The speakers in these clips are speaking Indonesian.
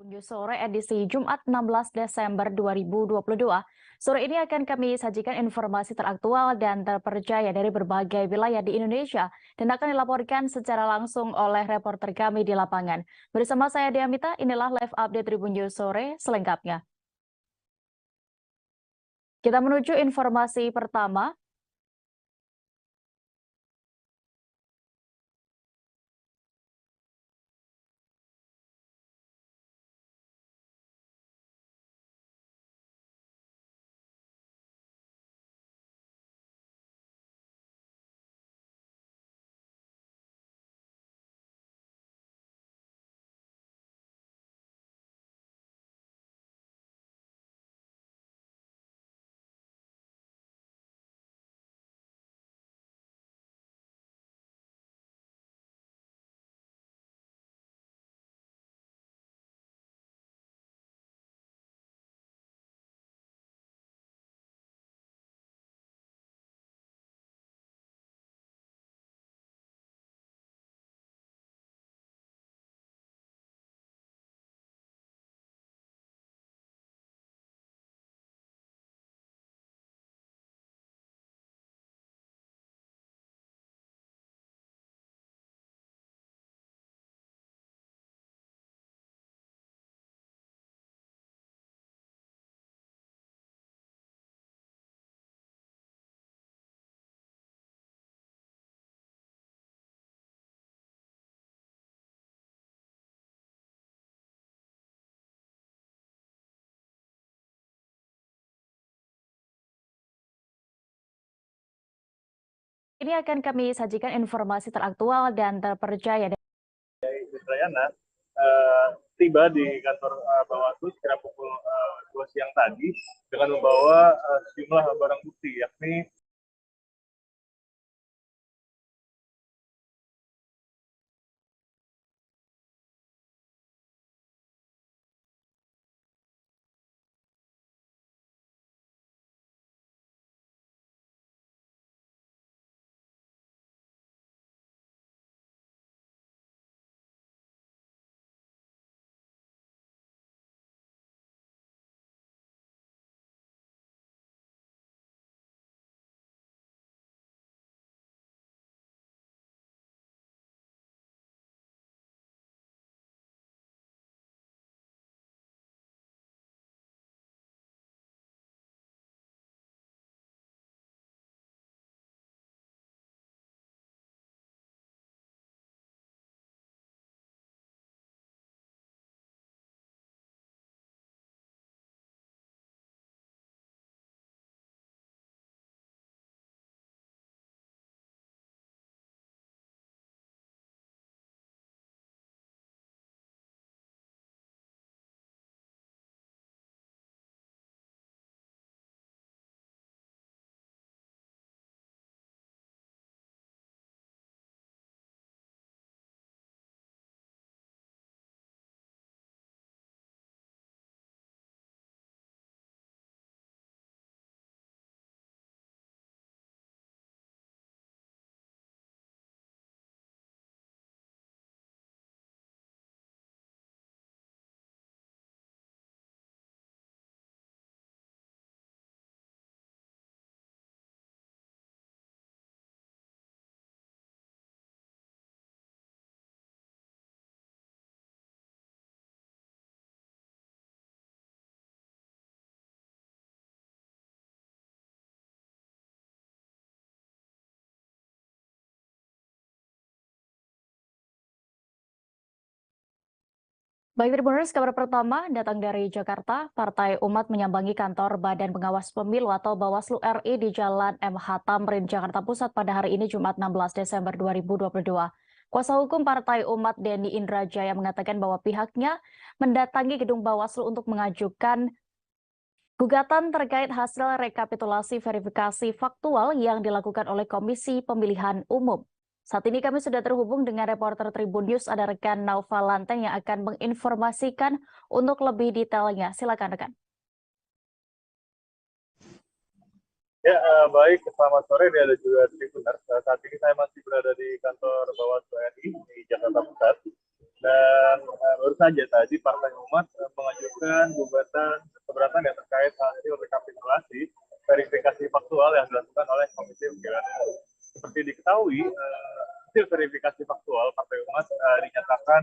News Sore edisi Jumat 16 Desember 2022. Sore ini akan kami sajikan informasi teraktual dan terpercaya dari berbagai wilayah di Indonesia dan akan dilaporkan secara langsung oleh reporter kami di lapangan. Bersama saya Diamita, inilah live update Tribun News Sore selengkapnya. Kita menuju informasi pertama. Ini akan kami sajikan informasi teraktual dan terpercaya. Indrayana tiba di kantor Bawaslu sekitar pukul 2 siang tadi dengan membawa sejumlah barang bukti, yakni Baik, Tribuners, kabar pertama datang dari Jakarta. Partai Umat menyambangi kantor Badan Pengawas Pemilu atau Bawaslu RI di Jalan MH Tamrin, Jakarta Pusat pada hari ini Jumat 16 Desember 2022. Kuasa hukum Partai Umat Denny Indrajaya mengatakan bahwa pihaknya mendatangi gedung Bawaslu untuk mengajukan gugatan terkait hasil rekapitulasi verifikasi faktual yang dilakukan oleh Komisi Pemilihan Umum. Saat ini kami sudah terhubung dengan reporter Tribun News, ada rekan Naufal Lanteng yang akan menginformasikan untuk lebih detailnya. Silakan rekan. ya baik, selamat sore dia ada juga Tribuners. Saat ini saya masih berada di kantor Bawaslu RI di Jakarta Pusat. Dan baru saja tadi Partai Umat mengajukan gugatan keberatan ya terkait hasil rekapitulasi verifikasi faktual yang dilakukan oleh Komisi Pemilihan Umum. Seperti diketahui, hasil verifikasi faktual Partai Umat dinyatakan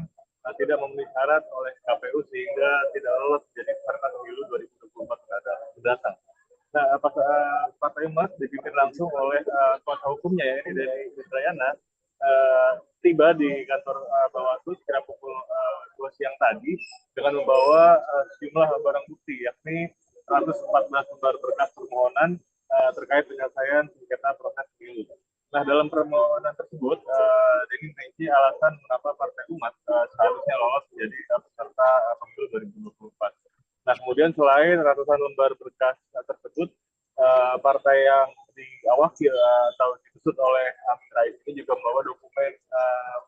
tidak memenuhi syarat oleh KPU sehingga tidak lolos menjadi peserta pemilu 2024 mendatang. Nah, Partai Umat dipimpin langsung oleh kuasa hukumnya ya, ini dari Indrayana, tiba di kantor Bawaslu sekira pukul 2 siang tadi dengan membawa sejumlah barang bukti, yakni 114 lembar berkas permohonan terkait penyelesaian sengketa proses pemilu. Nah, dalam permohonan tersebut, Denny merinci alasan mengapa Partai Umat seharusnya lolos menjadi peserta pemilu 2024. Nah, kemudian selain ratusan lembar berkas tersebut, partai yang diawaki atau ditusut oleh Amin Rais ini juga membawa dokumen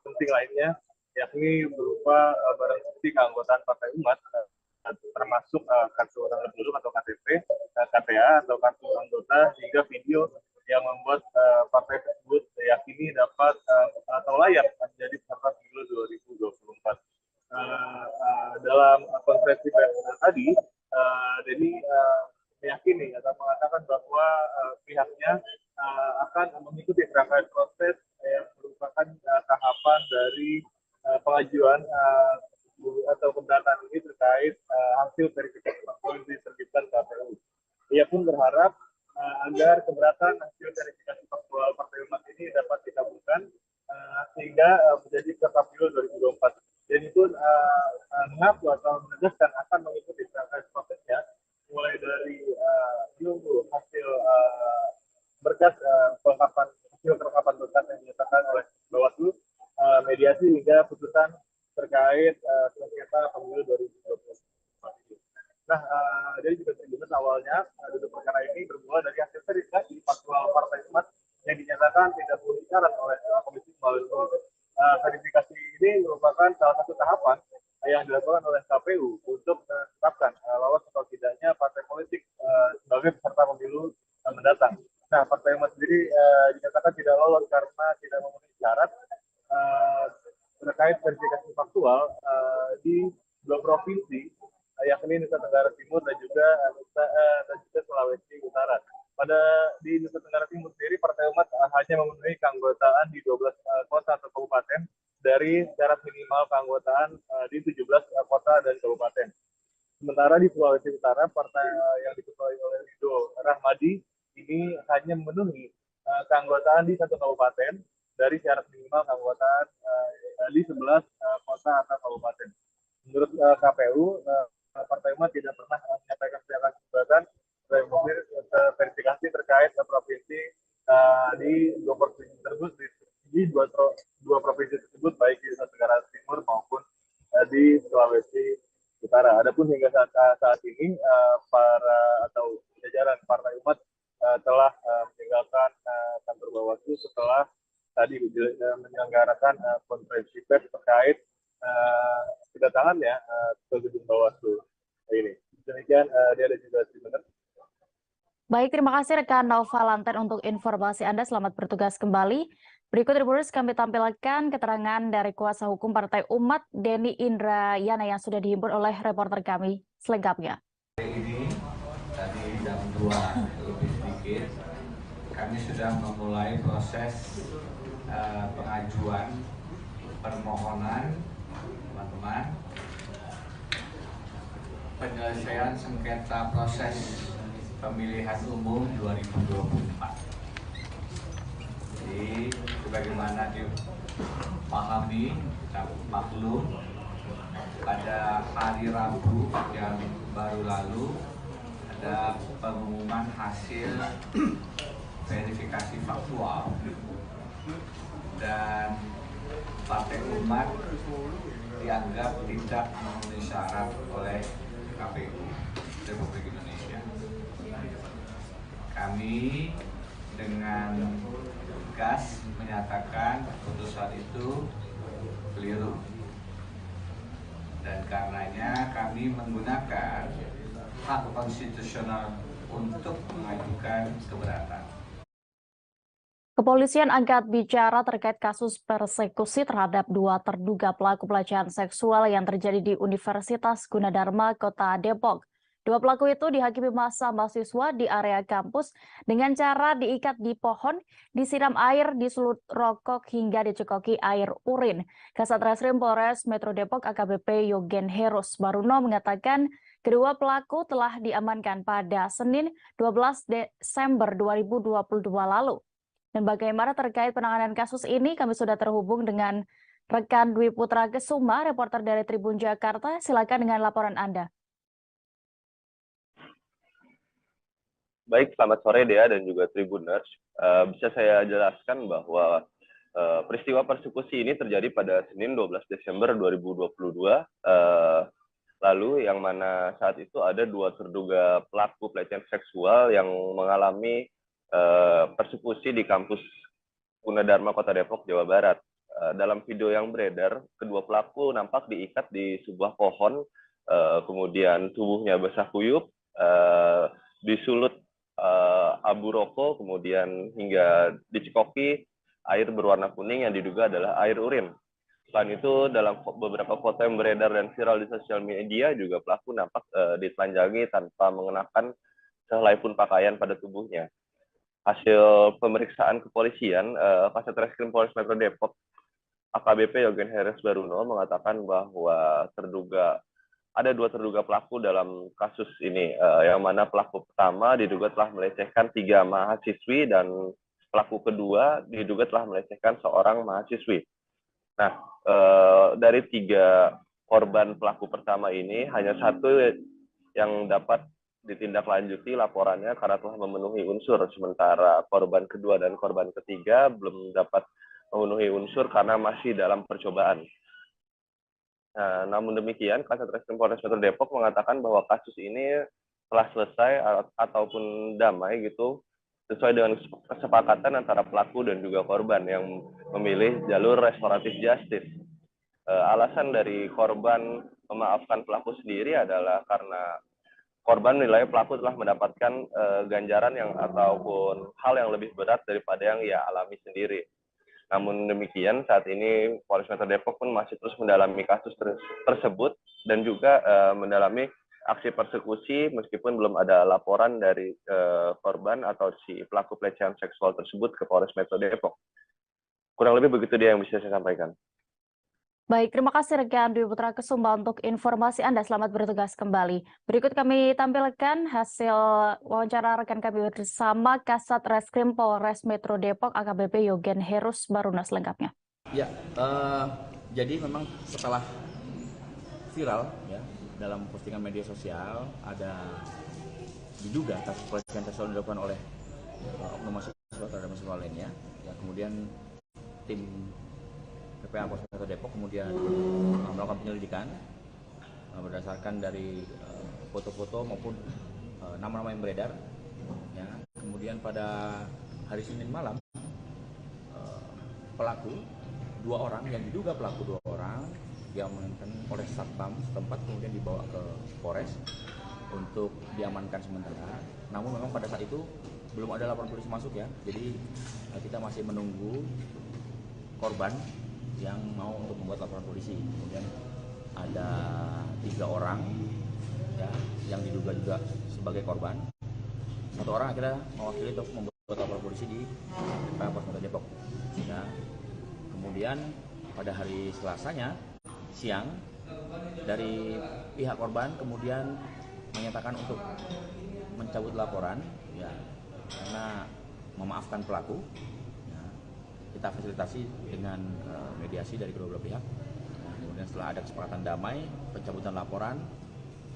penting lainnya, yakni berupa barang bukti keanggotaan Partai Umat, termasuk kartu tanda penduduk atau KTP, KTA atau kartu anggota, hingga video yang membuat partai tersebut yakini dapat atau layak menjadi peserta pemilu 2024. Dalam konferensi pers tadi, Denny meyakini atau mengatakan bahwa pihaknya akan mengikuti rangkaian proses yang merupakan tahapan dari pengajuan atau keberatan ini terkait hasil verifikasi faktual yang diterbitkan KPU. Ia pun berharap agar keberatan hasil verifikasi faktual Partai Umat ini dapat dikabulkan sehingga menjadi peserta pemilu 2024. Dan itu mengaku atau menegaskan akan mengikuti rangkaian prosesnya mulai dari menunggu hasil berkas kelengkapan berkas yang dinyatakan oleh Bawaslu, mediasi hingga putusan terkait sengketa pemilu 2024. Nah, jadi juga terlibat awalnya duduk perkara ini bermula dari hasil verifikasi faktual Partai Umat yang dinyatakan tidak memenuhi syarat oleh Komisi Pemilihan Umum. Verifikasi ini merupakan salah satu tahapan yang dilakukan oleh KPU untuk menetapkan lolos atau tidaknya partai politik sebagai peserta pemilu mendatang. Nah, Partai Umat sendiri dinyatakan tidak lolos karena tidak memenuhi syarat terkait verifikasi faktual di dua provinsi, yakni Nusa Tenggara Timur dan juga Sulawesi Utara. Di Nusa Tenggara Timur sendiri, Partai Umat hanya memenuhi keanggotaan di 12 kota atau kabupaten dari syarat minimal keanggotaan di 17 kota dan kabupaten. Sementara di Sulawesi Utara, partai yang diketuai oleh Ridho Rahmadi ini hanya memenuhi keanggotaan di satu kabupaten dari syarat minimal keanggotaan di 11 kota atau kabupaten. Menurut KPU, Partai Umat tidak pernah menyampaikan pernyataan keberatan verifikasi terkait provinsi di dua provinsi tersebut, di dua provinsi tersebut, baik di Nusa Tenggara Timur maupun di Sulawesi Utara. Adapun hingga saat ini atau jajaran Partai Umat telah meninggalkan kantor Bawaslu setelah tadi menyelenggarakan konferensi pers terkait kedatangannya ke gedung Bawaslu ini. Demikian dia ada juga benar. Baik, terima kasih rekan Nova Lanten untuk informasi Anda. Selamat bertugas kembali. Berikut Reporters kami tampilkan keterangan dari kuasa hukum Partai Umat Denny Indrayana yang sudah dihimpun oleh reporter kami selengkapnya. Ini tadi jam 2 lebih sedikit kami sudah memulai proses pengajuan permohonan teman-teman penyelesaian sengketa proses pemilihan umum 2024. Jadi sebagaimana dipahami dan maklum, pada hari Rabu yang baru lalu ada pengumuman hasil verifikasi faktual dan Partai Umat dianggap tidak memenuhi syarat oleh KPU Republik Indonesia. Kami dengan tegas menyatakan putusan itu keliru, dan karenanya kami menggunakan hak konstitusional untuk mengajukan keberatan. Kepolisian angkat bicara terkait kasus persekusi terhadap 2 terduga pelaku pelecehan seksual yang terjadi di Universitas Gunadarma, Kota Depok. 2 pelaku itu dihakimi massa mahasiswa di area kampus dengan cara diikat di pohon, disiram air, disulut rokok hingga dicekoki air urin. Kasat Reskrim Polres Metro Depok AKBP Yogen Heros Baruno mengatakan kedua pelaku telah diamankan pada Senin 12 Desember 2022 lalu. Dan bagaimana terkait penanganan kasus ini, kami sudah terhubung dengan rekan Dwi Putra Kesuma, reporter dari Tribun Jakarta. Silakan dengan laporan Anda. Baik, selamat sore Dea dan juga Tribuners. Bisa saya jelaskan bahwa peristiwa persekusi ini terjadi pada Senin 12 Desember 2022. Lalu yang mana saat itu ada 2 terduga pelaku pelecehan seksual yang mengalami persekusi di kampus Gunadarma Kota Depok, Jawa Barat. Dalam video yang beredar, kedua pelaku nampak diikat di sebuah pohon, kemudian tubuhnya basah kuyup, disulut abu rokok, kemudian hingga dicekoki air berwarna kuning yang diduga adalah air urin. Selain itu, dalam beberapa foto yang beredar dan viral di sosial media, juga pelaku nampak ditelanjangi tanpa mengenakan sehelai pun pakaian pada tubuhnya. Hasil pemeriksaan kepolisian, Kasat Reskrim Polres Metro Depok AKBP Yogen Heros Baruno mengatakan bahwa ada 2 terduga pelaku dalam kasus ini, yang mana pelaku pertama diduga telah melecehkan 3 mahasiswi dan pelaku kedua diduga telah melecehkan seorang mahasiswi. Nah, dari 3 korban pelaku pertama ini, hanya 1 yang dapat ditindaklanjuti laporannya karena telah memenuhi unsur, sementara korban kedua dan korban ketiga belum dapat memenuhi unsur karena masih dalam percobaan. Nah, namun demikian, Kasat Reskrim Polres Metro Depok mengatakan bahwa kasus ini telah selesai ataupun damai gitu, sesuai dengan kesepakatan antara pelaku dan juga korban yang memilih jalur restoratif justice. Alasan dari korban memaafkan pelaku sendiri adalah karena korban menilai pelaku telah mendapatkan ganjaran ataupun hal yang lebih berat daripada yang ia alami sendiri. Namun demikian, saat ini Polres Metro Depok pun masih terus mendalami kasus tersebut dan juga mendalami aksi persekusi meskipun belum ada laporan dari korban atau si pelaku pelecehan seksual tersebut ke Polres Metro Depok. Kurang lebih begitu dia yang bisa saya sampaikan. Baik, terima kasih rekan Dwi Putra Kesuma untuk informasi Anda. Selamat bertugas kembali. Berikut kami tampilkan hasil wawancara rekan kami bersama Kasat Reskrim Polres Metro Depok AKBP Yogen Heros Baruno selengkapnya. Ya, jadi memang setelah viral ya dalam postingan media sosial ada diduga kasus pelecehan seksual dilakukan oleh oknum mahasiswa terhadap mahasiswa lainnya. Ya, kemudian tim PPA Polres Metro Depok kemudian melakukan penyelidikan berdasarkan dari foto-foto maupun nama-nama yang beredar. Ya, kemudian pada hari Senin malam pelaku 2 orang yang diduga pelaku 2 orang diamankan oleh satpam setempat, kemudian dibawa ke Polres untuk diamankan sementara. Namun memang pada saat itu belum ada laporan polisi masuk ya, jadi kita masih menunggu korban yang mau untuk membuat laporan polisi. Kemudian ada 3 orang ya yang diduga juga sebagai korban. 1 orang akhirnya mewakili untuk membuat laporan polisi di Polres Metro Depok. Ya. Kemudian pada hari Selasanya siang dari pihak korban kemudian menyatakan untuk mencabut laporan ya karena memaafkan pelaku. Kita fasilitasi dengan mediasi dari kedua belah pihak. Nah, kemudian setelah ada kesepakatan damai, pencabutan laporan,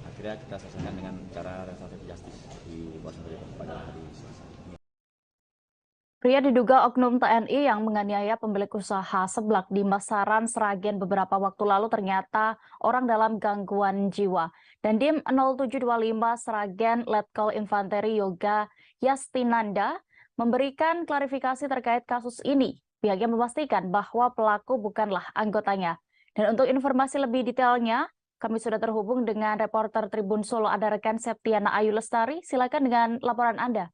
akhirnya kita selesaikan dengan cara restoratif justice di Polres Metro Depok pada hari Selasa. Pria diduga oknum TNI yang menganiaya pemilik usaha seblak di Masaran, Sragen beberapa waktu lalu ternyata orang dalam gangguan jiwa. Dan Dim 0725 Sragen Letkol Infanteri Yoga Yastinanda memberikan klarifikasi terkait kasus ini. Pihaknya memastikan bahwa pelaku bukanlah anggotanya. Dan untuk informasi lebih detailnya, kami sudah terhubung dengan reporter Tribun Solo, ada rekan Septiana Ayu Lestari. Silakan dengan laporan Anda.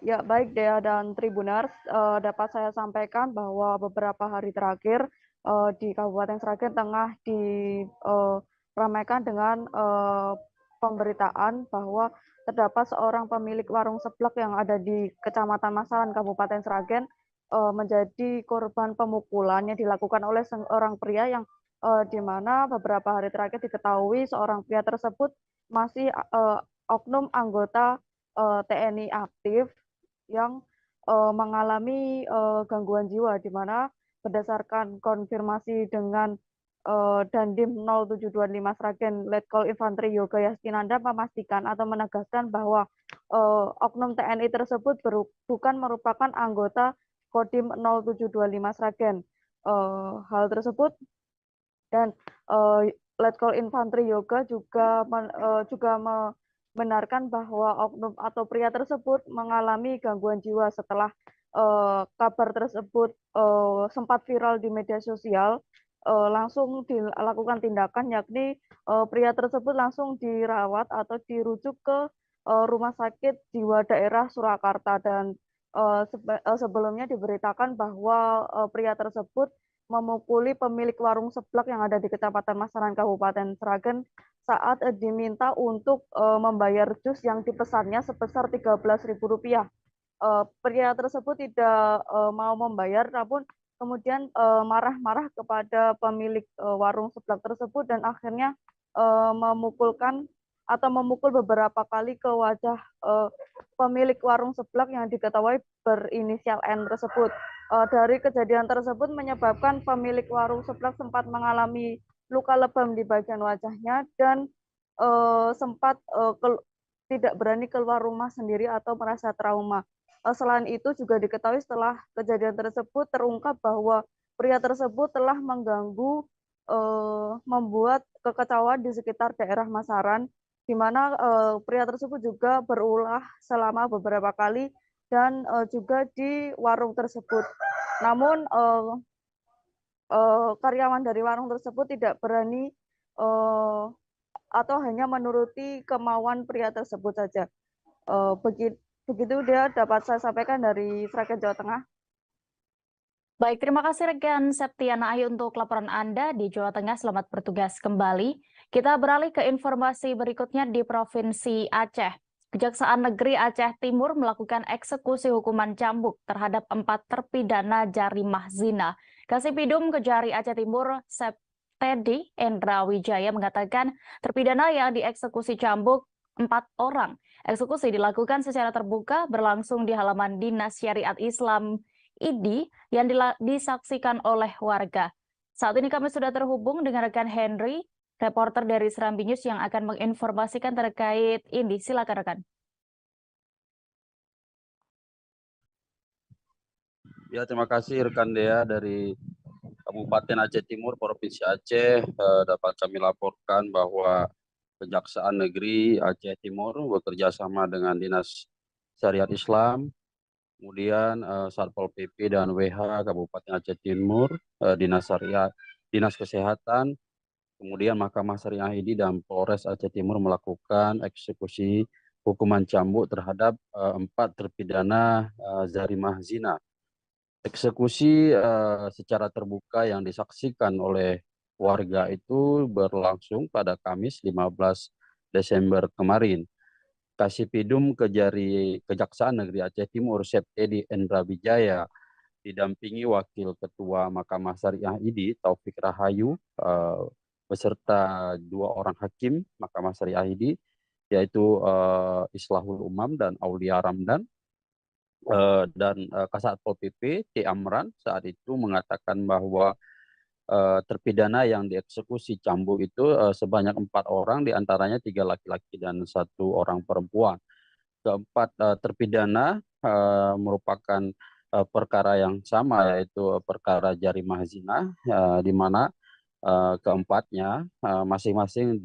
Ya, baik Dea dan Tribuners, dapat saya sampaikan bahwa beberapa hari terakhir di Kabupaten Sragen tengah diramaikan dengan pemberitaan bahwa terdapat seorang pemilik warung seblak yang ada di Kecamatan Masalan, Kabupaten Sragen, menjadi korban pemukulan yang dilakukan oleh seorang pria yang di mana beberapa hari terakhir diketahui seorang pria tersebut masih oknum anggota TNI aktif yang mengalami gangguan jiwa, di mana berdasarkan konfirmasi dengan Dandim 0725 Sragen Letkol Infantri Yoga Yastinanda memastikan atau menegaskan bahwa oknum TNI tersebut bukan merupakan anggota Kodim 0725 Sragen. Hal tersebut dan Letkol Infantri Yoga juga membenarkan bahwa oknum atau pria tersebut mengalami gangguan jiwa setelah kabar tersebut sempat viral di media sosial. Langsung dilakukan tindakan, yakni pria tersebut langsung dirawat atau dirujuk ke rumah sakit jiwa daerah Surakarta, dan sebelumnya diberitakan bahwa pria tersebut memukuli pemilik warung seblak yang ada di Kecamatan Masalan, Kabupaten Sragen saat diminta untuk membayar jus yang dipesannya sebesar Rp13.000. Pria tersebut tidak mau membayar, namun kemudian marah-marah kepada pemilik warung seblak tersebut dan akhirnya memukulkan atau memukul beberapa kali ke wajah pemilik warung seblak yang diketahui berinisial N tersebut. Dari kejadian tersebut menyebabkan pemilik warung seblak sempat mengalami luka lebam di bagian wajahnya dan sempat tidak berani keluar rumah sendiri atau merasa trauma. Selain itu juga diketahui setelah kejadian tersebut terungkap bahwa pria tersebut telah mengganggu, membuat kekacauan di sekitar daerah Masaran, di mana pria tersebut juga berulah selama beberapa kali dan juga di warung tersebut. Namun karyawan dari warung tersebut tidak berani atau hanya menuruti kemauan pria tersebut saja. Begitu dia dapat saya sampaikan dari Sragen, Jawa Tengah. Baik, terima kasih rekan Septiana Ayu untuk laporan Anda di Jawa Tengah. Selamat bertugas kembali. Kita beralih ke informasi berikutnya di Provinsi Aceh. Kejaksaan Negeri Aceh Timur melakukan eksekusi hukuman cambuk terhadap 4 terpidana jarimah zina. Kasipidum Kejari Aceh Timur, Septedi Endra Wijaya, mengatakan terpidana yang dieksekusi cambuk 4 orang. Eksekusi dilakukan secara terbuka berlangsung di halaman Dinas Syariat Islam ID yang disaksikan oleh warga. Saat ini kami sudah terhubung dengan rekan Henry, reporter dari Serambi News yang akan menginformasikan terkait ini. Silakan rekan. Ya, terima kasih rekan Dea dari Kabupaten Aceh Timur, Provinsi Aceh. Dapat kami laporkan bahwa Kejaksaan Negeri Aceh Timur bekerja sama dengan Dinas Syariat Islam, kemudian Satpol PP dan WH Kabupaten Aceh Timur, Dinas Syariat, Dinas Kesehatan, kemudian Mahkamah Syariah ID dan Polres Aceh Timur melakukan eksekusi hukuman cambuk terhadap 4 terpidana jarimah zina. Eksekusi secara terbuka yang disaksikan oleh warga itu berlangsung pada Kamis 15 Desember kemarin. Kasipidum Kejari Kejaksaan Negeri Aceh Timur, Septedi Endra Wijaya, didampingi Wakil Ketua Mahkamah Syariah ID, Taufik Rahayu, beserta 2 orang hakim Mahkamah Syariah ID, yaitu Islahul Umam dan Aulia Ramdan, dan Kasatpol PP T. Amran saat itu mengatakan bahwa terpidana yang dieksekusi cambuk itu sebanyak 4 orang, diantaranya 3 laki-laki dan 1 orang perempuan. Keempat terpidana merupakan perkara yang sama, yaitu perkara jarimah zina, di mana keempatnya masing-masing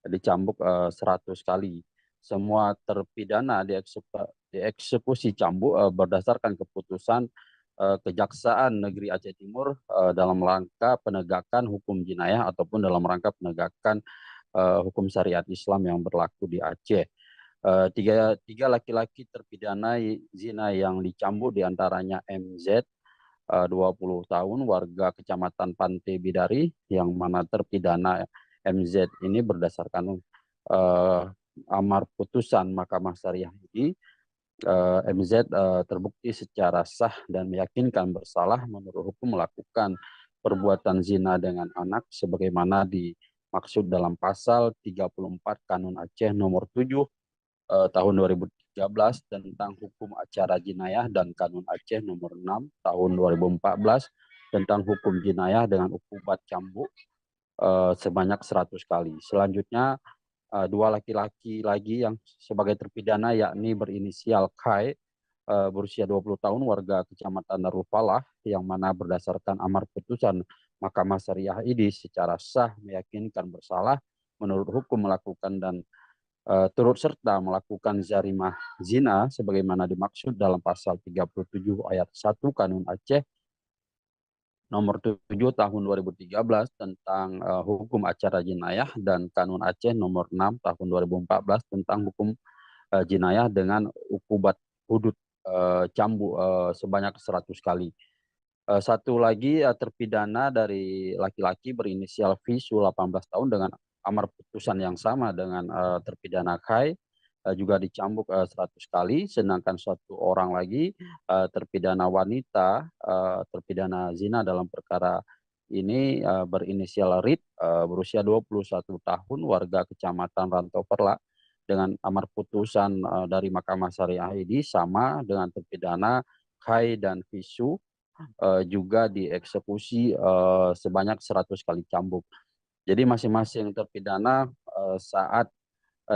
dicambuk 100 kali. Semua terpidana dieksekusi cambuk berdasarkan keputusan Kejaksaan Negeri Aceh Timur dalam rangka penegakan hukum jenayah ataupun dalam rangka penegakan hukum syariat Islam yang berlaku di Aceh. Tiga laki-laki terpidana zina yang dicambuk diantaranya MZ 20 tahun warga Kecamatan Pantai Bidari, yang mana terpidana MZ ini berdasarkan amar putusan Mahkamah Syariah ini, MZ terbukti secara sah dan meyakinkan bersalah menurut hukum melakukan perbuatan zina dengan anak sebagaimana dimaksud dalam pasal 34 Kanun Aceh nomor 7 tahun 2013 tentang hukum acara jinayah dan Kanun Aceh nomor 6 tahun 2014 tentang hukum jinayah dengan ukubat cambuk sebanyak 100 kali. Selanjutnya dua laki-laki lagi yang sebagai terpidana yakni berinisial K, berusia 20 tahun warga Kecamatan Darul Falah, yang mana berdasarkan amar putusan Mahkamah Syariah ini secara sah meyakinkan bersalah menurut hukum melakukan dan turut serta melakukan zarimah zina sebagaimana dimaksud dalam pasal 37 ayat 1 Kanun Aceh nomor 7 tahun 2013 tentang hukum acara jinayah dan Kanun Aceh nomor 6 tahun 2014 tentang hukum jinayah dengan ukubat hudud cambuk sebanyak 100 kali. Satu lagi terpidana dari laki-laki berinisial Visu 18 tahun dengan amar putusan yang sama dengan terpidana Kai juga dicambuk 100 kali, sedangkan satu orang lagi terpidana wanita terpidana zina dalam perkara ini berinisial Rit berusia 21 tahun warga Kecamatan Rantau Perla dengan amar putusan dari Mahkamah Syariah ini sama dengan terpidana Kai dan Visu juga dieksekusi sebanyak 100 kali cambuk. Jadi masing-masing terpidana saat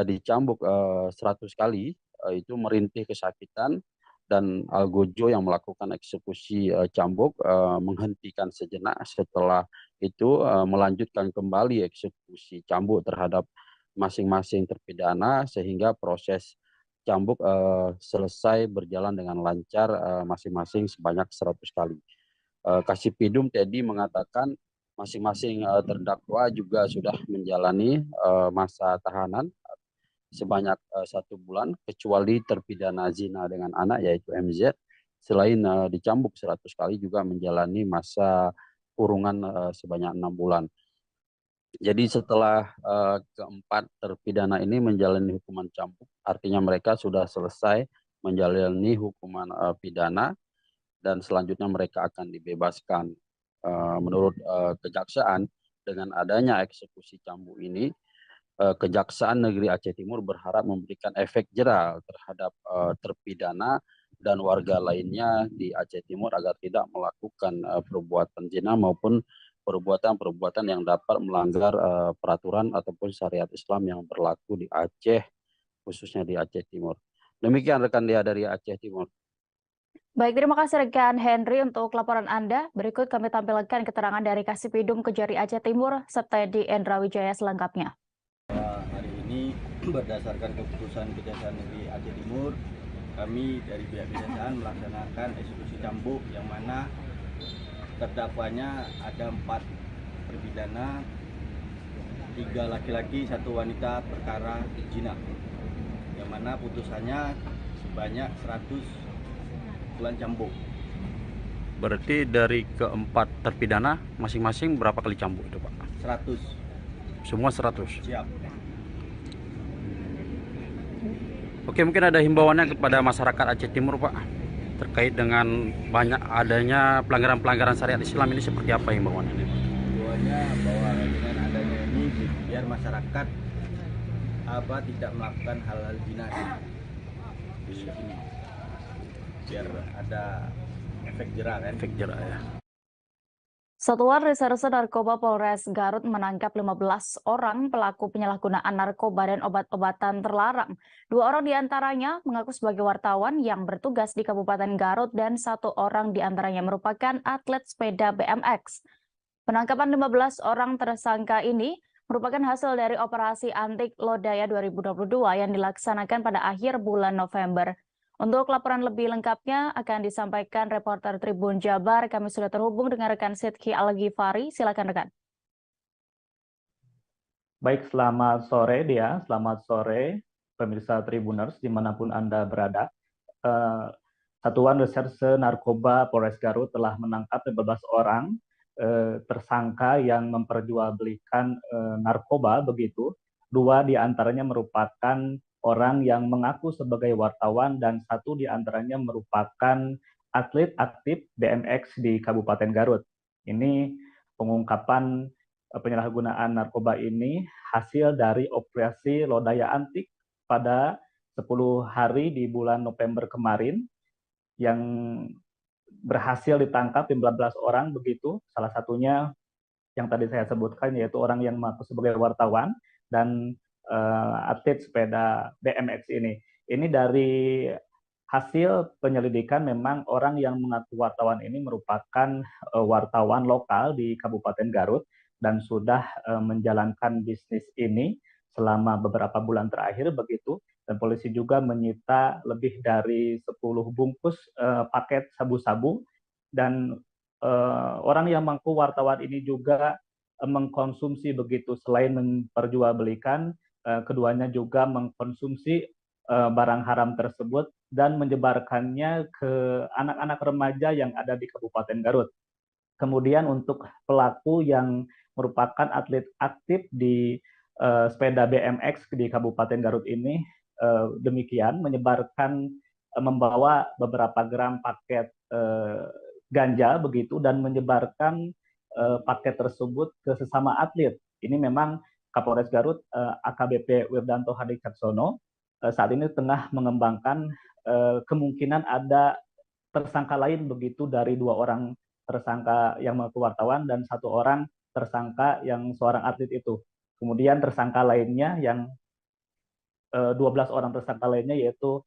dicambuk 100 kali itu merintih kesakitan, dan Algojo yang melakukan eksekusi cambuk menghentikan sejenak, setelah itu melanjutkan kembali eksekusi cambuk terhadap masing-masing terpidana sehingga proses cambuk selesai berjalan dengan lancar masing-masing sebanyak 100 kali. Kasipidum Teddy mengatakan masing-masing terdakwa juga sudah menjalani masa tahanan sebanyak 1 bulan, kecuali terpidana zina dengan anak yaitu MZ, selain dicambuk 100 kali juga menjalani masa kurungan sebanyak 6 bulan. Jadi setelah keempat terpidana ini menjalani hukuman cambuk, artinya mereka sudah selesai menjalani hukuman pidana dan selanjutnya mereka akan dibebaskan. Menurut Kejaksaan, dengan adanya eksekusi cambuk ini, Kejaksaan Negeri Aceh Timur berharap memberikan efek jera terhadap terpidana dan warga lainnya di Aceh Timur agar tidak melakukan perbuatan zina maupun perbuatan-perbuatan yang dapat melanggar peraturan ataupun syariat Islam yang berlaku di Aceh, khususnya di Aceh Timur. Demikian rekan dia dari Aceh Timur. Baik, terima kasih rekan Henry untuk laporan Anda. Berikut kami tampilkan keterangan dari Kasipidum Kejari Aceh Timur, Septedi Endra Wijaya selengkapnya. Hari ini berdasarkan keputusan Kejaksaan Negeri Aceh Timur, kami dari pihak Kejaksaan melaksanakan eksekusi cambuk yang mana terdakwanya ada 4 terpidana, 3 laki-laki, 1 wanita perkara zina, yang mana putusannya sebanyak 100 bulan cambuk. Berarti dari keempat terpidana masing-masing berapa kali cambuk itu Pak? 100. Semua 100? Siap. Oke, mungkin ada himbauannya kepada masyarakat Aceh Timur Pak, terkait dengan banyak adanya pelanggaran-pelanggaran syariat Islam ini, seperti apa himbauannya ini Pak? Himbauannya bahwa dengan adanya ini biar masyarakat tidak melakukan hal-hal zina di sini. Biar ada efek jera kan? Efek jera ya. Satuan Reserse Narkoba Polres Garut menangkap 15 orang pelaku penyalahgunaan narkoba dan obat-obatan terlarang. 2 orang diantaranya mengaku sebagai wartawan yang bertugas di Kabupaten Garut dan 1 orang diantaranya merupakan atlet sepeda BMX. Penangkapan 15 orang tersangka ini merupakan hasil dari operasi Antik Lodaya 2022 yang dilaksanakan pada akhir bulan November. Untuk laporan lebih lengkapnya akan disampaikan reporter Tribun Jabar. Kami sudah terhubung dengan rekan Sidki Al-Ghifari. Silakan rekan. Baik, selamat sore Dia. Selamat sore pemirsa Tribuners dimanapun Anda berada. Satuan Reserse Narkoba Polres Garut telah menangkap 15 orang tersangka yang memperjualbelikan narkoba begitu. 2 diantaranya merupakan orang yang mengaku sebagai wartawan dan 1 diantaranya merupakan atlet aktif BMX di Kabupaten Garut. Ini pengungkapan penyalahgunaan narkoba ini hasil dari operasi Lodaya Antik pada 10 hari di bulan November kemarin yang berhasil ditangkap 15 orang begitu. Salah satunya yang tadi saya sebutkan yaitu orang yang mengaku sebagai wartawan dan atlet sepeda BMX ini. Ini dari hasil penyelidikan memang orang yang mengaku wartawan ini merupakan wartawan lokal di Kabupaten Garut dan sudah menjalankan bisnis ini selama beberapa bulan terakhir begitu. Dan polisi juga menyita lebih dari 10 bungkus paket sabu-sabu dan orang yang mengaku wartawan ini juga mengkonsumsi begitu. Selain memperjualbelikan, keduanya juga mengkonsumsi barang haram tersebut dan menyebarkannya ke anak-anak remaja yang ada di Kabupaten Garut. Kemudian untuk pelaku yang merupakan atlet aktif di sepeda BMX di Kabupaten Garut ini demikian menyebarkan membawa beberapa gram paket ganja begitu dan menyebarkan paket tersebut ke sesama atlet. Ini memang Kapolres Garut AKBP Wirdanto Hadi Caksono saat ini tengah mengembangkan kemungkinan ada tersangka lain begitu dari 2 orang tersangka yang mengaku wartawan dan 1 orang tersangka yang seorang atlet itu. Kemudian tersangka lainnya yang 12 orang tersangka lainnya yaitu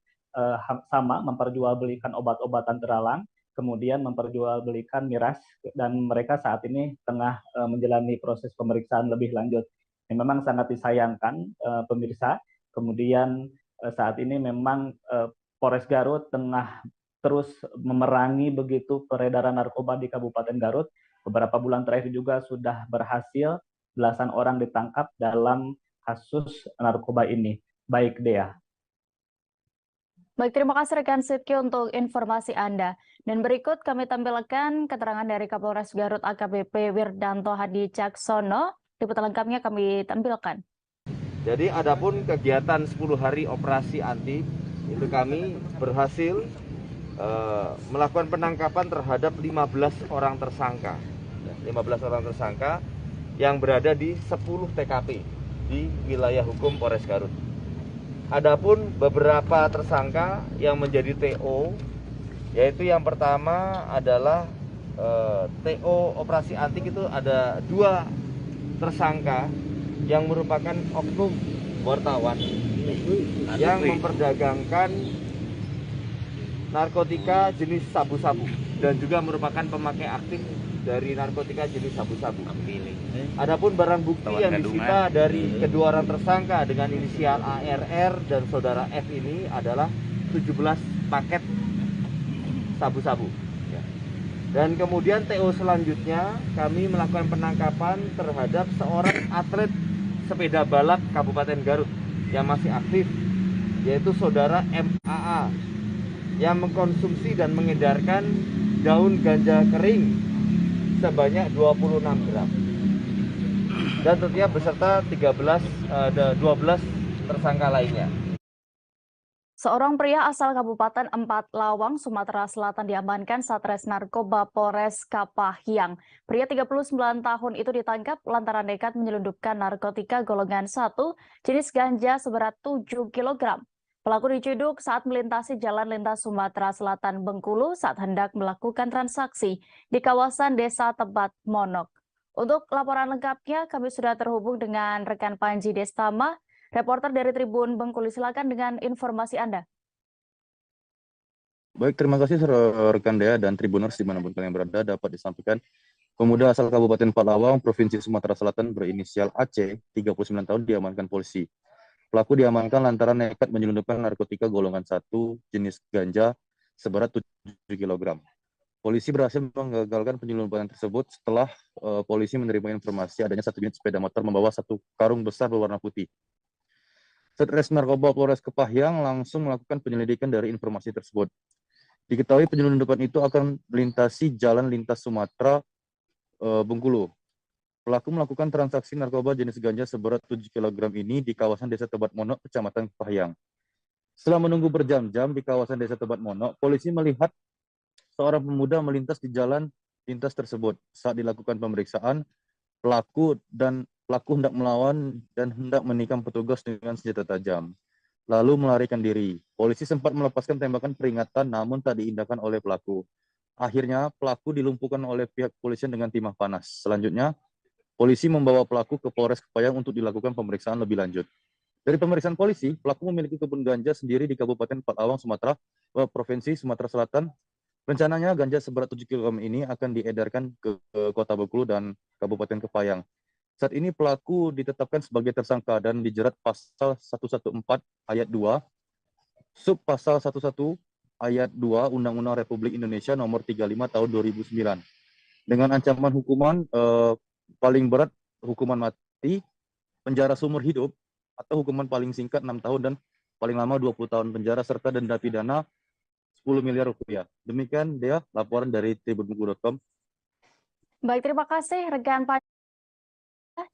sama memperjualbelikan obat-obatan terlarang, kemudian memperjualbelikan miras dan mereka saat ini tengah menjalani proses pemeriksaan lebih lanjut. Ini memang sangat disayangkan pemirsa. Kemudian saat ini memang Polres Garut tengah terus memerangi begitu peredaran narkoba di Kabupaten Garut. Beberapa bulan terakhir juga sudah berhasil belasan orang ditangkap dalam kasus narkoba ini. Baik, Dea. Baik, terima kasih rekan Sidki untuk informasi Anda. Dan berikut kami tampilkan keterangan dari Kapolres Garut AKBP Wirdanto Hadi Caksono. Liputan lengkapnya kami tampilkan. Jadi adapun kegiatan 10 hari operasi anti itu kami berhasil melakukan penangkapan terhadap 15 orang tersangka. 15 orang tersangka yang berada di 10 TKP di wilayah hukum Polres Garut. Adapun beberapa tersangka yang menjadi TO, yaitu yang pertama adalah TO operasi antik itu ada 2 tersangka yang merupakan oknum wartawan yang memperdagangkan narkotika jenis sabu-sabu dan juga merupakan pemakai aktif dari narkotika jenis sabu-sabu. Adapun barang bukti yang disita dari kedua orang tersangka dengan inisial ARR dan saudara F ini adalah 17 paket sabu-sabu. Dan kemudian TO selanjutnya kami melakukan penangkapan terhadap seorang atlet sepeda balap Kabupaten Garut yang masih aktif, yaitu saudara MAA yang mengkonsumsi dan mengedarkan daun ganja kering sebanyak 26 gram. Dan tentunya beserta 12 tersangka lainnya. Seorang pria asal Kabupaten Empat Lawang, Sumatera Selatan diamankan Satres Narkoba Polres Kapahyang. Pria 39 tahun itu ditangkap lantaran nekat menyelundupkan narkotika golongan 1 jenis ganja seberat 7 kg. Pelaku diciduk saat melintasi jalan lintas Sumatera Selatan Bengkulu saat hendak melakukan transaksi di kawasan Desa Tebat Monok. Untuk laporan lengkapnya kami sudah terhubung dengan rekan Panji Destama, reporter dari Tribun Bengkulu. Silakan dengan informasi Anda. Baik, terima kasih rekan Dea dan Tribuners dimanapun kalian berada. Dapat disampaikan, pemuda asal Kabupaten Palawang, Provinsi Sumatera Selatan berinisial AC, 39 tahun diamankan polisi. Pelaku diamankan lantaran nekat menyelundupkan narkotika golongan 1 jenis ganja seberat 7 kg. Polisi berhasil menggagalkan penyelundupan tersebut setelah polisi menerima informasi adanya 1 unit sepeda motor membawa 1 karung besar berwarna putih. Satres Narkoba Polres Kepahyang langsung melakukan penyelidikan dari informasi tersebut. Diketahui penyelundupan itu akan melintasi jalan lintas Sumatera Bengkulu. Pelaku melakukan transaksi narkoba jenis ganja seberat 7 kg ini di kawasan Desa Tebat Monok, Kecamatan Kepahyang. Setelah menunggu berjam-jam di kawasan Desa Tebat Monok, polisi melihat seorang pemuda melintas di jalan lintas tersebut. Saat dilakukan pemeriksaan, pelaku hendak melawan dan hendak menikam petugas dengan senjata tajam, lalu melarikan diri. Polisi sempat melepaskan tembakan peringatan namun tak diindahkan oleh pelaku. Akhirnya pelaku dilumpuhkan oleh pihak kepolisian dengan timah panas. Selanjutnya, polisi membawa pelaku ke Polres Kepahyang untuk dilakukan pemeriksaan lebih lanjut. Dari pemeriksaan polisi, pelaku memiliki kebun ganja sendiri di Kabupaten Pelawang, Provinsi Sumatera Selatan. Rencananya ganja seberat 7 kg ini akan diedarkan ke Kota Bengkulu dan Kabupaten Kepahyang. Saat ini pelaku ditetapkan sebagai tersangka dan dijerat pasal 114 ayat 2, sub pasal 11 ayat 2 Undang-Undang Republik Indonesia nomor 35 tahun 2009. Dengan ancaman hukuman paling berat hukuman mati, penjara seumur hidup, atau hukuman paling singkat 6 tahun dan paling lama 20 tahun penjara serta denda pidana 10 miliar rupiah. Demikian dia laporan dari tribunbengkulu.com. Baik, terima kasih rekan Pak.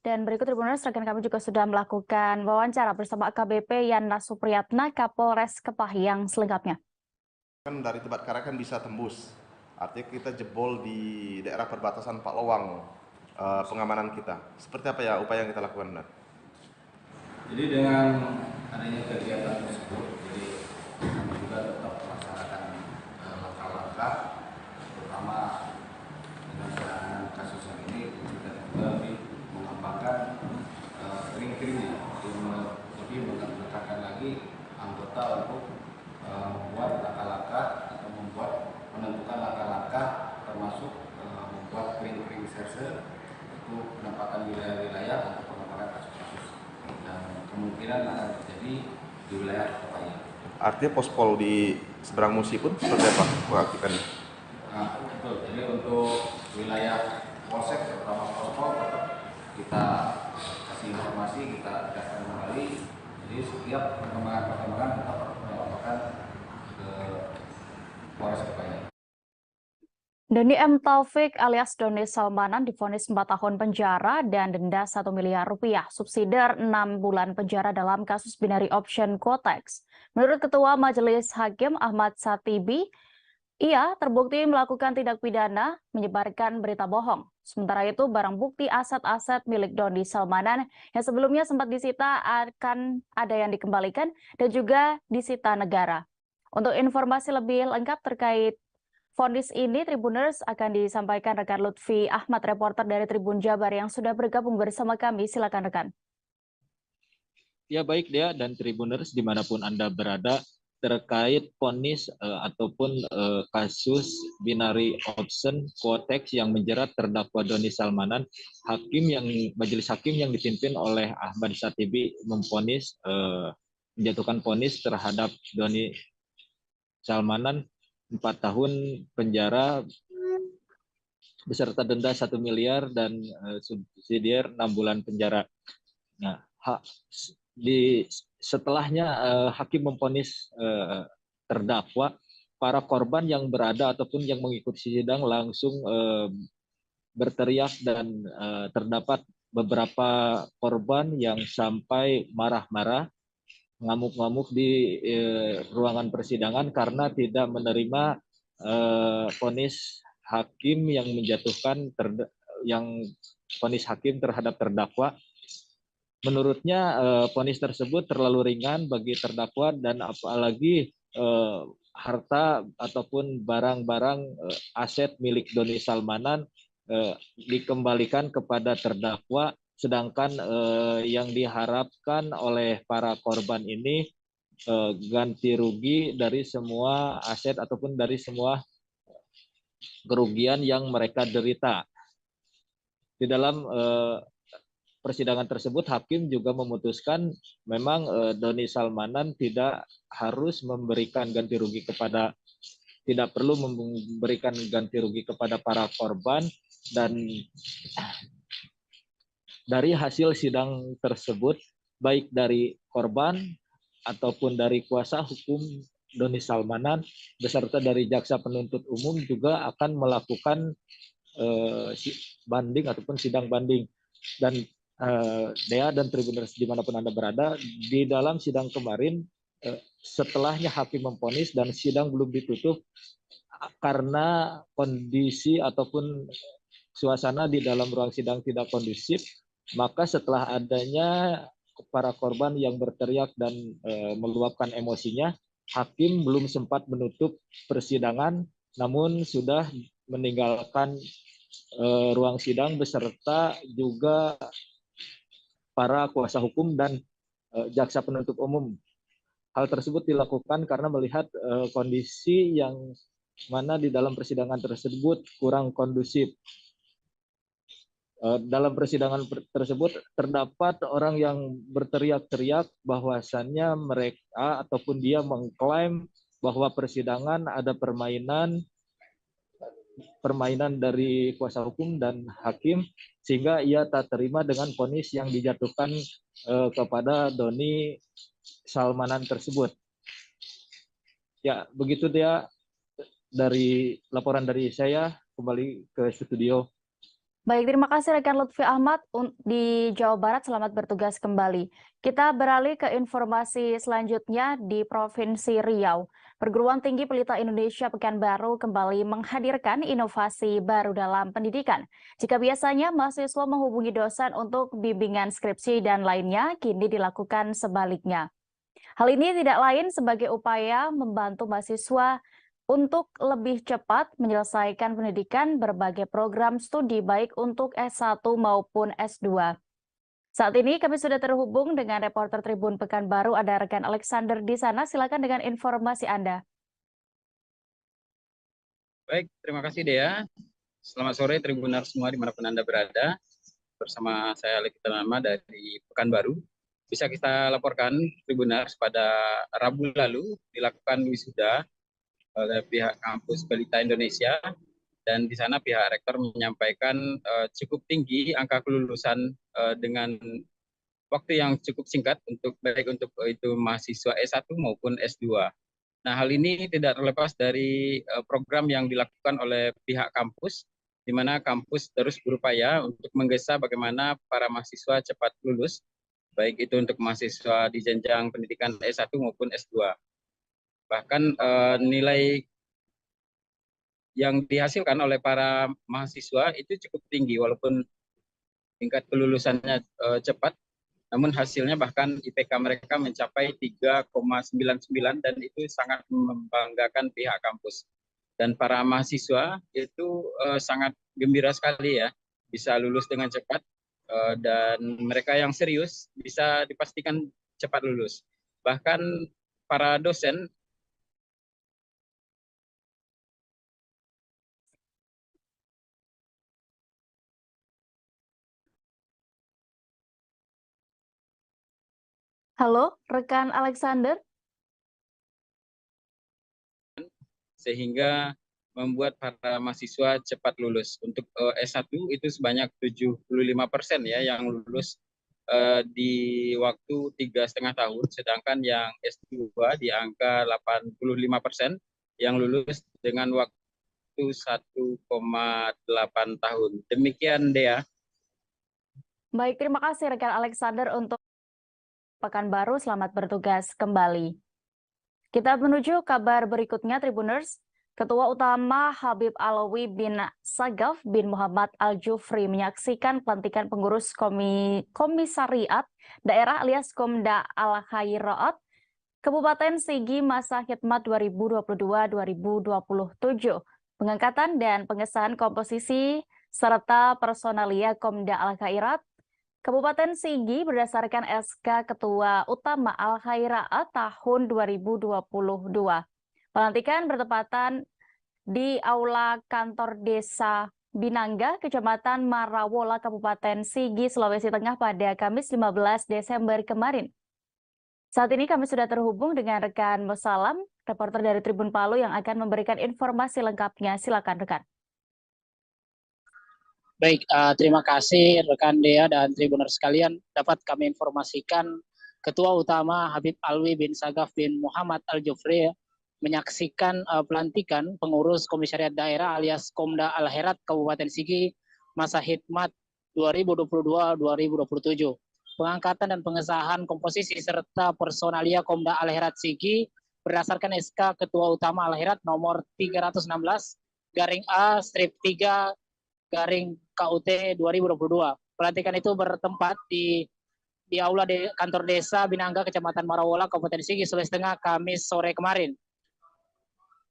Dan berikut Tribuners, rekan kami juga sudah melakukan wawancara bersama AKBP Yana Supriyatna, Kapolres Kepahyang selengkapnya. Kan dari Tebat Karang kan bisa tembus, artinya kita jebol di daerah perbatasan Pak Lowang, pengamanan kita. Seperti apa ya upaya yang kita lakukan, Benar? Jadi dengan adanya kegiatan tersebut, jadi kami juga tetap melaksanakan langkah-langkah, terutama dengan penanganan kasus yang ini kita juga lebih mengembangkan kering-keringnya, lebih menekankan lagi anggota untuk membuat langkah-langkah atau menentukan langkah-langkah termasuk membuat kering-kering reserse untuk penempatan wilayah-wilayah untuk pengembangan kasus-kasus dan kemungkinan akan terjadi di wilayah Kepahyang. Artinya pospol di seberang Musi pun seperti apa mengaktifkannya? Nah, betul. Jadi untuk wilayah polsek terutama pospol kita kasih informasi, kita tegaskan kembali. Jadi setiap perkembangan tetap melaporkan ke Polres Kepahyang. Doni M. Taufik alias Doni Salmanan divonis 4 tahun penjara dan denda 1 miliar rupiah, subsidiar 6 bulan penjara dalam kasus binary option Quotex. Menurut Ketua Majelis Hakim Ahmad Satibi, ia terbukti melakukan tindak pidana menyebarkan berita bohong. Sementara itu, barang bukti aset-aset milik Doni Salmanan yang sebelumnya sempat disita akan ada yang dikembalikan dan juga disita negara. Untuk informasi lebih lengkap terkait vonis ini, Tribuners, akan disampaikan rekan Lutfi Ahmad, reporter dari Tribun Jabar yang sudah bergabung bersama kami. Silakan rekan. Ya baik Dea dan Tribuners dimanapun Anda berada, terkait vonis ataupun kasus binary option Quotex yang menjerat terdakwa Doni Salmanan, majelis hakim yang dipimpin oleh Ahmad Satibi menjatuhkan vonis terhadap Doni Salmanan 4 tahun penjara beserta denda 1 miliar dan subsidiar 6 bulan penjara. Nah, setelahnya hakim memvonis terdakwa, para korban yang berada ataupun yang mengikuti sidang langsung berteriak dan terdapat beberapa korban yang sampai marah-marah, ngamuk-ngamuk di ruangan persidangan karena tidak menerima vonis hakim yang menjatuhkan vonis hakim terhadap terdakwa. Menurutnya vonis tersebut terlalu ringan bagi terdakwa dan apalagi harta ataupun barang-barang aset milik Doni Salmanan dikembalikan kepada terdakwa, sedangkan yang diharapkan oleh para korban ini ganti rugi dari semua aset ataupun dari semua kerugian yang mereka derita. Di dalam persidangan tersebut, hakim juga memutuskan memang Doni Salmanan tidak perlu memberikan ganti rugi kepada para korban, dan dari hasil sidang tersebut, baik dari korban ataupun dari kuasa hukum Doni Salmanan beserta dari jaksa penuntut umum juga akan melakukan banding ataupun sidang banding. Dan Dea dan Tribuners dimanapun Anda berada, di dalam sidang kemarin setelahnya hakim memvonis dan sidang belum ditutup karena kondisi ataupun suasana di dalam ruang sidang tidak kondusif, maka setelah adanya para korban yang berteriak dan meluapkan emosinya, hakim belum sempat menutup persidangan, namun sudah meninggalkan ruang sidang beserta juga para kuasa hukum dan jaksa penuntut umum. Hal tersebut dilakukan karena melihat kondisi yang mana di dalam persidangan tersebut kurang kondusif. Dalam persidangan tersebut terdapat orang yang berteriak-teriak bahwasannya mereka ataupun dia mengklaim bahwa persidangan ada permainan dari kuasa hukum dan hakim, sehingga ia tak terima dengan vonis yang dijatuhkan kepada Doni Salmanan tersebut. Ya, begitu dia dari laporan dari saya, kembali ke studio. Baik, terima kasih rekan Lutfi Ahmad di Jawa Barat. Selamat bertugas kembali. Kita beralih ke informasi selanjutnya di Provinsi Riau. Perguruan Tinggi Pelita Indonesia Pekanbaru kembali menghadirkan inovasi baru dalam pendidikan. Jika biasanya mahasiswa menghubungi dosen untuk bimbingan skripsi dan lainnya, kini dilakukan sebaliknya. Hal ini tidak lain sebagai upaya membantu mahasiswa untuk lebih cepat menyelesaikan pendidikan berbagai program studi baik untuk S1 maupun S2. Saat ini kami sudah terhubung dengan reporter Tribun Pekanbaru, ada rekan Alexander di sana. Silakan dengan informasi Anda. Baik, terima kasih Dea. Selamat sore Tribuners semua dimanapun Anda berada. Bersama saya Alexander Tanama dari Pekanbaru. Bisa kita laporkan Tribuners pada Rabu lalu dilakukan wisuda oleh pihak kampus Pelita Indonesia, dan di sana pihak rektor menyampaikan cukup tinggi angka kelulusan dengan waktu yang cukup singkat untuk baik untuk itu mahasiswa S1 maupun S2. Nah, hal ini tidak terlepas dari program yang dilakukan oleh pihak kampus, di mana kampus terus berupaya untuk menggesa bagaimana para mahasiswa cepat lulus, baik itu untuk mahasiswa di jenjang pendidikan S1 maupun S2. Bahkan nilai yang dihasilkan oleh para mahasiswa itu cukup tinggi, walaupun tingkat kelulusannya cepat, namun hasilnya bahkan IPK mereka mencapai 3,99 dan itu sangat membanggakan pihak kampus. Dan para mahasiswa itu sangat gembira sekali ya, bisa lulus dengan cepat, dan mereka yang serius bisa dipastikan cepat lulus. Bahkan para dosen Halo, rekan Alexander. Sehingga membuat para mahasiswa cepat lulus. Untuk S1 itu sebanyak 75% ya yang lulus di waktu 3,5 tahun, sedangkan yang S2 di angka 85% yang lulus dengan waktu 1,8 tahun. Demikian Dea. Baik, terima kasih rekan Alexander untuk Pekanbaru. Selamat bertugas kembali. Kita menuju kabar berikutnya, Tribuners. Ketua Utama Habib Alawi bin Sagaf bin Muhammad Al-Jufri menyaksikan pelantikan pengurus komisariat daerah alias Komda Al-Khairat Kabupaten Sigi masa khidmat 2022-2027, pengangkatan dan pengesahan komposisi serta personalia Komda Al-Khairat Kabupaten Sigi berdasarkan SK Ketua Utama Al-Khairat tahun 2022. Pelantikan bertepatan di Aula Kantor Desa Binangga, Kecamatan Marawola, Kabupaten Sigi, Sulawesi Tengah pada Kamis 15 Desember kemarin. Saat ini kami sudah terhubung dengan rekan Musalam, reporter dari Tribun Palu yang akan memberikan informasi lengkapnya. Silakan rekan. Baik, terima kasih rekan Dea dan Tribuners sekalian. Dapat kami informasikan Ketua Utama Habib Alwi bin Sagaf bin Muhammad Al-Jufri menyaksikan pelantikan pengurus Komisariat Daerah alias Komda Al-Herat Kabupaten Sigi masa hikmat 2022-2027. Pengangkatan dan pengesahan komposisi serta personalia Komda Al-Herat Sigi berdasarkan SK Ketua Utama Al-Herat nomor 316/A-3/KUT 2022. Pelantikan itu bertempat di aula kantor desa Binangga, Kecamatan Marawola, Kabupaten Sigi, Sulawesi Tengah, Kamis sore kemarin.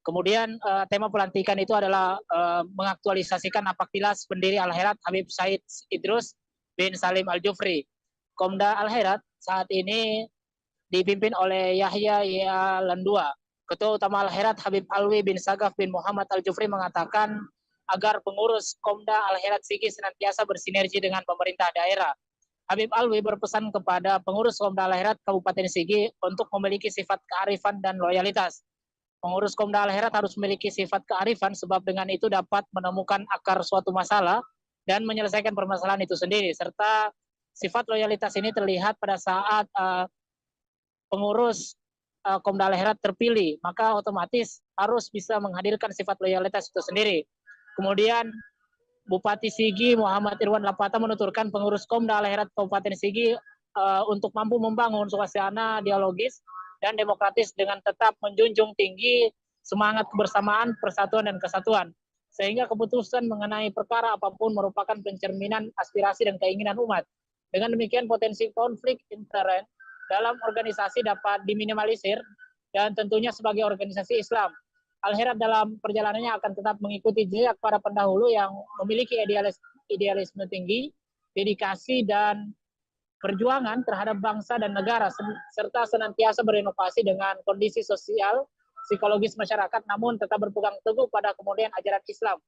Kemudian tema pelantikan itu adalah mengaktualisasikan napaktilas pendiri Al-Herat Habib Said Idrus bin Salim Al-Jufri. Komda Al-Herat saat ini dipimpin oleh Yahya Landua. Ketua Utama Al-Herat Habib Alwi bin Sagaf bin Muhammad Al-Jufri mengatakan agar pengurus Komda Al-Herat Sigi senantiasa bersinergi dengan pemerintah daerah. Habib Alwi berpesan kepada pengurus Komda Al-Herat Kabupaten Sigi untuk memiliki sifat kearifan dan loyalitas. Pengurus Komda Al-Herat harus memiliki sifat kearifan sebab dengan itu dapat menemukan akar suatu masalah dan menyelesaikan permasalahan itu sendiri. Serta sifat loyalitas ini terlihat pada saat pengurus Komda Al-Herat terpilih, maka otomatis harus bisa menghadirkan sifat loyalitas itu sendiri. Kemudian Bupati Sigi Muhammad Irwan Lapata menuturkan pengurus Komda Al-Herat Kabupaten Sigi untuk mampu membangun suasana dialogis dan demokratis dengan tetap menjunjung tinggi semangat kebersamaan, persatuan, dan kesatuan. Sehingga keputusan mengenai perkara apapun merupakan pencerminan aspirasi dan keinginan umat. Dengan demikian potensi konflik intern dalam organisasi dapat diminimalisir dan tentunya sebagai organisasi Islam, Al-Herat dalam perjalanannya akan tetap mengikuti jejak para pendahulu yang memiliki idealisme tinggi, dedikasi dan perjuangan terhadap bangsa dan negara, serta senantiasa berinovasi dengan kondisi sosial, psikologis masyarakat, namun tetap berpegang teguh pada kemudian ajaran Islam.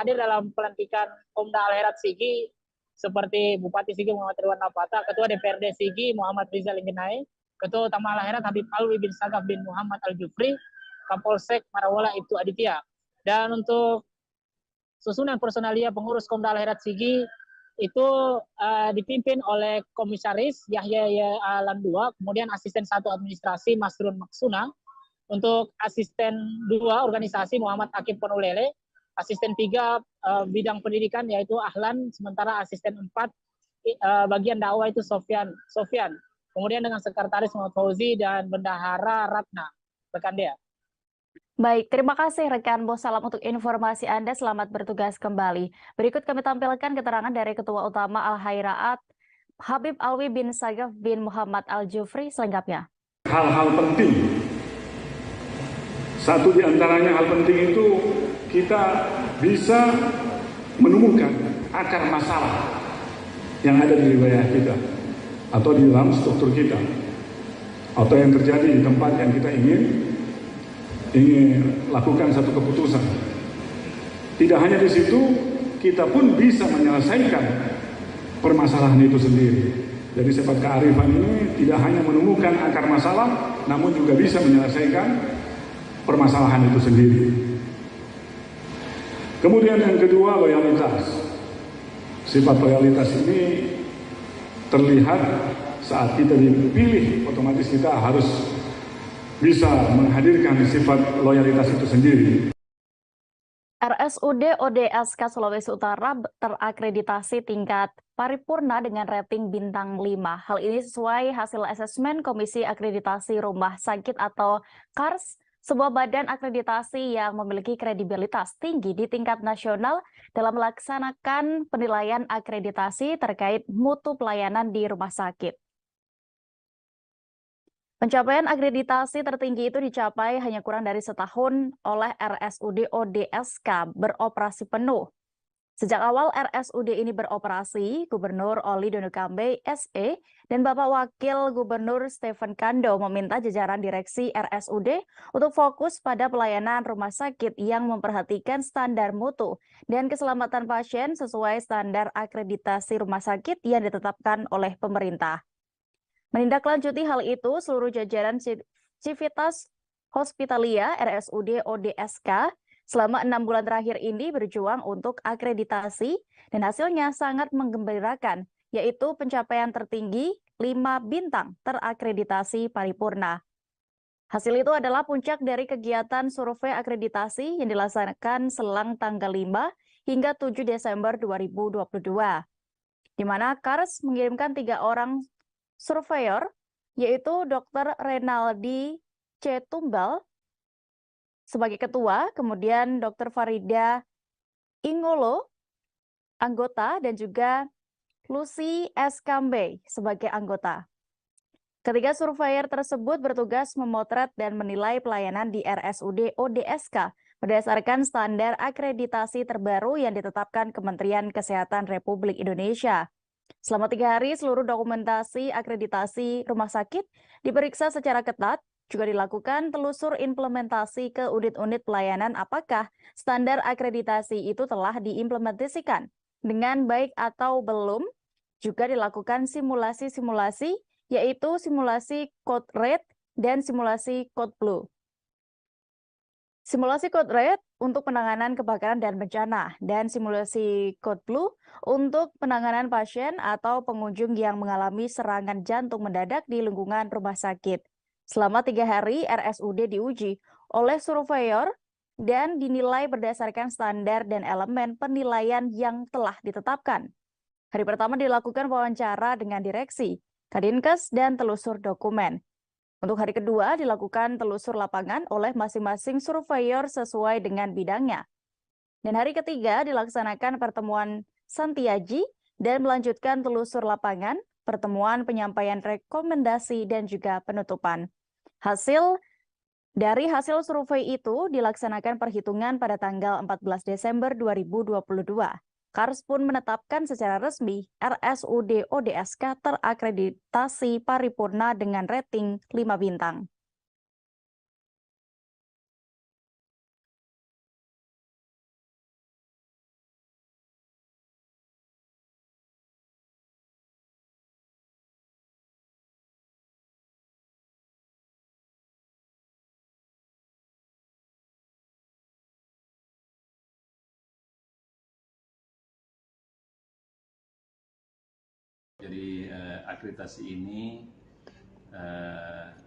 Hadir dalam pelantikan Komda Al-Herat Sigi seperti Bupati Sigi Muhammad Irwan Lapata, Ketua DPRD Sigi Muhammad Rizal Ingenai, Ketua Utama Al-Herat Habib Alwi bin Sagaf bin Muhammad Al-Jufri, Kapolsek Marawola Ibtu Aditya. Dan untuk susunan personalia pengurus Komda Al-Herat Sigi itu dipimpin oleh Komisaris Yahya Landua, kemudian Asisten 1 Administrasi Masrun Maksuna, untuk Asisten 2 Organisasi Muhammad Akib Ponulele, Asisten 3 Bidang Pendidikan yaitu Ahlan, sementara Asisten 4 bagian dakwah itu Sofyan. Kemudian dengan Sekretaris Muhammad Fauzi dan Bendahara Ratna. Rekan dia. Baik, terima kasih rekan Bos Salam untuk informasi Anda. Selamat bertugas kembali. Berikut kami tampilkan keterangan dari Ketua Utama Al-Hayraat Habib Alwi bin Sagaf bin Muhammad Al-Jufri selengkapnya. Hal-hal penting. Satu di antaranya hal penting itu kita bisa menemukan akar masalah yang ada di wilayah kita atau di dalam struktur kita atau yang terjadi di tempat yang kita ingin lakukan satu keputusan. Tidak hanya di situ, kita pun bisa menyelesaikan permasalahan itu sendiri. Jadi sifat kearifan ini tidak hanya menemukan akar masalah, namun juga bisa menyelesaikan permasalahan itu sendiri. Kemudian yang kedua, loyalitas. Sifat loyalitas ini terlihat saat kita dipilih, otomatis kita harus bisa menghadirkan sifat loyalitas itu sendiri. RSUD ODSK Sulawesi Utara terakreditasi tingkat paripurna dengan rating bintang 5. Hal ini sesuai hasil asesmen Komisi Akreditasi Rumah Sakit atau KARS, sebuah badan akreditasi yang memiliki kredibilitas tinggi di tingkat nasional dalam melaksanakan penilaian akreditasi terkait mutu pelayanan di rumah sakit. Pencapaian akreditasi tertinggi itu dicapai hanya kurang dari setahun oleh RSUD ODSK beroperasi penuh. Sejak awal RSUD ini beroperasi, Gubernur Oli Dono Kambe SE dan Bapak Wakil Gubernur Stephen Kando meminta jajaran direksi RSUD untuk fokus pada pelayanan rumah sakit yang memperhatikan standar mutu dan keselamatan pasien sesuai standar akreditasi rumah sakit yang ditetapkan oleh pemerintah. Menindaklanjuti hal itu, seluruh jajaran Civitas Hospitalia RSUD ODSK selama 6 bulan terakhir ini berjuang untuk akreditasi dan hasilnya sangat menggembirakan, yaitu pencapaian tertinggi 5 bintang terakreditasi paripurna. Hasil itu adalah puncak dari kegiatan survei akreditasi yang dilaksanakan selang tanggal 5 hingga 7 Desember 2022, di mana Kars mengirimkan 3 orang surveyor, yaitu Dr. Renaldi C. Tumbal sebagai ketua, kemudian Dr. Farida Ingolo, anggota, dan juga Lucy S. Kambe sebagai anggota. Ketiga surveyor tersebut bertugas memotret dan menilai pelayanan di RSUD ODSK berdasarkan standar akreditasi terbaru yang ditetapkan Kementerian Kesehatan Republik Indonesia. Selama 3 hari, seluruh dokumentasi akreditasi rumah sakit diperiksa secara ketat, juga dilakukan telusur implementasi ke unit-unit pelayanan apakah standar akreditasi itu telah diimplementasikan dengan baik atau belum. Juga dilakukan simulasi-simulasi, yaitu simulasi code red dan simulasi code blue. Simulasi code red untuk penanganan kebakaran dan bencana, dan simulasi code blue untuk penanganan pasien atau pengunjung yang mengalami serangan jantung mendadak di lingkungan rumah sakit. Selama 3 hari, RSUD diuji oleh surveyor dan dinilai berdasarkan standar dan elemen penilaian yang telah ditetapkan. Hari pertama dilakukan wawancara dengan direksi, Kadinkes, dan telusur dokumen. Untuk hari kedua dilakukan telusur lapangan oleh masing-masing surveyor sesuai dengan bidangnya. Dan hari ketiga dilaksanakan pertemuan santiaji dan melanjutkan telusur lapangan, pertemuan penyampaian rekomendasi, dan juga penutupan. Dari hasil survei itu dilaksanakan perhitungan pada tanggal 14 Desember 2022. Kars pun menetapkan secara resmi RSUD ODSK terakreditasi paripurna dengan rating 5 bintang. Jadi akreditasi ini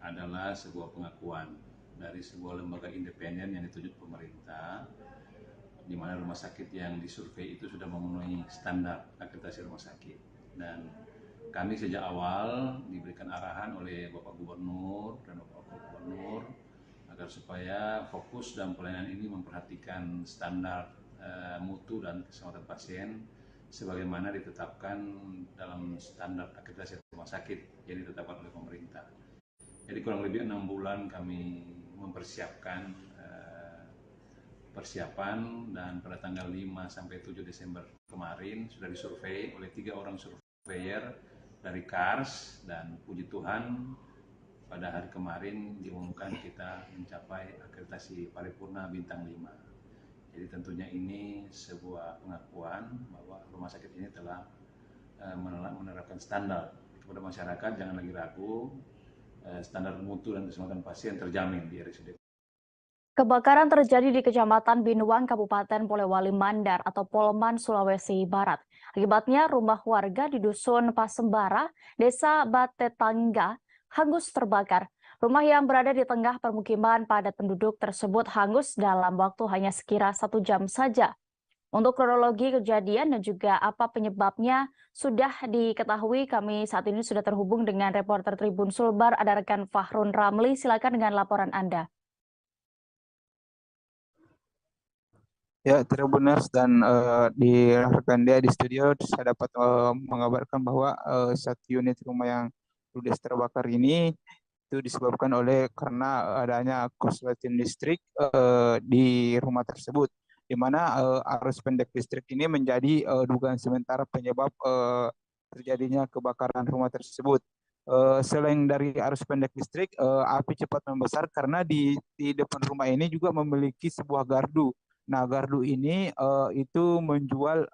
adalah sebuah pengakuan dari sebuah lembaga independen yang ditunjuk pemerintah, di mana rumah sakit yang disurvei itu sudah memenuhi standar akreditasi rumah sakit. Dan kami sejak awal diberikan arahan oleh Bapak Gubernur dan Bapak Wakil Gubernur agar supaya fokus dalam pelayanan ini memperhatikan standar mutu dan keselamatan pasien sebagaimana ditetapkan dalam standar akreditasi rumah sakit yang ditetapkan oleh pemerintah. Jadi kurang lebih 6 bulan kami mempersiapkan persiapan, dan pada tanggal 5 sampai 7 Desember kemarin sudah disurvei oleh 3 orang surveyor dari Kars, dan puji Tuhan pada hari kemarin diumumkan kita mencapai akreditasi paripurna bintang 5. Jadi tentunya ini sebuah pengakuan bahwa rumah sakit ini telah menerapkan standar kepada masyarakat. Jangan lagi ragu, standar mutu dan keselamatan pasien terjamin di RSUD. Kebakaran terjadi di Kecamatan Binuang, Kabupaten Polewali Mandar atau Polman, Sulawesi Barat. Akibatnya rumah warga di Dusun Pasembara, Desa Batetangga, hangus terbakar. Rumah yang berada di tengah permukiman padat penduduk tersebut hangus dalam waktu hanya sekira 1 jam saja. Untuk kronologi kejadian dan juga apa penyebabnya sudah diketahui. Kami saat ini sudah terhubung dengan reporter Tribun Sulbar, ada rekan Fahrun Ramli. Silakan dengan laporan Anda. Ya, Tribuners dan di rekan dia di studio, saya dapat mengabarkan bahwa 1 unit rumah yang ludes terbakar ini itu disebabkan karena adanya korsleting listrik di rumah tersebut, di mana arus pendek listrik ini menjadi dugaan sementara penyebab terjadinya kebakaran rumah tersebut. Selain dari arus pendek listrik, api cepat membesar karena di depan rumah ini juga memiliki sebuah gardu. Nah, gardu ini itu menjual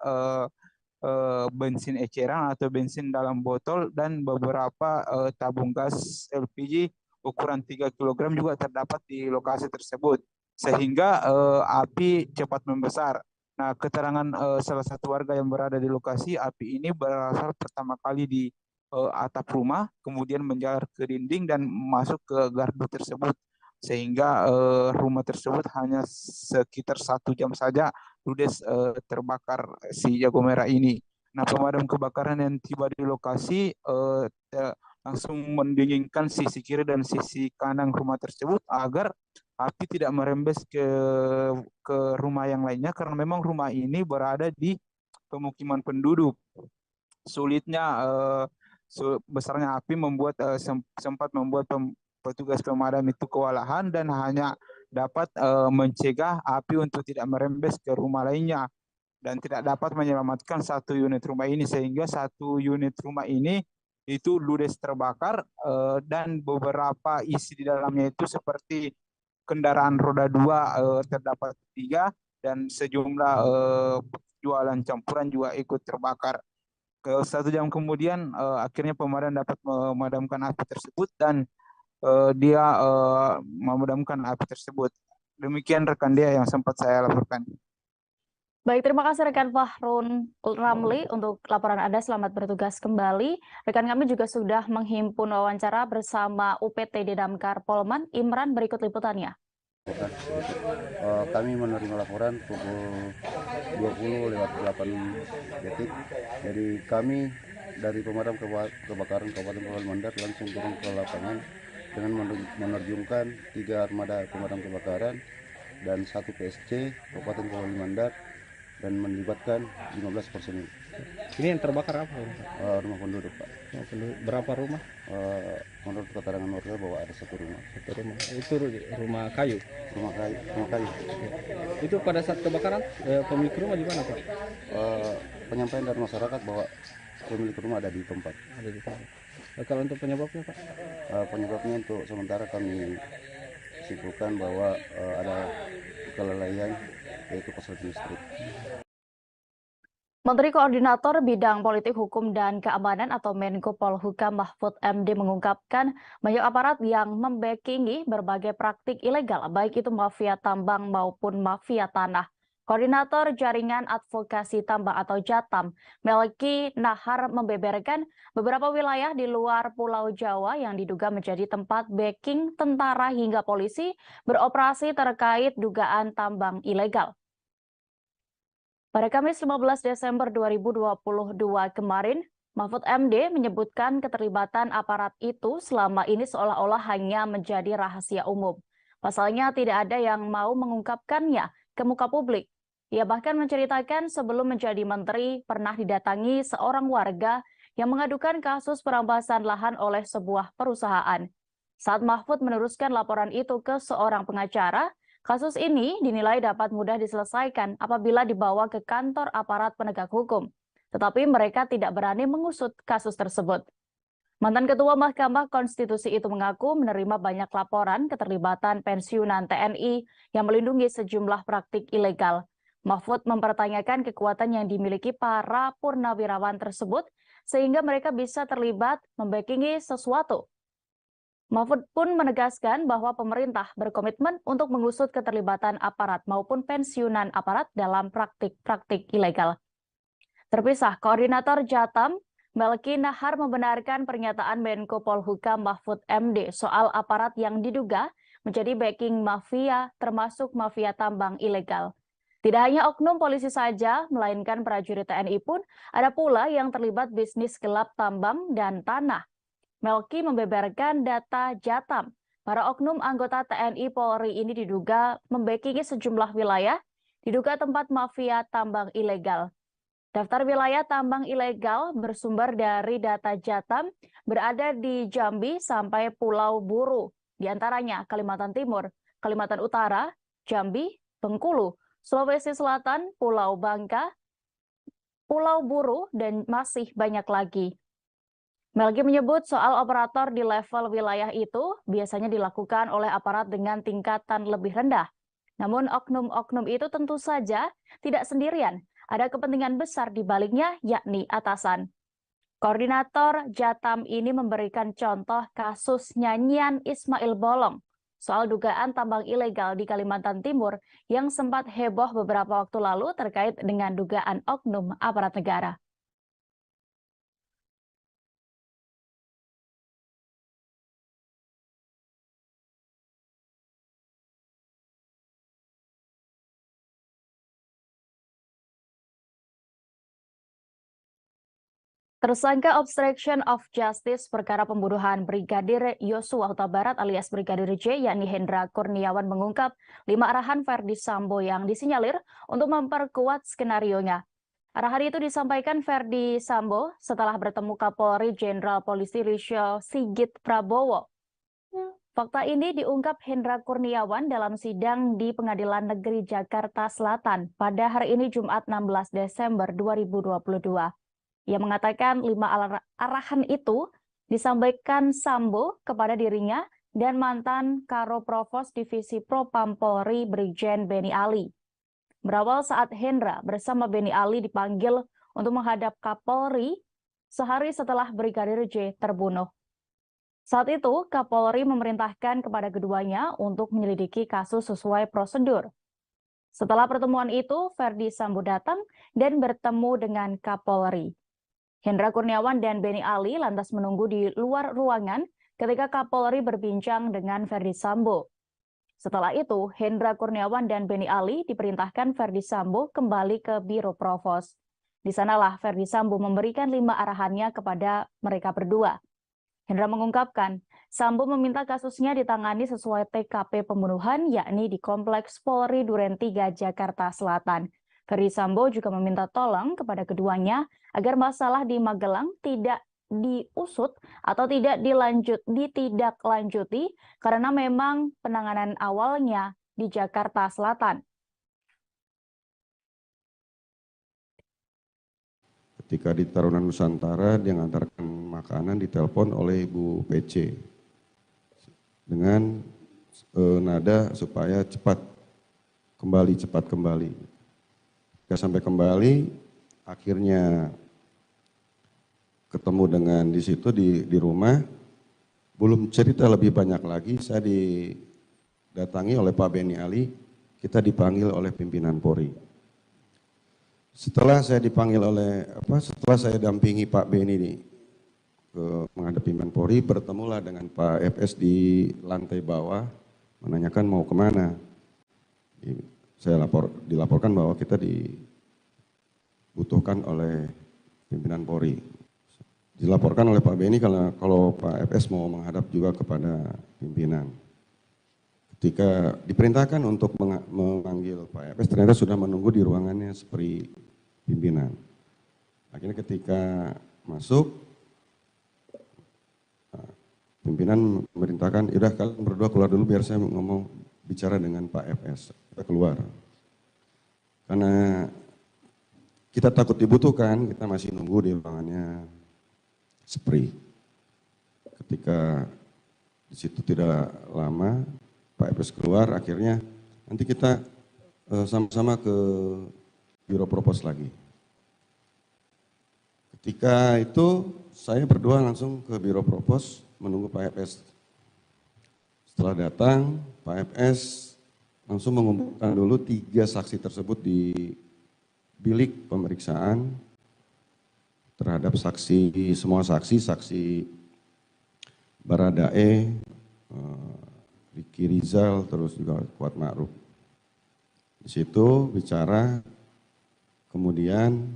bensin eceran atau bensin dalam botol dan beberapa tabung gas LPG ukuran 3 kg juga terdapat di lokasi tersebut, sehingga api cepat membesar. Nah, keterangan salah satu warga yang berada di lokasi, api ini berasal pertama kali atap rumah, kemudian menjalar ke dinding dan masuk ke gardu tersebut, sehingga rumah tersebut hanya sekitar 1 jam saja ludes terbakar si jago merah ini. Nah, pemadam kebakaran yang tiba di lokasi langsung mendinginkan sisi kiri dan sisi kanan rumah tersebut agar api tidak merembes ke rumah yang lainnya, karena memang rumah ini berada di pemukiman penduduk. Sulitnya besarnya api membuat sempat membuat petugas pemadam itu kewalahan dan hanya dapat mencegah api untuk tidak merembes ke rumah lainnya dan tidak dapat menyelamatkan 1 unit rumah ini, sehingga 1 unit rumah ini itu ludes terbakar dan beberapa isi di dalamnya itu seperti kendaraan roda 2 terdapat 3 dan sejumlah jualan campuran juga ikut terbakar. 1 jam kemudian akhirnya pemadam dapat memadamkan api tersebut dan dia memadamkan api tersebut. Demikian rekan dia yang sempat saya laporkan. Baik, terima kasih rekan Fahrun Ramli untuk laporan Anda. Selamat bertugas kembali. Rekan kami juga sudah menghimpun wawancara bersama UPT Damkar Polman. Imran, berikut liputannya. Kami menerima laporan pukul 20:08. Jadi kami dari pemadam kebakaran Kabupaten Polewali Mandar langsung turun ke lapangan dengan menerjunkan 3 armada pemadam kebakaran dan 1 PSC Kabupaten Polewali Mandar dan melibatkan 15 personil. Ini yang terbakar apa? Rumah penduduk, Pak. Berapa rumah? Menurut keterangan warga bahwa ada 1 rumah. 1 rumah. Itu rumah kayu. Rumah kayu. Itu pada saat kebakaran pemilik rumah di mana, Pak? Penyampaian dari masyarakat bahwa pemilik rumah ada di tempat. Ada di tempat. Kalau untuk penyebabnya, Pak? Penyebabnya untuk sementara kami simpulkan bahwa ada kelalaian, yaitu korsleting listrik. Menteri Koordinator Bidang Politik Hukum dan Keamanan atau Menko Polhukam Mahfud MD mengungkapkan banyak aparat yang membackingi berbagai praktik ilegal, baik itu mafia tambang maupun mafia tanah. Koordinator Jaringan Advokasi Tambang atau JATAM, Melki Nahar, membeberkan beberapa wilayah di luar Pulau Jawa yang diduga menjadi tempat backing tentara hingga polisi beroperasi terkait dugaan tambang ilegal. Pada Kamis 15 Desember 2022 kemarin, Mahfud MD menyebutkan keterlibatan aparat itu selama ini seolah-olah hanya menjadi rahasia umum. Pasalnya tidak ada yang mau mengungkapkannya ke muka publik. Ia bahkan menceritakan sebelum menjadi menteri pernah didatangi seorang warga yang mengadukan kasus perampasan lahan oleh sebuah perusahaan. Saat Mahfud meneruskan laporan itu ke seorang pengacara, kasus ini dinilai dapat mudah diselesaikan apabila dibawa ke kantor aparat penegak hukum. Tetapi mereka tidak berani mengusut kasus tersebut. Mantan Ketua Mahkamah Konstitusi itu mengaku menerima banyak laporan keterlibatan pensiunan TNI yang melindungi sejumlah praktik ilegal. Mahfud mempertanyakan kekuatan yang dimiliki para purnawirawan tersebut sehingga mereka bisa terlibat membackingi sesuatu. Mahfud pun menegaskan bahwa pemerintah berkomitmen untuk mengusut keterlibatan aparat maupun pensiunan aparat dalam praktik-praktik ilegal. Terpisah, Koordinator JATAM, Melki Nahar, membenarkan pernyataan Menko Polhukam Mahfud MD soal aparat yang diduga menjadi backing mafia, termasuk mafia tambang ilegal. Tidak hanya oknum polisi saja, melainkan prajurit TNI pun ada pula yang terlibat bisnis gelap tambang dan tanah. Melki membeberkan data JATAM. Para oknum anggota TNI Polri ini diduga membackingi sejumlah wilayah, diduga tempat mafia tambang ilegal. Daftar wilayah tambang ilegal bersumber dari data JATAM berada di Jambi sampai Pulau Buru, di antaranya Kalimantan Timur, Kalimantan Utara, Jambi, Bengkulu, Sulawesi Selatan, Pulau Bangka, Pulau Buru, dan masih banyak lagi. Melki menyebut soal operator di level wilayah itu biasanya dilakukan oleh aparat dengan tingkatan lebih rendah. Namun oknum-oknum itu tentu saja tidak sendirian. Ada kepentingan besar di baliknya, yakni atasan. Koordinator JATAM ini memberikan contoh kasus nyanyian Ismail Bolong soal dugaan tambang ilegal di Kalimantan Timur yang sempat heboh beberapa waktu lalu terkait dengan dugaan oknum aparat negara. Tersangka obstruction of justice perkara pembunuhan Brigadir Yosua Huta Barat alias Brigadir J, yakni Hendra Kurniawan mengungkap 5 arahan Verdi Sambo yang disinyalir untuk memperkuat skenarionya. Arahan itu disampaikan Verdi Sambo setelah bertemu Kapolri Jenderal Polisi Listio Sigit Prabowo. Fakta ini diungkap Hendra Kurniawan dalam sidang di Pengadilan Negeri Jakarta Selatan pada hari ini Jumat 16 Desember 2022. Ia mengatakan 5 arahan itu disampaikan Sambo kepada dirinya dan mantan Karo Provos Divisi Propam Polri Brigjen Beni Ali. Berawal saat Hendra bersama Beni Ali dipanggil untuk menghadap Kapolri sehari setelah Brigadir J terbunuh. Saat itu, Kapolri memerintahkan kepada keduanya untuk menyelidiki kasus sesuai prosedur. Setelah pertemuan itu, Verdi Sambo datang dan bertemu dengan Kapolri. Hendra Kurniawan dan Beni Ali lantas menunggu di luar ruangan ketika Kapolri berbincang dengan Verdi Sambo. Setelah itu, Hendra Kurniawan dan Beni Ali diperintahkan Verdi Sambo kembali ke Biro Provos. Di sanalah Verdi Sambo memberikan 5 arahannya kepada mereka berdua. Hendra mengungkapkan, Sambo meminta kasusnya ditangani sesuai TKP pembunuhan, yakni di Kompleks Polri Duren 3, Jakarta Selatan. Verdi Sambo juga meminta tolong kepada keduanya agar masalah di Magelang tidak diusut atau tidak ditindaklanjuti karena memang penanganan awalnya di Jakarta Selatan. Ketika di Tarunan Nusantara dia mengantarkan makanan ditelepon oleh Ibu PC dengan nada supaya cepat kembali. Ketika sampai kembali, akhirnya ketemu dengan di situ di rumah. Belum cerita lebih banyak lagi, saya didatangi oleh Pak Beni Ali, kita dipanggil oleh pimpinan Polri. Setelah saya dampingi Pak Beni ke menghadap pimpinan Polri, bertemulah dengan Pak FS di lantai bawah, menanyakan mau kemana. Saya dilaporkan bahwa kita dibutuhkan oleh pimpinan Polri. Dilaporkan oleh Pak Beni kalau Pak FS mau menghadap juga kepada pimpinan. Ketika diperintahkan untuk memanggil Pak FS, ternyata sudah menunggu di ruangannya seperti pimpinan. Akhirnya ketika masuk, pimpinan memerintahkan, yaudah kalian berdua keluar dulu biar saya ngomong bicara dengan Pak FS. Kita keluar. Karena kita takut dibutuhkan, kita masih nunggu di ruangannya Spree. Ketika di situ tidak lama, Pak FS keluar, akhirnya nanti kita sama-sama ke Biro Propos lagi. Ketika itu saya berdua langsung ke Biro Propos menunggu Pak FS. Setelah datang, Pak FS langsung mengumpulkan dulu 3 saksi tersebut di bilik pemeriksaan terhadap semua saksi Baradae, Ricky Rizal, terus juga Kuat Ma'ruf. Di situ bicara, kemudian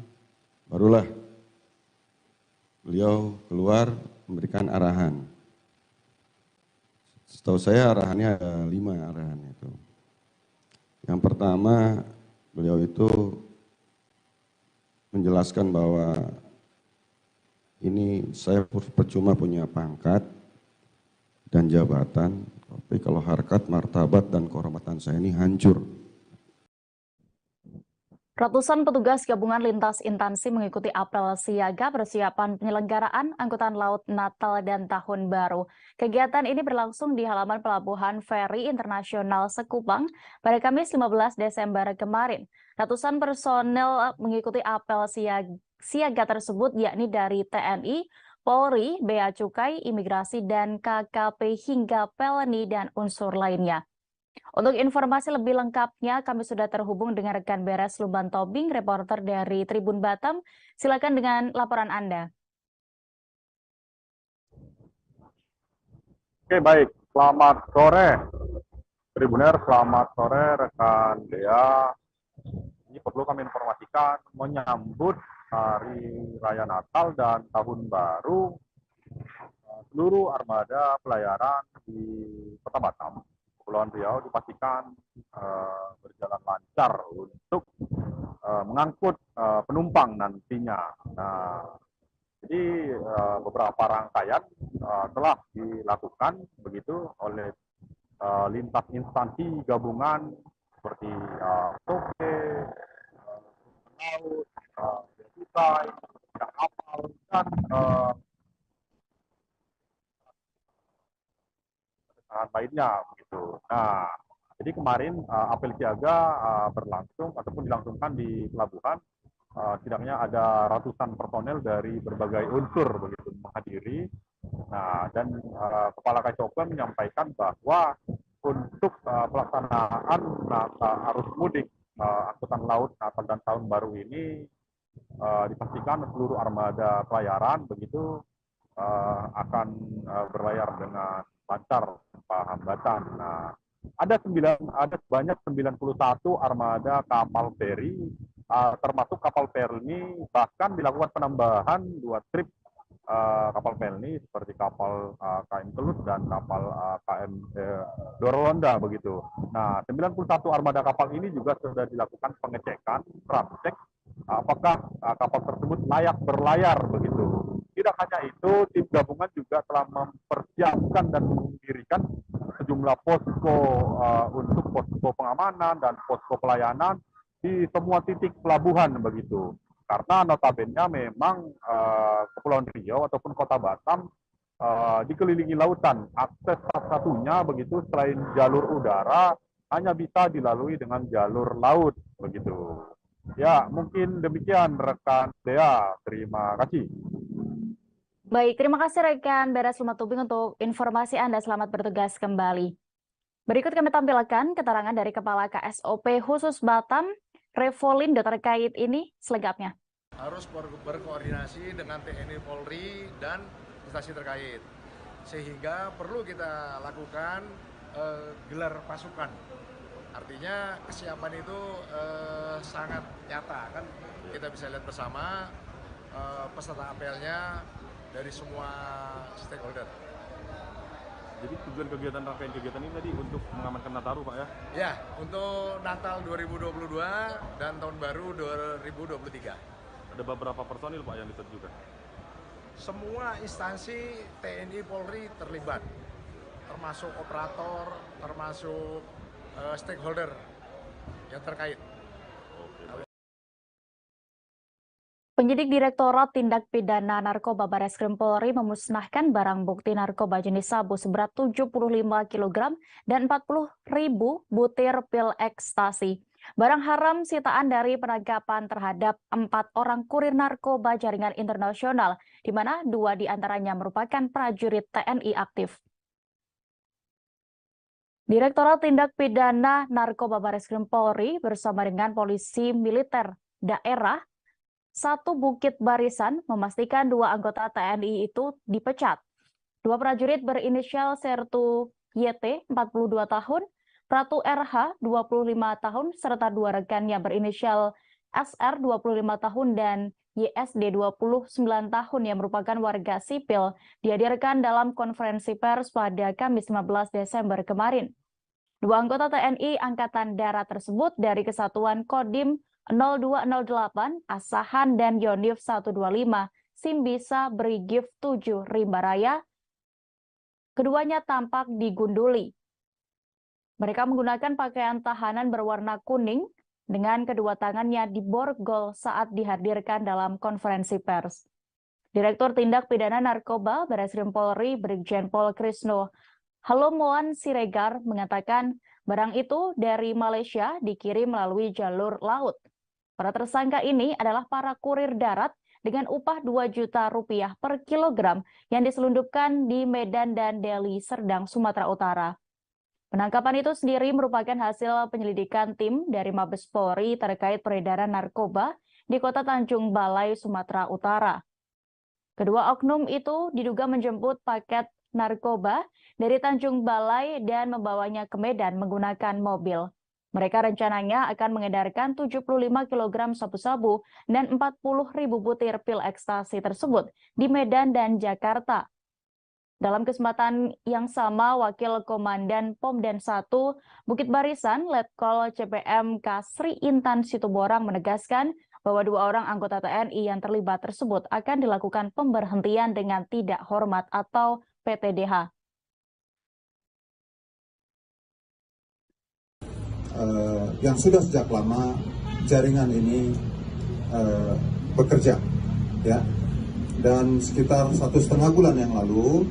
barulah beliau keluar memberikan arahan. Setahu saya arahannya ada 5 arahan itu. Yang pertama, beliau itu menjelaskan bahwa ini saya percuma punya pangkat dan jabatan, tapi kalau harkat, martabat, dan kehormatan saya ini hancur. Ratusan petugas gabungan lintas instansi mengikuti apel siaga persiapan penyelenggaraan Angkutan Laut Natal dan Tahun Baru. Kegiatan ini berlangsung di halaman Pelabuhan Feri Internasional Sekupang pada Kamis 15 Desember kemarin. Ratusan personel mengikuti apel siaga tersebut yakni dari TNI, Polri, Bea Cukai, Imigrasi, dan KKP hingga Pelni dan unsur lainnya. Untuk informasi lebih lengkapnya, kami sudah terhubung dengan rekan Beres Luban Tobing, reporter dari Tribun Batam. Silakan dengan laporan Anda. Oke, baik. Selamat sore, Tribuner. Selamat sore, rekan Dea. Ini perlu kami informasikan menyambut Hari Raya Natal dan Tahun Baru, seluruh armada pelayaran di Kota Batam, Kepulauan Riau dipastikan berjalan lancar untuk mengangkut penumpang nantinya. Nah, jadi beberapa rangkaian telah dilakukan begitu oleh lintas instansi gabungan seperti TOPE, laut, bea cukai, kapal, dan lainnya begitu. Nah, jadi kemarin apel siaga berlangsung ataupun dilangsungkan di pelabuhan. Setidaknya ada ratusan personel dari berbagai unsur begitu menghadiri. Nah, dan Kepala KCOP menyampaikan bahwa untuk pelaksanaan arus mudik angkutan laut Natal dan Tahun Baru ini dipastikan seluruh armada pelayaran begitu akan berlayar dengan lancar tanpa hambatan. Nah, ada sebanyak 91 armada kapal feri, termasuk kapal Pelni, bahkan dilakukan penambahan 2 trip kapal Pelni seperti kapal KM Kelut dan kapal KM Dorolonda begitu. Nah, 91 armada kapal ini juga sudah dilakukan pengecekan, cek apakah kapal tersebut layak berlayar begitu. Tidak hanya itu, tim gabungan juga telah mempersiapkan dan mendirikan sejumlah posko untuk posko pengamanan dan posko pelayanan di semua titik pelabuhan begitu. Karena notabene memang Kepulauan Riau ataupun Kota Batam dikelilingi lautan. Akses satu-satunya begitu selain jalur udara hanya bisa dilalui dengan jalur laut begitu. Ya, mungkin demikian rekan Dea. Terima kasih. Baik, terima kasih rekan Beres Lumatubing untuk informasi Anda. Selamat bertugas kembali. Berikut kami tampilkan keterangan dari Kepala KSOP khusus Batam, Revolindo terkait ini selengkapnya. Harus berkoordinasi dengan TNI Polri dan instansi terkait. Sehingga perlu kita lakukan gelar pasukan. Artinya kesiapan itu sangat nyata kan. Kita bisa lihat bersama peserta apelnya dari semua stakeholder. Jadi tujuan rangkaian kegiatan ini tadi untuk mengamankan Nataru, Pak ya? Ya, untuk Natal 2022 dan Tahun Baru 2023. Ada beberapa personil, Pak, yang diterjunkan? Semua instansi TNI Polri terlibat, termasuk operator, termasuk stakeholder yang terkait. Penyidik Direktorat Tindak Pidana Narkoba Bareskrim Polri memusnahkan barang bukti narkoba jenis sabu seberat 75 kg dan 40.000 butir pil ekstasi. Barang haram sitaan dari penangkapan terhadap 4 orang kurir narkoba jaringan internasional, di mana 2 diantaranya merupakan prajurit TNI aktif. Direktorat Tindak Pidana Narkoba Bareskrim Polri bersama dengan Polisi Militer Daerah 1 Bukit Barisan memastikan 2 anggota TNI itu dipecat. 2 prajurit berinisial Sertu YT 42 tahun, Pratu RH 25 tahun, serta 2 rekannya berinisial SR 25 tahun dan YSD 29 tahun yang merupakan warga sipil dihadirkan dalam konferensi pers pada Kamis 15 Desember kemarin. 2 anggota TNI Angkatan Darat tersebut dari Kesatuan Kodim 0208 Asahan dan Yonif 125 Simbisa Brigif 7 Rimba Raya. Keduanya tampak digunduli. Mereka menggunakan pakaian tahanan berwarna kuning dengan kedua tangannya diborgol saat dihadirkan dalam konferensi pers. Direktur Tindak Pidana Narkoba Bareskrim Polri Brigjen Pol Krisno Halomoan Siregar mengatakan barang itu dari Malaysia dikirim melalui jalur laut. Para tersangka ini adalah para kurir darat dengan upah 2 juta rupiah per kilogram yang diselundupkan di Medan dan Deli Serdang, Sumatera Utara. Penangkapan itu sendiri merupakan hasil penyelidikan tim dari Mabes Polri terkait peredaran narkoba di Kota Tanjung Balai, Sumatera Utara. Kedua oknum itu diduga menjemput paket narkoba dari Tanjung Balai dan membawanya ke Medan menggunakan mobil. Mereka rencananya akan mengedarkan 75 kg sabu-sabu dan 40.000 butir pil ekstasi tersebut di Medan dan Jakarta. Dalam kesempatan yang sama, Wakil Komandan Pomdan 1 Bukit Barisan, Letkol CPM Kasri Intan Situborang menegaskan bahwa 2 orang anggota TNI yang terlibat tersebut akan dilakukan pemberhentian dengan tidak hormat atau PTDH. Yang sudah sejak lama jaringan ini bekerja, ya. Dan sekitar 1,5 bulan yang lalu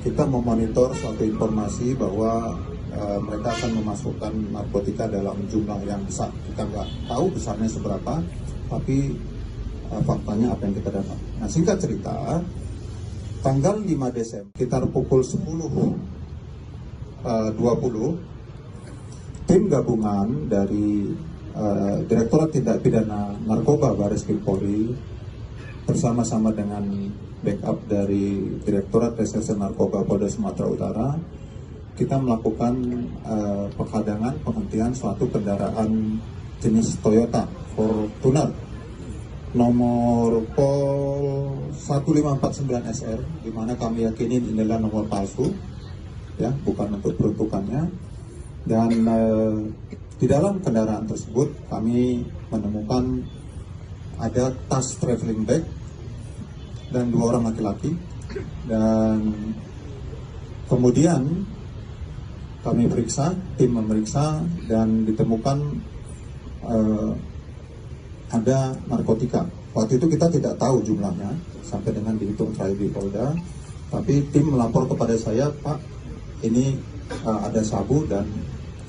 kita memonitor suatu informasi bahwa mereka akan memasukkan narkotika dalam jumlah yang besar. Kita nggak tahu besarnya seberapa, tapi faktanya apa yang kita dapat. Nah, singkat cerita, tanggal 5 Desember, sekitar pukul 10.20, tim gabungan dari Direktorat Tindak Pidana Narkoba Bareskrim Polri bersama-sama dengan backup dari Direktorat Reserse Narkoba Polda Sumatera Utara, kita melakukan penghadangan penghentian suatu kendaraan jenis Toyota Fortuner nomor Pol 1549 SR, di mana kami yakini ini adalah nomor palsu, ya, bukan untuk peruntukannya. Dan di dalam kendaraan tersebut kami menemukan ada tas traveling bag dan 2 orang laki-laki, dan kemudian kami periksa, tim memeriksa, dan ditemukan ada narkotika. Waktu itu kita tidak tahu jumlahnya sampai dengan dihitung terakhir di Polda, tapi tim melapor kepada saya, Pak, ini ada sabu dan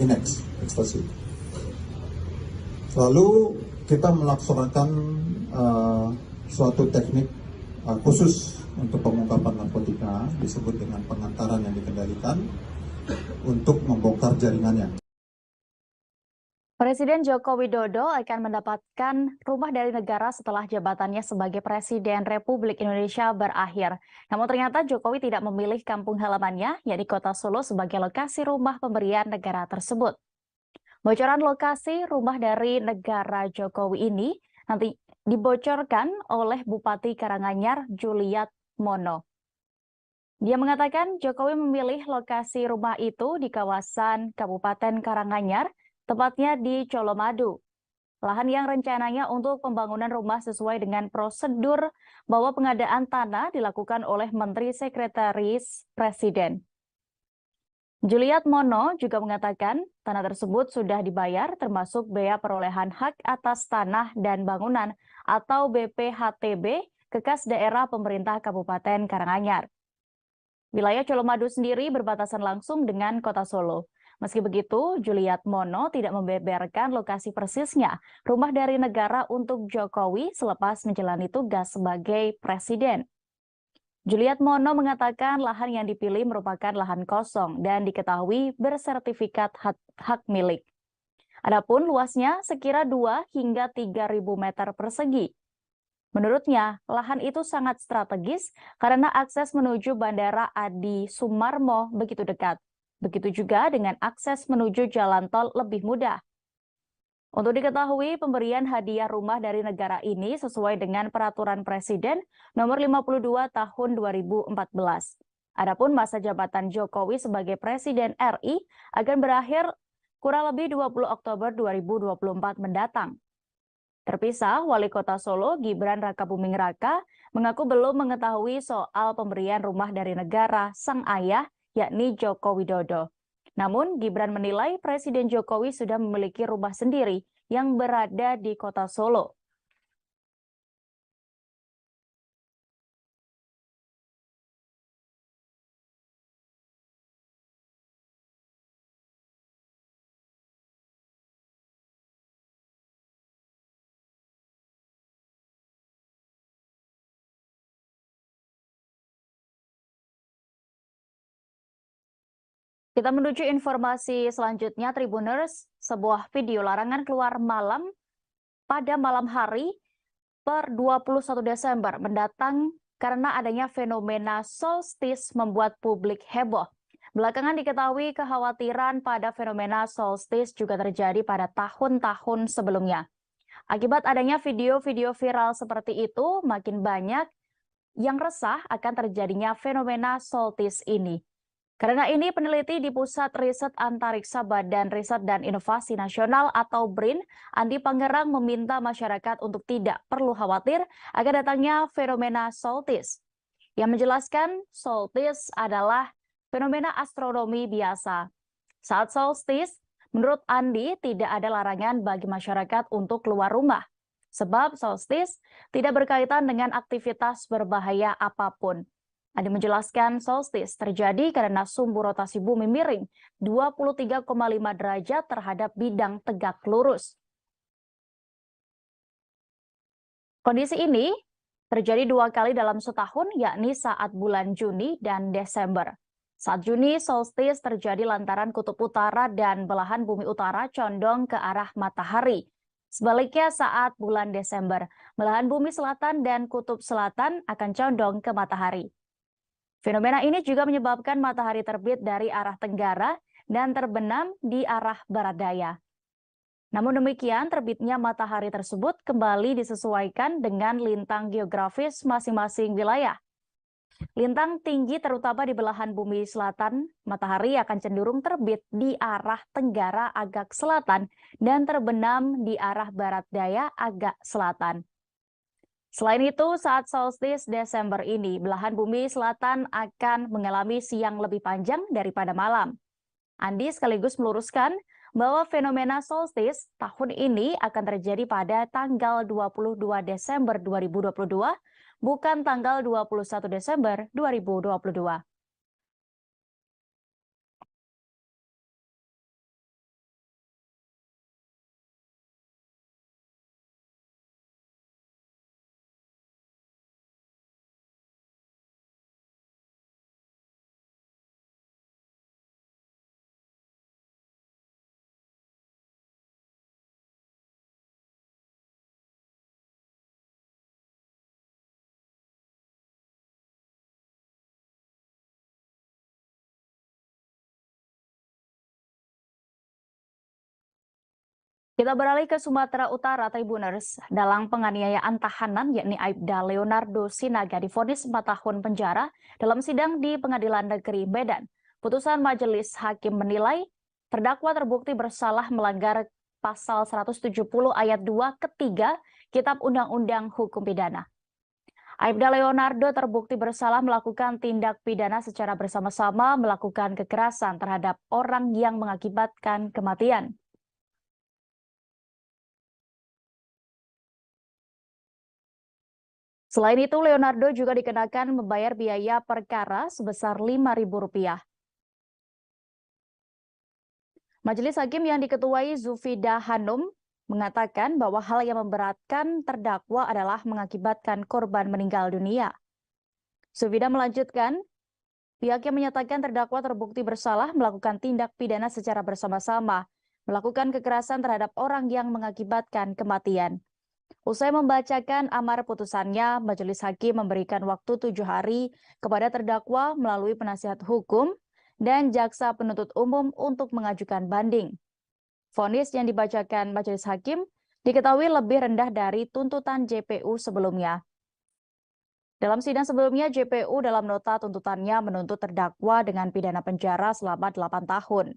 Inex, ekstasi. Lalu kita melaksanakan suatu teknik khusus untuk pengungkapan narkotika, disebut dengan pengantaran yang dikendalikan, untuk membongkar jaringannya. Presiden Joko Widodo akan mendapatkan rumah dari negara setelah jabatannya sebagai Presiden Republik Indonesia berakhir. Namun ternyata Jokowi tidak memilih kampung halamannya, yakni Kota Solo, sebagai lokasi rumah pemberian negara tersebut. Bocoran lokasi rumah dari negara Jokowi ini nanti dibocorkan oleh Bupati Karanganyar, Juliat Mono. Dia mengatakan Jokowi memilih lokasi rumah itu di kawasan Kabupaten Karanganyar, tepatnya di Colomadu. Lahan yang rencananya untuk pembangunan rumah sesuai dengan prosedur bahwa pengadaan tanah dilakukan oleh Menteri Sekretaris Presiden. Juliat Mono juga mengatakan tanah tersebut sudah dibayar termasuk bea perolehan hak atas tanah dan bangunan atau BPHTB ke kas daerah pemerintah Kabupaten Karanganyar. Wilayah Colomadu sendiri berbatasan langsung dengan Kota Solo. Meski begitu, Juliat Mono tidak membeberkan lokasi persisnya rumah dari negara untuk Jokowi selepas menjalani tugas sebagai presiden. Juliat Mono mengatakan lahan yang dipilih merupakan lahan kosong dan diketahui bersertifikat hak milik. Adapun luasnya sekira 2 hingga 3.000 meter persegi. Menurutnya, lahan itu sangat strategis karena akses menuju Bandara Adi Sumarmo begitu dekat. Begitu juga dengan akses menuju jalan tol lebih mudah. Untuk diketahui, pemberian hadiah rumah dari negara ini sesuai dengan Peraturan Presiden Nomor 52 Tahun 2014. Adapun masa jabatan Jokowi sebagai Presiden RI akan berakhir kurang lebih 20 Oktober 2024 mendatang. Terpisah, Wali Kota Solo Gibran Rakabuming Raka mengaku belum mengetahui soal pemberian rumah dari negara sang ayah, yakni Joko Widodo. Namun, Gibran menilai Presiden Jokowi sudah memiliki rumah sendiri yang berada di Kota Solo. Kita menuju informasi selanjutnya, Tribuners. Sebuah video larangan keluar malam pada malam hari per 21 Desember mendatang karena adanya fenomena solstice membuat publik heboh. Belakangan diketahui kekhawatiran pada fenomena solstice juga terjadi pada tahun-tahun sebelumnya. Akibat adanya video-video viral seperti itu, makin banyak yang resah akan terjadinya fenomena solstice ini. Karena ini, peneliti di Pusat Riset Antariksa Badan Riset dan Inovasi Nasional atau BRIN, Andi Pangerang meminta masyarakat untuk tidak perlu khawatir akan datangnya fenomena solstice. Yang menjelaskan, solstice adalah fenomena astronomi biasa. Saat solstice, menurut Andi, tidak ada larangan bagi masyarakat untuk keluar rumah, sebab solstice tidak berkaitan dengan aktivitas berbahaya apapun. Andi menjelaskan solstice terjadi karena sumbu rotasi bumi miring 23,5 derajat terhadap bidang tegak lurus. Kondisi ini terjadi 2 kali dalam setahun, yakni saat bulan Juni dan Desember. Saat Juni, solstice terjadi lantaran kutub utara dan belahan bumi utara condong ke arah matahari. Sebaliknya saat bulan Desember, belahan bumi selatan dan kutub selatan akan condong ke matahari. Fenomena ini juga menyebabkan matahari terbit dari arah tenggara dan terbenam di arah barat daya. Namun demikian, terbitnya matahari tersebut kembali disesuaikan dengan lintang geografis masing-masing wilayah. Lintang tinggi terutama di belahan bumi selatan, matahari akan cenderung terbit di arah tenggara agak selatan dan terbenam di arah barat daya agak selatan. Selain itu, saat solstice Desember ini, belahan bumi selatan akan mengalami siang lebih panjang daripada malam. Andi sekaligus meluruskan bahwa fenomena solstice tahun ini akan terjadi pada tanggal 22 Desember 2022, bukan tanggal 21 Desember 2022. Kita beralih ke Sumatera Utara, Tribuners. Dalam penganiayaan tahanan, yakni Aibda Leonardo Sinaga divonis 4 tahun penjara dalam sidang di Pengadilan Negeri Medan. Putusan majelis hakim menilai terdakwa terbukti bersalah melanggar pasal 170 ayat 2 ketiga Kitab Undang-Undang Hukum Pidana. Aibda Leonardo terbukti bersalah melakukan tindak pidana secara bersama-sama melakukan kekerasan terhadap orang yang mengakibatkan kematian. Selain itu, Leonardo juga dikenakan membayar biaya perkara sebesar Rp5.000. Majelis hakim yang diketuai Zufida Hanum mengatakan bahwa hal yang memberatkan terdakwa adalah mengakibatkan korban meninggal dunia. Zufida melanjutkan, pihaknya menyatakan terdakwa terbukti bersalah melakukan tindak pidana secara bersama-sama, melakukan kekerasan terhadap orang yang mengakibatkan kematian. Usai membacakan amar putusannya, majelis hakim memberikan waktu 7 hari kepada terdakwa melalui penasihat hukum dan jaksa penuntut umum untuk mengajukan banding. Vonis yang dibacakan majelis hakim diketahui lebih rendah dari tuntutan JPU sebelumnya. Dalam sidang sebelumnya, JPU dalam nota tuntutannya menuntut terdakwa dengan pidana penjara selama 8 tahun.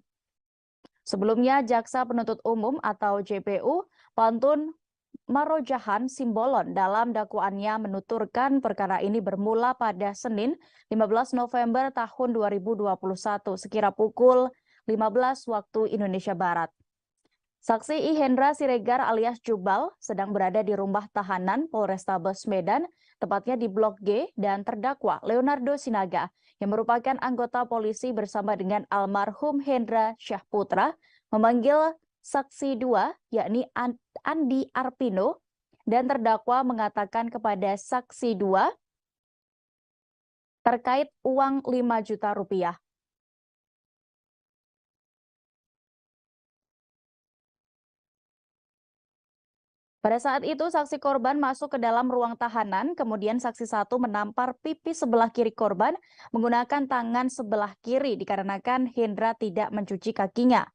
Sebelumnya, jaksa penuntut umum atau JPU, Pantun Marojahan Simbolon dalam dakwaannya menuturkan perkara ini bermula pada Senin 15 November tahun 2021 sekira pukul 15 waktu Indonesia Barat. Saksi I. Hendra Siregar alias Jubal sedang berada di rumah tahanan Polrestabes Medan, tepatnya di Blok G, dan terdakwa Leonardo Sinaga yang merupakan anggota polisi bersama dengan almarhum Hendra Syahputra memanggil saksi 2, yakni Andi Arpino, dan terdakwa mengatakan kepada saksi 2 terkait uang Rp5 juta. Pada saat itu, saksi korban masuk ke dalam ruang tahanan, kemudian saksi satu menampar pipi sebelah kiri korban menggunakan tangan sebelah kiri dikarenakan Hendra tidak mencuci kakinya.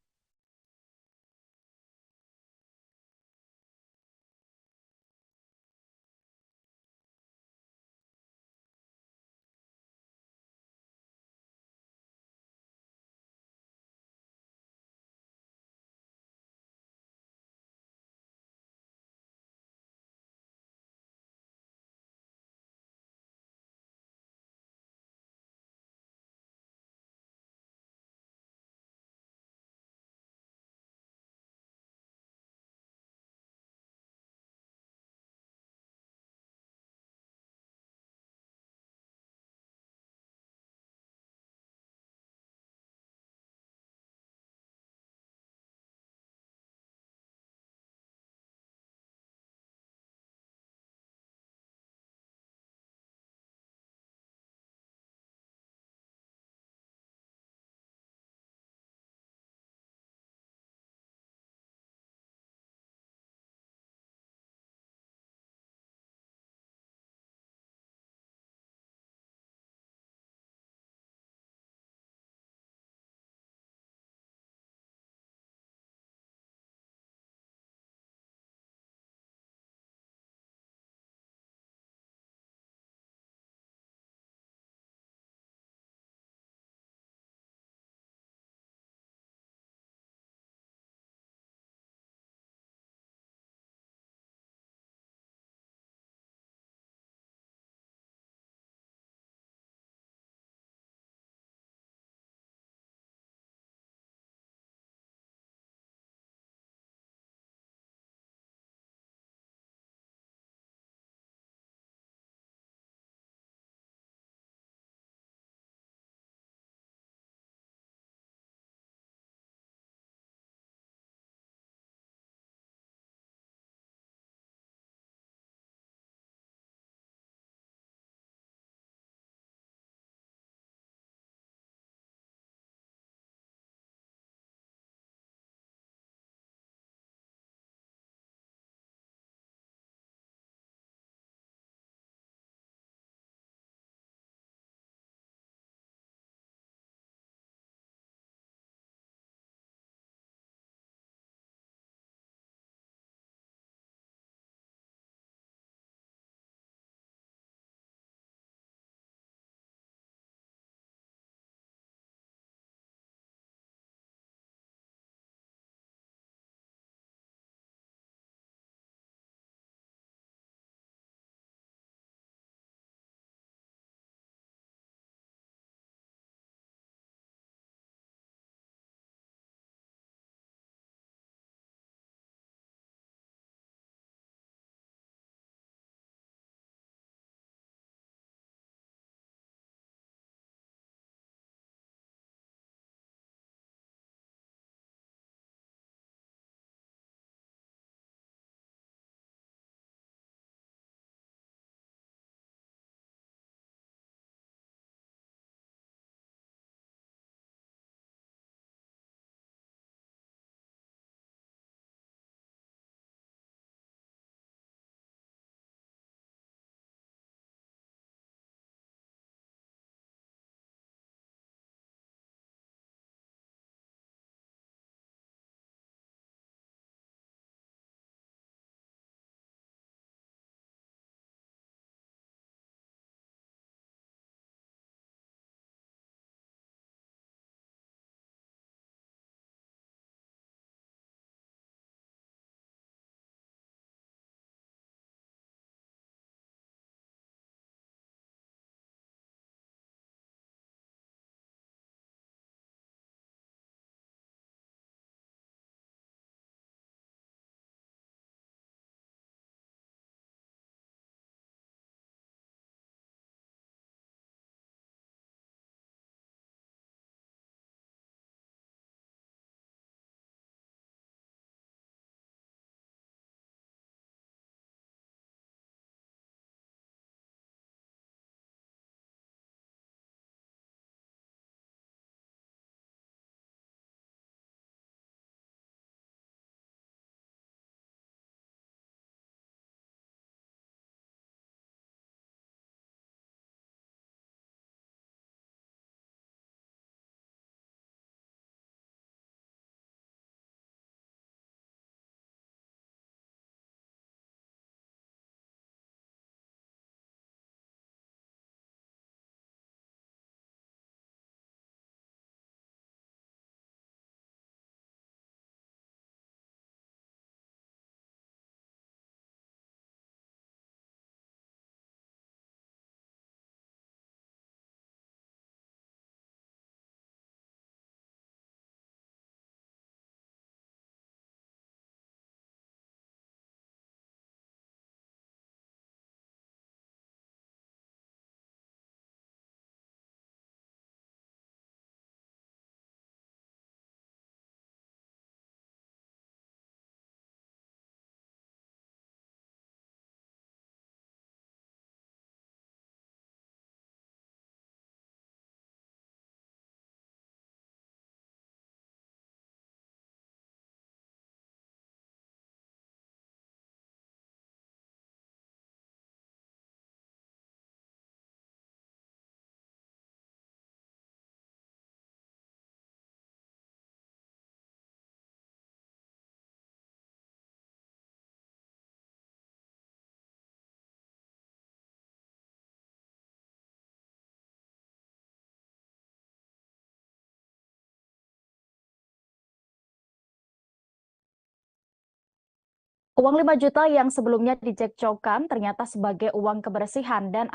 Uang 5 juta yang sebelumnya dicekcokkan ternyata sebagai uang kebersihan dan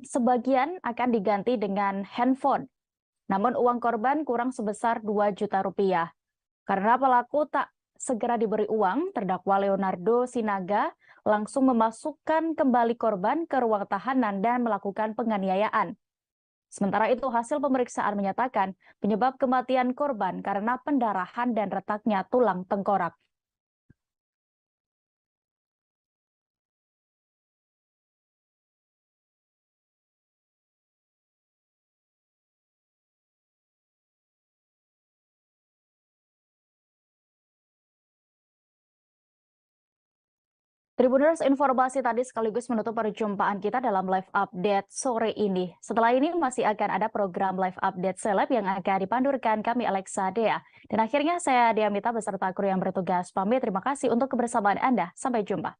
sebagian akan diganti dengan handphone. Namun uang korban kurang sebesar 2 juta rupiah. Karena pelaku tak segera diberi uang, terdakwa Leonardo Sinaga langsung memasukkan kembali korban ke ruang tahanan dan melakukan penganiayaan. Sementara itu hasil pemeriksaan menyatakan penyebab kematian korban karena pendarahan dan retaknya tulang tengkorak. Tribuners, informasi tadi sekaligus menutup perjumpaan kita dalam live update sore ini. Setelah ini masih akan ada program live update seleb yang akan dipandurkan kami Alexa Dea. Dan akhirnya saya Dea Mita beserta kru yang bertugas pamit. Terima kasih untuk kebersamaan Anda. Sampai jumpa.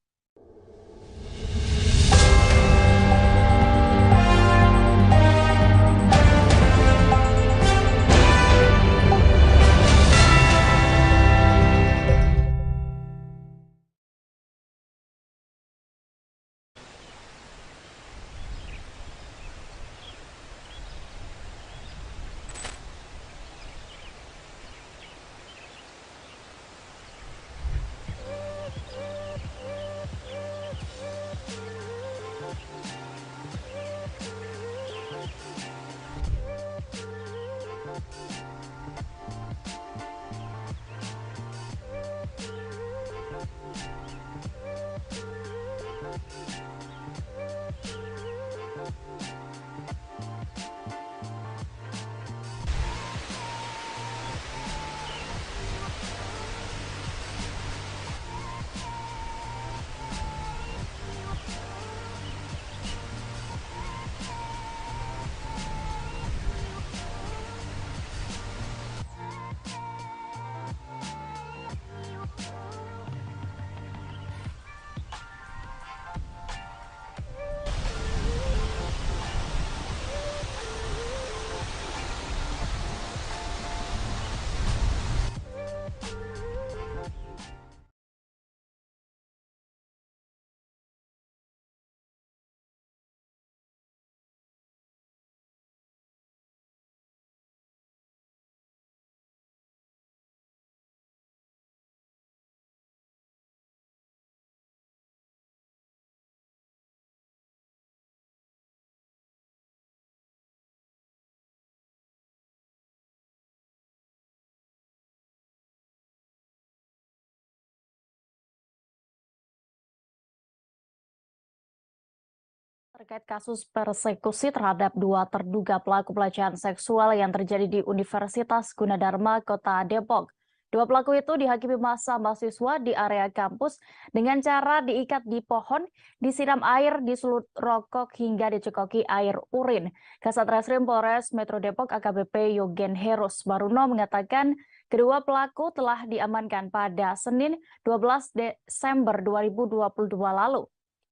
Terkait kasus persekusi terhadap 2 terduga pelaku pelecehan seksual yang terjadi di Universitas Gunadarma, Kota Depok. 2 pelaku itu dihakimi massa mahasiswa di area kampus dengan cara diikat di pohon, disiram air, disulut rokok hingga dicekoki air urin. Kasat Reskrim Polres Metro Depok AKBP Yogen Heros Baruno mengatakan kedua pelaku telah diamankan pada Senin 12 Desember 2022 lalu.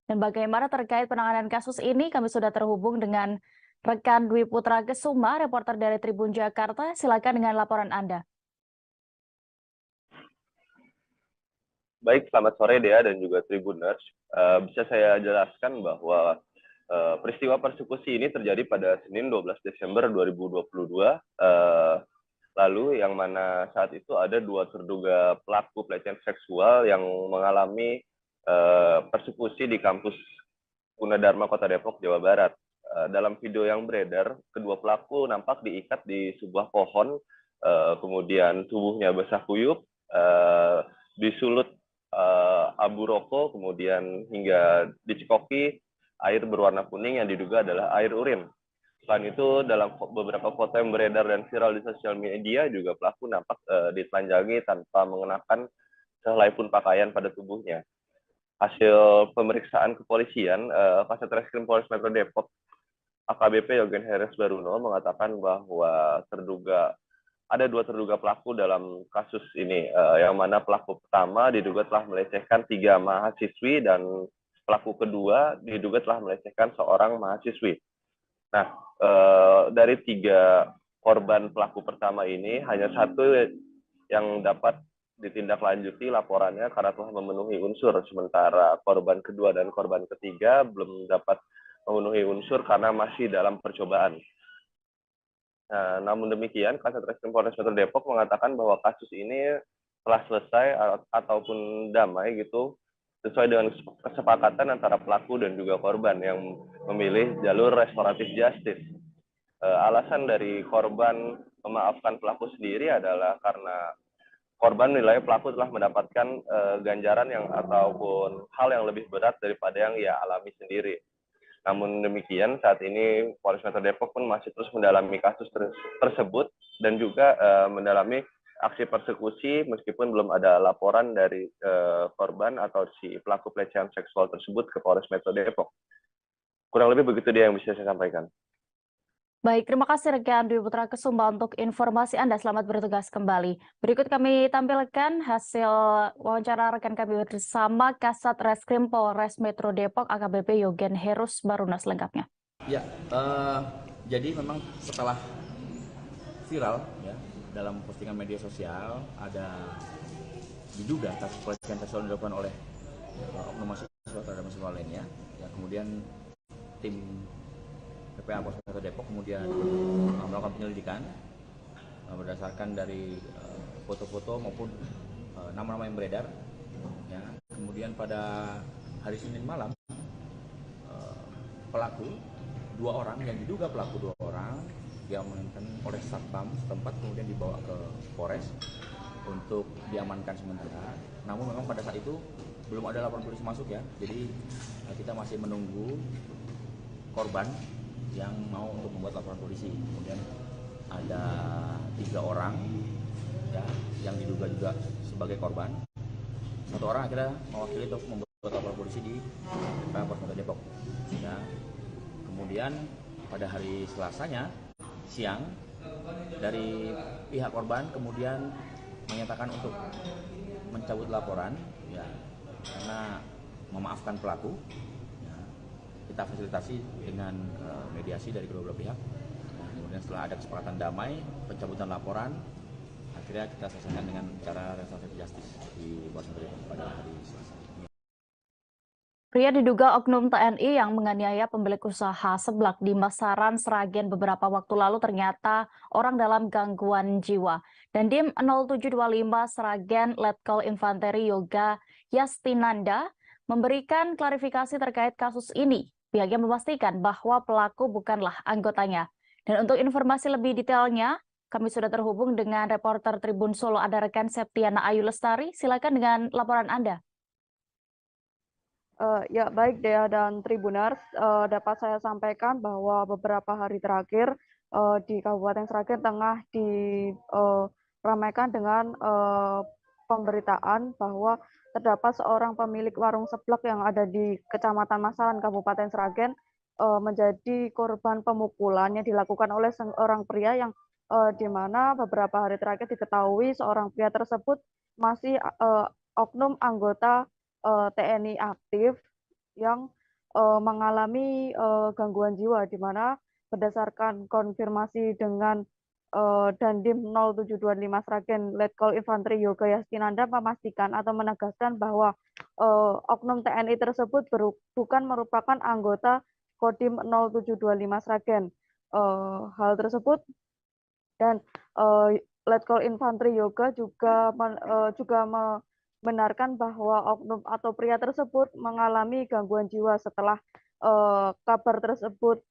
Dan bagaimana terkait penanganan kasus ini, kami sudah terhubung dengan rekan Dwi Putra Kesuma, reporter dari Tribun Jakarta. Silakan dengan laporan Anda. Baik, selamat sore Dea dan juga Tribuners. Bisa saya jelaskan bahwa peristiwa persekusi ini terjadi pada Senin 12 Desember 2022. Lalu yang mana saat itu ada 2 terduga pelaku pelecehan seksual yang mengalami persekusi di kampus Gunadarma Kota Depok, Jawa Barat. Dalam video yang beredar, kedua pelaku nampak diikat di sebuah pohon, kemudian tubuhnya basah kuyup, disulut abu rokok, kemudian hingga dicekoki air berwarna kuning yang diduga adalah air urin. Selain itu, dalam beberapa foto yang beredar dan viral di sosial media, juga pelaku nampak ditelanjangi tanpa mengenakan sehelai pun pakaian pada tubuhnya. Hasil pemeriksaan kepolisian, Kasat Reskrim Polres Metro Depok, AKBP Yogen Heros Baruno mengatakan bahwa ada 2 terduga pelaku dalam kasus ini, yang mana pelaku pertama diduga telah melecehkan 3 mahasiswi dan pelaku kedua diduga telah melecehkan seorang mahasiswi. Nah, dari 3 korban pelaku pertama ini hanya 1 yang dapat ditindaklanjuti laporannya karena telah memenuhi unsur, sementara korban kedua dan korban ketiga belum dapat memenuhi unsur karena masih dalam percobaan. Nah, namun demikian, Kasatreskrim Polres Metro Depok mengatakan bahwa kasus ini telah selesai ataupun damai gitu, sesuai dengan kesepakatan antara pelaku dan juga korban yang memilih jalur restoratif justice. Alasan dari korban memaafkan pelaku sendiri adalah karena korban menilai pelaku telah mendapatkan ganjaran yang ataupun hal yang lebih berat daripada yang ia alami sendiri. Namun demikian, saat ini Polres Metro Depok pun masih terus mendalami kasus tersebut dan juga mendalami aksi persekusi meskipun belum ada laporan dari korban atau si pelaku pelecehan seksual tersebut ke Polres Metro Depok. Kurang lebih begitu dia yang bisa saya sampaikan. Baik, terima kasih rekan Dwi Putra Kesumba untuk informasi Anda. Selamat bertugas kembali. Berikut kami tampilkan hasil wawancara rekan kami bersama Kasat Reskrim Polres Metro Depok AKBP Yogen Herus Baruna selengkapnya. Ya, jadi memang setelah viral ya dalam postingan media sosial ada diduga kasus pelecehan seksual dilakukan oleh oknum mahasiswa terhadap mahasiswa lainnya. Ya, kemudian tim PPA Polres Metro Depok kemudian melakukan penyelidikan berdasarkan dari foto-foto maupun nama-nama yang beredar. Ya. Kemudian pada hari Senin malam pelaku dua orang yang diduga pelaku dua orang diamankan oleh satpam setempat kemudian dibawa ke Polres untuk diamankan sementara. Namun memang pada saat itu belum ada laporan polisi masuk ya. Jadi kita masih menunggu korban yang mau untuk membuat laporan polisi. Kemudian ada 3 orang ya yang diduga juga sebagai korban. 1 orang akhirnya mewakili untuk membuat laporan polisi di Polres Metro Depok. Ya. Kemudian pada hari Selasanya siang dari pihak korban kemudian menyatakan untuk mencabut laporan ya karena memaafkan pelaku. Kita fasilitasi dengan mediasi dari kedua belah pihak. Kemudian setelah ada kesepakatan damai, pencabutan laporan, akhirnya kita selesaikan dengan cara restoratif justice di Polres Metro Depok pada hari Selasa. Pria diduga oknum TNI yang menganiaya pemilik usaha seblak di Masaran, Sragen beberapa waktu lalu ternyata orang dalam gangguan jiwa. Dandim 0725 Sragen Letkol Infanteri Yoga Yastinanda memberikan klarifikasi terkait kasus ini. Pihaknya memastikan bahwa pelaku bukanlah anggotanya. Dan untuk informasi lebih detailnya, kami sudah terhubung dengan reporter Tribun Solo, ada rekan Septiana Ayu Lestari. Silakan dengan laporan Anda. Ya baik Dea dan Tribuners, dapat saya sampaikan bahwa beberapa hari terakhir di Kabupaten Sragen tengah diramaikan dengan pemberitaan bahwa terdapat seorang pemilik warung seblak yang ada di Kecamatan Masaran, Kabupaten Sragen, menjadi korban pemukulan yang dilakukan oleh seorang pria yang di mana beberapa hari terakhir diketahui seorang pria tersebut masih oknum anggota TNI aktif yang mengalami gangguan jiwa, di mana berdasarkan konfirmasi dengan Dandim 0725 Sragen Letkol Infanteri Yoga Yastinanda memastikan atau menegaskan bahwa oknum TNI tersebut bukan merupakan anggota Kodim 0725 Sragen. Hal tersebut dan Letkol Infanteri Yoga juga membenarkan bahwa oknum atau pria tersebut mengalami gangguan jiwa setelah kabar tersebut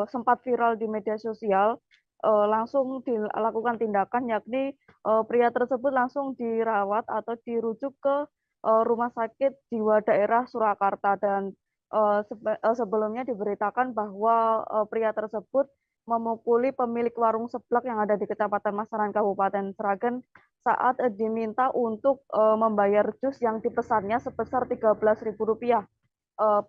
sempat viral di media sosial. Langsung dilakukan tindakan, yakni pria tersebut langsung dirawat atau dirujuk ke Rumah Sakit Jiwa Daerah Surakarta, dan sebelumnya diberitakan bahwa pria tersebut memukuli pemilik warung seblak yang ada di Kecamatan Masaran, Kabupaten Sragen saat diminta untuk membayar jus yang dipesannya sebesar Rp13.000.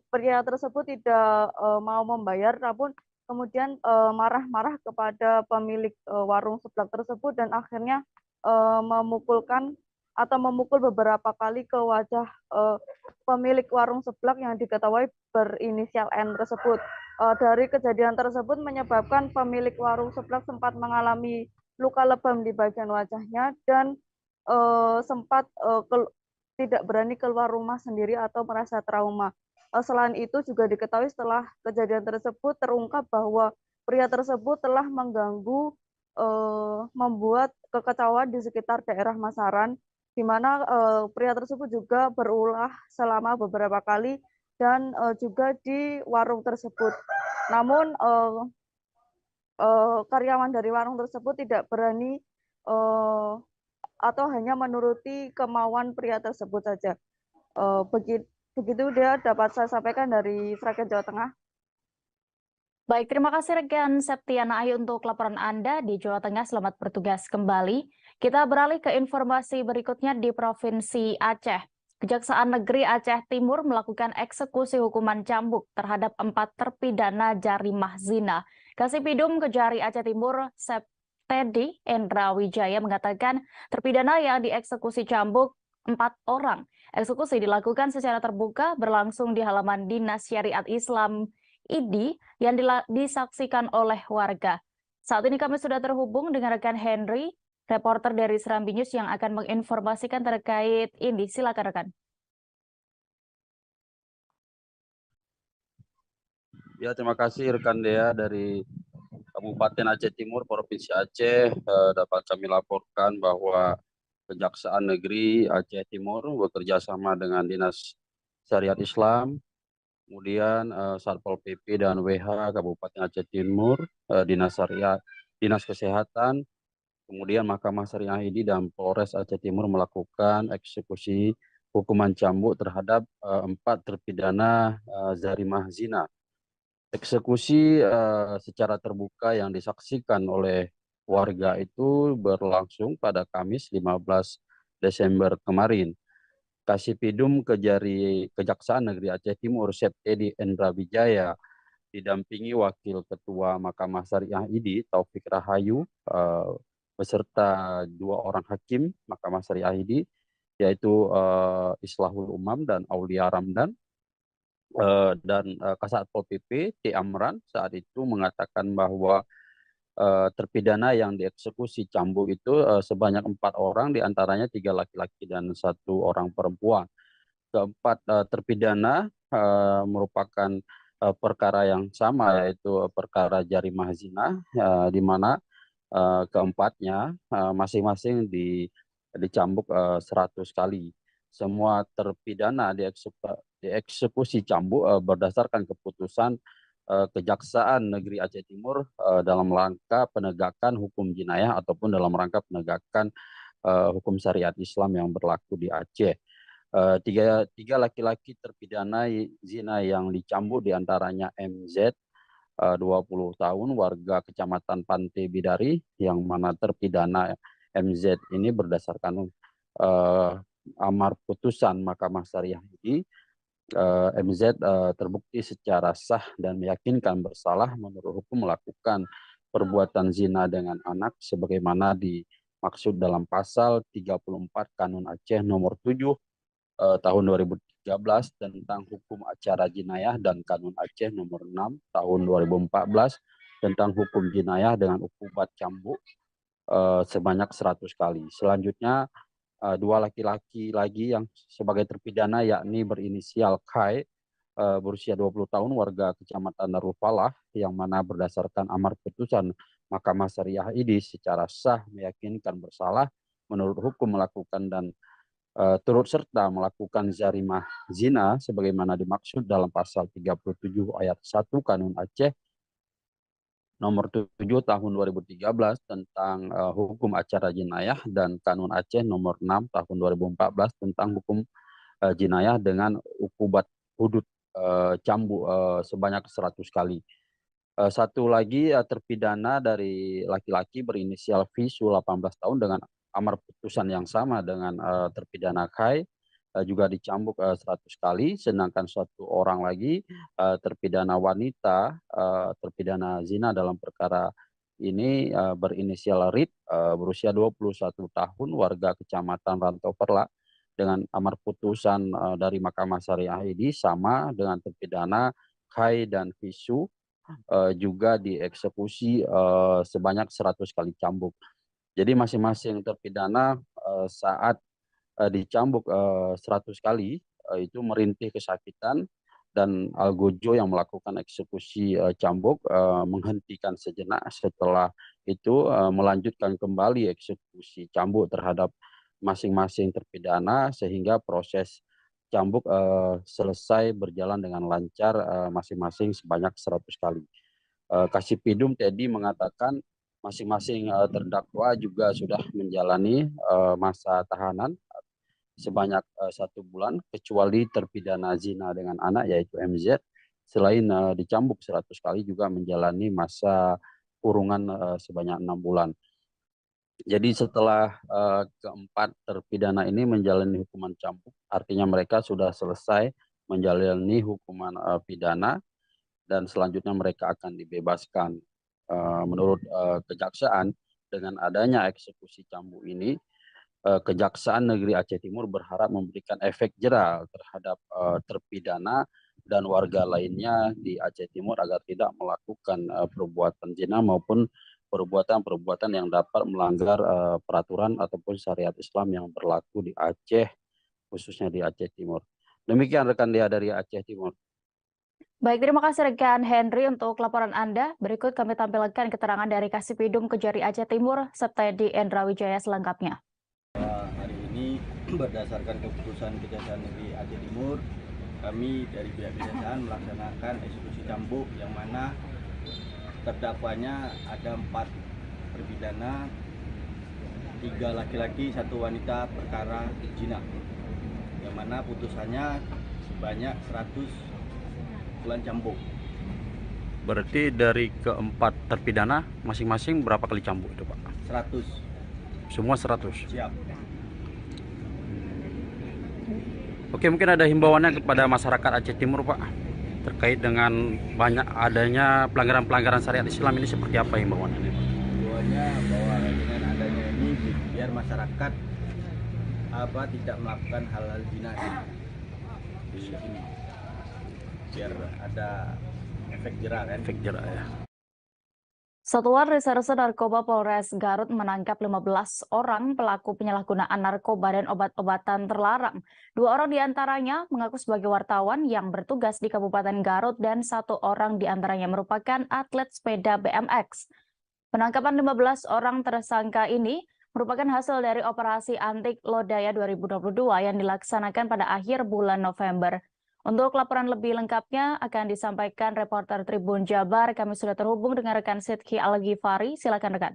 Pria tersebut tidak mau membayar, namun kemudian marah-marah kepada pemilik warung seblak tersebut dan akhirnya memukul beberapa kali ke wajah pemilik warung seblak yang diketahui berinisial N tersebut. Dari kejadian tersebut menyebabkan pemilik warung seblak sempat mengalami luka lebam di bagian wajahnya dan sempat tidak berani keluar rumah sendiri atau merasa trauma. Selain itu juga diketahui setelah kejadian tersebut terungkap bahwa pria tersebut telah mengganggu, membuat kekacauan di sekitar daerah Masaran, di mana pria tersebut juga berulah selama beberapa kali dan juga di warung tersebut. Namun karyawan dari warung tersebut tidak berani atau hanya menuruti kemauan pria tersebut saja. Begitu dia dapat saya sampaikan dari Sragen Jawa Tengah. Baik, terima kasih rekan Septiana Ayu untuk laporan Anda di Jawa Tengah. Selamat bertugas kembali. Kita beralih ke informasi berikutnya di Provinsi Aceh. Kejaksaan Negeri Aceh Timur melakukan eksekusi hukuman cambuk terhadap 4 terpidana jarimah zina. Kasipidum Kejari Aceh Timur, Septedi Endra Wijaya mengatakan terpidana yang dieksekusi cambuk 4 orang. Eksekusi dilakukan secara terbuka berlangsung di halaman Dinas Syariat Islam ID yang disaksikan oleh warga. Saat ini kami sudah terhubung dengan rekan Henry, reporter dari Serambi News yang akan menginformasikan terkait ini. Silakan rekan. Ya, terima kasih rekan Dea dari Kabupaten Aceh Timur, Provinsi Aceh. Dapat kami laporkan bahwa Kejaksaan Negeri Aceh Timur bekerja sama dengan Dinas Syariat Islam, kemudian Satpol PP dan WH Kabupaten Aceh Timur, Dinas Syariat, Dinas Kesehatan, kemudian Mahkamah Syariah ID dan Polres Aceh Timur melakukan eksekusi hukuman cambuk terhadap 4 terpidana jarimah zina. Eksekusi secara terbuka yang disaksikan oleh warga itu berlangsung pada Kamis 15 Desember kemarin. Kasipidum Kejaksaan Negeri Aceh Timur Septedi Endra Wijaya didampingi Wakil Ketua Mahkamah Syariah ID Taufik Rahayu beserta 2 orang hakim Mahkamah Syariah ID yaitu Islahul Umam dan Aulia Ramdan dan Kasatpol PP T Amran saat itu mengatakan bahwa terpidana yang dieksekusi cambuk itu sebanyak 4 orang, diantaranya 3 laki-laki dan 1 orang perempuan. Keempat terpidana merupakan perkara yang sama, yaitu perkara jarimah zina, di mana keempatnya masing-masing dicambuk 100 kali. Semua terpidana dieksekusi cambuk berdasarkan keputusan Kejaksaan Negeri Aceh Timur dalam rangka penegakan hukum jinayah ataupun dalam rangka penegakan hukum syariat Islam yang berlaku di Aceh. Tiga laki-laki terpidana zina yang dicambuk diantaranya MZ 20 tahun warga Kecamatan Pantai Bidari, yang mana terpidana MZ ini berdasarkan amar putusan Mahkamah Syariah ini MZ terbukti secara sah dan meyakinkan bersalah menurut hukum melakukan perbuatan zina dengan anak sebagaimana dimaksud dalam pasal 34 Kanun Aceh nomor 7 tahun 2013 tentang hukum acara jinayah dan Kanun Aceh nomor 6 tahun 2014 tentang hukum jinayah dengan ukubat cambuk sebanyak 100 kali. Selanjutnya 2 laki-laki lagi yang sebagai terpidana yakni berinisial Kai berusia 20 tahun warga Kecamatan Darul Falah, yang mana berdasarkan amar putusan Mahkamah Syariah ID secara sah meyakinkan bersalah menurut hukum melakukan dan turut serta melakukan jarimah zina sebagaimana dimaksud dalam pasal 37 ayat 1 Kanun Aceh nomor 7 tahun 2013 tentang hukum acara jinayah dan Kanun Aceh nomor 6 tahun 2014 tentang hukum jinayah dengan ukubat hudud cambuk sebanyak 100 kali. Satu lagi terpidana dari laki-laki berinisial Visu 18 tahun dengan amar putusan yang sama dengan terpidana Kai juga dicambuk 100 kali, sedangkan 1 orang lagi terpidana wanita terpidana zina dalam perkara ini berinisial Rit berusia 21 tahun warga Kecamatan Rantau Perla, dengan amar putusan dari Mahkamah Syariah ini sama dengan terpidana Kai dan Visu juga dieksekusi sebanyak 100 kali cambuk. Jadi masing-masing terpidana saat dicambuk 100 kali itu merintih kesakitan, dan Algojo yang melakukan eksekusi cambuk menghentikan sejenak, setelah itu melanjutkan kembali eksekusi cambuk terhadap masing-masing terpidana sehingga proses cambuk selesai berjalan dengan lancar masing-masing sebanyak 100 kali. Kasipidum Teddy mengatakan masing-masing terdakwa juga sudah menjalani masa tahanan sebanyak 1 bulan, kecuali terpidana zina dengan anak yaitu MZ, selain dicambuk 100 kali juga menjalani masa kurungan sebanyak 6 bulan. Jadi setelah keempat terpidana ini menjalani hukuman cambuk, artinya mereka sudah selesai menjalani hukuman pidana dan selanjutnya mereka akan dibebaskan. Menurut kejaksaan, dengan adanya eksekusi cambuk ini, Kejaksaan Negeri Aceh Timur berharap memberikan efek jera terhadap terpidana dan warga lainnya di Aceh Timur agar tidak melakukan perbuatan zina maupun perbuatan-perbuatan yang dapat melanggar peraturan ataupun syariat Islam yang berlaku di Aceh, khususnya di Aceh Timur. Demikian rekan Dea dari Aceh Timur. Baik, terima kasih rekan Henry untuk laporan Anda. Berikut kami tampilkan keterangan dari Kasipidum Kejari Aceh Timur, Septedi Endra Wijaya selengkapnya. Hari ini berdasarkan keputusan Kejaksaan Negeri Aceh Timur, kami dari pihak kejaksaan melaksanakan eksekusi cambuk yang mana terdakwanya ada 4 terpidana, 3 laki-laki, 1 wanita perkara zina, yang mana putusannya sebanyak 100 bulan cambuk. Berarti dari keempat terpidana masing-masing berapa kali cambuk itu Pak? 100. Semua 100? Siap. Oke, mungkin ada himbauannya kepada masyarakat Aceh Timur Pak, terkait dengan banyak adanya pelanggaran-pelanggaran syariat Islam ini, seperti apa himbauannya Pak? Himbauannya bahwa dengan adanya ini biar masyarakat tidak melakukan hal-hal zina di sini. Biar ada efek jera kan? Efek jera ya. Satuan Reserse Narkoba Polres Garut menangkap 15 orang pelaku penyalahgunaan narkoba dan obat-obatan terlarang. 2 orang diantaranya mengaku sebagai wartawan yang bertugas di Kabupaten Garut dan 1 orang diantaranya merupakan atlet sepeda BMX. Penangkapan 15 orang tersangka ini merupakan hasil dari operasi Antik Lodaya 2022 yang dilaksanakan pada akhir bulan November. Untuk laporan lebih lengkapnya akan disampaikan reporter Tribun Jabar. Kami sudah terhubung dengan rekan Sidki Al-Ghifari. Silakan rekan.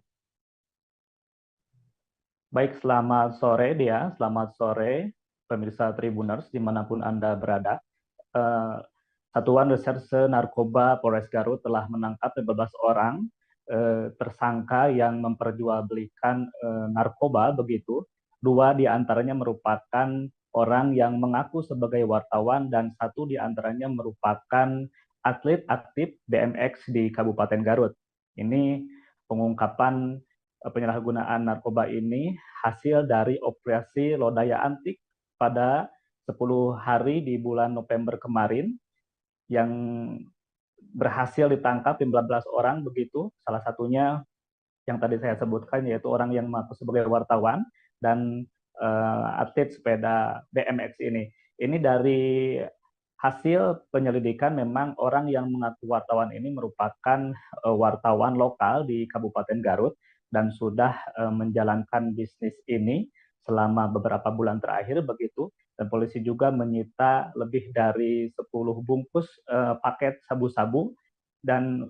Baik, selamat sore Dea, selamat sore pemirsa Tribuners dimanapun Anda berada. Satuan Reserse Narkoba Polres Garut telah menangkap 15 orang tersangka yang memperjualbelikan narkoba begitu. 2 diantaranya merupakan orang yang mengaku sebagai wartawan dan 1 diantaranya merupakan atlet aktif BMX di Kabupaten Garut. Ini pengungkapan penyalahgunaan narkoba ini hasil dari operasi Lodaya Antik pada 10 hari di bulan November kemarin yang berhasil ditangkap 15 orang begitu. Salah satunya yang tadi saya sebutkan yaitu orang yang mengaku sebagai wartawan dan atlet sepeda BMX ini. Ini dari hasil penyelidikan memang orang yang mengaku wartawan ini merupakan wartawan lokal di Kabupaten Garut dan sudah menjalankan bisnis ini selama beberapa bulan terakhir begitu. Dan polisi juga menyita lebih dari 10 bungkus paket sabu-sabu dan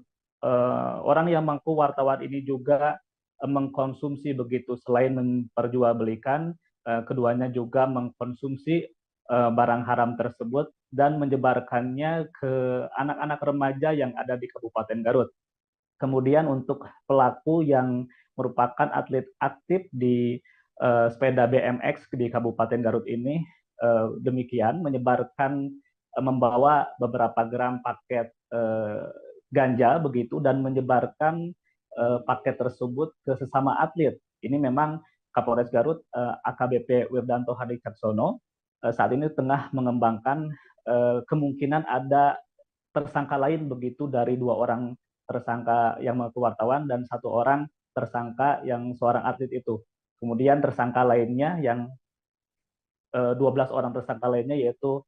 orang yang mengaku wartawan ini juga mengkonsumsi begitu. Selain memperjualbelikan, keduanya juga mengkonsumsi barang haram tersebut dan menyebarkannya ke anak-anak remaja yang ada di Kabupaten Garut. Kemudian untuk pelaku yang merupakan atlet aktif di sepeda BMX di Kabupaten Garut ini, demikian menyebarkan membawa beberapa gram paket ganja begitu dan menyebarkan paket tersebut ke sesama atlet. Ini memang Kapolres Garut AKBP Wirdanto Hadi Caksono saat ini tengah mengembangkan kemungkinan ada tersangka lain begitu dari 2 orang tersangka yang mengaku wartawan dan 1 orang tersangka yang seorang atlet itu. Kemudian tersangka lainnya yang 12 orang tersangka lainnya yaitu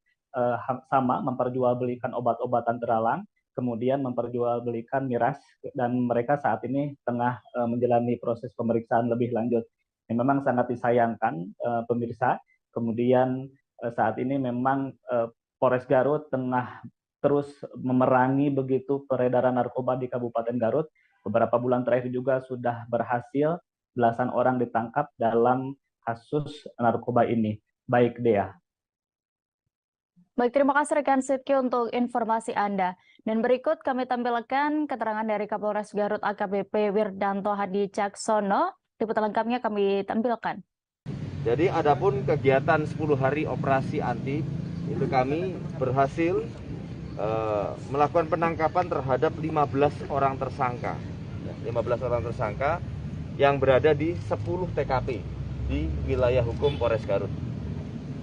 sama memperjualbelikan obat-obatan terlarang, kemudian memperjualbelikan miras, dan mereka saat ini tengah menjalani proses pemeriksaan lebih lanjut. Yang memang sangat disayangkan pemirsa. Kemudian saat ini memang Polres Garut tengah terus memerangi begitu peredaran narkoba di Kabupaten Garut. Beberapa bulan terakhir juga sudah berhasil belasan orang ditangkap dalam kasus narkoba ini. Baik, Dea. Baik, terima kasih rekan Sidki untuk informasi Anda. Dan berikut kami tampilkan keterangan dari Kapolres Garut AKBP Wirdanto Hadi Caksono. Liputan lengkapnya kami tampilkan. Jadi adapun kegiatan 10 hari operasi anti, itu kami berhasil melakukan penangkapan terhadap 15 orang tersangka. 15 orang tersangka yang berada di 10 TKP di wilayah hukum Polres Garut.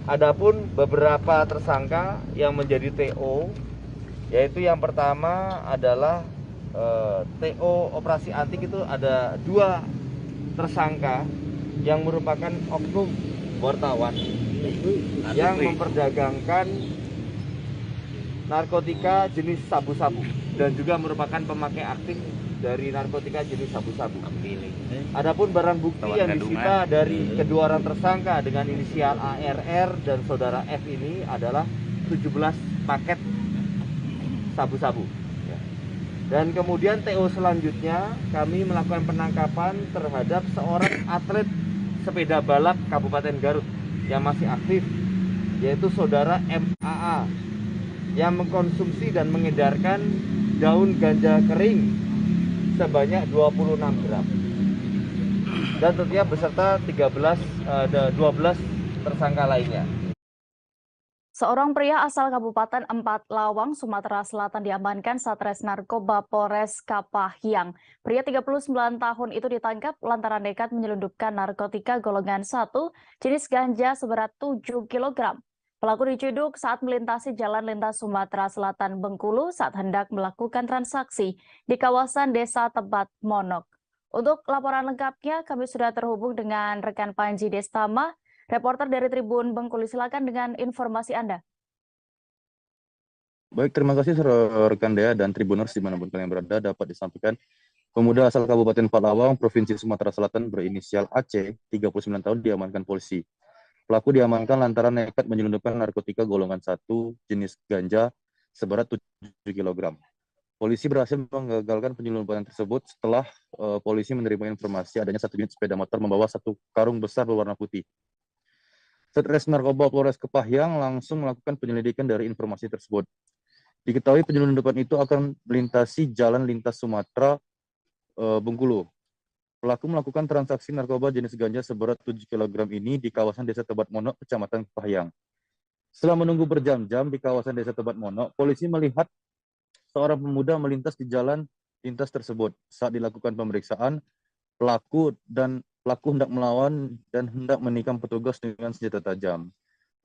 Adapun beberapa tersangka yang menjadi TO, yaitu yang pertama adalah TO operasi antik, itu ada 2 tersangka yang merupakan oknum wartawan yang memperdagangkan narkotika jenis sabu-sabu dan juga merupakan pemakai aktif dari narkotika jenis sabu-sabu. Adapun barang bukti yang disita dari kedua orang tersangka dengan inisial ARR dan saudara F ini adalah 17 paket sabu-sabu. Dan kemudian TO selanjutnya kami melakukan penangkapan terhadap seorang atlet sepeda balap Kabupaten Garut yang masih aktif, yaitu saudara MAA yang mengkonsumsi dan mengedarkan daun ganja kering sebanyak 26 gram. Dan tentunya beserta 12 tersangka lainnya. Seorang pria asal Kabupaten Empat Lawang, Sumatera Selatan diamankan Satres Narkoba Polres Kapahyang. Pria 39 tahun itu ditangkap lantaran nekat menyelundupkan narkotika golongan 1 jenis ganja seberat 7 kg. Pelaku diciduk saat melintasi jalan lintas Sumatera Selatan Bengkulu saat hendak melakukan transaksi di kawasan Desa Tebat Monok. Untuk laporan lengkapnya kami sudah terhubung dengan rekan Panji Destama, reporter dari Tribun Bengkulu. Silakan dengan informasi Anda. Baik, terima kasih rekan Dea dan Tribuners dimanapun kalian berada. Dapat disampaikan, pemuda asal Kabupaten Palawang, Provinsi Sumatera Selatan berinisial AC, 39 tahun diamankan polisi. Pelaku diamankan lantaran nekat menyelundupkan narkotika golongan 1 jenis ganja seberat 7 kg. Polisi berhasil menggagalkan penyelundupan tersebut setelah polisi menerima informasi adanya 1 unit sepeda motor membawa 1 karung besar berwarna putih. Satres Narkoba Polres Kepahyang langsung melakukan penyelidikan dari informasi tersebut. Diketahui penyelundupan itu akan melintasi jalan lintas Sumatera Bengkulu. Pelaku melakukan transaksi narkoba jenis ganja seberat 7 kg ini di kawasan Desa Tebat Monok, Kecamatan Kepahyang. Setelah menunggu berjam-jam di kawasan Desa Tebat Monok, polisi melihat seorang pemuda melintas di jalan lintas tersebut. Saat dilakukan pemeriksaan, pelaku hendak melawan dan hendak menikam petugas dengan senjata tajam,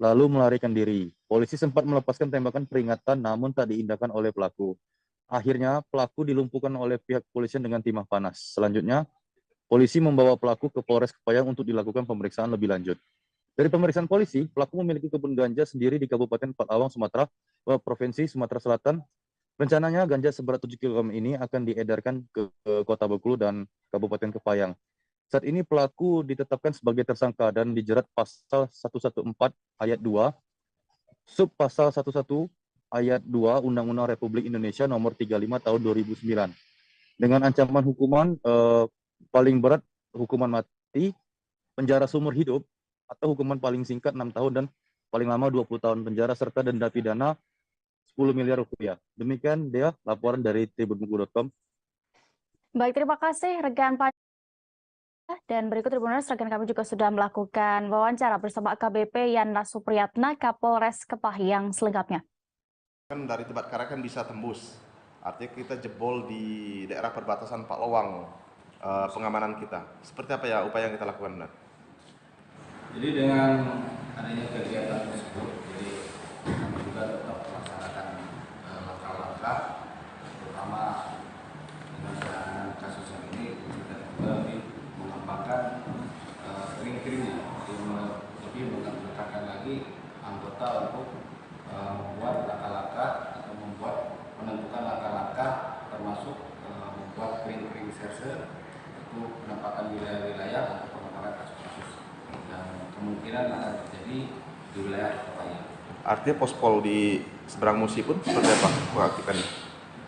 lalu melarikan diri. Polisi sempat melepaskan tembakan peringatan namun tak diindahkan oleh pelaku. Akhirnya pelaku dilumpuhkan oleh pihak kepolisian dengan timah panas. Selanjutnya, polisi membawa pelaku ke Polres Kepahyang untuk dilakukan pemeriksaan lebih lanjut. Dari pemeriksaan polisi, pelaku memiliki kebun ganja sendiri di Kabupaten Palawang, Provinsi Sumatera Selatan. Rencananya ganja seberat 7 kg ini akan diedarkan ke Kota Bengkulu dan Kabupaten Kepahyang. Saat ini pelaku ditetapkan sebagai tersangka dan dijerat pasal 114 ayat 2, sub pasal 11 ayat 2 Undang-Undang Republik Indonesia nomor 35 tahun 2009. Dengan ancaman hukuman paling berat hukuman mati, penjara seumur hidup, atau hukuman paling singkat 6 tahun dan paling lama 20 tahun penjara serta denda pidana 10 miliar rupiah. Demikian Dea, laporan dari tribunbengkulu.com. Baik, terima kasih rekan Panji. Dan berikut Tribuners, rekan kami juga sudah melakukan wawancara bersama AKBP Yana Supriyatna, Kapolres Kepahyang selengkapnya. Kan dari Tebat Karang kan bisa tembus, artinya kita jebol di daerah perbatasan Palawang, pengamanan kita. Seperti apa ya upaya yang kita lakukan, Benar? Jadi dengan adanya kegiatan tersebut, jadi kami juga tetap melaksanakan langkah-langkah, terutama dengan penanganan kasus yang ini kita juga semata untuk membuat langkah-langkah atau menentukan langkah-langkah termasuk membuat kering-kering reserse untuk penampakan wilayah-wilayah untuk pengembangan kasus-kasus yang kemungkinan akan terjadi di wilayah Kota. Artinya pospol di seberang Musi pun seperti apa keaktifkannya?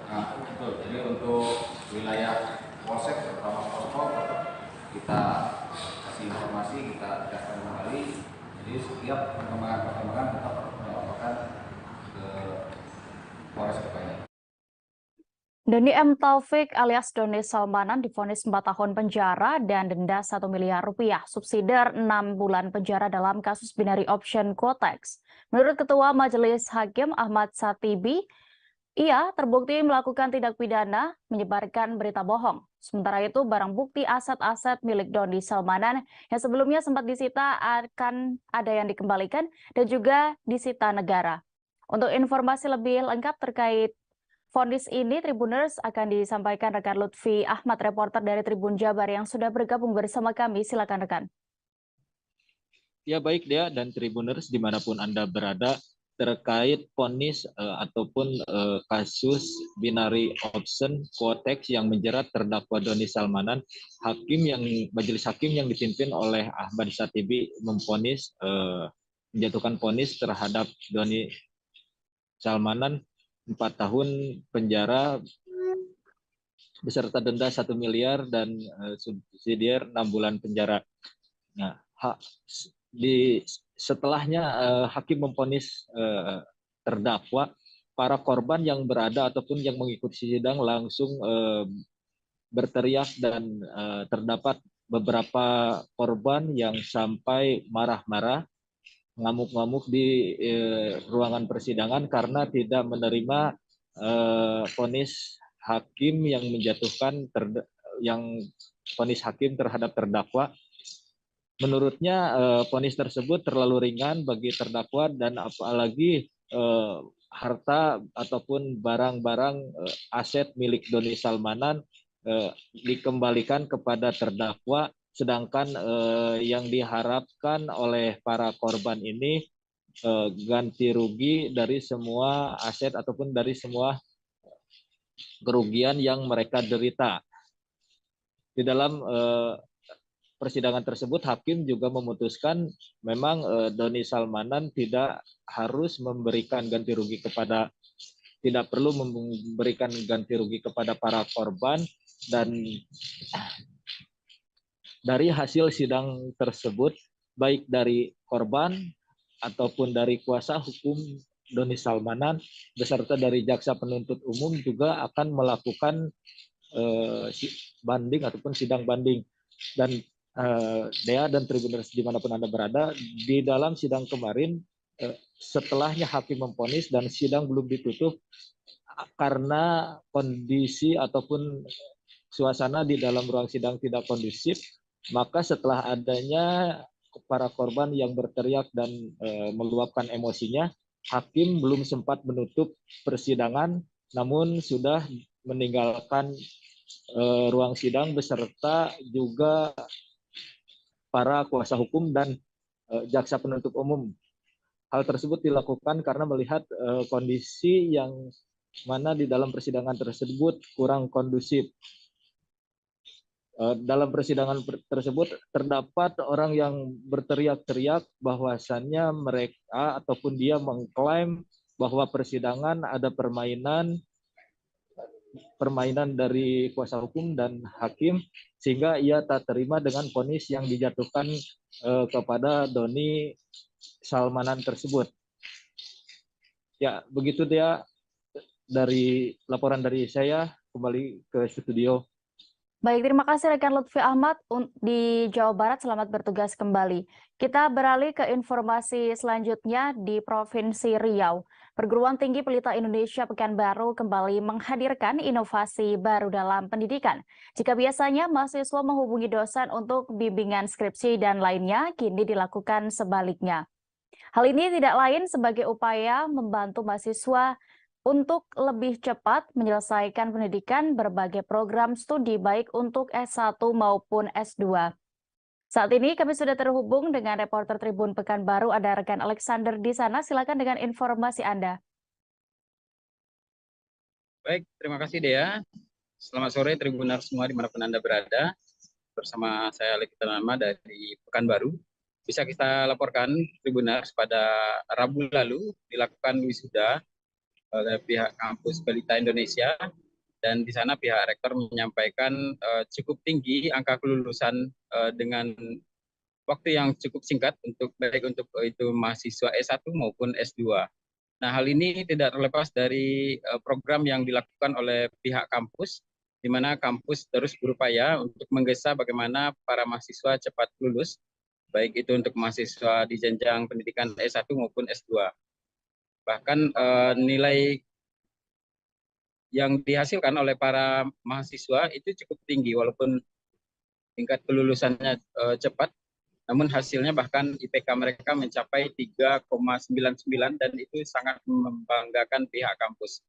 Nah, betul. Jadi untuk wilayah polsek terutama pospol kita kasih informasi, kita tegaskan kembali. Jadi setiap perkembangan tetap melaporkan ke Polres Kota. Doni M. Taufik alias Doni Salmanan divonis 4 tahun penjara dan denda 1 miliar rupiah, subsidiar 6 bulan penjara dalam kasus binary option Quotex. Menurut Ketua Majelis Hakim Ahmad Satibi, ia terbukti melakukan tindak pidana menyebarkan berita bohong. Sementara itu, barang bukti aset-aset milik Doni Salmanan yang sebelumnya sempat disita akan ada yang dikembalikan dan juga disita negara. Untuk informasi lebih lengkap terkait vonis ini, Tribuners akan disampaikan rekan Lutfi Ahmad, reporter dari Tribun Jabar yang sudah bergabung bersama kami. Silakan rekan. Ya baik Dea dan Tribuners dimanapun Anda berada, terkait vonis ataupun kasus binary option Quotex yang menjerat terdakwa Doni Salmanan, majelis hakim yang dipimpin oleh Ahmad Satibi menjatuhkan vonis terhadap Doni Salmanan 4 tahun penjara beserta denda 1 miliar dan subsidiar 6 bulan penjara. Nah, setelahnya hakim memvonis terdakwa, para korban yang berada ataupun yang mengikuti sidang langsung berteriak dan terdapat beberapa korban yang sampai marah-marah, ngamuk-ngamuk di ruangan persidangan karena tidak menerima vonis hakim yang menjatuhkan vonis hakim terhadap terdakwa. Menurutnya vonis tersebut terlalu ringan bagi terdakwa dan apalagi harta ataupun barang-barang aset milik Doni Salmanan dikembalikan kepada terdakwa. Sedangkan yang diharapkan oleh para korban ini ganti rugi dari semua aset ataupun dari semua kerugian yang mereka derita. Di dalam persidangan tersebut, hakim juga memutuskan memang Doni Salmanan tidak perlu memberikan ganti rugi kepada para korban. Dan dari hasil sidang tersebut, baik dari korban ataupun dari kuasa hukum Doni Salmanan beserta dari jaksa penuntut umum juga akan melakukan banding ataupun sidang banding. Dan Dea dan Tribuners dimanapun Anda berada, di dalam sidang kemarin setelahnya hakim memvonis dan sidang belum ditutup karena kondisi ataupun suasana di dalam ruang sidang tidak kondusif. Maka setelah adanya para korban yang berteriak dan meluapkan emosinya, hakim belum sempat menutup persidangan, namun sudah meninggalkan ruang sidang beserta juga para kuasa hukum dan jaksa penuntut umum. Hal tersebut dilakukan karena melihat kondisi yang mana di dalam persidangan tersebut kurang kondusif. Dalam persidangan tersebut terdapat orang yang berteriak-teriak bahwasannya mereka ataupun dia mengklaim bahwa persidangan ada permainan dari kuasa hukum dan hakim, sehingga ia tak terima dengan vonis yang dijatuhkan kepada Doni Salmanan tersebut. Ya, begitu dia dari laporan dari saya, kembali ke studio. Baik, terima kasih rekan Lutfi Ahmad di Jawa Barat. Selamat bertugas kembali. Kita beralih ke informasi selanjutnya di Provinsi Riau. Perguruan Tinggi Pelita Indonesia Pekanbaru kembali menghadirkan inovasi baru dalam pendidikan. Jika biasanya mahasiswa menghubungi dosen untuk bimbingan skripsi dan lainnya, kini dilakukan sebaliknya. Hal ini tidak lain sebagai upaya membantu mahasiswa untuk lebih cepat menyelesaikan pendidikan berbagai program studi baik untuk S1 maupun S2. Saat ini kami sudah terhubung dengan reporter Tribun Pekanbaru, ada rekan Alexander di sana. Silakan dengan informasi Anda. Baik, terima kasih Dea. Selamat sore Tribuners semua dimanapun Anda berada. Bersama saya Alek Tanama dari Pekanbaru. Bisa kita laporkan Tribuners pada Rabu lalu dilakukan wisuda oleh pihak kampus Pelita Indonesia. Dan di sana pihak rektor menyampaikan cukup tinggi angka kelulusan dengan waktu yang cukup singkat untuk baik untuk itu mahasiswa S1 maupun S2. Nah, hal ini tidak terlepas dari program yang dilakukan oleh pihak kampus, di mana kampus terus berupaya untuk menggesa bagaimana para mahasiswa cepat lulus, baik itu untuk mahasiswa di jenjang pendidikan S1 maupun S2. Bahkan nilai yang dihasilkan oleh para mahasiswa itu cukup tinggi, walaupun tingkat kelulusannya cepat, namun hasilnya bahkan IPK mereka mencapai 3,99 dan itu sangat membanggakan pihak kampus.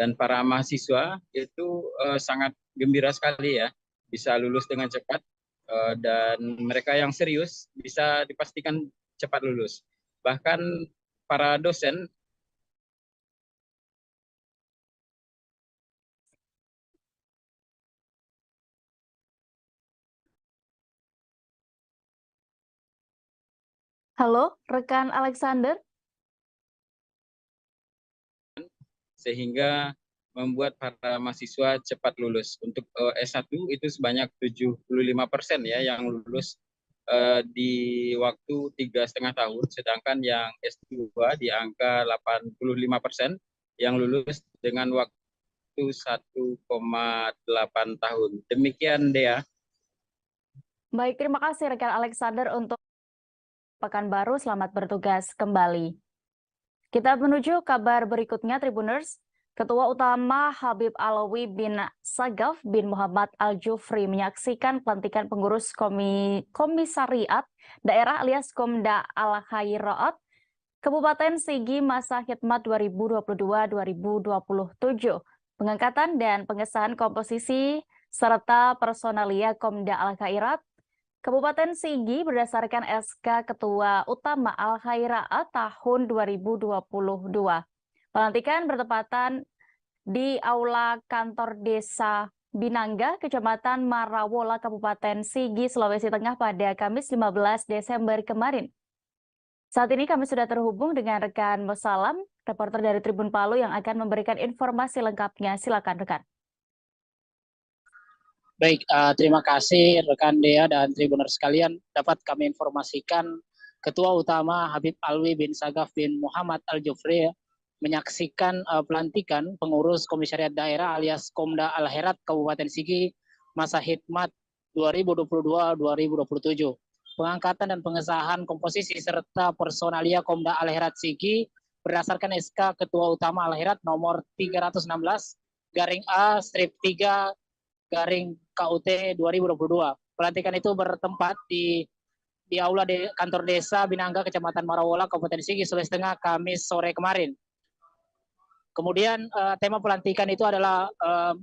Dan para mahasiswa itu sangat gembira sekali ya, bisa lulus dengan cepat dan mereka yang serius bisa dipastikan cepat lulus. Bahkan para dosen Halo, rekan Alexander. Sehingga membuat para mahasiswa cepat lulus. Untuk S1 itu sebanyak 75% ya yang lulus di waktu 3,5 tahun, sedangkan yang S2 di angka 85% yang lulus dengan waktu 1,8 tahun. Demikian Dea. Baik, terima kasih rekan Alexander untuk Pekanbaru. Selamat bertugas kembali. Kita menuju kabar berikutnya, Tribuners. Ketua Utama Habib Alawi bin Sagaf bin Muhammad Al-Jufri menyaksikan pelantikan pengurus komisariat daerah alias Komda Al-Khairat Kabupaten Sigi masa khidmat 2022-2027. Pengangkatan dan pengesahan komposisi serta personalia Komda Al-Khairat Kabupaten Sigi berdasarkan SK Ketua Utama Al-Khairat tahun 2022. Pelantikan bertepatan di Aula Kantor Desa Binangga, Kecamatan Marawola, Kabupaten Sigi, Sulawesi Tengah pada Kamis 15 Desember kemarin. Saat ini kami sudah terhubung dengan rekan Musalam, reporter dari Tribun Palu yang akan memberikan informasi lengkapnya. Silakan rekan. Baik, terima kasih rekan Dea dan Tribuners sekalian. Dapat kami informasikan Ketua Utama Habib Alwi bin Sagaf bin Muhammad Al-Jufri menyaksikan pelantikan pengurus komisariat daerah alias Komda Al-Khairat Kabupaten Sigi masa khidmat 2022-2027. Pengangkatan dan pengesahan komposisi serta personalia Komda Al-Khairat Sigi berdasarkan SK Ketua Utama Al-Khairat nomor 316/A-3 KUT 2022. Pelantikan itu bertempat di Aula Kantor Desa Binangga, Kecamatan Marawola, Kabupaten Sigi, Sulawesi Tengah, Kamis sore kemarin. Kemudian tema pelantikan itu adalah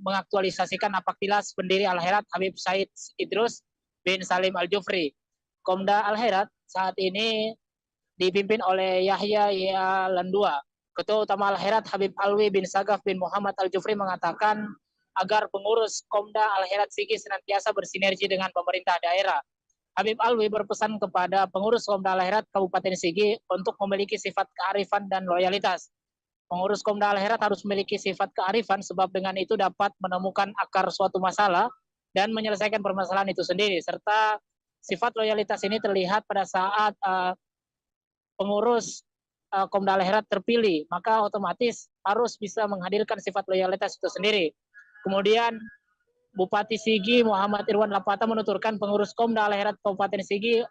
mengaktualisasikan Napaktilas pendiri Al-Khairat Habib Said Idrus bin Salim Al-Jufri. Komda Al-Khairat saat ini dipimpin oleh Yahya Landua. Ketua Utama Al-Khairat Habib Alwi bin Sagaf bin Muhammad Al-Jufri mengatakan agar pengurus Komda Al-Khairat Sigi senantiasa bersinergi dengan pemerintah daerah. Habib Alwi berpesan kepada pengurus Komda Al-Khairat Kabupaten Sigi untuk memiliki sifat kearifan dan loyalitas. Pengurus Komda Al-Khairat harus memiliki sifat kearifan sebab dengan itu dapat menemukan akar suatu masalah dan menyelesaikan permasalahan itu sendiri. Serta sifat loyalitas ini terlihat pada saat pengurus Komda Al-Khairat terpilih, maka otomatis harus bisa menghadirkan sifat loyalitas itu sendiri. Kemudian Bupati Sigi Muhammad Irwan Lapata menuturkan pengurus Komda Al-Khairat Kabupaten Sigi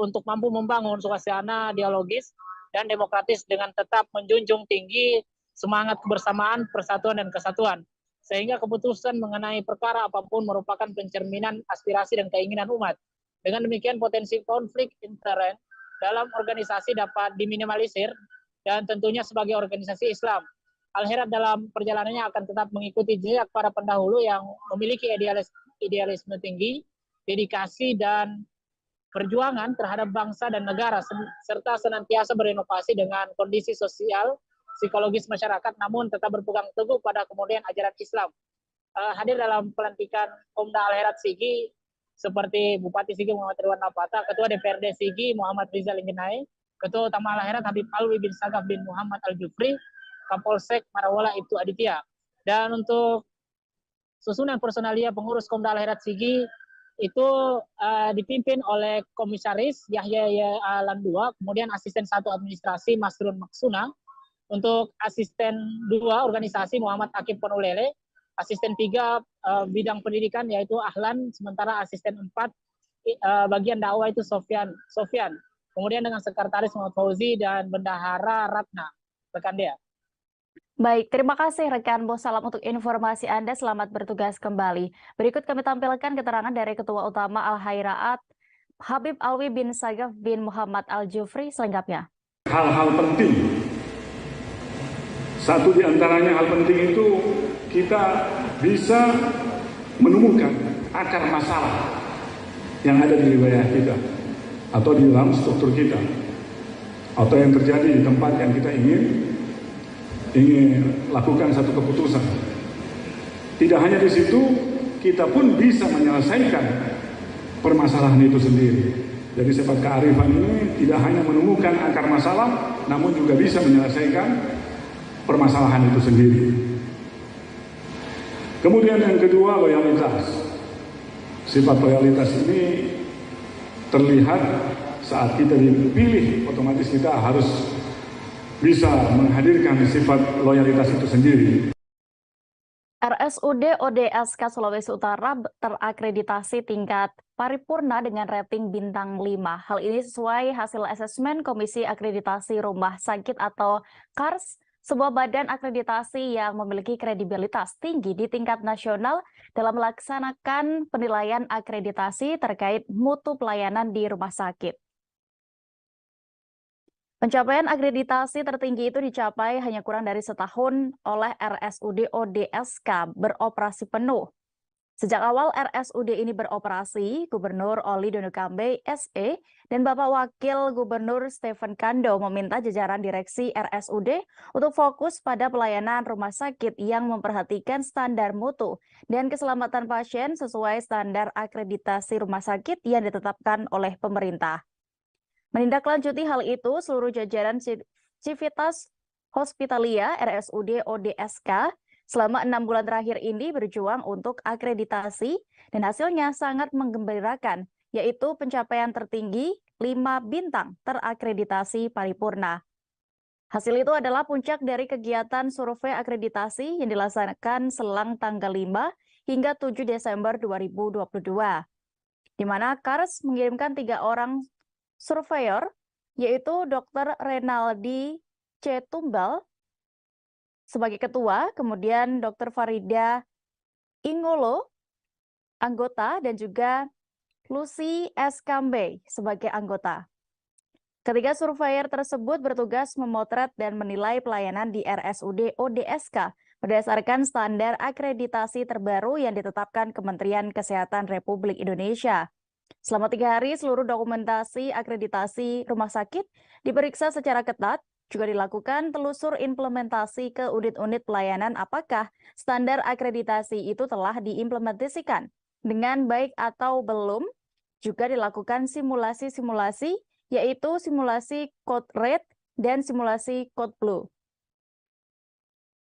untuk mampu membangun suasana dialogis dan demokratis dengan tetap menjunjung tinggi semangat kebersamaan, persatuan, dan kesatuan. Sehingga keputusan mengenai perkara apapun merupakan pencerminan aspirasi dan keinginan umat. Dengan demikian potensi konflik intern dalam organisasi dapat diminimalisir dan tentunya sebagai organisasi Islam. Al-Khairat dalam perjalanannya akan tetap mengikuti jejak para pendahulu yang memiliki idealisme tinggi, dedikasi dan perjuangan terhadap bangsa dan negara, serta senantiasa berinovasi dengan kondisi sosial, psikologis masyarakat, namun tetap berpegang teguh pada kemudian ajaran Islam. Hadir dalam pelantikan Komda Al-Herat Sigi seperti Bupati Sigi Muhammad Ridwan Napata, Ketua DPRD Sigi Muhammad Rizal Ingenai, Ketua Utama Al-Herat Habib Alwi bin Sagaf bin Muhammad Al-Jufri, Kapolsek Marawola Ibtu Aditya. Dan untuk susunan personalia pengurus Komda Al-Herat Sigi itu dipimpin oleh Komisaris Yahya Alan II, kemudian Asisten 1 Administrasi Masrun Maksuna, untuk Asisten 2 Organisasi Muhammad Akib Ponulele, Asisten 3 Bidang Pendidikan yaitu Ahlan, sementara Asisten 4 bagian dakwah itu Sofyan. Kemudian dengan Sekretaris Muhammad Fauzi dan Bendahara Ratna. Rekan dia. Baik, terima kasih rekan Bos Salam untuk informasi Anda. Selamat bertugas kembali. Berikut kami tampilkan keterangan dari Ketua Utama Al-Hairaat Habib Alwi bin Sagaf bin Muhammad Al-Jufri selengkapnya. Hal-hal penting. Satu di antaranya hal penting itu kita bisa menemukan akar masalah yang ada di wilayah kita atau di dalam struktur kita atau yang terjadi di tempat yang kita ingin lakukan satu keputusan. Tidak hanya di situ, kita pun bisa menyelesaikan permasalahan itu sendiri. Jadi sifat kearifan ini tidak hanya menemukan akar masalah, namun juga bisa menyelesaikan permasalahan itu sendiri. Kemudian yang kedua, loyalitas. Sifat loyalitas ini terlihat saat kita dipilih, otomatis kita harus bisa menghadirkan sifat loyalitas itu sendiri. RSUD ODSK Sulawesi Utara terakreditasi tingkat paripurna dengan rating bintang 5. Hal ini sesuai hasil asesmen Komisi Akreditasi Rumah Sakit atau KARS, sebuah badan akreditasi yang memiliki kredibilitas tinggi di tingkat nasional dalam melaksanakan penilaian akreditasi terkait mutu pelayanan di rumah sakit. Pencapaian akreditasi tertinggi itu dicapai hanya kurang dari setahun oleh RSUD ODSK beroperasi penuh. Sejak awal RSUD ini beroperasi, Gubernur Oli Dono Kambe, SE, dan Bapak Wakil Gubernur Stephen Kando meminta jajaran direksi RSUD untuk fokus pada pelayanan rumah sakit yang memperhatikan standar mutu dan keselamatan pasien sesuai standar akreditasi rumah sakit yang ditetapkan oleh pemerintah. Menindaklanjuti hal itu, seluruh jajaran Civitas Hospitalia RSUD ODSK selama 6 bulan terakhir ini berjuang untuk akreditasi dan hasilnya sangat menggembirakan, yaitu pencapaian tertinggi 5 bintang terakreditasi paripurna. Hasil itu adalah puncak dari kegiatan survei akreditasi yang dilaksanakan selang tanggal 5 hingga 7 Desember 2022, di mana KARS mengirimkan 3 orang surveyor, yaitu Dr. Renaldi C. Tumbal sebagai ketua, kemudian Dr. Farida Ingolo, anggota, dan juga Lucy S. Kambe sebagai anggota. Ketiga surveyor tersebut bertugas memotret dan menilai pelayanan di RSUD ODSK berdasarkan standar akreditasi terbaru yang ditetapkan Kementerian Kesehatan Republik Indonesia. Selama 3 hari, seluruh dokumentasi akreditasi rumah sakit diperiksa secara ketat, juga dilakukan telusur implementasi ke unit-unit pelayanan apakah standar akreditasi itu telah diimplementasikan dengan baik atau belum. Juga dilakukan simulasi-simulasi, yaitu simulasi code red dan simulasi code blue.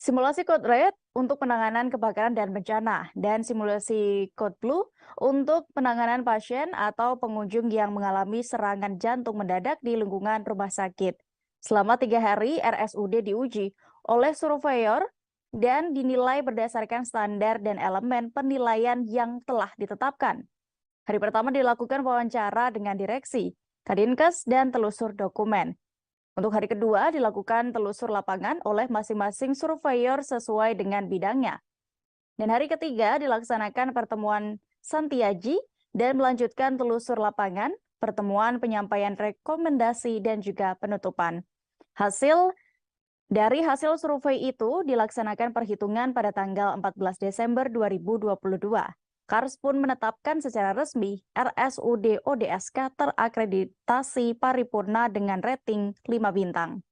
Simulasi code red untuk penanganan kebakaran dan bencana, dan simulasi code blue untuk penanganan pasien atau pengunjung yang mengalami serangan jantung mendadak di lingkungan rumah sakit. Selama 3 hari, RSUD diuji oleh surveyor dan dinilai berdasarkan standar dan elemen penilaian yang telah ditetapkan. Hari pertama dilakukan wawancara dengan direksi, Kadinkes, dan telusur dokumen. Untuk hari kedua dilakukan telusur lapangan oleh masing-masing surveyor sesuai dengan bidangnya. Dan hari ketiga dilaksanakan pertemuan santiaji dan melanjutkan telusur lapangan, pertemuan penyampaian rekomendasi, dan juga penutupan. Dari hasil survei itu dilaksanakan perhitungan pada tanggal 14 Desember 2022. Kars pun menetapkan secara resmi RSUD ODSK terakreditasi paripurna dengan rating 5 bintang.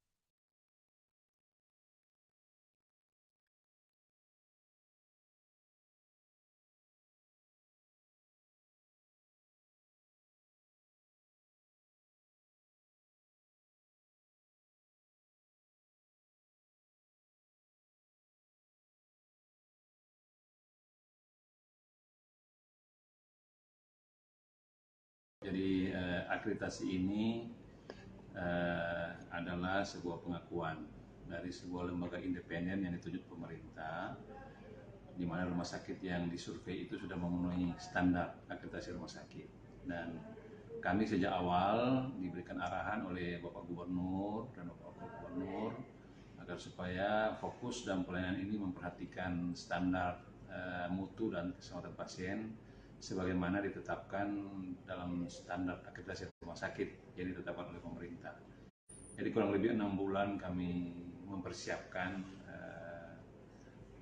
Jadi akreditasi ini adalah sebuah pengakuan dari sebuah lembaga independen yang ditunjuk pemerintah, di mana rumah sakit yang disurvei itu sudah memenuhi standar akreditasi rumah sakit. Dan kami sejak awal diberikan arahan oleh Bapak Gubernur dan Bapak Wakil Gubernur agar supaya fokus dalam pelayanan ini memperhatikan standar mutu dan keselamatan pasien sebagaimana ditetapkan dalam standar akreditasi rumah sakit yang ditetapkan oleh pemerintah. Jadi kurang lebih 6 bulan kami mempersiapkan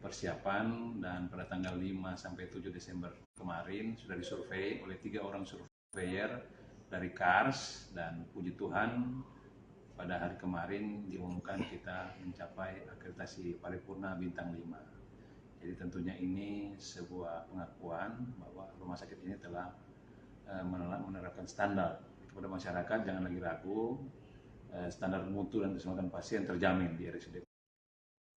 persiapan, dan pada tanggal 5 sampai 7 Desember kemarin sudah disurvei oleh 3 orang surveyor dari Kars, dan puji Tuhan pada hari kemarin diumumkan kita mencapai akreditasi paripurna bintang 5. Jadi tentunya ini sebuah pengakuan bahwa rumah sakit ini telah menerapkan standar kepada masyarakat. Jangan lagi ragu, standar mutu dan keselamatan pasien terjamin di RSUD.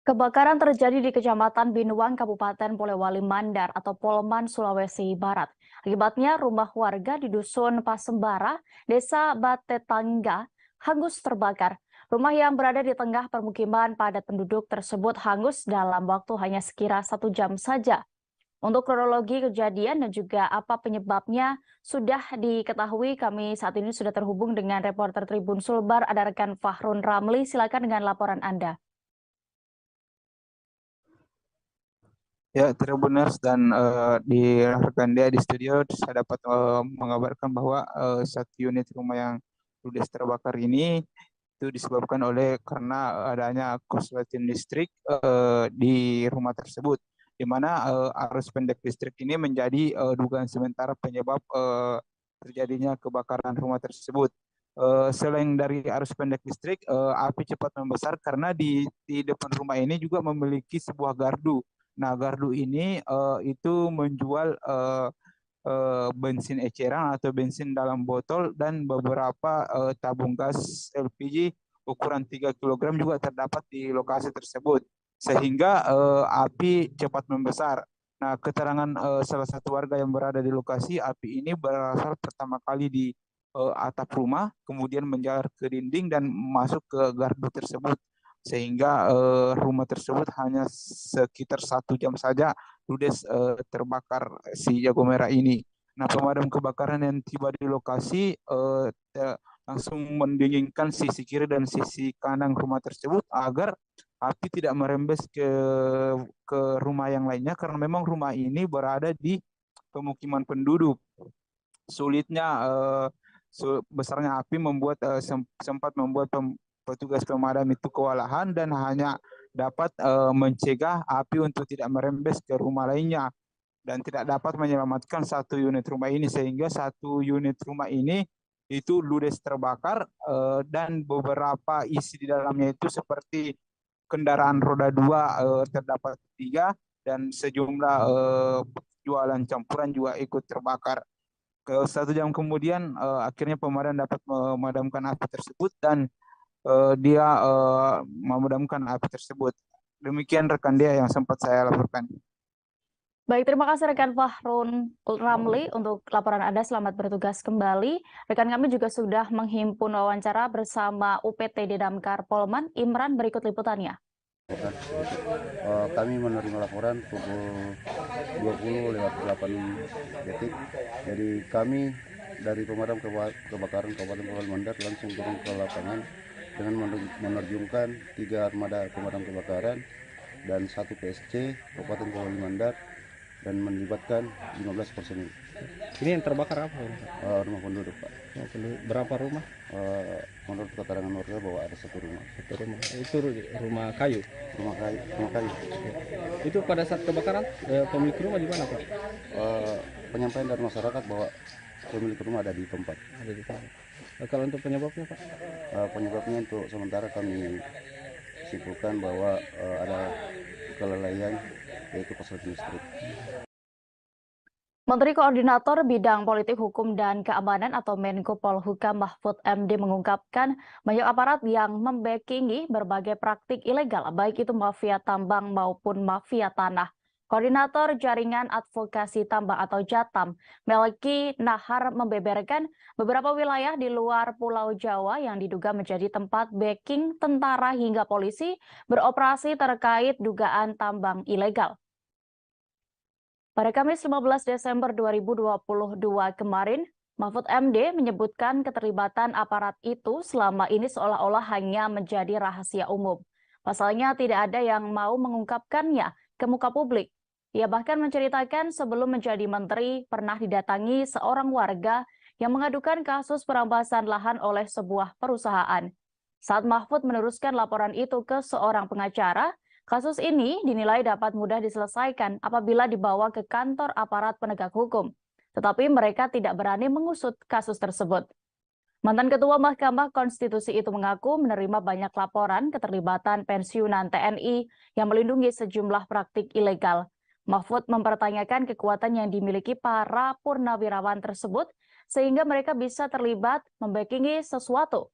Kebakaran terjadi di Kecamatan Binuang, Kabupaten Polewali Mandar atau Polman, Sulawesi Barat. Akibatnya rumah warga di Dusun Pasembara, Desa Batetangga, hangus terbakar. Rumah yang berada di tengah permukiman padat penduduk tersebut hangus dalam waktu hanya sekira 1 jam saja. Untuk kronologi kejadian dan juga apa penyebabnya sudah diketahui. Kami saat ini sudah terhubung dengan reporter Tribun Sulbar, ada rekan Fahrun Ramli. Silakan dengan laporan Anda. Ya, Tribuners dan di rekan dia di studio, saya dapat mengabarkan bahwa 1 unit rumah yang ludes terbakar ini itu disebabkan karena adanya korsleting listrik di rumah tersebut, di mana arus pendek listrik ini menjadi dugaan sementara penyebab terjadinya kebakaran rumah tersebut. Selain dari arus pendek listrik, api cepat membesar karena di depan rumah ini juga memiliki sebuah gardu. Nah, gardu ini itu menjual bensin eceran atau bensin dalam botol dan beberapa tabung gas LPG ukuran 3 kg juga terdapat di lokasi tersebut, sehingga api cepat membesar. Nah, keterangan salah satu warga yang berada di lokasi, api ini berasal pertama kali di atap rumah, kemudian menjalar ke dinding dan masuk ke gardu tersebut, sehingga rumah tersebut hanya sekitar 1 jam saja ludes terbakar si jago merah ini. Nah, pemadam kebakaran yang tiba di lokasi langsung mendinginkan sisi kiri dan sisi kanan rumah tersebut agar api tidak merembes ke rumah yang lainnya, karena memang rumah ini berada di pemukiman penduduk. Sulitnya besarnya api membuat sempat membuat petugas pemadam itu kewalahan dan hanya dapat mencegah api untuk tidak merembes ke rumah lainnya dan tidak dapat menyelamatkan 1 unit rumah ini, sehingga 1 unit rumah ini itu ludes terbakar dan beberapa isi di dalamnya itu seperti kendaraan roda 2 terdapat 3 dan sejumlah jualan campuran juga ikut terbakar. 1 jam kemudian akhirnya pemadam dapat memadamkan api tersebut dan dia memadamkan api tersebut. Demikian rekan dia yang sempat saya laporkan. Baik, terima kasih rekan Fahrun Ramli untuk laporan Anda. Selamat bertugas kembali. Rekan kami juga sudah menghimpun wawancara bersama UPT Damkar Polman, Imran. Berikut liputannya. Kami menerima laporan pukul 20:08. Jadi kami dari pemadam kebakaran Kabupaten Polewali Mandar langsung turun ke lapangan dengan menerjunkan 3 armada pemadam kebakaran dan 1 PSC Kabupaten Polewali Mandar dan melibatkan 15 personil. Ini yang terbakar apa ini? Rumah penduduk, Pak. Berapa rumah? Menurut keterangan warga bahwa ada satu rumah. Satu rumah. Itu rumah kayu. Rumah kayu. Itu pada saat kebakaran pemilik rumah di mana, Pak? Penyampaian dari masyarakat bahwa pemilik rumah ada di tempat. Ada di tempat. Kalau untuk penyebabnya, Pak? Penyebabnya untuk sementara kami simpulkan bahwa ada kelalaian yaitu korsleting listrik. Menteri Koordinator Bidang Politik Hukum dan Keamanan atau Menko Polhukam Mahfud MD mengungkapkan banyak aparat yang membackingi berbagai praktik ilegal, baik itu mafia tambang maupun mafia tanah. Koordinator Jaringan Advokasi Tambang atau Jatam, Melki Nahar membeberkan beberapa wilayah di luar Pulau Jawa yang diduga menjadi tempat backing tentara hingga polisi beroperasi terkait dugaan tambang ilegal. Pada Kamis 15 Desember 2022 kemarin, Mahfud MD menyebutkan keterlibatan aparat itu selama ini seolah-olah hanya menjadi rahasia umum. Pasalnya tidak ada yang mau mengungkapkannya ke muka publik. Ia bahkan menceritakan sebelum menjadi menteri pernah didatangi seorang warga yang mengadukan kasus perampasan lahan oleh sebuah perusahaan. Saat Mahfud meneruskan laporan itu ke seorang pengacara, kasus ini dinilai dapat mudah diselesaikan apabila dibawa ke kantor aparat penegak hukum. Tetapi mereka tidak berani mengusut kasus tersebut. Mantan Ketua Mahkamah Konstitusi itu mengaku menerima banyak laporan keterlibatan pensiunan TNI yang melindungi sejumlah praktik ilegal. Mahfud mempertanyakan kekuatan yang dimiliki para purnawirawan tersebut sehingga mereka bisa terlibat membackingi sesuatu.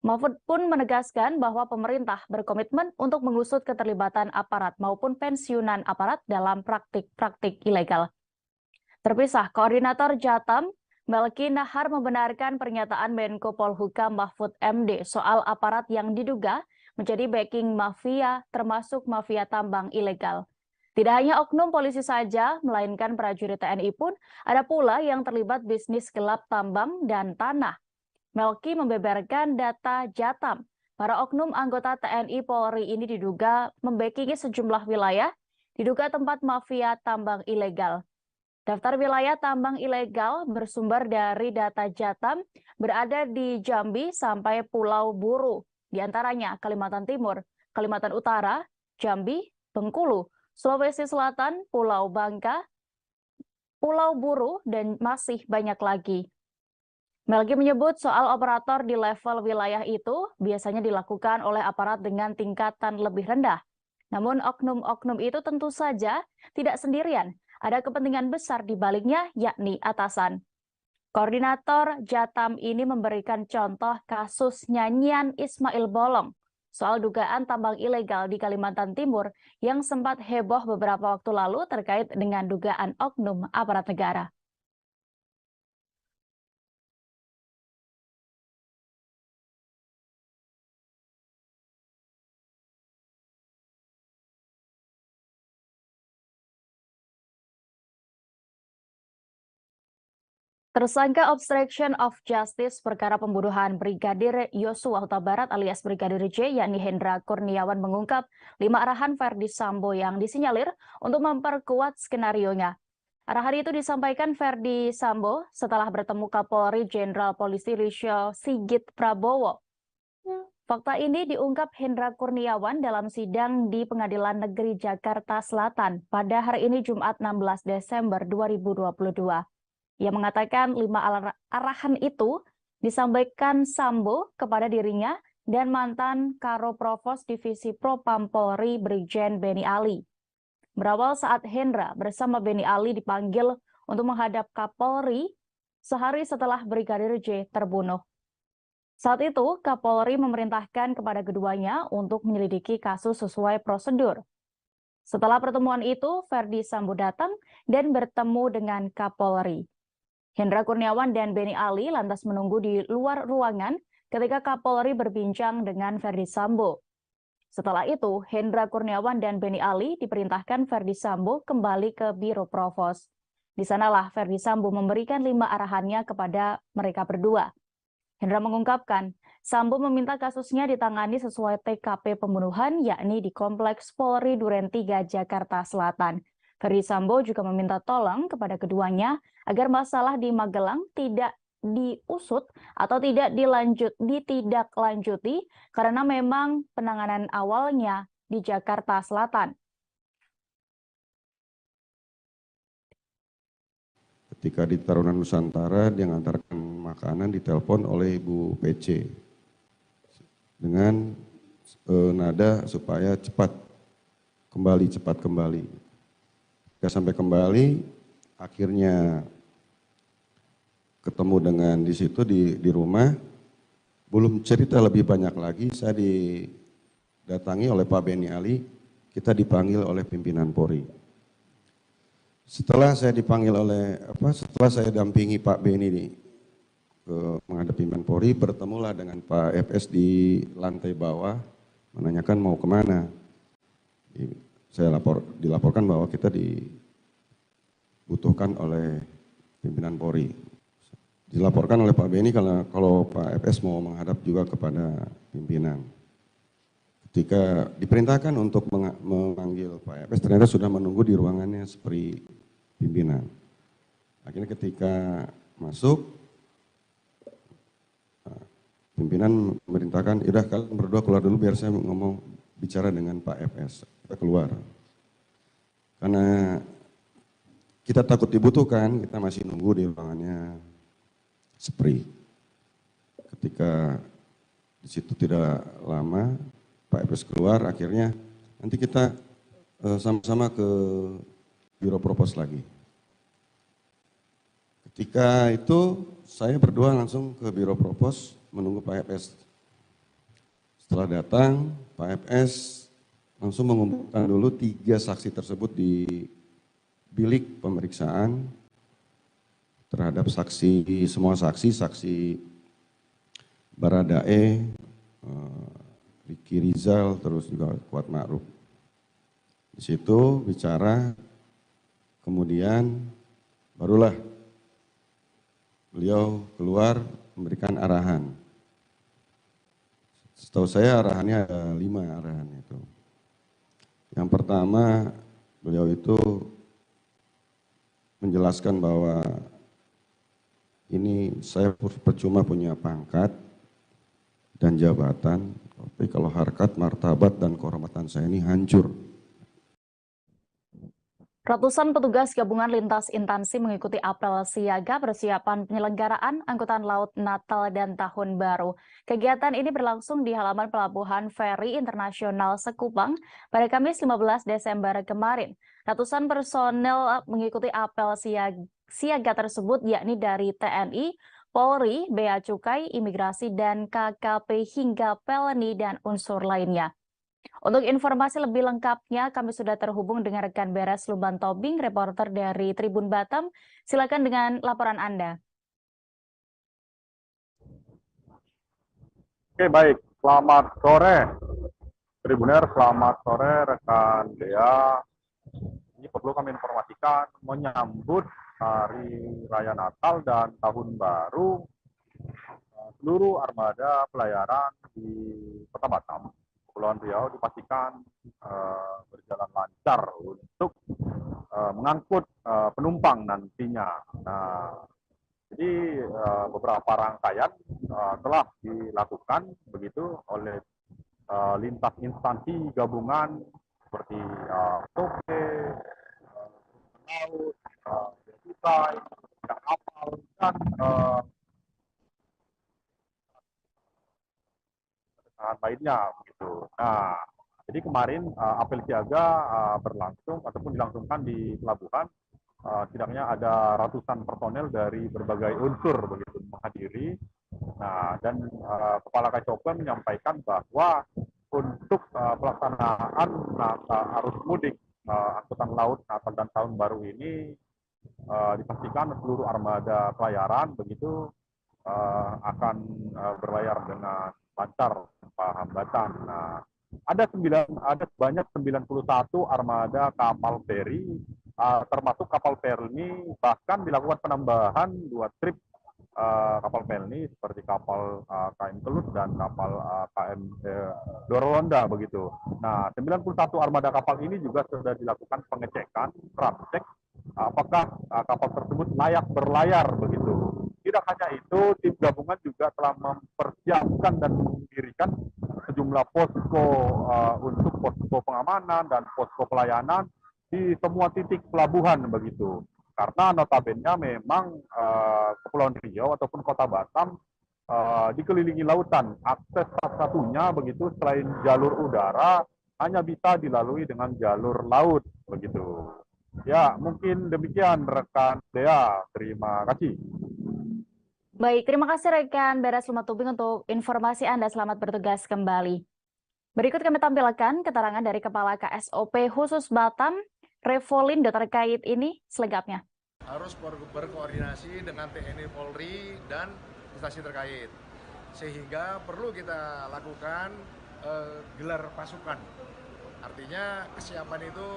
Mahfud pun menegaskan bahwa pemerintah berkomitmen untuk mengusut keterlibatan aparat maupun pensiunan aparat dalam praktik-praktik ilegal. Terpisah, Koordinator Jatam, Melki Nahar membenarkan pernyataan Menko Polhukam Mahfud MD soal aparat yang diduga menjadi backing mafia, termasuk mafia tambang ilegal. Tidak hanya oknum polisi saja, melainkan prajurit TNI pun ada pula yang terlibat bisnis gelap tambang dan tanah. Melki membeberkan data Jatam. Para oknum anggota TNI Polri ini diduga membackingi sejumlah wilayah, diduga tempat mafia tambang ilegal. Daftar wilayah tambang ilegal bersumber dari data Jatam berada di Jambi sampai Pulau Buru, di antaranya Kalimantan Timur, Kalimantan Utara, Jambi, Bengkulu, Sulawesi Selatan, Pulau Bangka, Pulau Buru, dan masih banyak lagi. Melki menyebut soal operator di level wilayah itu biasanya dilakukan oleh aparat dengan tingkatan lebih rendah. Namun oknum-oknum itu tentu saja tidak sendirian. Ada kepentingan besar di baliknya, yakni atasan. Koordinator Jatam ini memberikan contoh kasus nyanyian Ismail Bolong soal dugaan tambang ilegal di Kalimantan Timur yang sempat heboh beberapa waktu lalu terkait dengan dugaan oknum aparat negara. Tersangka obstruction of justice perkara pembunuhan Brigadir Yosua Huta Barat alias Brigadir J, yakni Hendra Kurniawan mengungkap 5 arahan Verdi Sambo yang disinyalir untuk memperkuat skenarionya. Arahan itu disampaikan Verdi Sambo setelah bertemu Kapolri Jenderal Polisi Listio Sigit Prabowo. Fakta ini diungkap Hendra Kurniawan dalam sidang di Pengadilan Negeri Jakarta Selatan pada hari ini Jumat 16 Desember 2022. Ia mengatakan 5 arahan itu disampaikan Sambo kepada dirinya dan mantan Karo Provos Divisi Propam Polri Brigjen Beni Ali. Berawal saat Hendra bersama Beni Ali dipanggil untuk menghadap Kapolri sehari setelah Brigadir J terbunuh. Saat itu, Kapolri memerintahkan kepada keduanya untuk menyelidiki kasus sesuai prosedur. Setelah pertemuan itu, Verdi Sambo datang dan bertemu dengan Kapolri. Hendra Kurniawan dan Beni Ali lantas menunggu di luar ruangan ketika Kapolri berbincang dengan Verdi Sambo. Setelah itu, Hendra Kurniawan dan Beni Ali diperintahkan Verdi Sambo kembali ke Biro Provos. Di sanalah Verdi Sambo memberikan 5 arahannya kepada mereka berdua. Hendra mengungkapkan, Sambo meminta kasusnya ditangani sesuai TKP pembunuhan, yakni di Kompleks Polri Duren 3, Jakarta Selatan. Ferdi Sambo juga meminta tolong kepada keduanya agar masalah di Magelang tidak diusut atau tidak ditindaklanjuti karena memang penanganan awalnya di Jakarta Selatan. Ketika di Tarunan Nusantara dia mengantarkan makanan ditelepon oleh Ibu PC dengan nada supaya cepat kembali. Ketika sampai kembali, akhirnya ketemu dengan di situ di rumah, belum cerita lebih banyak lagi, saya didatangi oleh Pak Beni Ali, kita dipanggil oleh pimpinan Polri. Setelah saya dampingi Pak Beni ke menghadap pimpinan Polri, bertemulah dengan Pak FS di lantai bawah, menanyakan mau kemana. Saya dilaporkan bahwa kita dibutuhkan oleh pimpinan Polri. Dilaporkan oleh Pak Beni kalau Pak FS mau menghadap juga kepada pimpinan. Ketika diperintahkan untuk memanggil Pak FS, ternyata sudah menunggu di ruangannya seperti pimpinan. Akhirnya ketika masuk, pimpinan memerintahkan, "Yaudah kalian berdua keluar dulu biar saya ngomong bicara dengan Pak FS." Kita keluar. Karena kita takut dibutuhkan, kita masih nunggu di ruangannya Spree. Ketika di situ tidak lama, Pak FS keluar, akhirnya nanti kita sama-sama ke Biro Propos lagi. Ketika itu saya berdua langsung ke Biro Propos menunggu Pak FS. Setelah datang, Pak FS langsung mengumpulkan dulu 3 saksi tersebut di bilik pemeriksaan terhadap semua saksi Baradae, Ricky Rizal, terus juga Kuat Ma'ruf. Di situ bicara, kemudian barulah beliau keluar memberikan arahan. Setahu saya arahannya ada 5 arahan itu. Yang pertama, beliau itu menjelaskan bahwa ini saya percuma punya pangkat dan jabatan, tapi kalau harkat, martabat, dan kehormatan saya ini hancur. Ratusan petugas gabungan lintas instansi mengikuti apel siaga persiapan penyelenggaraan Angkutan Laut Natal dan Tahun Baru. Kegiatan ini berlangsung di halaman Pelabuhan Feri Internasional Sekupang pada Kamis 15 Desember kemarin. Ratusan personel mengikuti apel siaga tersebut yakni dari TNI, Polri, Bea Cukai, Imigrasi, dan KKP hingga Pelni dan unsur lainnya. Untuk informasi lebih lengkapnya, kami sudah terhubung dengan rekan Beres Luban Tobing, reporter dari Tribun Batam. Silakan dengan laporan Anda. Oke, baik. Selamat sore, Tribuner. Selamat sore, rekan Dea. Ini perlu kami informasikan menyambut Hari Raya Natal dan Tahun Baru, seluruh armada pelayaran di Kota Batam, Kepulauan Riau dipastikan berjalan lancar untuk mengangkut penumpang nantinya. Nah, jadi beberapa rangkaian telah dilakukan begitu oleh lintas instansi gabungan seperti TOPE, laut, Cukai, kapal, dan lainnya begitu. Nah, jadi kemarin apel siaga berlangsung ataupun dilangsungkan di pelabuhan. Setidaknya ada ratusan personel dari berbagai unsur begitu menghadiri. Nah, dan Kepala KCOPEM menyampaikan bahwa untuk pelaksanaan arus mudik angkutan laut Natal dan Tahun Baru ini dipastikan seluruh armada pelayaran begitu akan berlayar dengan lancar tanpa hambatan. Nah, ada sebanyak 91 armada kapal feri, termasuk kapal feri ini bahkan dilakukan penambahan 2 trip kapal pelni seperti kapal KM Kelut dan kapal KM Dorolonda begitu. Nah, 91 armada kapal ini juga sudah dilakukan pengecekan, cek apakah kapal tersebut layak berlayar begitu. Tidak hanya itu, tim gabungan juga telah mempersiapkan dan mendirikan sejumlah posko untuk posko pengamanan dan posko pelayanan di semua titik pelabuhan begitu. Karena notabene memang Kepulauan Riau ataupun Kota Batam dikelilingi lautan. Akses satu-satunya begitu selain jalur udara hanya bisa dilalui dengan jalur laut begitu. Ya, mungkin demikian rekan Dea. Terima kasih. Baik, terima kasih rekan Beres Lumatubing untuk informasi Anda. Selamat bertugas kembali. Berikut kami tampilkan keterangan dari Kepala KSOP khusus Batam, Revolindo terkait ini selengkapnya. Harus berkoordinasi dengan TNI Polri dan instansi terkait. Sehingga perlu kita lakukan gelar pasukan. Artinya kesiapan itu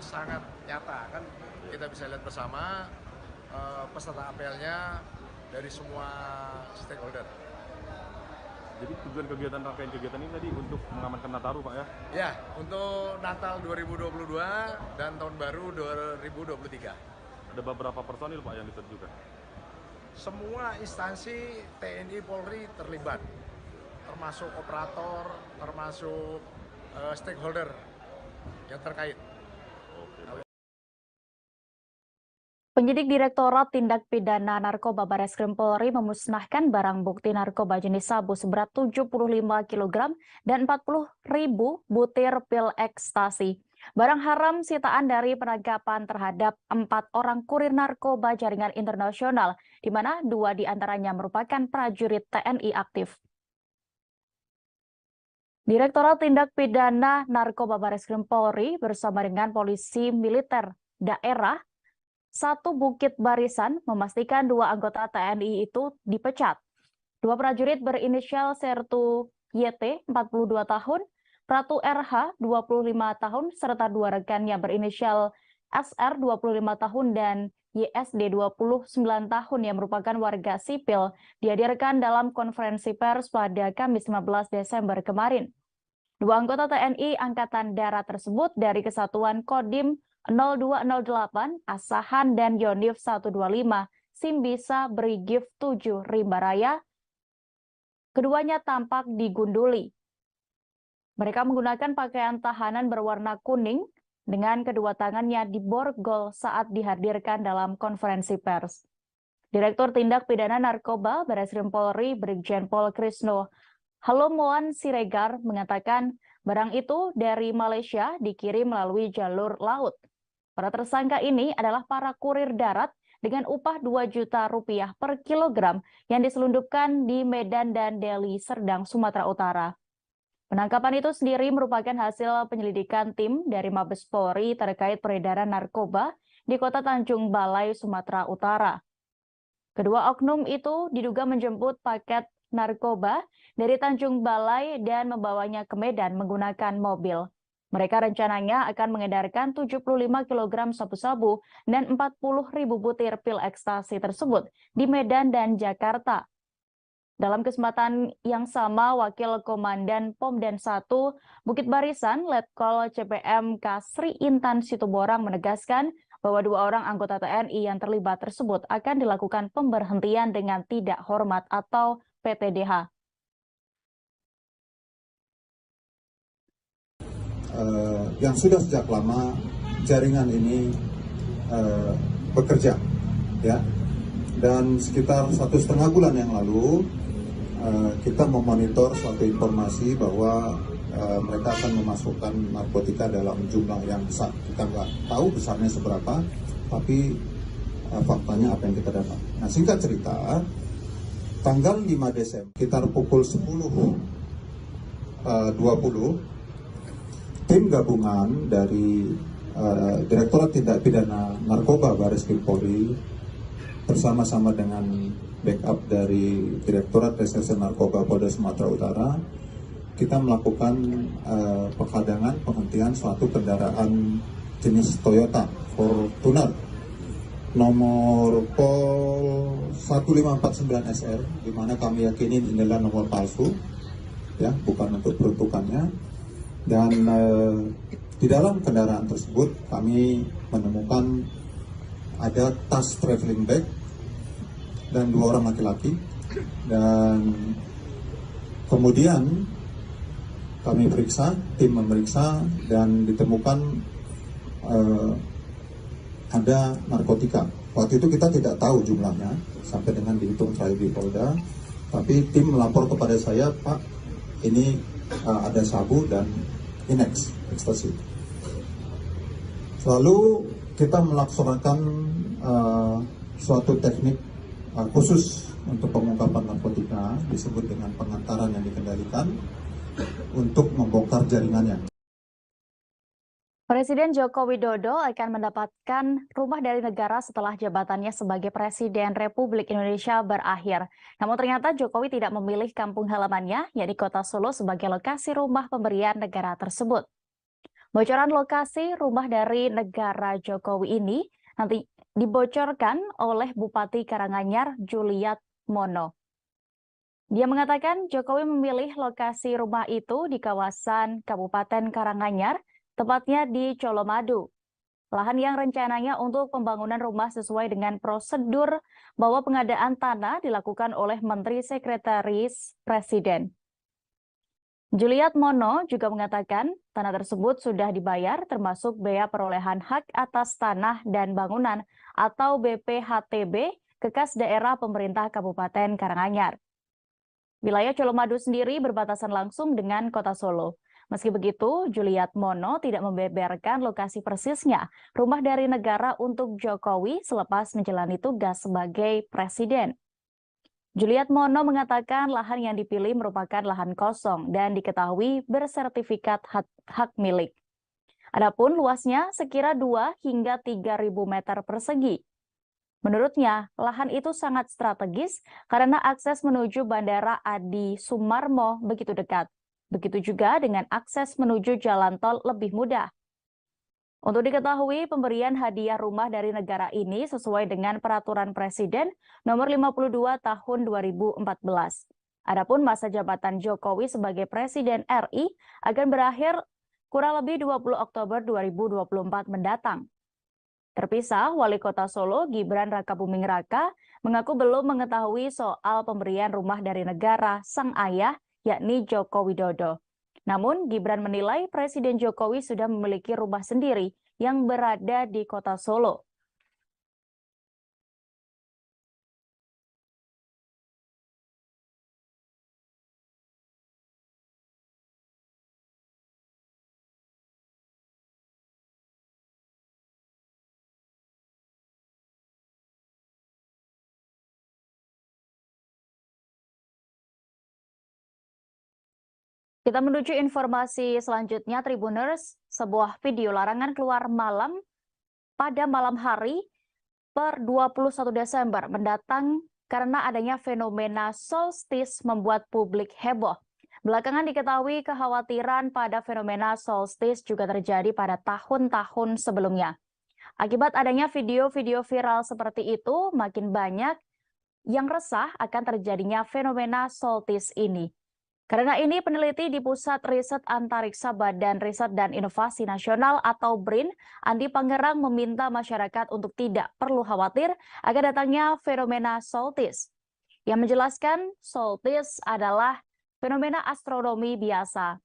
sangat nyata kan. Kita bisa lihat bersama peserta apelnya dari semua stakeholder. Jadi tujuan kegiatan rangkaian kegiatan ini tadi untuk mengamankan Nataru, Pak ya? Ya, untuk Natal 2022 dan Tahun Baru 2023. Ada beberapa personil Pak yang diterjunkan? Semua instansi TNI Polri terlibat, termasuk operator, termasuk stakeholder yang terkait. Penyidik Direktorat Tindak Pidana Narkoba Bareskrim Polri memusnahkan barang bukti narkoba jenis sabu seberat 75 kg dan 40.000 butir pil ekstasi. Barang haram sitaan dari penangkapan terhadap 4 orang kurir narkoba jaringan internasional, di mana 2 diantaranya merupakan prajurit TNI aktif. Direktorat Tindak Pidana Narkoba Bareskrim Polri bersama dengan Polisi Militer Daerah 1 Bukit Barisan memastikan 2 anggota TNI itu dipecat. 2 prajurit berinisial Sertu YT 42 tahun, Pratu RH 25 tahun, serta 2 rekannya berinisial SR 25 tahun dan YSD 29 tahun yang merupakan warga sipil dihadirkan dalam konferensi pers pada Kamis 15 Desember kemarin. 2 anggota TNI Angkatan Darat tersebut dari Kesatuan Kodim 0208 Asahan dan Yonif 125 Simbisa Brigif 7 Rimba Raya. Keduanya tampak digunduli. Mereka menggunakan pakaian tahanan berwarna kuning dengan kedua tangannya diborgol saat dihadirkan dalam konferensi pers. Direktur Tindak Pidana Narkoba Bareskrim Polri Brigjen Pol Krisno Halomoan Siregar mengatakan barang itu dari Malaysia dikirim melalui jalur laut. Para tersangka ini adalah para kurir darat dengan upah 2 juta rupiah per kilogram yang diselundupkan di Medan dan Deli Serdang, Sumatera Utara. Penangkapan itu sendiri merupakan hasil penyelidikan tim dari Mabes Polri terkait peredaran narkoba di Kota Tanjung Balai, Sumatera Utara. Kedua oknum itu diduga menjemput paket narkoba dari Tanjung Balai dan membawanya ke Medan menggunakan mobil. Mereka rencananya akan mengedarkan 75 kg sabu-sabu dan 40.000 butir pil ekstasi tersebut di Medan dan Jakarta. Dalam kesempatan yang sama, Wakil Komandan Pomdan 1 Bukit Barisan, Letkol CPM Kasri Intan Situborang menegaskan bahwa 2 orang anggota TNI yang terlibat tersebut akan dilakukan pemberhentian dengan tidak hormat atau PTDH. Yang sudah sejak lama jaringan ini bekerja, ya. Dan sekitar 1,5 bulan yang lalu kita memonitor suatu informasi bahwa mereka akan memasukkan narkotika dalam jumlah yang besar. Kita nggak tahu besarnya seberapa, tapi faktanya apa yang kita dapat. Nah, singkat cerita, tanggal 5 Desember, sekitar pukul 10.20, tim gabungan dari Direktorat Tindak Pidana Narkoba Bareskrim Polri bersama-sama dengan backup dari Direktorat Reserse Narkoba Polda Sumatera Utara, kita melakukan penghadangan penghentian suatu kendaraan jenis Toyota Fortuner nomor Pol 1549 SR, di mana kami yakini ini adalah nomor palsu, ya, bukan untuk peruntukannya. Dan di dalam kendaraan tersebut kami menemukan ada tas traveling bag dan 2 orang laki-laki. Dan kemudian kami periksa, tim memeriksa, dan ditemukan ada narkotika. Waktu itu kita tidak tahu jumlahnya sampai dengan dihitung terakhir di Polda, tapi tim melapor kepada saya, Pak, ini ada sabu dan inex, ekstasi. Lalu kita melaksanakan suatu teknik khusus untuk pengungkapan narkotika, disebut dengan pengantaran yang dikendalikan, untuk membongkar jaringannya. Presiden Joko Widodo akan mendapatkan rumah dari negara setelah jabatannya sebagai Presiden Republik Indonesia berakhir. Namun ternyata Jokowi tidak memilih kampung halamannya, yakni Kota Solo, sebagai lokasi rumah pemberian negara tersebut. Bocoran lokasi rumah dari negara Jokowi ini nanti dibocorkan oleh Bupati Karanganyar, Juliat Mono. Dia mengatakan Jokowi memilih lokasi rumah itu di kawasan Kabupaten Karanganyar, tepatnya di Colomadu. Lahan yang rencananya untuk pembangunan rumah sesuai dengan prosedur bahwa pengadaan tanah dilakukan oleh Menteri Sekretaris Presiden. Juliat Mono juga mengatakan tanah tersebut sudah dibayar termasuk bea perolehan hak atas tanah dan bangunan atau BPHTB ke kas daerah pemerintah Kabupaten Karanganyar. Wilayah Colomadu sendiri berbatasan langsung dengan Kota Solo. Meski begitu, Juliat Mono tidak membeberkan lokasi persisnya rumah dari negara untuk Jokowi selepas menjalani tugas sebagai presiden. Juliat Mono mengatakan lahan yang dipilih merupakan lahan kosong dan diketahui bersertifikat hak milik. Adapun luasnya sekira 2 hingga 3.000 meter persegi. Menurutnya, lahan itu sangat strategis karena akses menuju Bandara Adi Sumarmo begitu dekat. Begitu juga dengan akses menuju jalan tol lebih mudah. Untuk diketahui, pemberian hadiah rumah dari negara ini sesuai dengan Peraturan Presiden Nomor 52 Tahun 2014. Adapun masa jabatan Jokowi sebagai Presiden RI akan berakhir kurang lebih 20 Oktober 2024 mendatang. Terpisah, Wali Kota Solo Gibran Rakabuming Raka mengaku belum mengetahui soal pemberian rumah dari negara sang ayah, yakni Joko Widodo. Namun, Gibran menilai Presiden Jokowi sudah memiliki rumah sendiri yang berada di Kota Solo. Kita menuju informasi selanjutnya, Tribuners. Sebuah video larangan keluar malam pada malam hari per 21 Desember mendatang karena adanya fenomena solstice membuat publik heboh. Belakangan diketahui kekhawatiran pada fenomena solstice juga terjadi pada tahun-tahun sebelumnya. Akibat adanya video-video viral seperti itu, makin banyak yang resah akan terjadinya fenomena solstice ini. Karena ini, peneliti di Pusat Riset Antariksa Badan Riset dan Inovasi Nasional atau BRIN, Andi Pangerang, meminta masyarakat untuk tidak perlu khawatir akan datangnya fenomena solstice. Yang menjelaskan, solstice adalah fenomena astronomi biasa.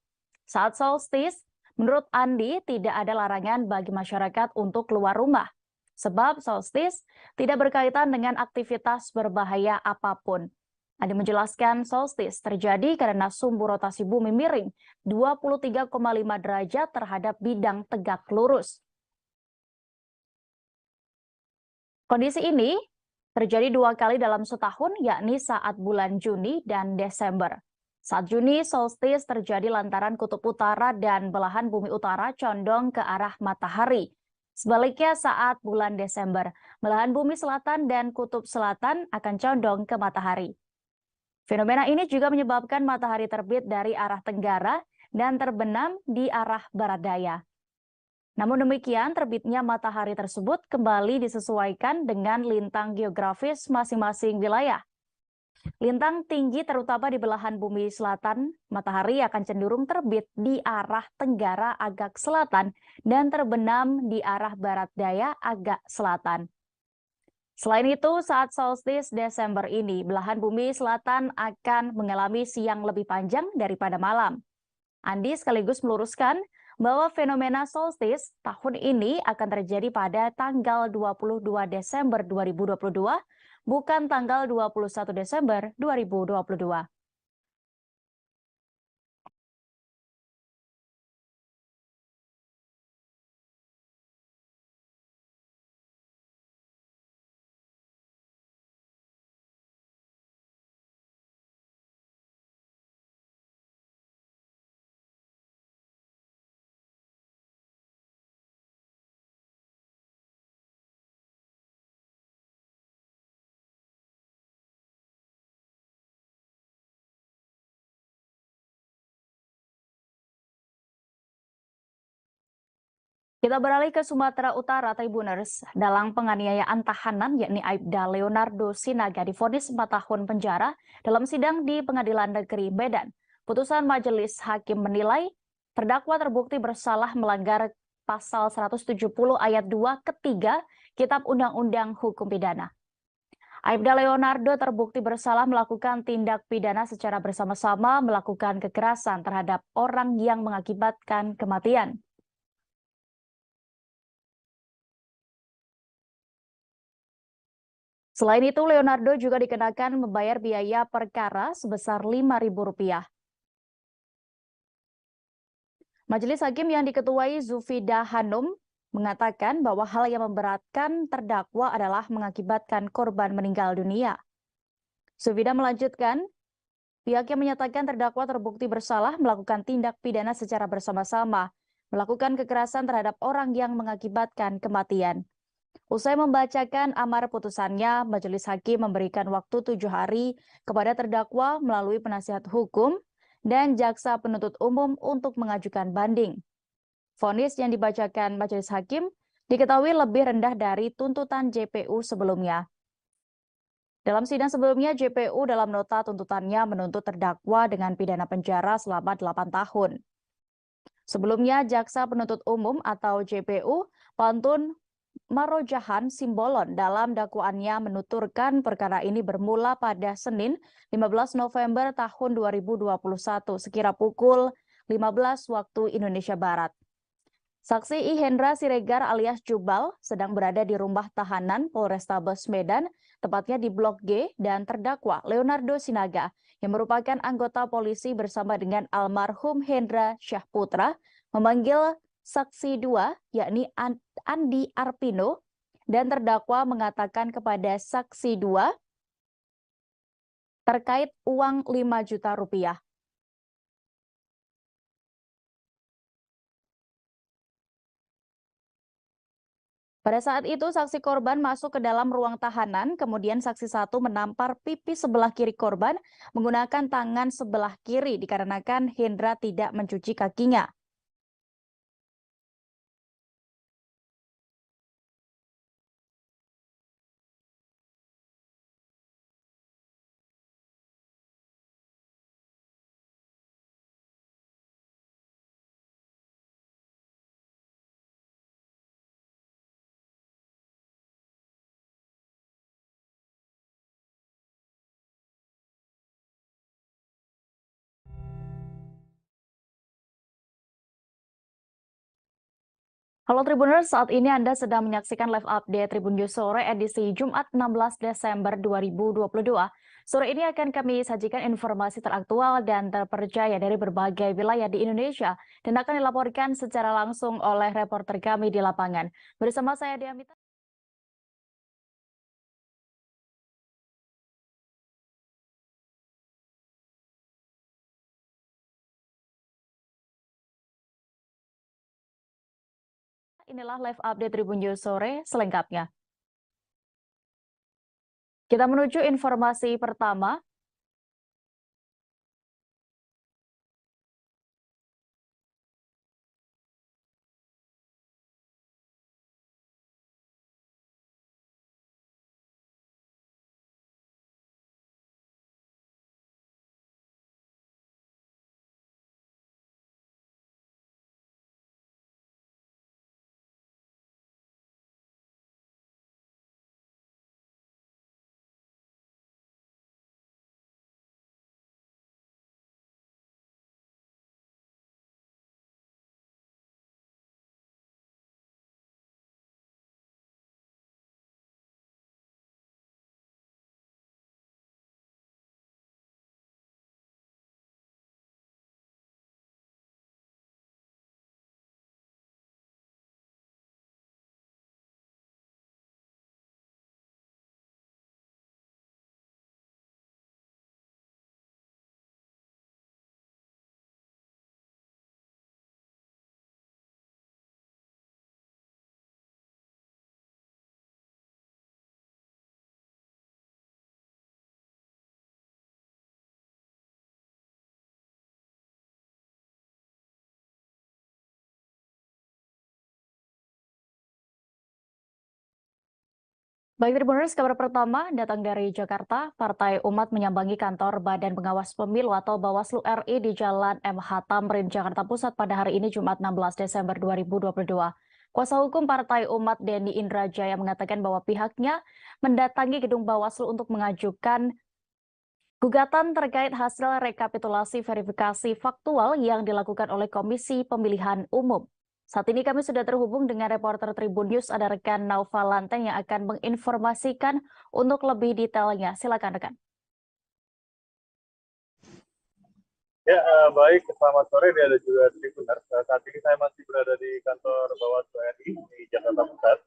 Saat solstice, menurut Andi, tidak ada larangan bagi masyarakat untuk keluar rumah. Sebab solstice tidak berkaitan dengan aktivitas berbahaya apapun. Andi menjelaskan solstice terjadi karena sumbu rotasi bumi miring 23,5 derajat terhadap bidang tegak lurus. Kondisi ini terjadi 2 kali dalam setahun, yakni saat bulan Juni dan Desember. Saat Juni, solstice terjadi lantaran kutub utara dan belahan bumi utara condong ke arah matahari. Sebaliknya saat bulan Desember, belahan bumi selatan dan kutub selatan akan condong ke matahari. Fenomena ini juga menyebabkan matahari terbit dari arah tenggara dan terbenam di arah barat daya. Namun demikian, terbitnya matahari tersebut kembali disesuaikan dengan lintang geografis masing-masing wilayah. Lintang tinggi terutama di belahan bumi selatan, matahari akan cenderung terbit di arah tenggara agak selatan dan terbenam di arah barat daya agak selatan. Selain itu, saat solstice Desember ini, belahan bumi selatan akan mengalami siang lebih panjang daripada malam. Andi sekaligus meluruskan bahwa fenomena solstice tahun ini akan terjadi pada tanggal 22 Desember 2022, bukan tanggal 21 Desember 2022. Kita beralih ke Sumatera Utara, Tribuners. Dalam penganiayaan tahanan, yakni Aibda Leonardo Sinaga divonis 4 tahun penjara dalam sidang di Pengadilan Negeri Medan. Putusan majelis hakim menilai terdakwa terbukti bersalah melanggar pasal 170 ayat 2 ketiga Kitab Undang-Undang Hukum Pidana. Aibda Leonardo terbukti bersalah melakukan tindak pidana secara bersama-sama melakukan kekerasan terhadap orang yang mengakibatkan kematian. Selain itu, Leonardo juga dikenakan membayar biaya perkara sebesar Rp5.000. Majelis hakim yang diketuai Zufida Hanum mengatakan bahwa hal yang memberatkan terdakwa adalah mengakibatkan korban meninggal dunia. Zufida melanjutkan, pihaknya menyatakan terdakwa terbukti bersalah melakukan tindak pidana secara bersama-sama, melakukan kekerasan terhadap orang yang mengakibatkan kematian. Usai membacakan amar putusannya, majelis hakim memberikan waktu 7 hari kepada terdakwa melalui penasihat hukum dan jaksa penuntut umum untuk mengajukan banding. Vonis yang dibacakan majelis hakim diketahui lebih rendah dari tuntutan JPU sebelumnya. Dalam sidang sebelumnya, JPU dalam nota tuntutannya menuntut terdakwa dengan pidana penjara selama 8 tahun. Sebelumnya, jaksa penuntut umum atau JPU, Pantun Marojahan Simbolon dalam dakwaannya menuturkan perkara ini bermula pada Senin 15 November tahun 2021 sekira pukul 15 waktu Indonesia Barat. Saksi I. Hendra Siregar alias Jubal sedang berada di rumah tahanan Polrestabes Medan, tepatnya di Blok G, dan terdakwa Leonardo Sinaga yang merupakan anggota polisi bersama dengan almarhum Hendra Syahputra memanggil saksi 2, yakni Andi Arpino, dan terdakwa mengatakan kepada saksi 2 terkait uang Rp5 juta. Pada saat itu, saksi korban masuk ke dalam ruang tahanan, kemudian saksi 1 menampar pipi sebelah kiri korban menggunakan tangan sebelah kiri dikarenakan Hendra tidak mencuci kakinya. Halo Tribuners, saat ini Anda sedang menyaksikan live update Tribun News Sore edisi Jumat 16 Desember 2022. Sore ini akan kami sajikan informasi teraktual dan terpercaya dari berbagai wilayah di Indonesia dan akan dilaporkan secara langsung oleh reporter kami di lapangan. Bersama saya Diamita. Inilah live update Tribun News Sore selengkapnya. Kita menuju informasi pertama. Baik, Tribuners, kabar pertama datang dari Jakarta. Partai Umat menyambangi kantor Badan Pengawas Pemilu atau Bawaslu RI di Jalan MH Tamrin, Jakarta Pusat pada hari ini Jumat 16 Desember 2022. Kuasa hukum Partai Umat Denny Indrajaya mengatakan bahwa pihaknya mendatangi gedung Bawaslu untuk mengajukan gugatan terkait hasil rekapitulasi verifikasi faktual yang dilakukan oleh Komisi Pemilihan Umum. Saat ini kami sudah terhubung dengan reporter Tribun News, ada rekan Naufa Lanten yang akan menginformasikan untuk lebih detailnya. Silakan rekan. Ya, baik, selamat sore, dia ada juga Tribuners. Saat ini saya masih berada di kantor Bawaslu RI di Jakarta Pusat.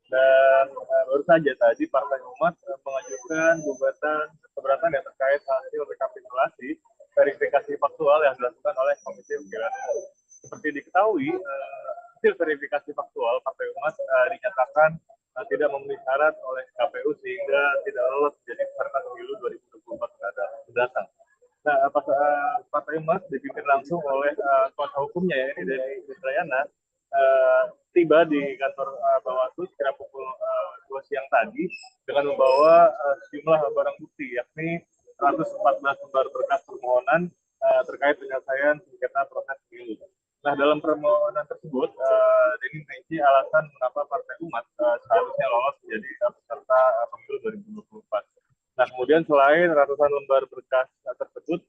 Dan baru saja tadi Partai Umat mengajukan gugatan keberatan yang terkait hasil rekapitulasi verifikasi faktual yang dilakukan oleh Komisi Pemilihan Umum. Seperti diketahui, hasil verifikasi faktual Partai Umat dinyatakan tidak memenuhi syarat oleh KPU sehingga tidak lolos menjadi peserta pemilu 2024 mendatang. Nah, Partai Umat dipimpin langsung oleh kuasa hukumnya, ya, ini dari Indrayana, tiba di kantor Bawaslu sekitar pukul 2 siang tadi dengan membawa sejumlah barang bukti, yakni 114 lembar berkas permohonan terkait penyelesaian sengketa proses pemilu. Nah, dalam permohonan tersebut, Denny merinci alasan mengapa Partai Umat seharusnya lolos menjadi peserta pemilu 2024. Nah, kemudian selain ratusan lembar berkas tersebut,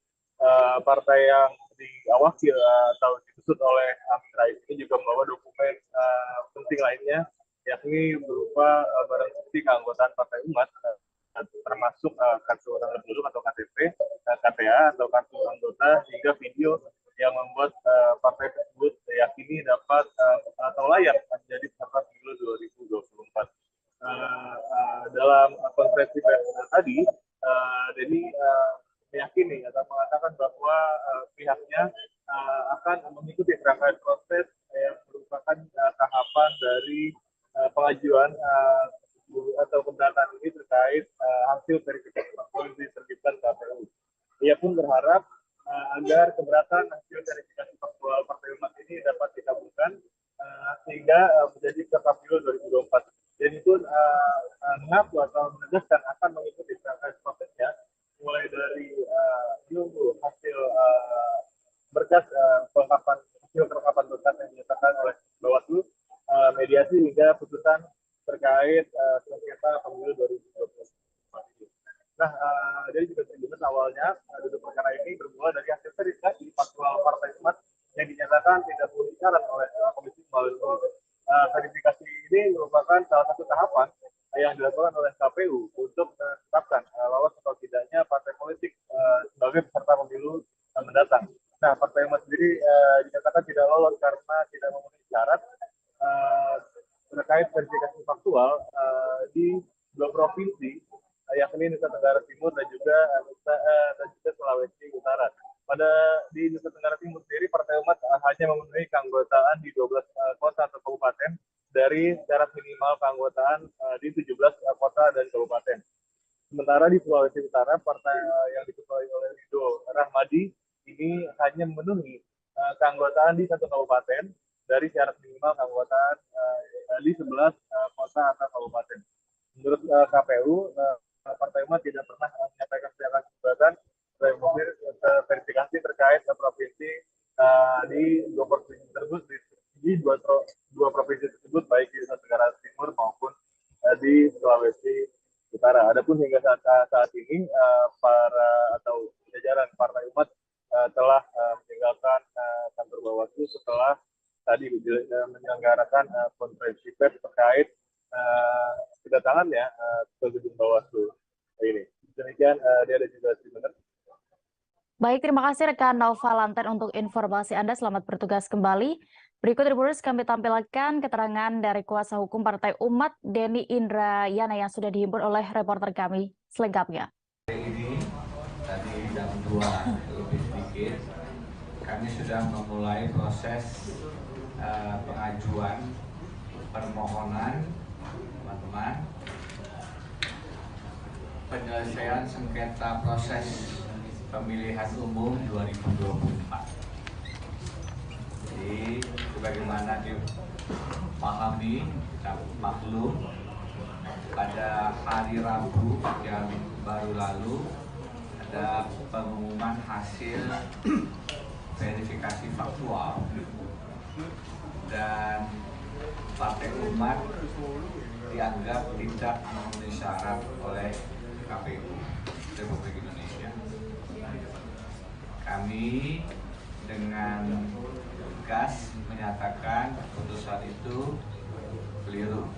partai yang diawaki atau ditusut oleh Amin Rais ini juga membawa dokumen penting lainnya, yakni berupa barang bukti keanggotaan Partai Umat, termasuk kartu tanda penduduk atau KTP, KTA atau kartu anggota, hingga video yang membuat partai tersebut yakini dapat atau layak menjadi peserta pemilu 2024. Dalam konferensi pers tadi, Denny meyakini atau mengatakan bahwa pihaknya akan mengikuti rangkaian proses yang merupakan tahapan dari pengajuan atau keberatan ini terkait hasil verifikasi faktual yang diterbitkan KPU. Ia pun berharap agar keberatan hasil verifikasi faktual Partai Umat ini dapat dikabulkan sehingga menjadi peserta pemilu 2024. Dan itu mengaku atau menegaskan akan mengikuti rangkaian prosesnya mulai dari menunggu hasil berkas hasil kelengkapan berkas yang dinyatakan oleh Bawaslu, mediasi hingga putusan terkait sengketa pemilu 2024 ini. Nah, dari juga Tribuners awalnya duduk perkara ini bermula dari hasil verifikasi faktual Partai Umat yang dinyatakan tidak memenuhi syarat oleh Komisi Pemilihan Umum. Verifikasi ini merupakan salah satu tahapan yang dilakukan oleh KPU untuk menetapkan lolos atau tidaknya partai politik sebagai peserta pemilu mendatang. Nah, Partai Umat sendiri dinyatakan tidak lolos karena tidak memenuhi syarat terkait verifikasi faktual di dua provinsi, yakni Nusa Tenggara Timur dan juga Sulawesi Utara. Di Nusa Tenggara Timur sendiri, Partai Umat hanya memenuhi keanggotaan di 12 kota atau kabupaten dari syarat minimal keanggotaan di 17 kota dan kabupaten. Sementara di Sulawesi Utara, partai yang diketuai oleh Ridho Rahmadi ini hanya memenuhi keanggotaan di satu kabupaten dari syarat minimal keanggotaan di 11 kota atau kabupaten. Menurut KPU, Partai Umat tidak pernah menyampaikan pernyataan keberatan verifikasi terkait provinsi di dua provinsi tersebut, di dua provinsi tersebut, baik di Nusa Tenggara Timur maupun di Sulawesi Utara. Adapun hingga saat ini atau jajaran Partai Umat telah meninggalkan kantor Bawaslu setelah tadi menyelenggarakan konferensi pers terkait kedatangannya ke gedung Bawaslu ini. Demikian dia ada juga Tribuners. Baik, terima kasih rekan Naufa Lanten untuk informasi Anda. Selamat bertugas kembali. Berikut Tribuners kami tampilkan keterangan dari kuasa hukum Partai Umat Denny Indrayana yang sudah dihimpun oleh reporter kami selengkapnya. Ini tadi jam 2 lebih sedikit kami sudah memulai proses pengajuan permohonan teman-teman penyelesaian sengketa proses pemilihan umum 2024. Jadi sebagaimana dipahami, maklum pada hari Rabu yang baru lalu ada pengumuman hasil verifikasi faktual dan Partai Umat dianggap tidak memenuhi syarat oleh KPU Republik Indonesia. Kami dengan tegas menyatakan keputusan itu keliru,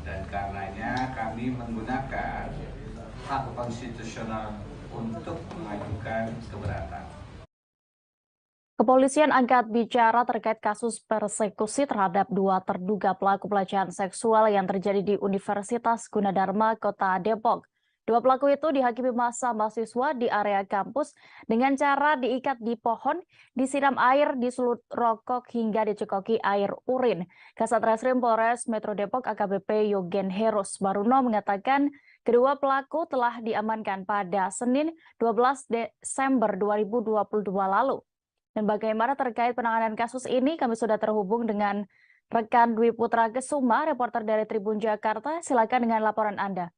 dan karenanya kami menggunakan hak konstitusional untuk mengajukan keberatan. Kepolisian angkat bicara terkait kasus persekusi terhadap 2 terduga pelaku pelecehan seksual yang terjadi di Universitas Gunadarma, Kota Depok. 2 pelaku itu dihakimi massa mahasiswa di area kampus dengan cara diikat di pohon, disiram air, disulut rokok hingga dicekoki air urin. Kasat Reskrim Polres Metro Depok AKBP Yogen Heros Baruno mengatakan kedua pelaku telah diamankan pada Senin 12 Desember 2022 lalu. Dan bagaimana terkait penanganan kasus ini, kami sudah terhubung dengan rekan Dwi Putra Kesuma, reporter dari Tribun Jakarta. Silakan dengan laporan Anda.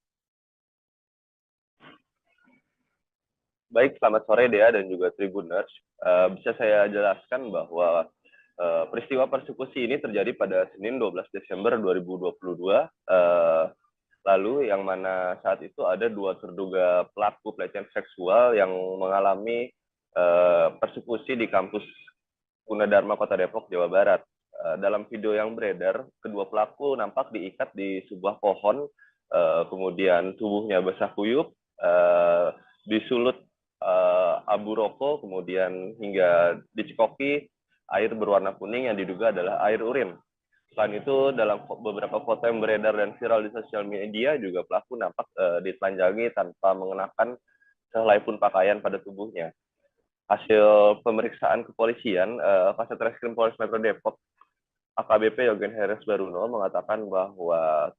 Baik, selamat sore Dea dan juga Tribuners. Bisa saya jelaskan bahwa peristiwa persekusi ini terjadi pada Senin 12 Desember 2022. Lalu yang mana saat itu ada 2 terduga pelaku pelecehan seksual yang mengalami persekusi di kampus Gunadarma Kota Depok, Jawa Barat. Dalam video yang beredar, kedua pelaku nampak diikat di sebuah pohon, kemudian tubuhnya basah kuyup, disulut abu rokok, kemudian hingga dicekoki air berwarna kuning yang diduga adalah air urin. Selain itu, dalam beberapa foto yang beredar dan viral di sosial media, juga pelaku nampak ditelanjangi tanpa mengenakan sehelai pun pakaian pada tubuhnya. Hasil pemeriksaan kepolisian, Kasat Reskrim Polres Metro Depok, AKBP Yogen Heros Baruno mengatakan bahwa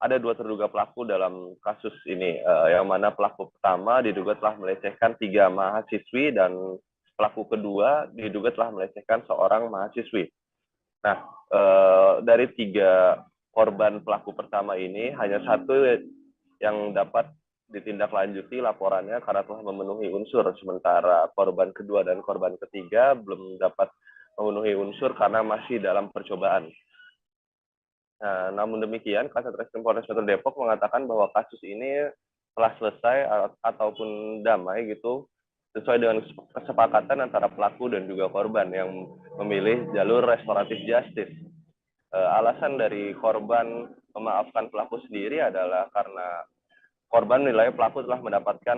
ada 2 terduga pelaku dalam kasus ini, yang mana pelaku pertama diduga telah melecehkan 3 mahasiswi dan pelaku kedua diduga telah melecehkan seorang mahasiswi. Nah, dari 3 korban pelaku pertama ini, hanya 1 yang dapat ditindaklanjuti laporannya karena telah memenuhi unsur, sementara korban kedua dan korban ketiga belum dapat memenuhi unsur karena masih dalam percobaan. Nah, namun demikian, Kasat Reskrim Polres Metro Depok mengatakan bahwa kasus ini telah selesai ataupun damai gitu, sesuai dengan kesepakatan antara pelaku dan juga korban yang memilih jalur restoratif justice. Alasan dari korban memaafkan pelaku sendiri adalah karena korban menilai pelaku telah mendapatkan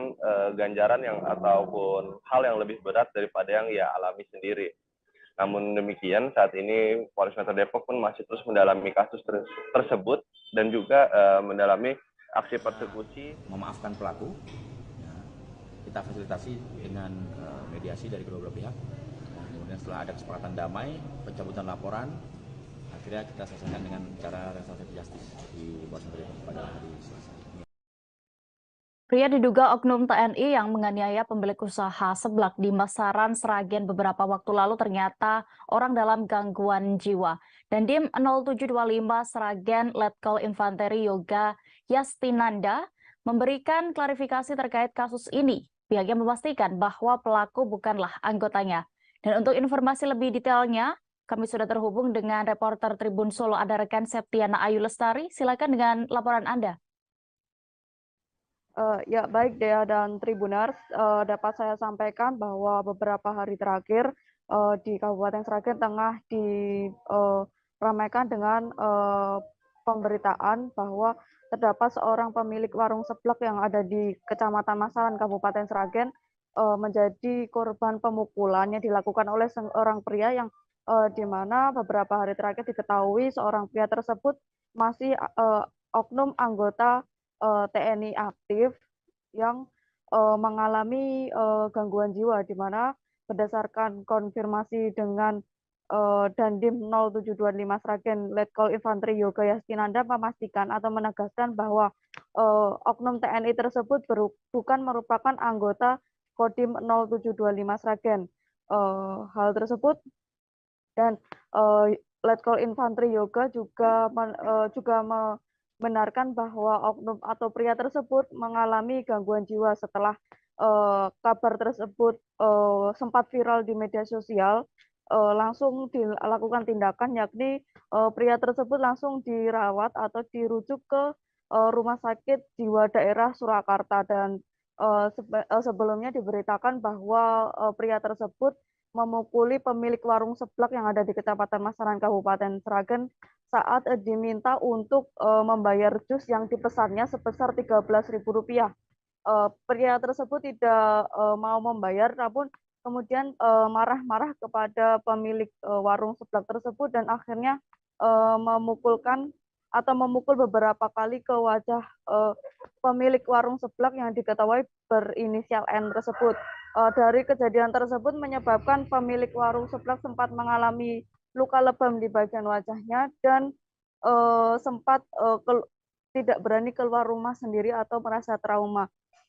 ganjaran ataupun hal yang lebih berat daripada yang ia alami sendiri. Namun demikian, saat ini Polres Metro Depok pun masih terus mendalami kasus tersebut dan juga mendalami aksi persekusi. Memaafkan pelaku, kita fasilitasi dengan mediasi dari kedua belah pihak. Kemudian setelah ada kesepakatan damai, pencabutan laporan, akhirnya kita selesaikan dengan cara restoratif justice di Polres Metro Depok pada hari Selasa. Pria diduga oknum TNI yang menganiaya pemilik usaha seblak di Masaran, Sragen beberapa waktu lalu ternyata orang dalam gangguan jiwa. Dandim 0725 Sragen Letkol Infanteri Yoga Yastinanda memberikan klarifikasi terkait kasus ini. Pihaknya memastikan bahwa pelaku bukanlah anggotanya. Dan untuk informasi lebih detailnya, kami sudah terhubung dengan reporter Tribun Solo, ada rekan Septiana Ayu Lestari. Silakan dengan laporan Anda. Ya, baik Dea dan Tribuners, dapat saya sampaikan bahwa beberapa hari terakhir di Kabupaten Sragen tengah diramaikan dengan pemberitaan bahwa terdapat seorang pemilik warung seblak yang ada di Kecamatan Masaran, Kabupaten Sragen, menjadi korban pemukulan yang dilakukan oleh seorang pria yang di mana beberapa hari terakhir diketahui seorang pria tersebut masih oknum anggota TNI aktif yang mengalami gangguan jiwa, di mana berdasarkan konfirmasi dengan Dandim 0725 Sragen Letkol Infanteri Yoga Yastinanda memastikan atau menegaskan bahwa oknum TNI tersebut bukan merupakan anggota Kodim 0725 Sragen. Hal tersebut dan Letkol Infanteri Yoga juga membenarkan bahwa oknum atau pria tersebut mengalami gangguan jiwa setelah kabar tersebut sempat viral di media sosial. Langsung dilakukan tindakan, yakni pria tersebut langsung dirawat atau dirujuk ke Rumah Sakit Jiwa Daerah Surakarta, dan sebelumnya diberitakan bahwa pria tersebut memukuli pemilik warung seblak yang ada di Kecamatan Masaran, Kabupaten Sragen saat diminta untuk membayar jus yang dipesannya sebesar Rp13.000. Pria tersebut tidak mau membayar, namun kemudian marah-marah kepada pemilik warung seblak tersebut dan akhirnya memukul beberapa kali ke wajah pemilik warung seblak yang diketahui berinisial N tersebut. Dari kejadian tersebut menyebabkan pemilik warung seblak sempat mengalami luka lebam di bagian wajahnya dan sempat tidak berani keluar rumah sendiri atau merasa trauma.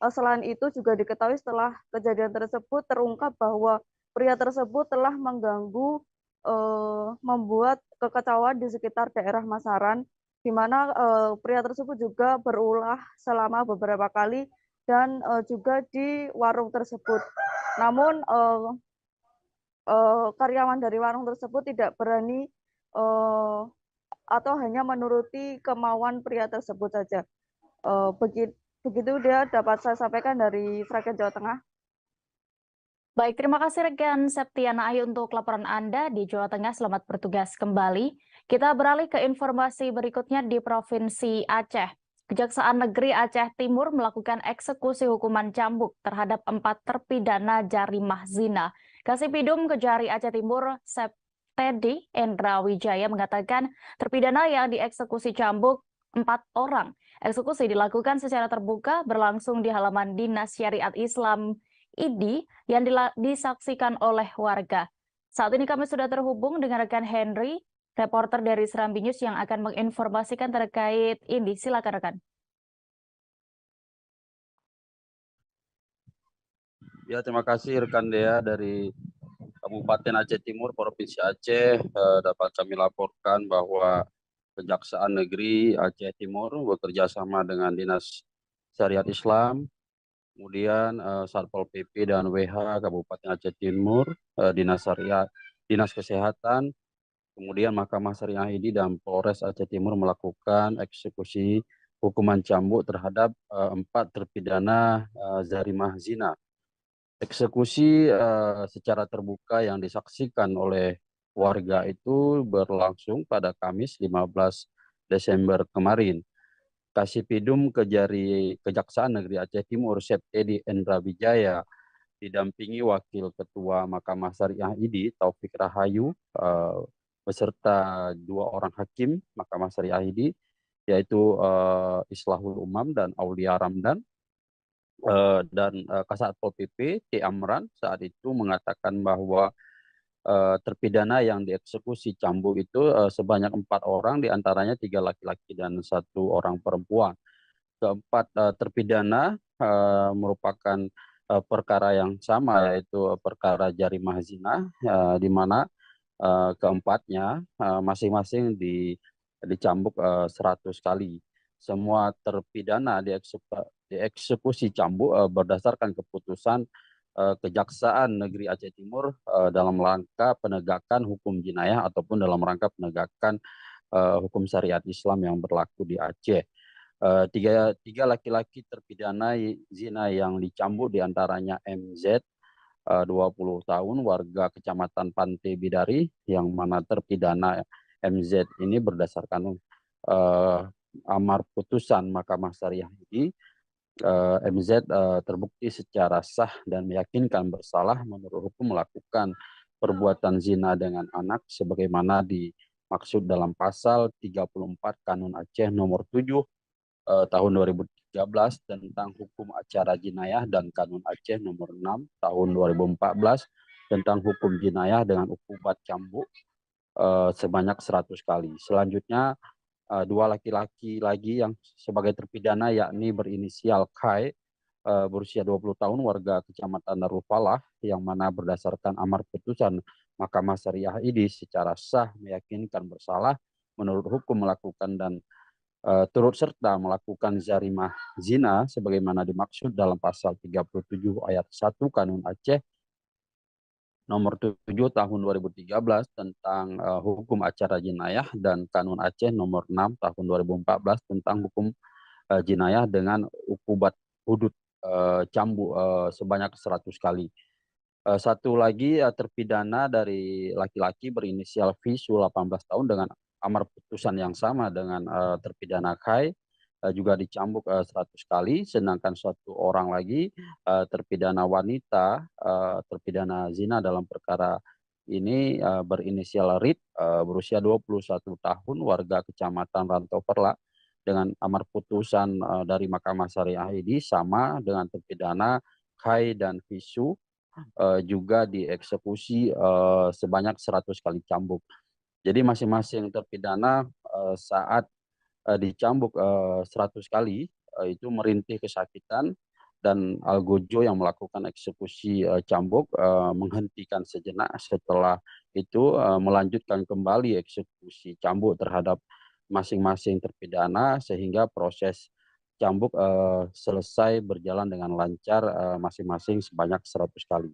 Selain itu juga diketahui setelah kejadian tersebut terungkap bahwa pria tersebut telah mengganggu, membuat kekacauan di sekitar daerah Masaran, di mana pria tersebut juga berulah selama beberapa kali dan juga di warung tersebut. Namun karyawan dari warung tersebut tidak berani atau hanya menuruti kemauan pria tersebut saja. Begitu dia dapat saya sampaikan dari Sragen, Jawa Tengah. Baik, terima kasih rekan Septiana Ayu untuk laporan Anda di Jawa Tengah. Selamat bertugas kembali. Kita beralih ke informasi berikutnya di Provinsi Aceh. Kejaksaan Negeri Aceh Timur melakukan eksekusi hukuman cambuk terhadap 4 terpidana jarimah zina. Kasipidum Kejari Aceh Timur, Septedi Endra Wijaya, mengatakan terpidana yang dieksekusi cambuk 4 orang. Eksekusi dilakukan secara terbuka berlangsung di halaman Dinas Syariat Islam ID yang disaksikan oleh warga. Saat ini kami sudah terhubung dengan rekan Henry, reporter dari Serambi News yang akan menginformasikan terkait ini. Silakan rekan. Ya, terima kasih rekan Dea dari Kabupaten Aceh Timur, Provinsi Aceh. Dapat kami laporkan bahwa Kejaksaan Negeri Aceh Timur bekerja sama dengan Dinas Syariat Islam, kemudian Satpol PP dan WH Kabupaten Aceh Timur, Dinas Syariat, Dinas Kesehatan, kemudian Mahkamah Syariah ID dan Polres Aceh Timur melakukan eksekusi hukuman cambuk terhadap 4 terpidana jarimah zina. Eksekusi secara terbuka yang disaksikan oleh warga itu berlangsung pada Kamis 15 Desember kemarin. Kasipidum Kejari Kejaksaan Negeri Aceh Timur, Septedi Endra Wijaya, didampingi Wakil Ketua Mahkamah Syariah ID, Taufik Rahayu, beserta 2 orang hakim Mahkamah Syariah ID, yaitu Islahul Umam dan Aulia Ramdan, dan Kasatpol PP T. Amran saat itu mengatakan bahwa terpidana yang dieksekusi cambuk itu sebanyak 4 orang, diantaranya 3 laki-laki dan 1 orang perempuan. Keempat terpidana merupakan perkara yang sama, yaitu perkara jarimah zina, di mana keempatnya masing-masing dicambuk 100 kali. Semua terpidana dieksekusi cambuk berdasarkan keputusan Kejaksaan Negeri Aceh Timur dalam rangka penegakan hukum jinayah ataupun dalam rangka penegakan hukum syariat Islam yang berlaku di Aceh. Tiga laki-laki terpidana zina yang dicambuk diantaranya MZ, 20 tahun, warga Kecamatan Pantai Bidari, yang mana terpidana MZ ini berdasarkan amar putusan Mahkamah Syariah ini, MZ terbukti secara sah dan meyakinkan bersalah menurut hukum melakukan perbuatan zina dengan anak sebagaimana dimaksud dalam pasal 34 Kanun Aceh nomor 7 tahun 2013 tentang hukum acara jinayah dan Kanun Aceh nomor 6 tahun 2014 tentang hukum jinayah dengan hukuman cambuk sebanyak 100 kali. Selanjutnya 2 laki-laki lagi yang sebagai terpidana, yakni berinisial Kai, berusia 20 tahun, warga Kecamatan Darul Falah, yang mana berdasarkan amar putusan Mahkamah Syariah ini secara sah meyakinkan bersalah menurut hukum melakukan dan turut serta melakukan zarimah zina sebagaimana dimaksud dalam pasal 37 ayat 1 Kanun Aceh nomor 7 tahun 2013 tentang hukum acara jinayah dan Kanun Aceh nomor 6 tahun 2014 tentang hukum jinayah dengan ukubat hudud cambuk sebanyak 100 kali. Satu lagi terpidana dari laki-laki berinisial Visu 18 tahun dengan amar putusan yang sama dengan terpidana Kai juga dicambuk 100 kali, sedangkan satu orang lagi terpidana wanita terpidana zina dalam perkara ini berinisial Rit berusia 21 tahun warga Kecamatan Rantau Perla dengan amar putusan dari Mahkamah Syariah ini sama dengan terpidana Kai dan Visu juga dieksekusi sebanyak 100 kali cambuk. Jadi masing-masing terpidana saat dicambuk 100 kali itu merintih kesakitan dan Algojo yang melakukan eksekusi cambuk menghentikan sejenak, setelah itu melanjutkan kembali eksekusi cambuk terhadap masing-masing terpidana sehingga proses cambuk selesai berjalan dengan lancar masing-masing sebanyak 100 kali.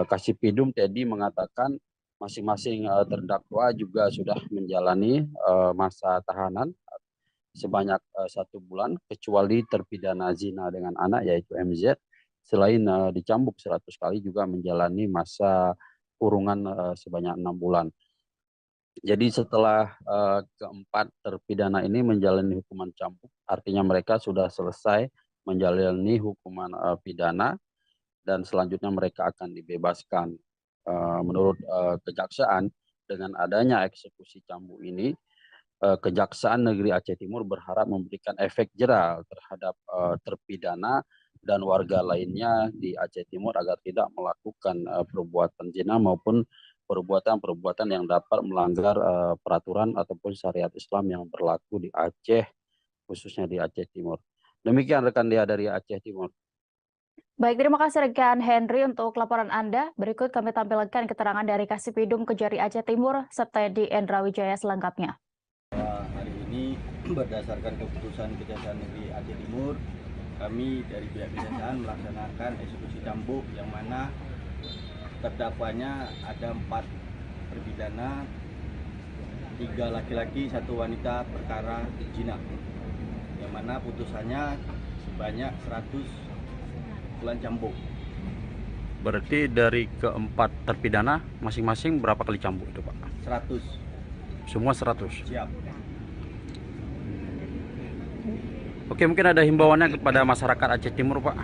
Kasipidum Teddy mengatakan masing-masing terdakwa juga sudah menjalani masa tahanan sebanyak 1 bulan kecuali terpidana zina dengan anak yaitu MZ selain dicambuk 100 kali juga menjalani masa kurungan sebanyak 6 bulan. Jadi setelah keempat terpidana ini menjalani hukuman cambuk, artinya mereka sudah selesai menjalani hukuman pidana dan selanjutnya mereka akan dibebaskan. Menurut kejaksaan, dengan adanya eksekusi cambuk ini, Kejaksaan Negeri Aceh Timur berharap memberikan efek jera terhadap terpidana dan warga lainnya di Aceh Timur agar tidak melakukan perbuatan zina maupun perbuatan-perbuatan yang dapat melanggar peraturan ataupun syariat Islam yang berlaku di Aceh, khususnya di Aceh Timur. Demikian rekan dia dari Aceh Timur. Baik, terima kasih rekan Henry untuk laporan Anda. Berikut kami tampilkan keterangan dari Kasipidum Kejari Aceh Timur serta di Endra Wijaya selengkapnya. Hari ini berdasarkan keputusan Kejaksaan Negeri Aceh Timur, kami dari pihak kejaksaan melaksanakan eksekusi cambuk yang mana terdakwanya ada 4 terpidana, 3 laki-laki, 1 wanita perkara zina, yang mana putusannya sebanyak 100 bulan cambuk. Berarti dari keempat terpidana masing-masing berapa kali cambuk itu Pak? 100. Semua 100? Siap. Oke, mungkin ada himbauannya kepada masyarakat Aceh Timur Pak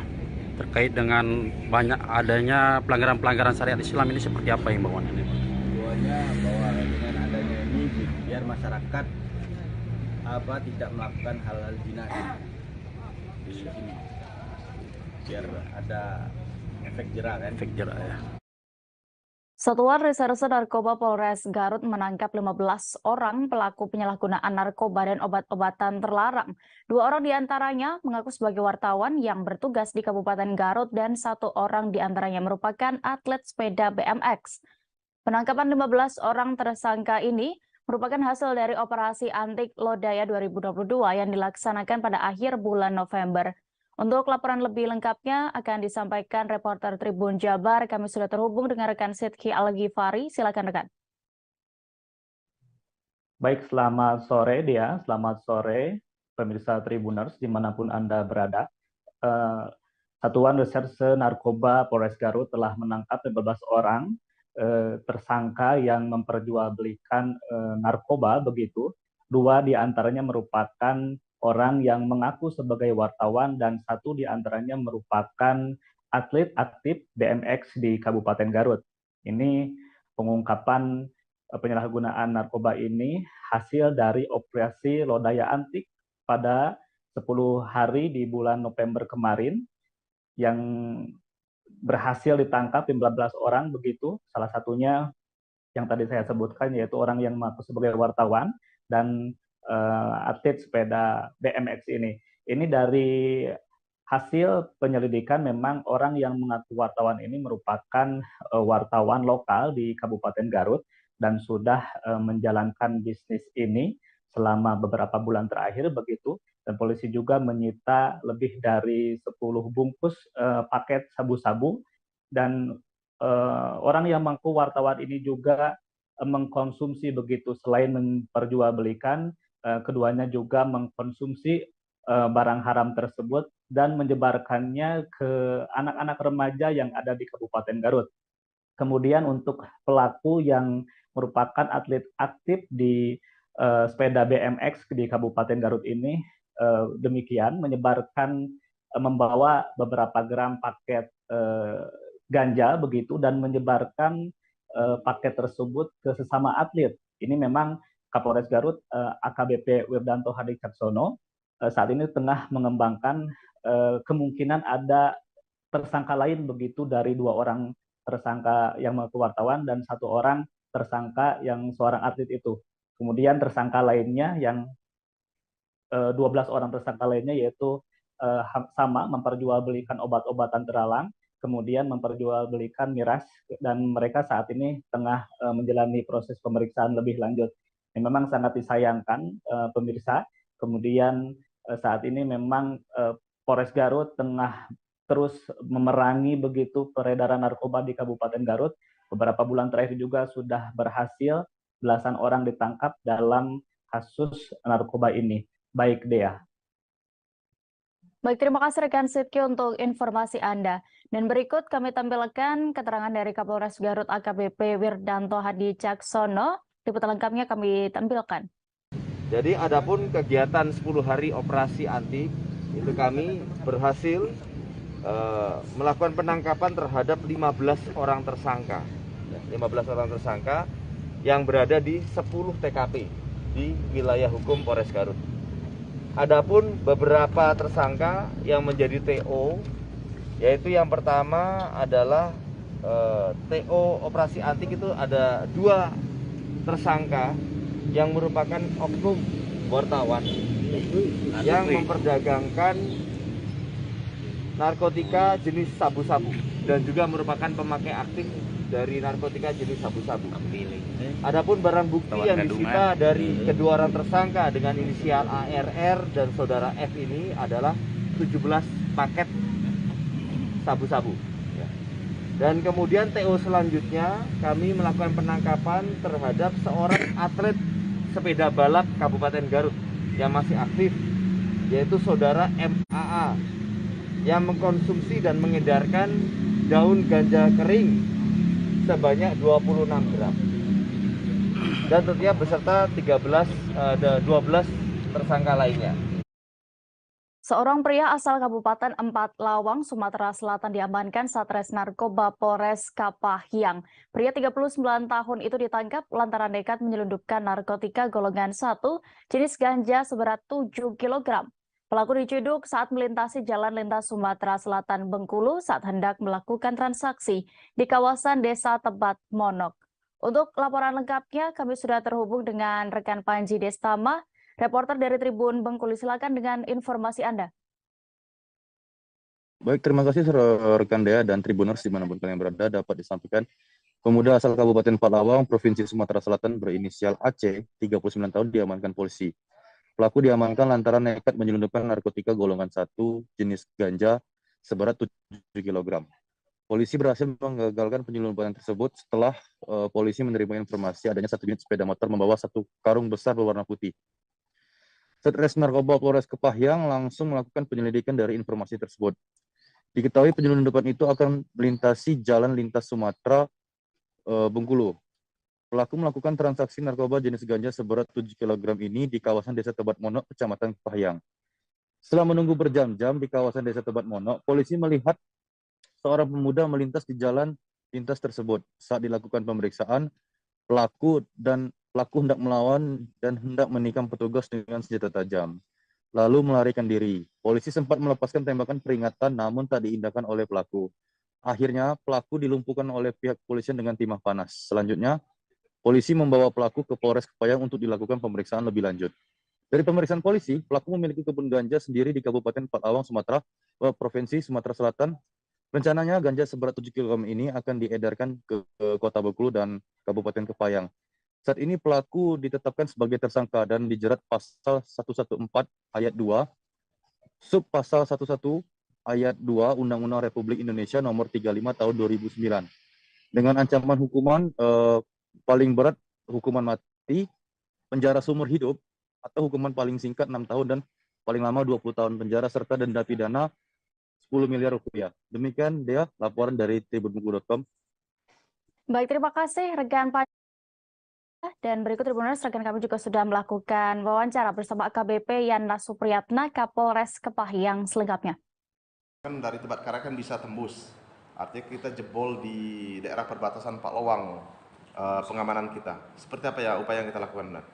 terkait dengan banyak adanya pelanggaran-pelanggaran syariat Islam ini, seperti apa himbauannya Pak? Himbauannya bahwa dengan adanya ini biar masyarakat tidak melakukan hal-hal zina di sini. Biar ada efek jera kan? Efek jera ya. Satuan Reserse Narkoba Polres Garut menangkap 15 orang pelaku penyalahgunaan narkoba dan obat-obatan terlarang. 2 orang diantaranya mengaku sebagai wartawan yang bertugas di Kabupaten Garut dan 1 orang diantaranya merupakan atlet sepeda BMX. Penangkapan 15 orang tersangka ini merupakan hasil dari operasi Antik Lodaya 2022 yang dilaksanakan pada akhir bulan November. Untuk laporan lebih lengkapnya akan disampaikan reporter Tribun Jabar. Kami sudah terhubung dengan rekan Sidki Al-Ghifari. Silakan rekan. Baik, selamat sore Dea, selamat sore pemirsa Tribuners dimanapun Anda berada. Satuan Reserse Narkoba Polres Garut telah menangkap 15 orang tersangka yang memperjualbelikan narkoba begitu. 2 diantaranya merupakan orang yang mengaku sebagai wartawan dan 1 diantaranya merupakan atlet aktif BMX di Kabupaten Garut. Ini pengungkapan penyalahgunaan narkoba ini hasil dari operasi Lodaya Antik pada 10 hari di bulan November kemarin yang berhasil ditangkap 15 orang begitu. Salah satunya yang tadi saya sebutkan yaitu orang yang mengaku sebagai wartawan dan atlet sepeda BMX ini. Ini dari hasil penyelidikan memang orang yang mengaku wartawan ini merupakan wartawan lokal di Kabupaten Garut dan sudah menjalankan bisnis ini selama beberapa bulan terakhir begitu. Dan polisi juga menyita lebih dari 10 bungkus paket sabu-sabu dan orang yang mengaku wartawan ini juga mengkonsumsi begitu. Selain memperjualbelikan, keduanya juga mengkonsumsi barang haram tersebut dan menyebarkannya ke anak-anak remaja yang ada di Kabupaten Garut. Kemudian untuk pelaku yang merupakan atlet aktif di sepeda BMX di Kabupaten Garut ini, demikian menyebarkan membawa beberapa gram paket ganja begitu dan menyebarkan paket tersebut ke sesama atlet. Ini memang Kapolres Garut AKBP Wirdanto Hadi Caksono saat ini tengah mengembangkan kemungkinan ada tersangka lain begitu dari 2 orang tersangka yang mengaku wartawan dan 1 orang tersangka yang seorang atlet itu. Kemudian tersangka lainnya yang 12 orang tersangka lainnya yaitu sama memperjualbelikan obat-obatan terlarang, kemudian memperjualbelikan miras dan mereka saat ini tengah menjalani proses pemeriksaan lebih lanjut. Ini memang sangat disayangkan pemirsa. Kemudian saat ini memang Polres Garut tengah terus memerangi begitu peredaran narkoba di Kabupaten Garut. Beberapa bulan terakhir juga sudah berhasil belasan orang ditangkap dalam kasus narkoba ini. Baik, Dea. Baik, terima kasih rekan Sidki untuk informasi Anda. Dan berikut kami tampilkan keterangan dari Kapolres Garut AKBP Wirdanto Hadi Caksono. Liputan lengkapnya kami tampilkan. Jadi adapun kegiatan 10 hari operasi anti, itu kami berhasil melakukan penangkapan terhadap 15 orang tersangka. 15 orang tersangka yang berada di 10 TKP di wilayah hukum Polres Garut. Adapun beberapa tersangka yang menjadi TO, yaitu yang pertama adalah TO operasi anti itu ada 2 tersangka yang merupakan oknum wartawan yang memperdagangkan narkotika jenis sabu-sabu dan juga merupakan pemakai aktif dari narkotika jenis sabu-sabu. Adapun barang bukti yang disita dari kedua orang tersangka dengan inisial ARR dan saudara F ini adalah 17 paket sabu-sabu. Dan kemudian TO selanjutnya kami melakukan penangkapan terhadap seorang atlet sepeda balap Kabupaten Garut yang masih aktif, yaitu saudara MAA yang mengkonsumsi dan mengedarkan daun ganja kering sebanyak 26 gram. Dan tentunya beserta 12 tersangka lainnya. Seorang pria asal Kabupaten Empat Lawang, Sumatera Selatan diamankan Satres Narkoba Polres Kapahyang. Pria 39 tahun itu ditangkap lantaran nekat menyelundupkan narkotika golongan 1 jenis ganja seberat 7 kg. Pelaku diciduk saat melintasi jalan lintas Sumatera Selatan Bengkulu saat hendak melakukan transaksi di kawasan Desa Tebat Monok. Untuk laporan lengkapnya kami sudah terhubung dengan rekan Panji Destama, reporter dari Tribun Bengkulu. Silakan dengan informasi Anda. Baik, terima kasih rekan Dea dan Tribuners dimanapun kalian berada. Dapat disampaikan, pemuda asal Kabupaten Palawang, Provinsi Sumatera Selatan berinisial AC, 39 tahun diamankan polisi. Pelaku diamankan lantaran nekat menyelundupkan narkotika golongan 1 jenis ganja seberat 7 kg. Polisi berhasil menggagalkan penyelundupan tersebut setelah polisi menerima informasi adanya 1 unit sepeda motor membawa 1 karung besar berwarna putih. Satres Narkoba Polres Kepahyang langsung melakukan penyelidikan dari informasi tersebut. Diketahui penyelundupan itu akan melintasi jalan lintas Sumatera Bengkulu. Pelaku melakukan transaksi narkoba jenis ganja seberat 7 kg ini di kawasan Desa Tebat Monok, Kecamatan Kepahyang. Setelah menunggu berjam-jam di kawasan Desa Tebat Monok, polisi melihat seorang pemuda melintas di jalan lintas tersebut. Saat dilakukan pemeriksaan, pelaku hendak melawan dan hendak menikam petugas dengan senjata tajam, lalu melarikan diri. Polisi sempat melepaskan tembakan peringatan namun tak diindahkan oleh pelaku. Akhirnya pelaku dilumpuhkan oleh pihak kepolisian dengan timah panas. Selanjutnya, polisi membawa pelaku ke Polres Kepahyang untuk dilakukan pemeriksaan lebih lanjut. Dari pemeriksaan polisi, pelaku memiliki kebun ganja sendiri di Kabupaten Palawang, Sumatera, Provinsi Sumatera Selatan. Rencananya ganja seberat 7 kg ini akan diedarkan ke Kota Bengkulu dan Kabupaten Kepayang. Saat ini pelaku ditetapkan sebagai tersangka dan dijerat pasal 114 ayat 2, sub pasal 11 ayat 2 Undang-Undang Republik Indonesia nomor 35 tahun 2009. Dengan ancaman hukuman paling berat hukuman mati, penjara seumur hidup, atau hukuman paling singkat 6 tahun dan paling lama 20 tahun penjara serta denda pidana 10 miliar rupiah. Demikian dia laporan dari tribunbengkulu.com. Baik, terima kasih rekan Pak. Dan berikut Tribuners, rekan kami juga sudah melakukan wawancara bersama AKBP Yana Supriyatna, Kapolres Kepahiyang selengkapnya. Kan dari Tebat Karang kan bisa tembus, artinya kita jebol di daerah perbatasan Palawang, pengamanan kita. Seperti apa ya upaya yang kita lakukan, Benar?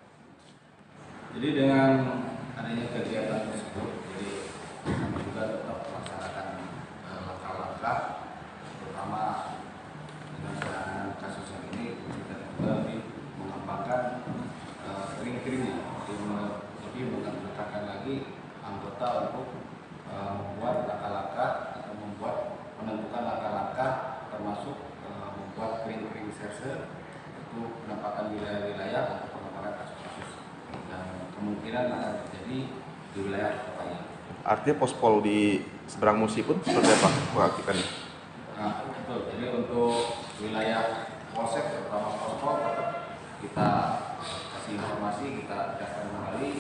Jadi dengan adanya kegiatan tersebut, jadi kami juga tetap melaksanakan langkah-langkah, terutama dengan penanganan kasus yang ini kita juga lebih mengembangkan kering-keringnya, lebih menekankan lagi anggota untuk membuat langkah-langkah atau menentukan langkah-langkah termasuk membuat kering-kering reserse untuk penampakan wilayah-wilayah untuk pengembangan kasus-kasus yang kemungkinan akan terjadi di wilayah Kepahiyang. Artinya pospol di seberang Musi pun seperti apa keaktifkannya? Nah, betul. Jadi untuk wilayah polsek terutama pospol kita kasih informasi, kita daftar kembali.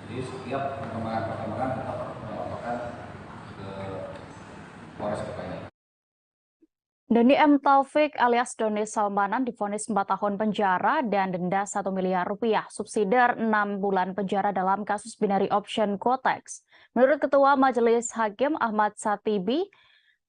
Jadi setiap perkembangan tetap melaporkan ke Polres Kepahiyang. Doni M. Taufik alias Doni Salmanan divonis 4 tahun penjara dan denda 1 miliar rupiah, subsidiar 6 bulan penjara dalam kasus binary option Quotex. Menurut Ketua Majelis Hakim Ahmad Satibi,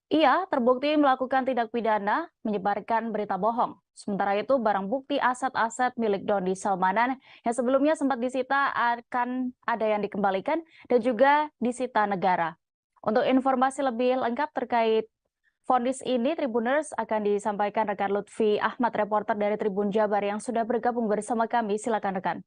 ia terbukti melakukan tindak pidana menyebarkan berita bohong. Sementara itu, barang bukti aset-aset milik Doni Salmanan yang sebelumnya sempat disita akan ada yang dikembalikan dan juga disita negara. Untuk informasi lebih lengkap terkait vonis ini, Tribuners, akan disampaikan rekan Lutfi Ahmad, reporter dari Tribun Jabar yang sudah bergabung bersama kami. Silakan rekan.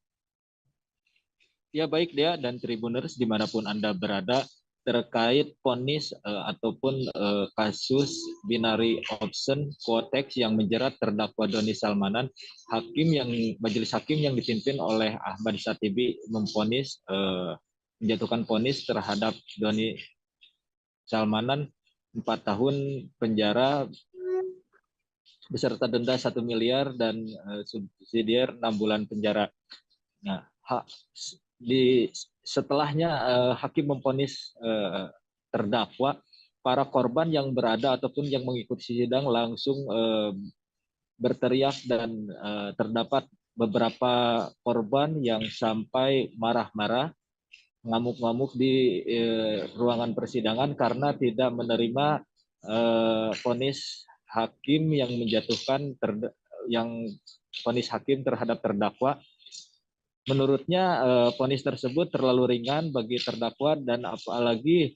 Ya baik Dea dan Tribuners dimanapun Anda berada, terkait vonis ataupun kasus binary option Quotex yang menjerat terdakwa Doni Salmanan, majelis hakim yang dipimpin oleh Ahmad Satibi menjatuhkan vonis terhadap Doni Salmanan 4 tahun penjara beserta denda 1 miliar dan subsidiar 6 bulan penjara. Nah, setelahnya hakim memvonis terdakwa, para korban yang berada ataupun yang mengikuti sidang langsung berteriak dan terdapat beberapa korban yang sampai marah-marah, ngamuk-ngamuk di ruangan persidangan karena tidak menerima vonis hakim yang menjatuhkan vonis hakim terhadap terdakwa. Menurutnya vonis tersebut terlalu ringan bagi terdakwa dan apalagi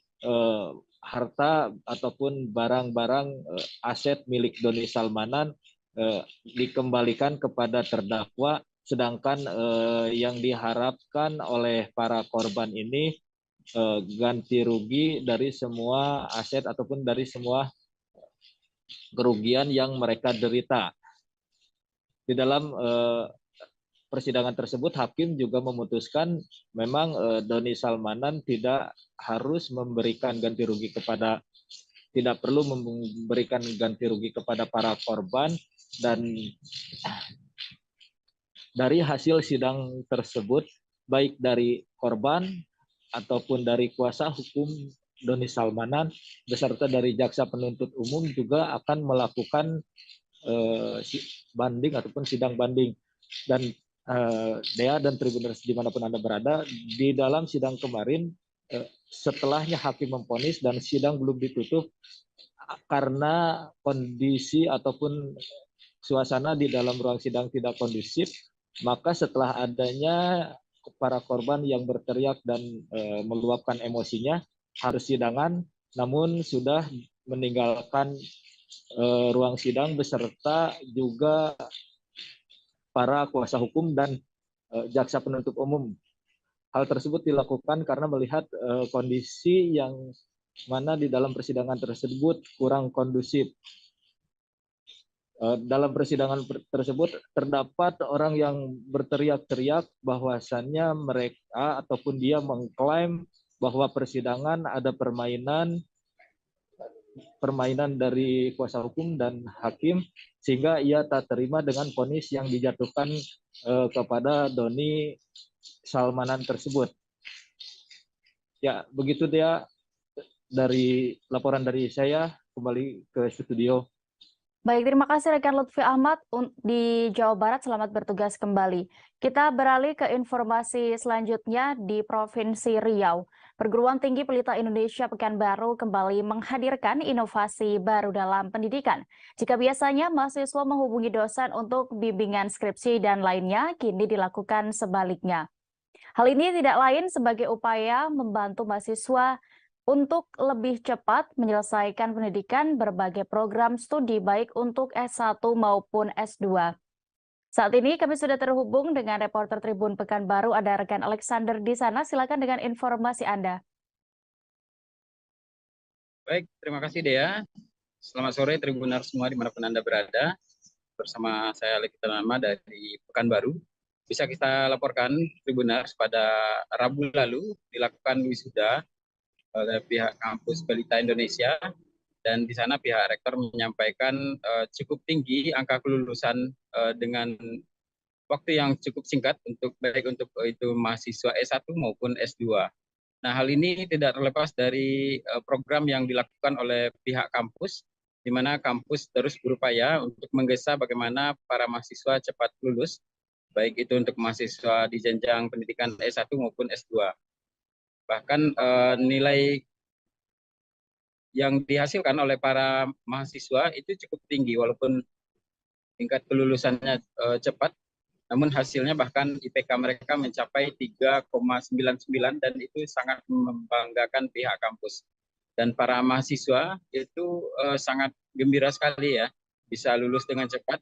harta ataupun barang-barang aset milik Doni Salmanan dikembalikan kepada terdakwa, sedangkan yang diharapkan oleh para korban ini ganti rugi dari semua aset ataupun dari semua kerugian yang mereka derita. Di dalam persidangan tersebut, hakim juga memutuskan memang Doni Salmanan tidak perlu memberikan ganti rugi kepada para korban, dan dari hasil sidang tersebut, baik dari korban ataupun dari kuasa hukum Doni Salmanan beserta dari jaksa penuntut umum juga akan melakukan banding ataupun sidang banding. Dan Dea dan Tribuners dimanapun Anda berada, di dalam sidang kemarin setelahnya hakim memvonis dan sidang belum ditutup karena kondisi ataupun suasana di dalam ruang sidang tidak kondusif, maka setelah adanya para korban yang berteriak dan meluapkan emosinya, harus sidangan, namun sudah meninggalkan ruang sidang beserta juga para kuasa hukum dan jaksa penuntut umum. hal tersebut dilakukan karena melihat kondisi yang mana di dalam persidangan tersebut kurang kondusif. Dalam persidangan tersebut terdapat orang yang berteriak-teriak bahwasannya mereka ataupun dia mengklaim bahwa persidangan ada permainan dari kuasa hukum dan hakim, sehingga ia tak terima dengan vonis yang dijatuhkan kepada Doni Salmanan tersebut. Ya, begitu dia dari laporan dari saya, kembali ke studio. Baik, terima kasih rekan Lutfi Ahmad di Jawa Barat. Selamat bertugas kembali. Kita beralih ke informasi selanjutnya di Provinsi Riau. Perguruan Tinggi Pelita Indonesia Pekanbaru kembali menghadirkan inovasi baru dalam pendidikan. Jika biasanya mahasiswa menghubungi dosen untuk bimbingan skripsi dan lainnya, kini dilakukan sebaliknya. Hal ini tidak lain sebagai upaya membantu mahasiswa untuk lebih cepat menyelesaikan pendidikan berbagai program studi baik untuk S1 maupun S2. Saat ini kami sudah terhubung dengan reporter Tribun Pekanbaru, ada rekan Alexander di sana. Silakan dengan informasi Anda. Baik, terima kasih Dea. Selamat sore Tribuners semua dimanapun Anda berada. Bersama saya Alexander Nama dari Pekanbaru. Bisa kita laporkan Tribuners pada Rabu lalu dilakukan wisuda oleh pihak kampus Pelita Indonesia, dan di sana pihak rektor menyampaikan cukup tinggi angka kelulusan dengan waktu yang cukup singkat baik untuk itu mahasiswa S1 maupun S2. Nah, hal ini tidak terlepas dari program yang dilakukan oleh pihak kampus, di mana kampus terus berupaya untuk menggesa bagaimana para mahasiswa cepat lulus, baik itu untuk mahasiswa di jenjang pendidikan S1 maupun S2. Bahkan nilai yang dihasilkan oleh para mahasiswa itu cukup tinggi, walaupun tingkat kelulusannya cepat, namun hasilnya bahkan IPK mereka mencapai 3,99 dan itu sangat membanggakan pihak kampus. Dan para mahasiswa itu sangat gembira sekali ya, bisa lulus dengan cepat,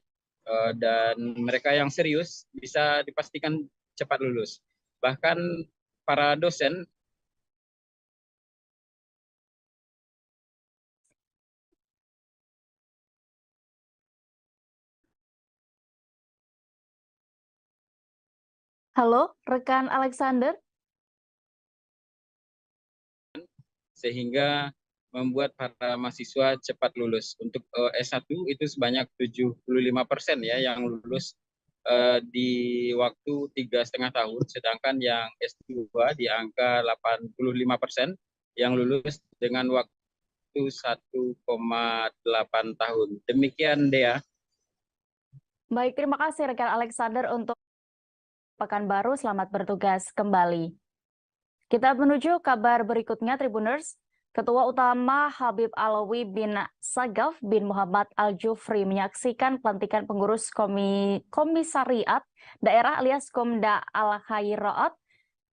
dan mereka yang serius bisa dipastikan cepat lulus. Bahkan para dosen Halo, rekan Alexander. Sehingga membuat para mahasiswa cepat lulus. Untuk S1 itu sebanyak 75% ya yang lulus di waktu 3,5 tahun, sedangkan yang S2 di angka 85% yang lulus dengan waktu 1,8 tahun. Demikian Dea. Baik, terima kasih rekan Alexander untuk Pekanbaru. Selamat bertugas kembali. Kita menuju kabar berikutnya, Tribuners. Ketua Utama Habib Alawi bin Sagaf bin Muhammad Al-Jufri menyaksikan pelantikan pengurus komisariat daerah alias Komda Al-Khairat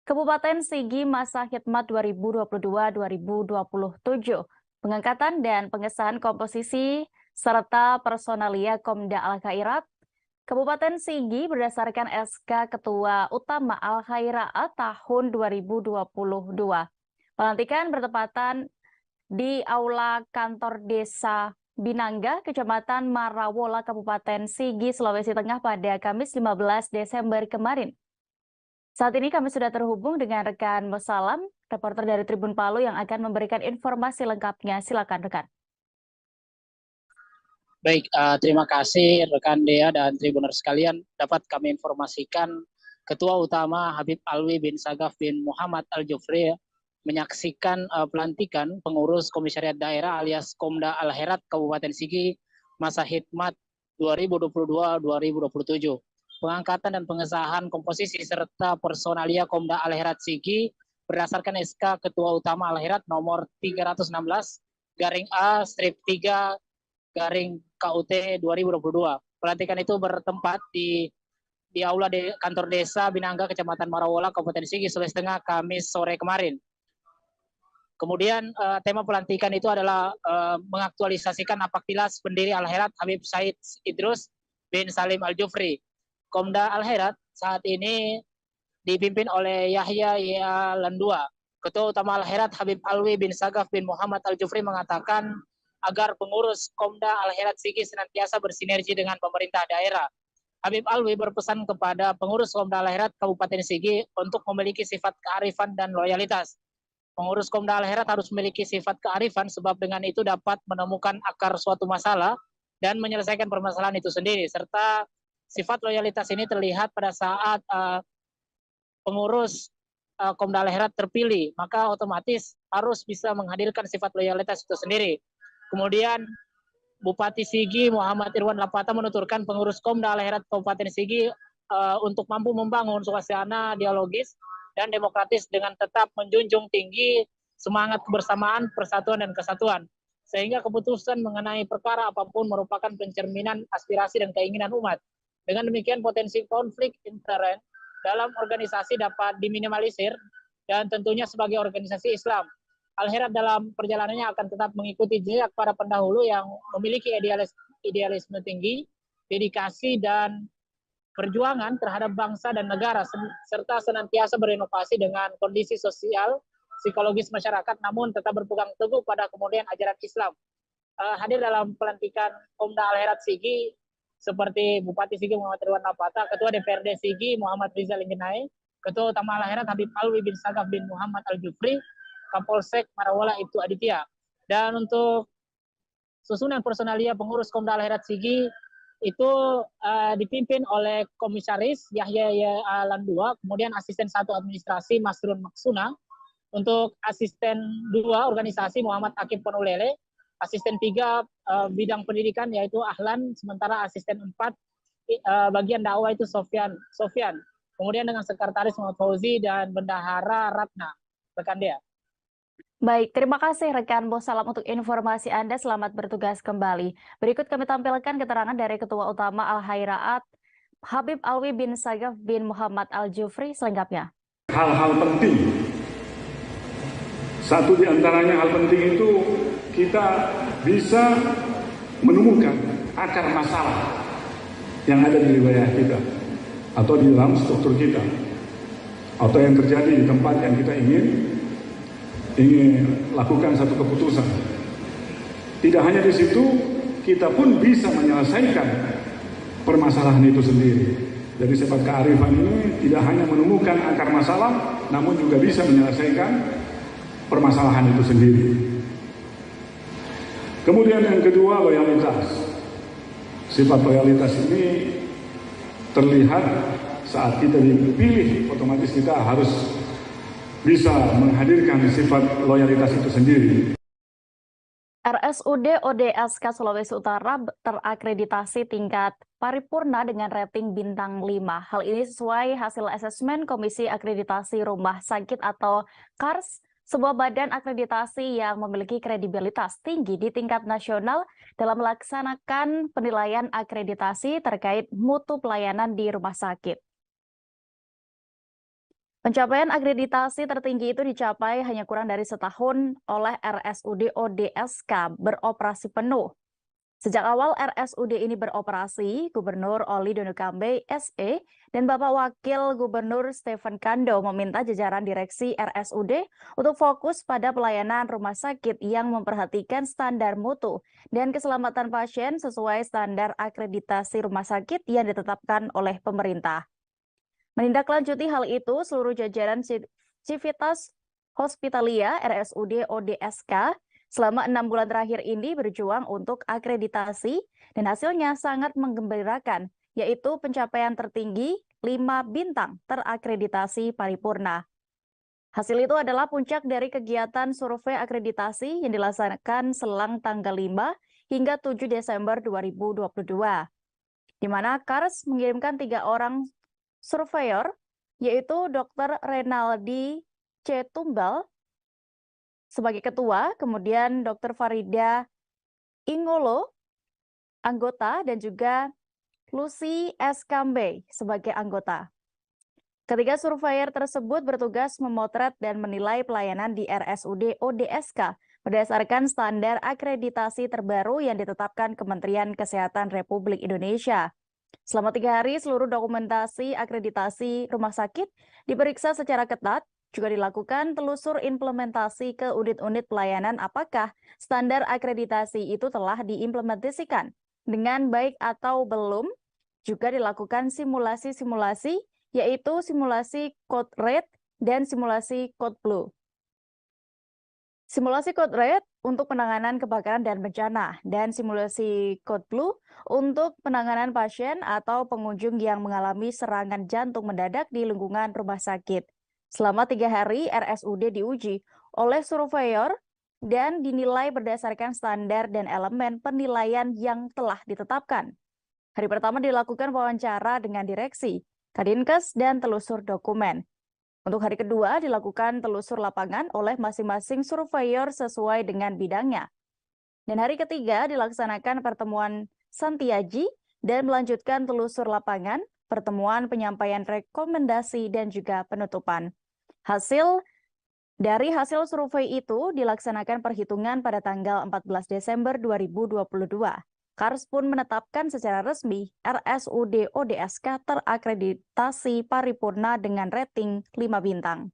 Kabupaten Sigi masa khidmat 2022-2027. Pengangkatan dan pengesahan komposisi serta personalia Komda Al-Khairat Kabupaten Sigi berdasarkan SK Ketua Utama Al-Khairat tahun 2022. Pelantikan bertepatan di Aula Kantor Desa Binangga, Kecamatan Marawola, Kabupaten Sigi, Sulawesi Tengah pada Kamis 15 Desember kemarin. Saat ini kami sudah terhubung dengan rekan Musalam, reporter dari Tribun Palu yang akan memberikan informasi lengkapnya. Silakan rekan. Baik, terima kasih rekan Dea dan Tribuners sekalian. Dapat kami informasikan Ketua Utama Habib Alwi bin Sagaf bin Muhammad Al-Jufri menyaksikan pelantikan pengurus komisariat daerah alias Komda Al-Khairat Kabupaten Sigi masa khidmat 2022-2027. Pengangkatan dan pengesahan komposisi serta personalia Komda Al-Khairat Sigi berdasarkan SK Ketua Utama Al-Khairat nomor 316/A/3 KUT 2022. Pelantikan itu bertempat di Aula Kantor Desa Binangga, Kecamatan Marawola, Kabupaten Sigi, Sulawesi Tengah, Kamis sore kemarin. Kemudian tema pelantikan itu adalah mengaktualisasikan apaktilas pendiri Al-Khairat Habib Said Idrus bin Salim Al-Jufri. Komda Al-Khairat saat ini dipimpin oleh Yahya Landua. Ketua Utama Al-Herat Habib Alwi bin Sagaf bin Muhammad Al-Jufri mengatakan agar pengurus Komda Al-Herat Sigi senantiasa bersinergi dengan pemerintah daerah. Habib Alwi berpesan kepada pengurus Komda Al-Herat Kabupaten Sigi untuk memiliki sifat kearifan dan loyalitas. Pengurus Komda Al-Herat harus memiliki sifat kearifan sebab dengan itu dapat menemukan akar suatu masalah dan menyelesaikan permasalahan itu sendiri. Serta sifat loyalitas ini terlihat pada saat pengurus Komda Al-Herat terpilih, maka otomatis harus bisa menghadirkan sifat loyalitas itu sendiri. Kemudian Bupati Sigi Muhammad Irwan Lapata menuturkan pengurus Komda Al-Herat Kabupaten Sigi untuk mampu membangun suasana dialogis dan demokratis dengan tetap menjunjung tinggi semangat kebersamaan, persatuan, dan kesatuan. Sehingga keputusan mengenai perkara apapun merupakan pencerminan aspirasi dan keinginan umat. Dengan demikian potensi konflik intern dalam organisasi dapat diminimalisir dan tentunya sebagai organisasi Islam, Al-Herat dalam perjalanannya akan tetap mengikuti jejak para pendahulu yang memiliki idealisme tinggi, dedikasi dan perjuangan terhadap bangsa dan negara, serta senantiasa berinovasi dengan kondisi sosial, psikologis masyarakat, namun tetap berpegang teguh pada kemudian ajaran Islam. Hadir dalam pelantikan Komda Al-Herat Sigi seperti Bupati Sigi Muhammad Irwan Lapata, Ketua DPRD Sigi Muhammad Rizal Ingenai, Ketua Utama Al-Herat Habib Alwi bin Sagaf bin Muhammad Al-Jufri, Kapolsek Marawola Ibtu Aditya. Dan untuk susunan personalia pengurus Komda Al-Herat Sigi itu dipimpin oleh Komisaris Yahya Landua, kemudian Asisten 1 Administrasi Masrun Maksuna, untuk Asisten 2 Organisasi Muhammad Akib Ponulele, Asisten 3 bidang pendidikan yaitu Ahlan, sementara Asisten 4 bagian dakwah itu Sofyan. Kemudian dengan Sekretaris Muhammad Fauzi dan Bendahara Ratna. Rekan dia. Baik, terima kasih rekan Bos Salam untuk informasi Anda. Selamat bertugas kembali. Berikut kami tampilkan keterangan dari Ketua Utama Al-Hayraat Habib Alwi bin Sagaf bin Muhammad Al-Jufri selengkapnya. Hal-hal penting. Satu di antaranya hal penting itu kita bisa menemukan akar masalah yang ada di wilayah kita atau di dalam struktur kita atau yang terjadi di tempat yang kita ingin lakukan satu keputusan. Tidak hanya di situ, kita pun bisa menyelesaikan permasalahan itu sendiri. Jadi sifat kearifan ini tidak hanya menemukan akar masalah, namun juga bisa menyelesaikan permasalahan itu sendiri. Kemudian yang kedua, loyalitas. Sifat loyalitas ini terlihat saat kita dipilih, otomatis kita harus bisa menghadirkan sifat loyalitas itu sendiri. RSUD ODSK Sulawesi Utara terakreditasi tingkat paripurna dengan rating bintang 5. Hal ini sesuai hasil asesmen Komisi Akreditasi Rumah Sakit atau KARS, sebuah badan akreditasi yang memiliki kredibilitas tinggi di tingkat nasional dalam melaksanakan penilaian akreditasi terkait mutu pelayanan di rumah sakit. Pencapaian akreditasi tertinggi itu dicapai hanya kurang dari setahun oleh RSUD ODSK beroperasi penuh. Sejak awal RSUD ini beroperasi, Gubernur Oli Dono Kambe SE dan Bapak Wakil Gubernur Stephen Kando meminta jajaran direksi RSUD untuk fokus pada pelayanan rumah sakit yang memperhatikan standar mutu dan keselamatan pasien sesuai standar akreditasi rumah sakit yang ditetapkan oleh pemerintah. Menindaklanjuti hal itu, seluruh jajaran Civitas Hospitalia RSUD ODSK selama 6 bulan terakhir ini berjuang untuk akreditasi dan hasilnya sangat menggembirakan, yaitu pencapaian tertinggi 5 bintang terakreditasi paripurna. Hasil itu adalah puncak dari kegiatan survei akreditasi yang dilaksanakan selang tanggal 5 hingga 7 Desember 2022, di mana KARS mengirimkan 3 orang surveyor, yaitu Dr. Renaldi C. Tumbal sebagai ketua, kemudian Dr. Farida Ingolo, anggota, dan juga Lucy S. Kambe sebagai anggota. Ketiga surveyor tersebut bertugas memotret dan menilai pelayanan di RSUD ODSK berdasarkan standar akreditasi terbaru yang ditetapkan Kementerian Kesehatan Republik Indonesia. Selama 3 hari, seluruh dokumentasi akreditasi rumah sakit diperiksa secara ketat, juga dilakukan telusur implementasi ke unit-unit pelayanan apakah standar akreditasi itu telah diimplementasikan dengan baik atau belum. Juga dilakukan simulasi-simulasi, yaitu simulasi code red dan simulasi code blue. Simulasi code red untuk penanganan kebakaran dan bencana, dan simulasi code blue untuk penanganan pasien atau pengunjung yang mengalami serangan jantung mendadak di lingkungan rumah sakit. Selama 3 hari, RSUD diuji oleh surveyor dan dinilai berdasarkan standar dan elemen penilaian yang telah ditetapkan. Hari pertama dilakukan wawancara dengan direksi, Kadinkes, dan telusur dokumen. Untuk hari kedua dilakukan telusur lapangan oleh masing-masing surveyor sesuai dengan bidangnya. Dan hari ketiga dilaksanakan pertemuan santiaji dan melanjutkan telusur lapangan, pertemuan penyampaian rekomendasi, dan juga penutupan. Dari hasil survei itu dilaksanakan perhitungan pada tanggal 14 Desember 2022. Kars pun menetapkan secara resmi RSUD ODSK terakreditasi paripurna dengan rating 5 bintang.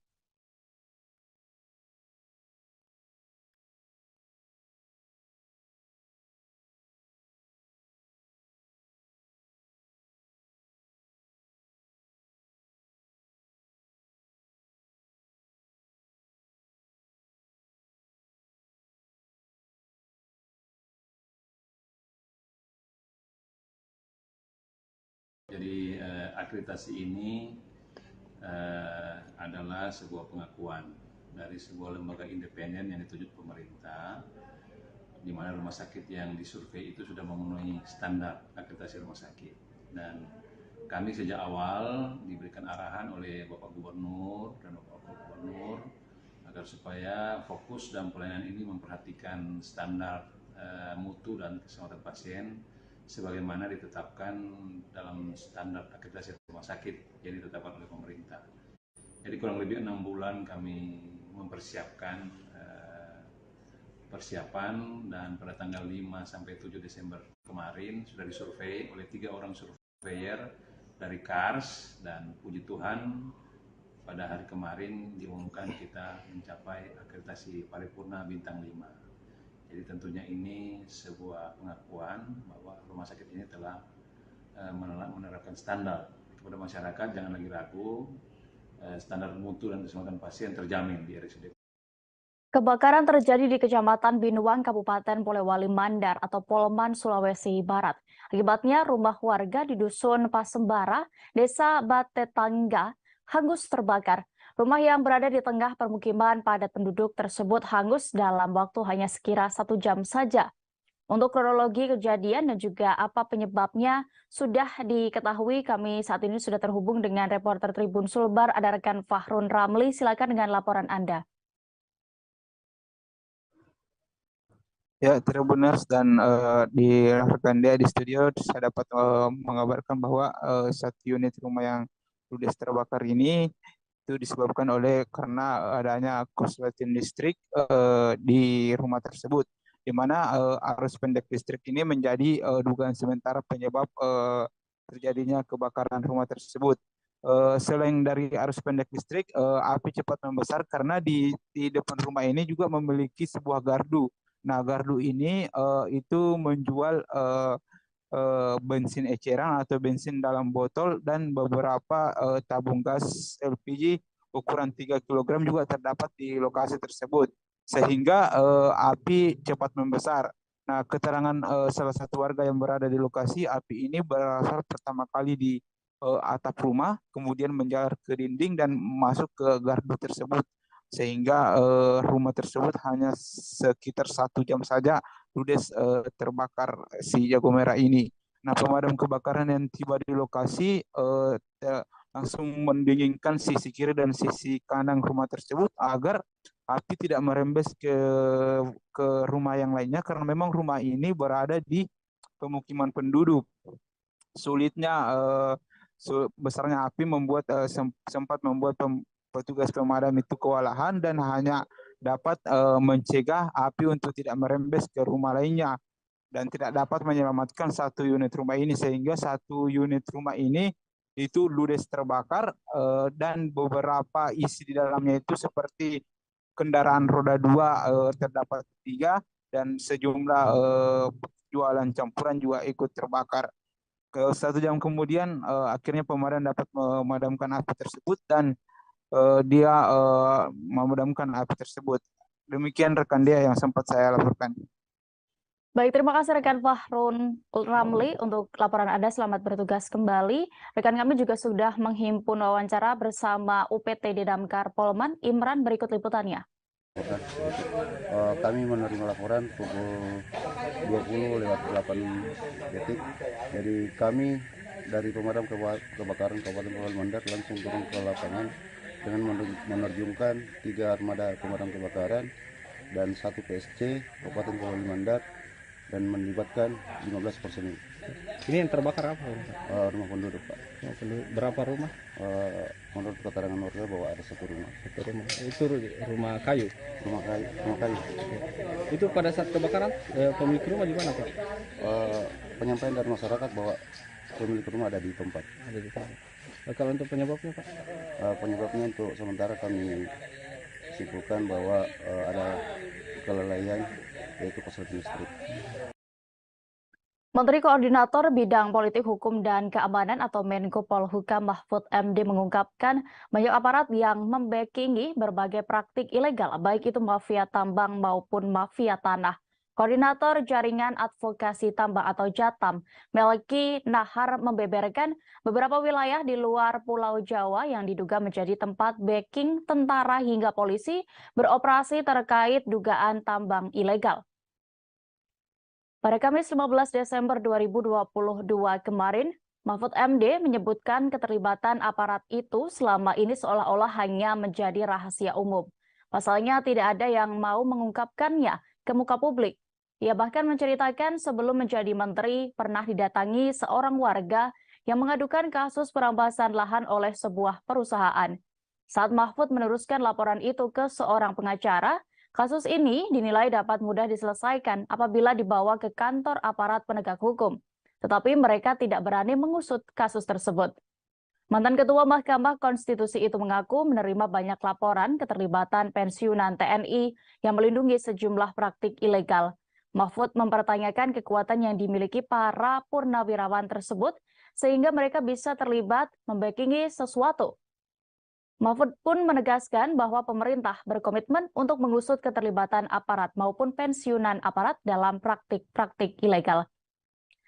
Jadi akreditasi ini adalah sebuah pengakuan dari sebuah lembaga independen yang ditunjuk pemerintah, di mana rumah sakit yang disurvei itu sudah memenuhi standar akreditasi rumah sakit. Dan kami sejak awal diberikan arahan oleh Bapak Gubernur dan Bapak Wakil Gubernur agar supaya fokus dalam pelayanan ini memperhatikan standar mutu dan keselamatan pasien sebagaimana ditetapkan dalam standar akreditasi rumah sakit yang ditetapkan oleh pemerintah. Jadi kurang lebih 6 bulan kami mempersiapkan persiapan, dan pada tanggal 5 sampai 7 Desember kemarin sudah disurvei oleh 3 orang surveyor dari Kars, dan puji Tuhan pada hari kemarin diumumkan kita mencapai akreditasi paripurna bintang 5. Jadi tentunya ini sebuah pengakuan bahwa rumah sakit ini telah menerapkan standar kepada masyarakat. Jangan lagi ragu, standar mutu dan keselamatan pasien terjamin di RSUD. Kebakaran terjadi di Kecamatan Binuang, Kabupaten Polewali Mandar atau Polman, Sulawesi Barat. Akibatnya rumah warga di Dusun Pasembara, Desa Batetangga, hangus terbakar. Rumah yang berada di tengah permukiman padat penduduk tersebut hangus dalam waktu hanya sekira 1 jam saja. Untuk kronologi kejadian dan juga apa penyebabnya sudah diketahui. Kami saat ini sudah terhubung dengan reporter Tribun Sulbar, ada rekan Fahrun Ramli. Silakan dengan laporan Anda. Ya, Tribuners dan di rekan dia di studio, saya dapat mengabarkan bahwa satu unit rumah yang ludes terbakar ini itu disebabkan karena adanya korsleting listrik di rumah tersebut, di mana arus pendek listrik ini menjadi dugaan sementara penyebab terjadinya kebakaran rumah tersebut. Selain dari arus pendek listrik, api cepat membesar karena di depan rumah ini juga memiliki sebuah gardu. Nah, gardu ini itu menjual bensin eceran atau bensin dalam botol, dan beberapa tabung gas LPG ukuran 3 kg juga terdapat di lokasi tersebut, sehingga api cepat membesar. Nah, keterangan salah satu warga yang berada di lokasi, api ini berasal pertama kali di atap rumah, kemudian menjalar ke dinding dan masuk ke gardu tersebut, sehingga rumah tersebut hanya sekitar 1 jam saja ludes terbakar si jago merah ini. Nah, pemadam kebakaran yang tiba di lokasi langsung mendinginkan sisi kiri dan sisi kanan rumah tersebut agar api tidak merembes ke rumah yang lainnya, karena memang rumah ini berada di pemukiman penduduk. Sulitnya besarnya api membuat sempat membuat petugas pemadam itu kewalahan dan hanya dapat mencegah api untuk tidak merembes ke rumah lainnya. dan tidak dapat menyelamatkan satu unit rumah ini, sehingga satu unit rumah ini itu ludes terbakar dan beberapa isi di dalamnya itu seperti kendaraan roda 2 terdapat 3 dan sejumlah jualan campuran juga ikut terbakar. 1 jam kemudian akhirnya pemadam dapat memadamkan api tersebut dan dia memadamkan api tersebut. Demikian rekan dia yang sempat saya laporkan. Baik, terima kasih rekan Fahrun Ramli untuk laporan Anda. Selamat bertugas kembali. Rekan kami juga sudah menghimpun wawancara bersama UPT Damkar Polman, Imran, berikut liputannya. Kami menerima laporan pukul 20:08. Jadi kami dari pemadam kebakaran Kabupaten Polewali Mandar langsung turun ke lapangan dengan menerjunkan 3 armada pemadam kebakaran dan 1 PSC Kabupaten Polewali Mandar dan melibatkan 15 personil. Ini yang terbakar apa? Rumah penduduk, Pak. Berapa rumah? Menurut keterangan warga bahwa ada 1 rumah. 1 rumah. Itu rumah kayu? Rumah kayu. Itu pada saat kebakaran pemilik rumah di mana, Pak? Penyampaian dari masyarakat bahwa pemilik rumah ada di tempat. Ada di tempat. Kalau untuk penyebabnya, Pak? Penyebabnya untuk sementara kami simpulkan bahwa ada kelalaian yaitu korsleting listrik. Menteri Koordinator Bidang Politik Hukum dan Keamanan atau Menko Polhukam Mahfud MD mengungkapkan banyak aparat yang membackingi berbagai praktik ilegal, baik itu mafia tambang maupun mafia tanah. Koordinator Jaringan Advokasi Tambang atau JATAM, Melki Nahar, membeberkan beberapa wilayah di luar Pulau Jawa yang diduga menjadi tempat backing tentara hingga polisi beroperasi terkait dugaan tambang ilegal. Pada Kamis 15 Desember 2022 kemarin, Mahfud MD menyebutkan keterlibatan aparat itu selama ini seolah-olah hanya menjadi rahasia umum. Pasalnya tidak ada yang mau mengungkapkannya ke muka publik. Ia bahkan menceritakan sebelum menjadi menteri pernah didatangi seorang warga yang mengadukan kasus perampasan lahan oleh sebuah perusahaan. Saat Mahfud meneruskan laporan itu ke seorang pengacara, kasus ini dinilai dapat mudah diselesaikan apabila dibawa ke kantor aparat penegak hukum. Tetapi mereka tidak berani mengusut kasus tersebut. Mantan Ketua Mahkamah Konstitusi itu mengaku menerima banyak laporan keterlibatan pensiunan TNI yang melindungi sejumlah praktik ilegal. Mahfud mempertanyakan kekuatan yang dimiliki para purnawirawan tersebut sehingga mereka bisa terlibat membackingi sesuatu. Mahfud pun menegaskan bahwa pemerintah berkomitmen untuk mengusut keterlibatan aparat maupun pensiunan aparat dalam praktik-praktik ilegal.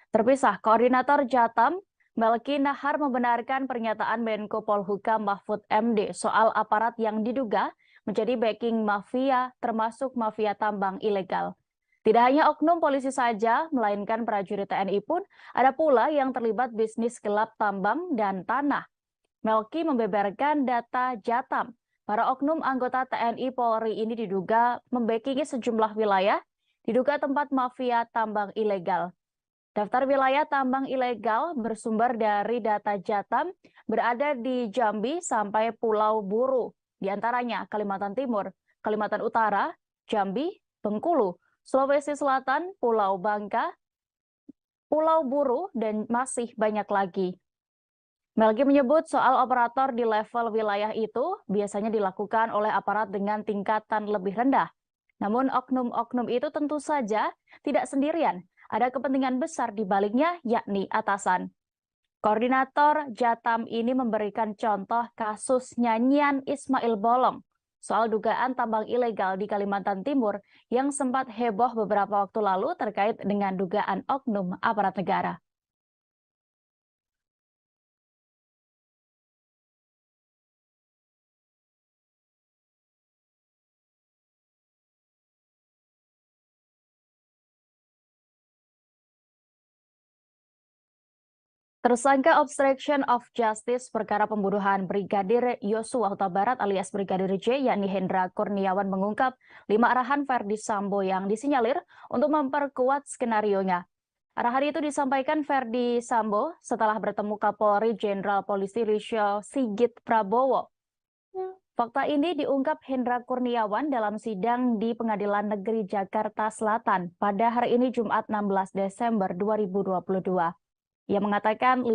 Terpisah, Koordinator JATAM, Melki Nahar, membenarkan pernyataan Menko Polhukam Mahfud MD soal aparat yang diduga menjadi backing mafia, termasuk mafia tambang ilegal. Tidak hanya oknum polisi saja, melainkan prajurit TNI pun ada pula yang terlibat bisnis gelap tambang dan tanah. Melki membeberkan data JATAM. Para oknum anggota TNI Polri ini diduga membackingi sejumlah wilayah, diduga tempat mafia tambang ilegal. Daftar wilayah tambang ilegal bersumber dari data JATAM berada di Jambi sampai Pulau Buru, di antaranya Kalimantan Timur, Kalimantan Utara, Jambi, Bengkulu, Sulawesi Selatan, Pulau Bangka, Pulau Buru, dan masih banyak lagi. Melki menyebut soal operator di level wilayah itu biasanya dilakukan oleh aparat dengan tingkatan lebih rendah. Namun oknum-oknum itu tentu saja tidak sendirian. Ada kepentingan besar di baliknya, yakni atasan. Koordinator JATAM ini memberikan contoh kasus nyanyian Ismail Bolong soal dugaan tambang ilegal di Kalimantan Timur yang sempat heboh beberapa waktu lalu terkait dengan dugaan oknum aparat negara. Tersangka obstruction of justice perkara pembunuhan Brigadir Yosua Huta Barat alias Brigadir J, yakni Hendra Kurniawan, mengungkap 5 arahan Verdi Sambo yang disinyalir untuk memperkuat skenarionya. Arahan itu disampaikan Verdi Sambo setelah bertemu Kapolri Jenderal Polisi Listio Sigit Prabowo. Fakta ini diungkap Hendra Kurniawan dalam sidang di Pengadilan Negeri Jakarta Selatan pada hari ini Jumat 16 Desember 2022. Ia mengatakan 5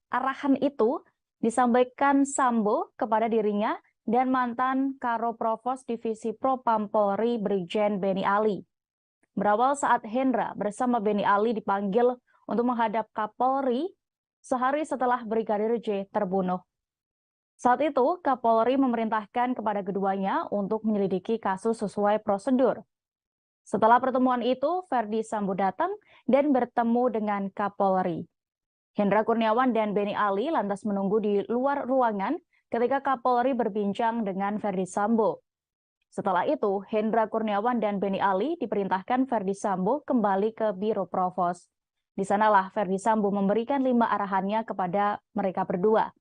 arahan itu disampaikan Sambo kepada dirinya dan mantan Karo Provos Divisi Propam Polri Brigjen Beni Ali. Berawal saat Hendra bersama Beni Ali dipanggil untuk menghadap Kapolri sehari setelah Brigadir J terbunuh. Saat itu, Kapolri memerintahkan kepada keduanya untuk menyelidiki kasus sesuai prosedur. Setelah pertemuan itu, Ferdi Sambo datang dan bertemu dengan Kapolri. Hendra Kurniawan dan Beni Ali lantas menunggu di luar ruangan ketika Kapolri berbincang dengan Ferdi Sambo. Setelah itu, Hendra Kurniawan dan Beni Ali diperintahkan Ferdi Sambo kembali ke Biro Provos. Di sanalah Ferdi Sambo memberikan 5 arahannya kepada mereka berdua.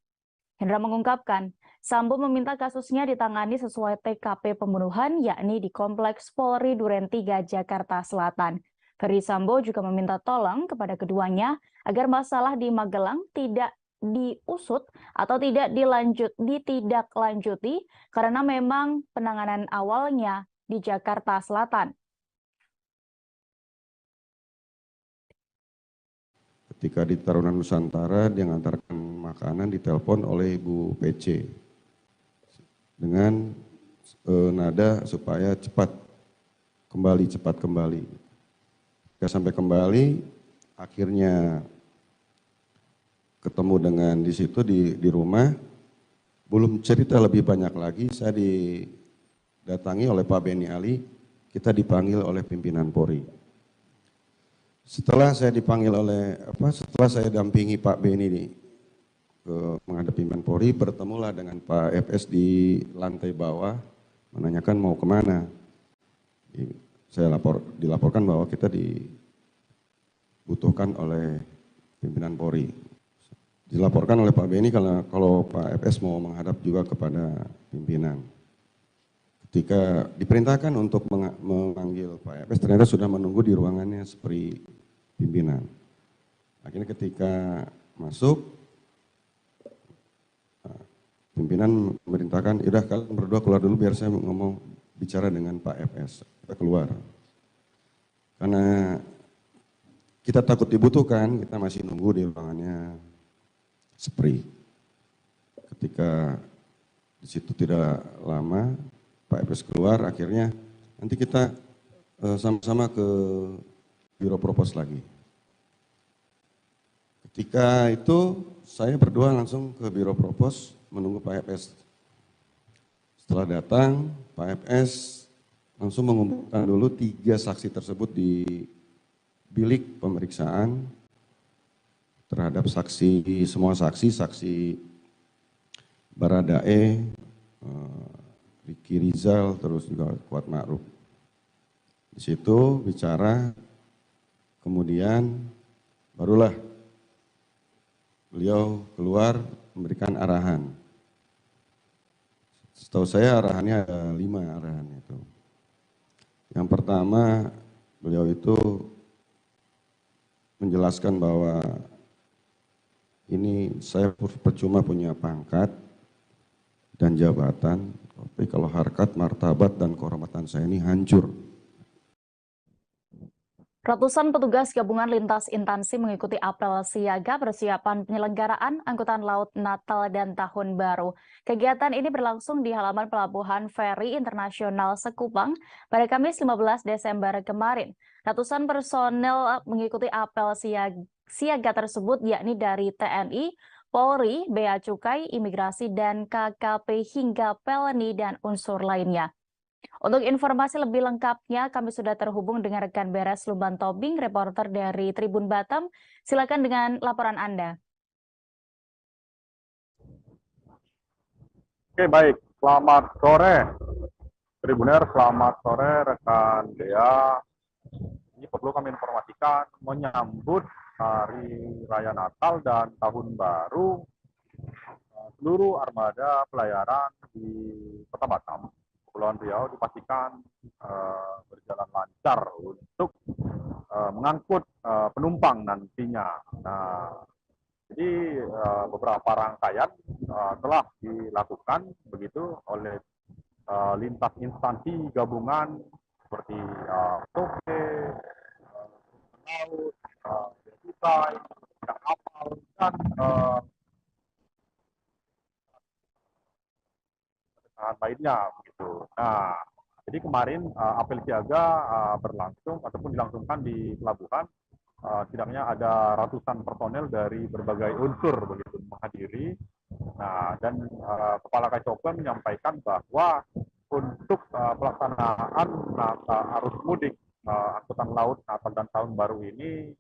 Hendra mengungkapkan, Sambo meminta kasusnya ditangani sesuai TKP pembunuhan, yakni di Kompleks Polri Duren 3, Jakarta Selatan. Ferdi Sambo juga meminta tolong kepada keduanya agar masalah di Magelang tidak diusut atau tidak ditindaklanjuti karena memang penanganan awalnya di Jakarta Selatan. Ketika di Tarunan Nusantara dia mengantarkan makanan ditelepon oleh Ibu PC dengan nada supaya cepat kembali. Ketika sampai kembali, akhirnya ketemu dengan di situ di rumah. Belum cerita lebih banyak lagi, saya didatangi oleh Pak Beni Ali, kita dipanggil oleh pimpinan Polri. Setelah saya dampingi Pak Beni ke menghadap pimpinan Polri, bertemulah dengan Pak FS di lantai bawah, menanyakan mau kemana. Saya dilaporkan bahwa kita dibutuhkan oleh pimpinan Polri. Dilaporkan oleh Pak Beni kalau Pak FS mau menghadap juga kepada pimpinan. Ketika diperintahkan untuk memanggil Pak FS, ternyata sudah menunggu di ruangannya seperti pimpinan. Akhirnya ketika masuk, pimpinan memerintahkan, "Yaudah kalian berdua keluar dulu biar saya ngomong bicara dengan Pak FS." Kita keluar. Karena kita takut dibutuhkan, kita masih nunggu di ruangannya Spree. Ketika di situ tidak lama, Pak FS keluar, akhirnya nanti kita sama-sama ke Biro Provos lagi. Ketika itu saya berdua langsung ke Biro Provos menunggu Pak FS. Setelah datang, Pak FS langsung mengumpulkan dulu 3 saksi tersebut di bilik pemeriksaan terhadap semua saksi Baradae, Ricky Rizal, terus juga Kuat Ma'ruf. Di situ bicara, kemudian barulah beliau keluar memberikan arahan. Setahu saya arahannya ada 5 arahan itu. Yang pertama, beliau itu menjelaskan bahwa ini saya percuma punya pangkat dan jabatan, tapi kalau harkat, martabat, dan kehormatan saya ini hancur. Ratusan petugas gabungan lintas instansi mengikuti apel siaga persiapan penyelenggaraan Angkutan Laut Natal dan Tahun Baru. Kegiatan ini berlangsung di halaman Pelabuhan Feri Internasional Sekupang pada Kamis 15 Desember kemarin. Ratusan personel mengikuti apel siaga tersebut yakni dari TNI, Polri, Bea Cukai, Imigrasi, dan KKP hingga Pelni dan unsur lainnya. Untuk informasi lebih lengkapnya, kami sudah terhubung dengan rekan Beres Luban Tobing, reporter dari Tribun Batam. Silakan dengan laporan Anda. Oke, baik. Selamat sore, Tribuner. Selamat sore, rekan Dea. Ini perlu kami informasikan menyambut Hari Raya Natal dan Tahun Baru, seluruh armada pelayaran di Kota Batam, Kepulauan Riau dipastikan berjalan lancar untuk mengangkut penumpang nantinya. Nah, jadi beberapa rangkaian telah dilakukan begitu oleh lintas instansi gabungan seperti TOPE, laut, Beacukai, kapal dan lainnya begitu. Nah, jadi kemarin apel siaga berlangsung ataupun dilangsungkan di pelabuhan. Setidaknya ada ratusan personel dari berbagai unsur begitu menghadiri. Nah, dan Kepala Kaisopen menyampaikan bahwa untuk pelaksanaan arus mudik angkutan laut Natal dan Tahun Baru ini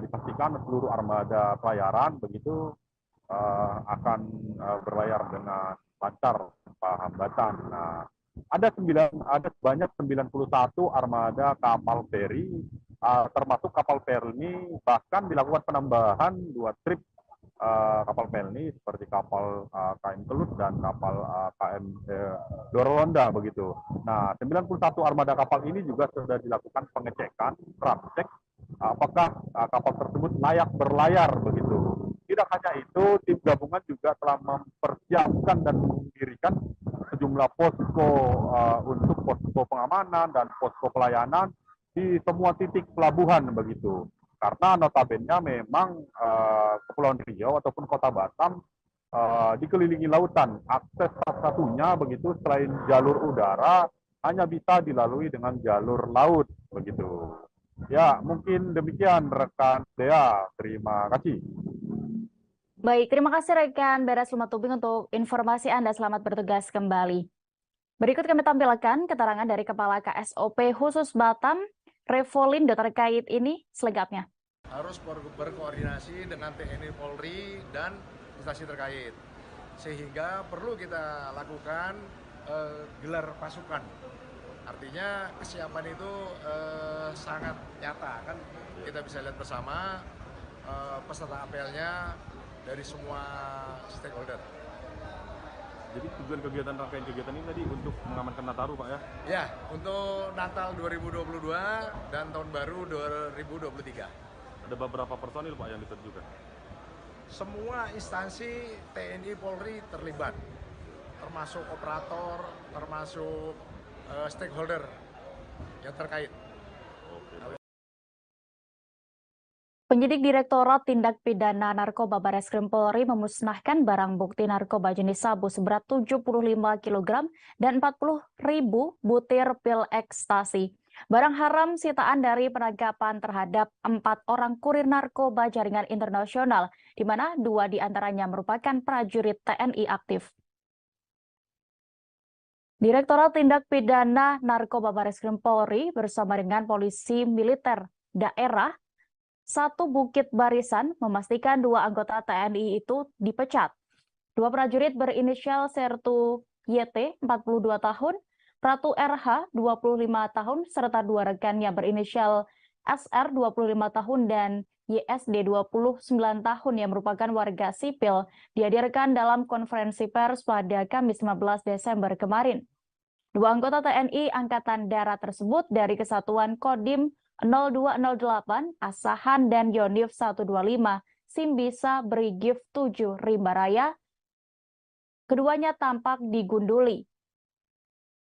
dipastikan seluruh armada pelayaran begitu akan berlayar dengan lancar tanpa hambatan. Nah, ada sebanyak 91 armada kapal feri, termasuk kapal feri bahkan dilakukan penambahan 2 trip kapal feri seperti kapal KM Kelut dan kapal KM Dorolonda begitu. Nah, 91 armada kapal ini juga sudah dilakukan pengecekan, cek apakah kapal tersebut layak berlayar begitu. Tidak hanya itu, tim gabungan juga telah mempersiapkan dan mendirikan sejumlah posko untuk posko pengamanan dan posko pelayanan di semua titik pelabuhan begitu. Karena notabene memang Kepulauan Riau ataupun Kota Batam dikelilingi lautan. Akses satu-satunya begitu selain jalur udara hanya bisa dilalui dengan jalur laut begitu. Ya, mungkin demikian rekan Dea. Terima kasih. Baik, terima kasih rekan Beres Lumatubing untuk informasi Anda. Selamat bertugas kembali. Berikut kami tampilkan keterangan dari Kepala KSOP khusus Batam, Revolindo terkait ini selengkapnya. Harus berkoordinasi dengan TNI Polri dan instansi terkait. Sehingga perlu kita lakukan gelar pasukan. Artinya kesiapan itu sangat nyata kan, kita bisa lihat bersama peserta apelnya dari semua stakeholder. Jadi tujuan kegiatan rangkaian kegiatan ini tadi untuk mengamankan Nataru, Pak ya? Ya, untuk Natal 2022 dan Tahun Baru 2023. Ada beberapa personil, Pak, yang diterjunkan? Semua instansi TNI Polri terlibat, termasuk operator, termasuk stakeholder yang terkait. Penyidik Direktorat Tindak Pidana Narkoba Bareskrim Polri memusnahkan barang bukti narkoba jenis sabu seberat 75 kg dan 40.000 butir pil ekstasi. Barang haram sitaan dari penangkapan terhadap 4 orang kurir narkoba jaringan internasional, di mana 2 diantaranya merupakan prajurit TNI aktif. Direktorat Tindak Pidana Narkoba Bareskrim Polri bersama dengan Polisi Militer Daerah 1 Bukit Barisan memastikan 2 anggota TNI itu dipecat. 2 prajurit berinisial Sertu YT 42 tahun, Pratu RH 25 tahun, serta 2 rekannya berinisial SR 25 tahun dan YSD 29 tahun yang merupakan warga sipil dihadirkan dalam konferensi pers pada Kamis 15 Desember kemarin. 2 anggota TNI Angkatan Darat tersebut dari Kesatuan Kodim 0208 Asahan dan Yonif 125 Simbisa Brigif 7 Rimba Raya. Keduanya tampak digunduli.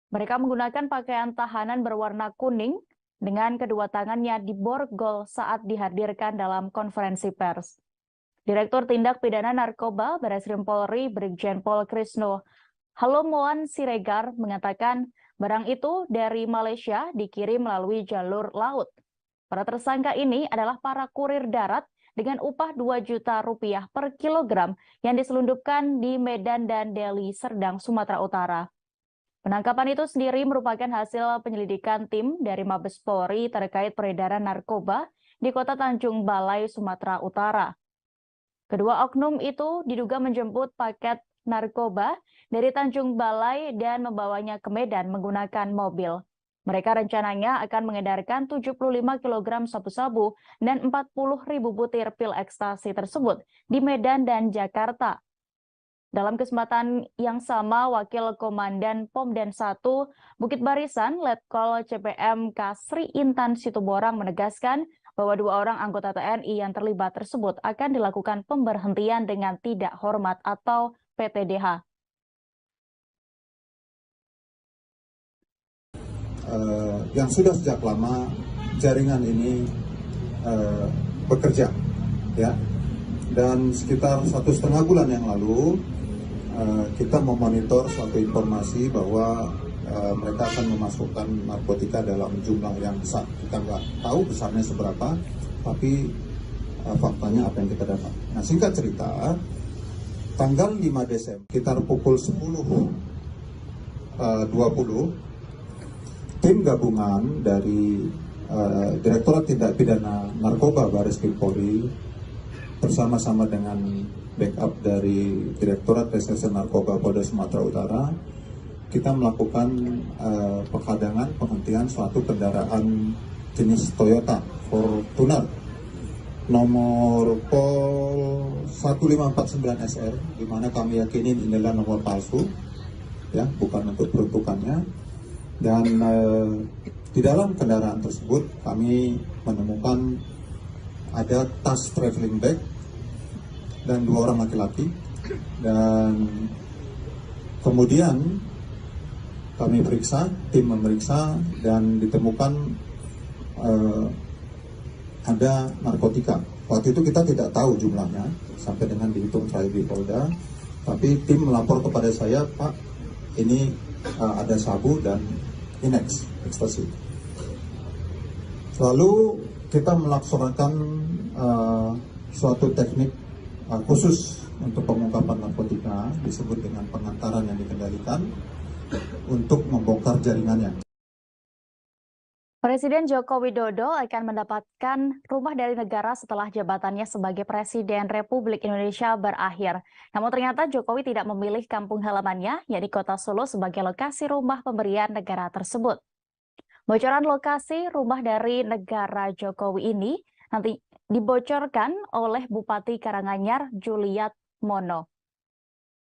Mereka menggunakan pakaian tahanan berwarna kuning dengan kedua tangannya diborgol saat dihadirkan dalam konferensi pers. Direktur Tindak Pidana Narkoba Bareskrim Polri Brigjen Pol Krisno Halomoan Siregar mengatakan barang itu dari Malaysia dikirim melalui jalur laut. Para tersangka ini adalah para kurir darat dengan upah 2 juta rupiah per kilogram yang diselundupkan di Medan dan Deli Serdang, Sumatera Utara. Penangkapan itu sendiri merupakan hasil penyelidikan tim dari Mabes Polri terkait peredaran narkoba di Kota Tanjung Balai, Sumatera Utara. Kedua oknum itu diduga menjemput paket narkoba dari Tanjung Balai dan membawanya ke Medan menggunakan mobil. Mereka rencananya akan mengedarkan 75 kg sabu-sabu dan 40.000 butir pil ekstasi tersebut di Medan dan Jakarta. Dalam kesempatan yang sama, Wakil Komandan Pomdan 1 Bukit Barisan Letkol CPM Kasri Intan Situborang menegaskan bahwa 2 orang anggota TNI yang terlibat tersebut akan dilakukan pemberhentian dengan tidak hormat atau PTDH. yang sudah sejak lama jaringan ini bekerja, ya. Dan sekitar 1,5 bulan yang lalu kita memonitor suatu informasi bahwa mereka akan memasukkan narkotika dalam jumlah yang besar. Kita nggak tahu besarnya seberapa, tapi faktanya apa yang kita dapat. Nah, singkat cerita, tanggal 5 Desember, sekitar pukul 10.20, tim gabungan dari Direktorat Tindak Pidana Narkoba Bareskrim Polri bersama-sama dengan backup dari Direktorat Reserse Narkoba Polda Sumatera Utara, kita melakukan penghadangan penghentian suatu kendaraan jenis Toyota Fortuner nomor Pol 1549 SR, di mana kami yakini ini adalah nomor palsu, ya, bukan untuk peruntukannya. Dan di dalam kendaraan tersebut kami menemukan ada tas traveling bag dan 2 orang laki-laki, dan kemudian kami periksa, tim memeriksa, dan ditemukan ada narkotika. Waktu itu kita tidak tahu jumlahnya sampai dengan dihitung terakhir di Polda, tapi tim melapor kepada saya, Pak, ini ada sabu dan inex, ekstasi. Lalu kita melaksanakan suatu teknik khusus untuk pengungkapan narkotika, disebut dengan pengantaran yang dikendalikan, untuk membongkar jaringannya. Presiden Joko Widodo akan mendapatkan rumah dari negara setelah jabatannya sebagai Presiden Republik Indonesia berakhir. Namun ternyata Jokowi tidak memilih kampung halamannya, yakni Kota Solo, sebagai lokasi rumah pemberian negara tersebut. Bocoran lokasi rumah dari negara Jokowi ini nanti dibocorkan oleh Bupati Karanganyar, Juliat Mono.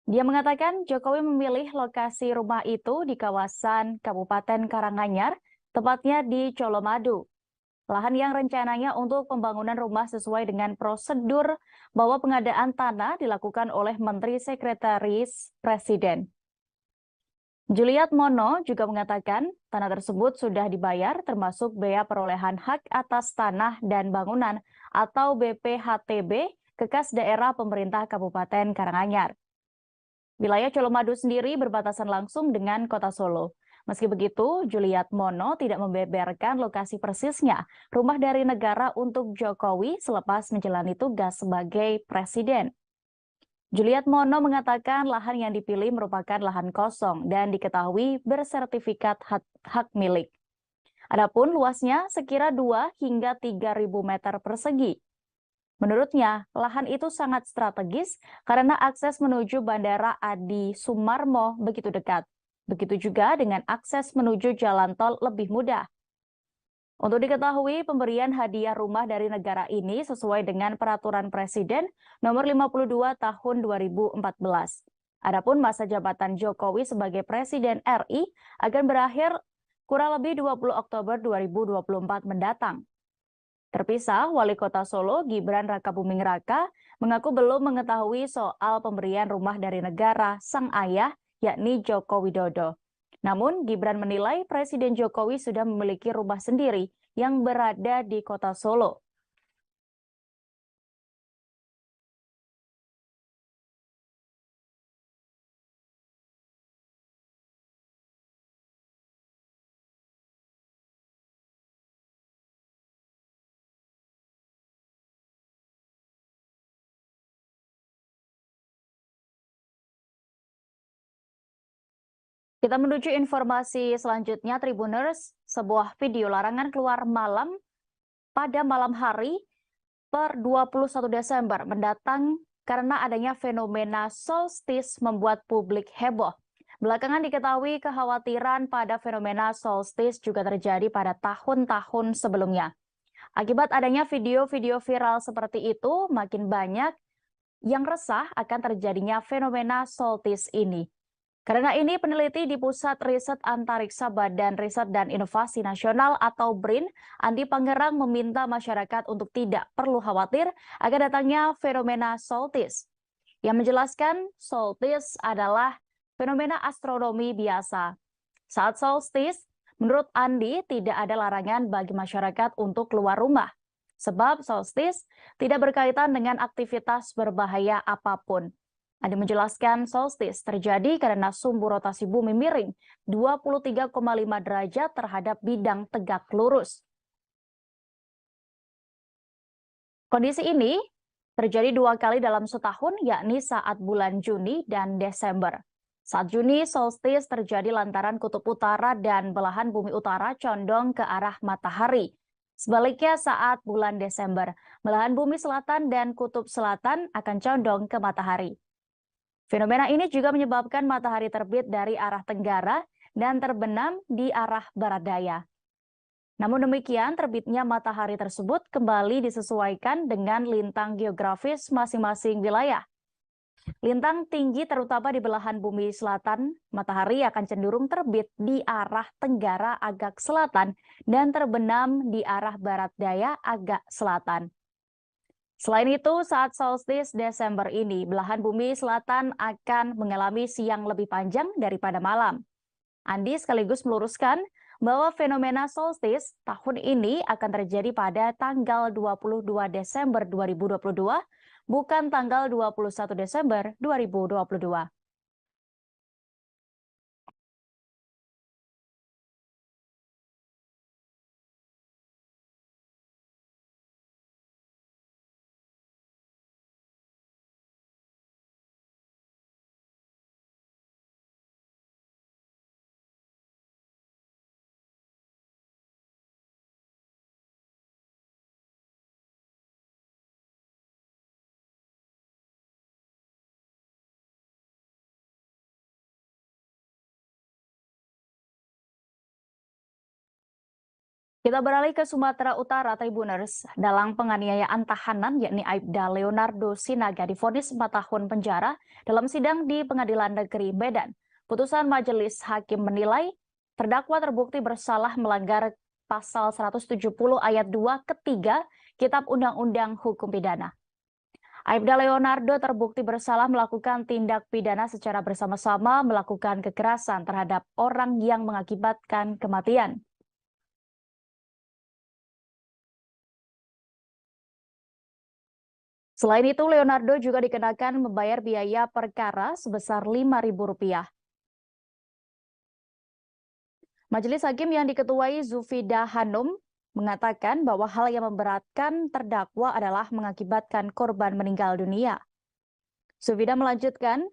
Dia mengatakan Jokowi memilih lokasi rumah itu di kawasan Kabupaten Karanganyar, tepatnya di Colomadu. Lahan yang rencananya untuk pembangunan rumah sesuai dengan prosedur bahwa pengadaan tanah dilakukan oleh Menteri Sekretaris Presiden. Juliat Mono juga mengatakan tanah tersebut sudah dibayar termasuk bea perolehan hak atas tanah dan bangunan atau BPHTB ke kas daerah pemerintah Kabupaten Karanganyar. Wilayah Colomadu sendiri berbatasan langsung dengan Kota Solo. Meski begitu, Juliat Mono tidak membeberkan lokasi persisnya rumah dari negara untuk Jokowi selepas menjalani tugas sebagai presiden. Juliat Mono mengatakan lahan yang dipilih merupakan lahan kosong dan diketahui bersertifikat hak milik. Adapun luasnya sekira 2 hingga 3.000 meter persegi. Menurutnya, lahan itu sangat strategis karena akses menuju Bandara Adi Sumarmo begitu dekat. Begitu juga dengan akses menuju jalan tol lebih mudah. Untuk diketahui, pemberian hadiah rumah dari negara ini sesuai dengan Peraturan Presiden Nomor 52 Tahun 2014. Adapun masa jabatan Jokowi sebagai Presiden RI akan berakhir kurang lebih 20 Oktober 2024 mendatang. Terpisah, Wali Kota Solo Gibran Rakabuming Raka mengaku belum mengetahui soal pemberian rumah dari negara sang ayah, yakni Joko Widodo. Namun, Gibran menilai Presiden Jokowi sudah memiliki rumah sendiri yang berada di Kota Solo. Kita menuju informasi selanjutnya, Tribuners. Sebuah video larangan keluar malam pada malam hari per 21 Desember mendatang karena adanya fenomena solstice membuat publik heboh. Belakangan diketahui kekhawatiran pada fenomena solstice juga terjadi pada tahun-tahun sebelumnya. Akibat adanya video-video viral seperti itu, makin banyak yang resah akan terjadinya fenomena solstice ini. Karena ini, peneliti di Pusat Riset Antariksa Badan Riset dan Inovasi Nasional atau BRIN, Andi Pangerang meminta masyarakat untuk tidak perlu khawatir akan datangnya fenomena solstice. Yang menjelaskan, solstice adalah fenomena astronomi biasa. Saat solstice, Menurut Andi, tidak ada larangan bagi masyarakat untuk keluar rumah, sebab solstice tidak berkaitan dengan aktivitas berbahaya apapun. Andi menjelaskan solstice terjadi karena sumbu rotasi bumi miring 23,5 derajat terhadap bidang tegak lurus. Kondisi ini terjadi 2 kali dalam setahun, yakni saat bulan Juni dan Desember. Saat Juni, solstice terjadi lantaran kutub utara dan belahan bumi utara condong ke arah matahari. Sebaliknya saat bulan Desember, belahan bumi selatan dan kutub selatan akan condong ke matahari. Fenomena ini juga menyebabkan matahari terbit dari arah tenggara dan terbenam di arah barat daya. Namun demikian, terbitnya matahari tersebut kembali disesuaikan dengan lintang geografis masing-masing wilayah. Lintang tinggi terutama di belahan bumi selatan, matahari akan cenderung terbit di arah tenggara agak selatan dan terbenam di arah barat daya agak selatan. Selain itu, saat solstice Desember ini, belahan bumi selatan akan mengalami siang lebih panjang daripada malam. Andi sekaligus meluruskan bahwa fenomena solstice tahun ini akan terjadi pada tanggal 22 Desember 2022, bukan tanggal 21 Desember 2022. Kita beralih ke Sumatera Utara, Tribuners. Dalam penganiayaan tahanan, yakni Aibda Leonardo Sinaga divonis 4 tahun penjara dalam sidang di Pengadilan Negeri Medan. Putusan majelis hakim menilai terdakwa terbukti bersalah melanggar pasal 170 ayat 2 ketiga Kitab Undang-Undang Hukum Pidana. Aibda Leonardo terbukti bersalah melakukan tindak pidana secara bersama-sama melakukan kekerasan terhadap orang yang mengakibatkan kematian. Selain itu, Leonardo juga dikenakan membayar biaya perkara sebesar Rp5.000. Majelis hakim yang diketuai Zufida Hanum mengatakan bahwa hal yang memberatkan terdakwa adalah mengakibatkan korban meninggal dunia. Zufida melanjutkan,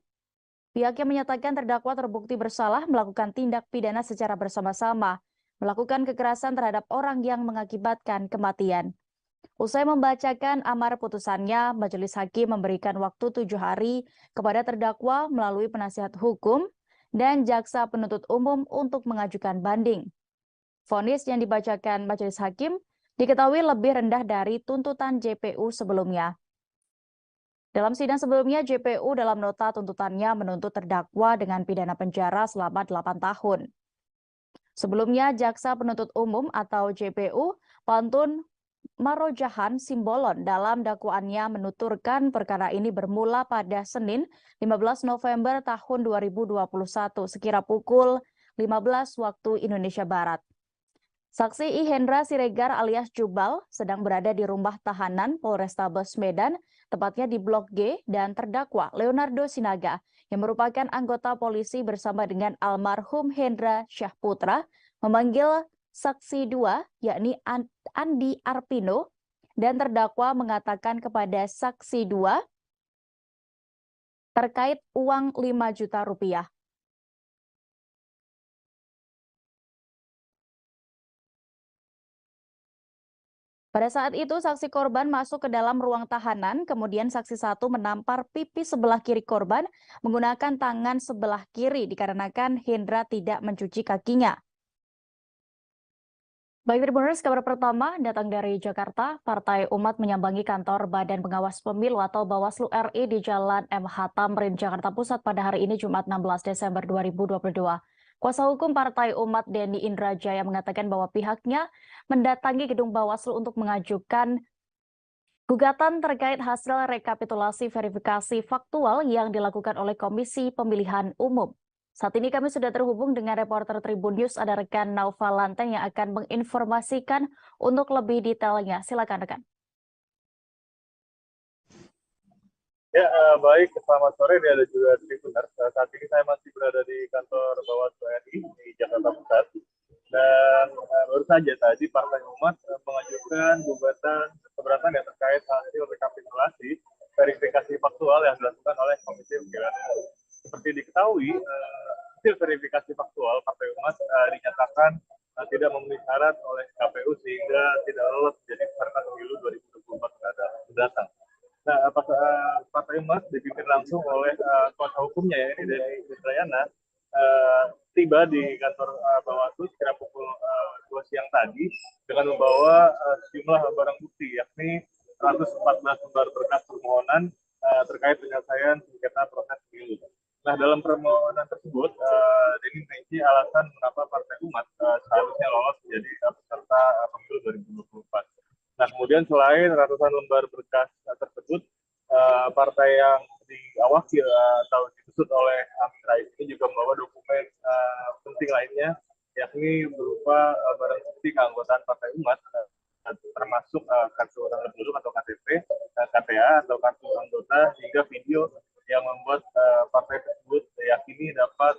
pihaknya menyatakan terdakwa terbukti bersalah melakukan tindak pidana secara bersama-sama, melakukan kekerasan terhadap orang yang mengakibatkan kematian. Usai membacakan amar putusannya, majelis hakim memberikan waktu 7 hari kepada terdakwa melalui penasihat hukum dan jaksa penuntut umum untuk mengajukan banding. Vonis yang dibacakan majelis hakim diketahui lebih rendah dari tuntutan JPU sebelumnya. Dalam sidang sebelumnya, JPU dalam nota tuntutannya menuntut terdakwa dengan pidana penjara selama 8 tahun. Sebelumnya, jaksa penuntut umum atau JPU, Pantun Marojahan Simbolon dalam dakwaannya menuturkan perkara ini bermula pada Senin 15 November tahun 2021 sekira pukul 15 waktu Indonesia Barat. Saksi I. Hendra Siregar alias Jubal sedang berada di rumah tahanan Polrestabes Medan, tepatnya di Blok G, dan terdakwa Leonardo Sinaga yang merupakan anggota polisi bersama dengan almarhum Hendra Syahputra memanggil saksi 2, yakni Andi Arpino, dan terdakwa mengatakan kepada saksi 2 terkait uang Rp5 juta. Pada saat itu, saksi korban masuk ke dalam ruang tahanan, kemudian saksi 1 menampar pipi sebelah kiri korban menggunakan tangan sebelah kiri dikarenakan Hendra tidak mencuci kakinya. Baik, Tribuners, kabar pertama datang dari Jakarta. Partai Umat menyambangi kantor Badan Pengawas Pemilu atau Bawaslu RI di Jalan MH Tamrin, Jakarta Pusat pada hari ini Jumat 16 Desember 2022. Kuasa hukum Partai Umat Denny Indrajaya mengatakan bahwa pihaknya mendatangi gedung Bawaslu untuk mengajukan gugatan terkait hasil rekapitulasi verifikasi faktual yang dilakukan oleh Komisi Pemilihan Umum. Saat ini kami sudah terhubung dengan reporter Tribun News, ada rekan Naufal Lanteng yang akan menginformasikan untuk lebih detailnya. Silakan rekan. Ya, baik. Selamat sore. Dia ada juga Tribuners. Saat ini saya masih berada di kantor Bawaslu RI di Jakarta Pusat. Dan baru saja tadi Partai Umat mengajukan gugatan keberatan yang terkait hasil rekapitulasi verifikasi faktual yang dilakukan oleh Komisi Pemilihan Umum. Seperti diketahui, hasil verifikasi faktual Partai Umat dinyatakan tidak memenuhi syarat oleh KPU sehingga tidak lolos menjadi peserta pemilu 2024 mendatang. Nah, Partai Umat dipimpin langsung oleh kuasa hukumnya, ya, ini dari Widrayana, tiba di kantor Bawaslu sekitar pukul 2 siang tadi dengan membawa sejumlah barang bukti, yakni 114 lembar berkas permohonan terkait penyelesaian sengketa proses pemilu. Nah, dalam permohonan tersebut, Denny merinci alasan mengapa Partai Umat seharusnya lolos menjadi peserta pemilu 2024. Nah, kemudian selain ratusan lembar berkas tersebut, partai yang diawasi atau disusut oleh Amin Rais ini juga membawa dokumen penting lainnya, yakni berupa barang bukti keanggotaan Partai Umat, termasuk kartu tanda penduduk atau KTP, KTA atau kartu anggota, hingga video yang membuat partai tersebut yakini dapat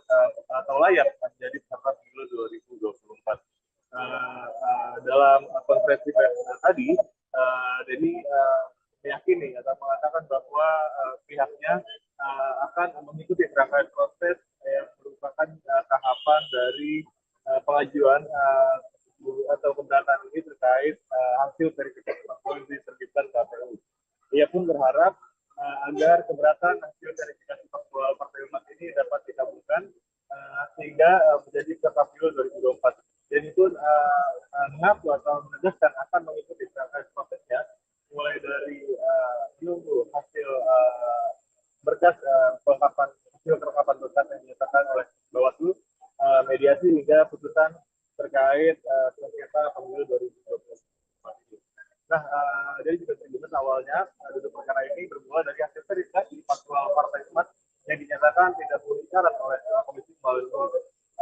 atau layak menjadi peserta pemilu 2024. Dalam konferensi pers tadi, Denny meyakini atau mengatakan bahwa pihaknya akan mengikuti rangkaian proses yang merupakan tahapan dari pengajuan atau keberatan ini terkait hasil verifikasi faktual yang diterbitkan KPU. Ia pun berharap agar keberatan hasil verifikasi faktual Partai Umat ini dapat dikabulkan sehingga menjadi peserta pemilu 2024. Dan itu mengaku atau menegaskan akan mengikuti rangkaian prosesnya, mulai dari menunggu hasil berkas hasil kelengkapan berkas yang dinyatakan oleh Bawaslu, mediasi hingga putusan terkait sengketa pemilu 2024 ini. Nah, dari juga Tribuners awalnya duduk perkara ini bermula dari hasil verifikasi faktual Partai Umat yang dinyatakan tidak memenuhi syarat oleh Komisi Pemilihan Umum.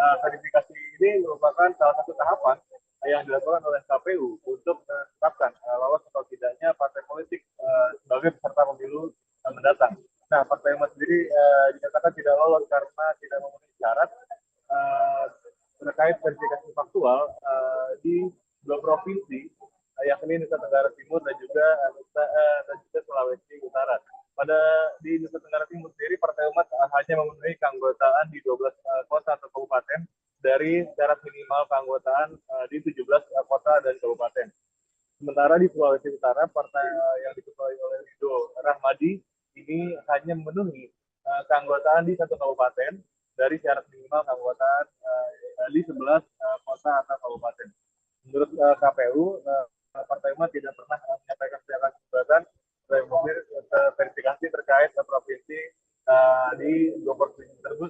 Verifikasi ini merupakan salah satu tahapan yang dilakukan oleh KPU untuk menetapkan lolos atau tidaknya partai politik sebagai peserta pemilu mendatang. Nah, Partai Umat sendiri dinyatakan tidak lolos karena tidak memenuhi syarat terkait verifikasi faktual di dua provinsi, yakni Nusa Tenggara Timur dan juga Sulawesi Utara. Di Nusa Tenggara Timur sendiri, Partai Umat hanya memenuhi keanggotaan di 12 kota atau kabupaten dari syarat minimal keanggotaan di 17 kota dan kabupaten. Sementara di Sulawesi Utara, partai yang diketuai oleh Ridho Rahmadi ini hanya memenuhi keanggotaan di satu kabupaten dari syarat minimal keanggotaan di 11 kota atau kabupaten. Menurut KPU, Partai Umat tidak pernah menyampaikan pernyataan keberatan verifikasi terkait provinsi di dua provinsi tersebut,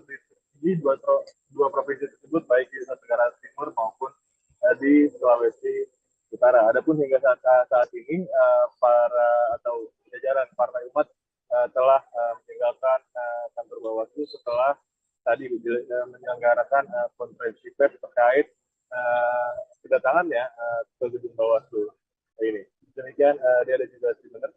di dua provinsi tersebut, baik di Nusa Tenggara Timur maupun di Sulawesi Utara. Adapun hingga saat ini jajaran Partai Umat telah meninggalkan kantor Bawaslu setelah tadi menyelenggarakan konferensi pers terkait kedatangannya ke gedung Bawaslu ini. Demikian dia ada juga Tribuners.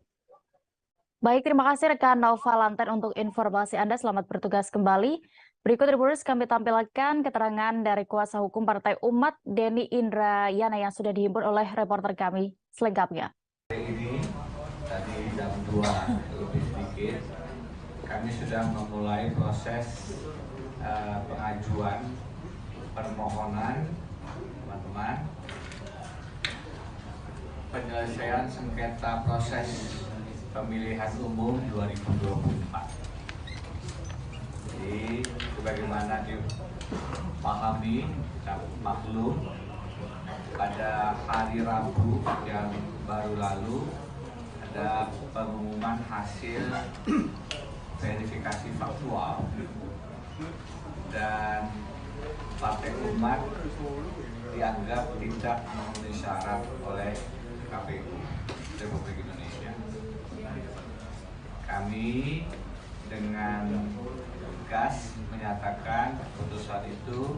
Baik, terima kasih rekan Naufal Lanteng untuk informasi Anda. Selamat bertugas kembali. Berikut Tribuners kami tampilkan keterangan dari kuasa hukum Partai Umat Denny Indrayana yang sudah dihimpun oleh reporter kami selengkapnya. Hari ini tadi jam 2 lebih sedikit kami sudah memulai proses pengajuan permohonan teman-teman penyelesaian sengketa proses pemilihan umum 2024. Jadi sebagaimana dipahami dan maklum, pada hari Rabu yang baru lalu ada pengumuman hasil verifikasi faktual dan Partai Umat dianggap tidak memenuhi syarat oleh KPU Republik Indonesia. Kami dengan tegas menyatakan putusan itu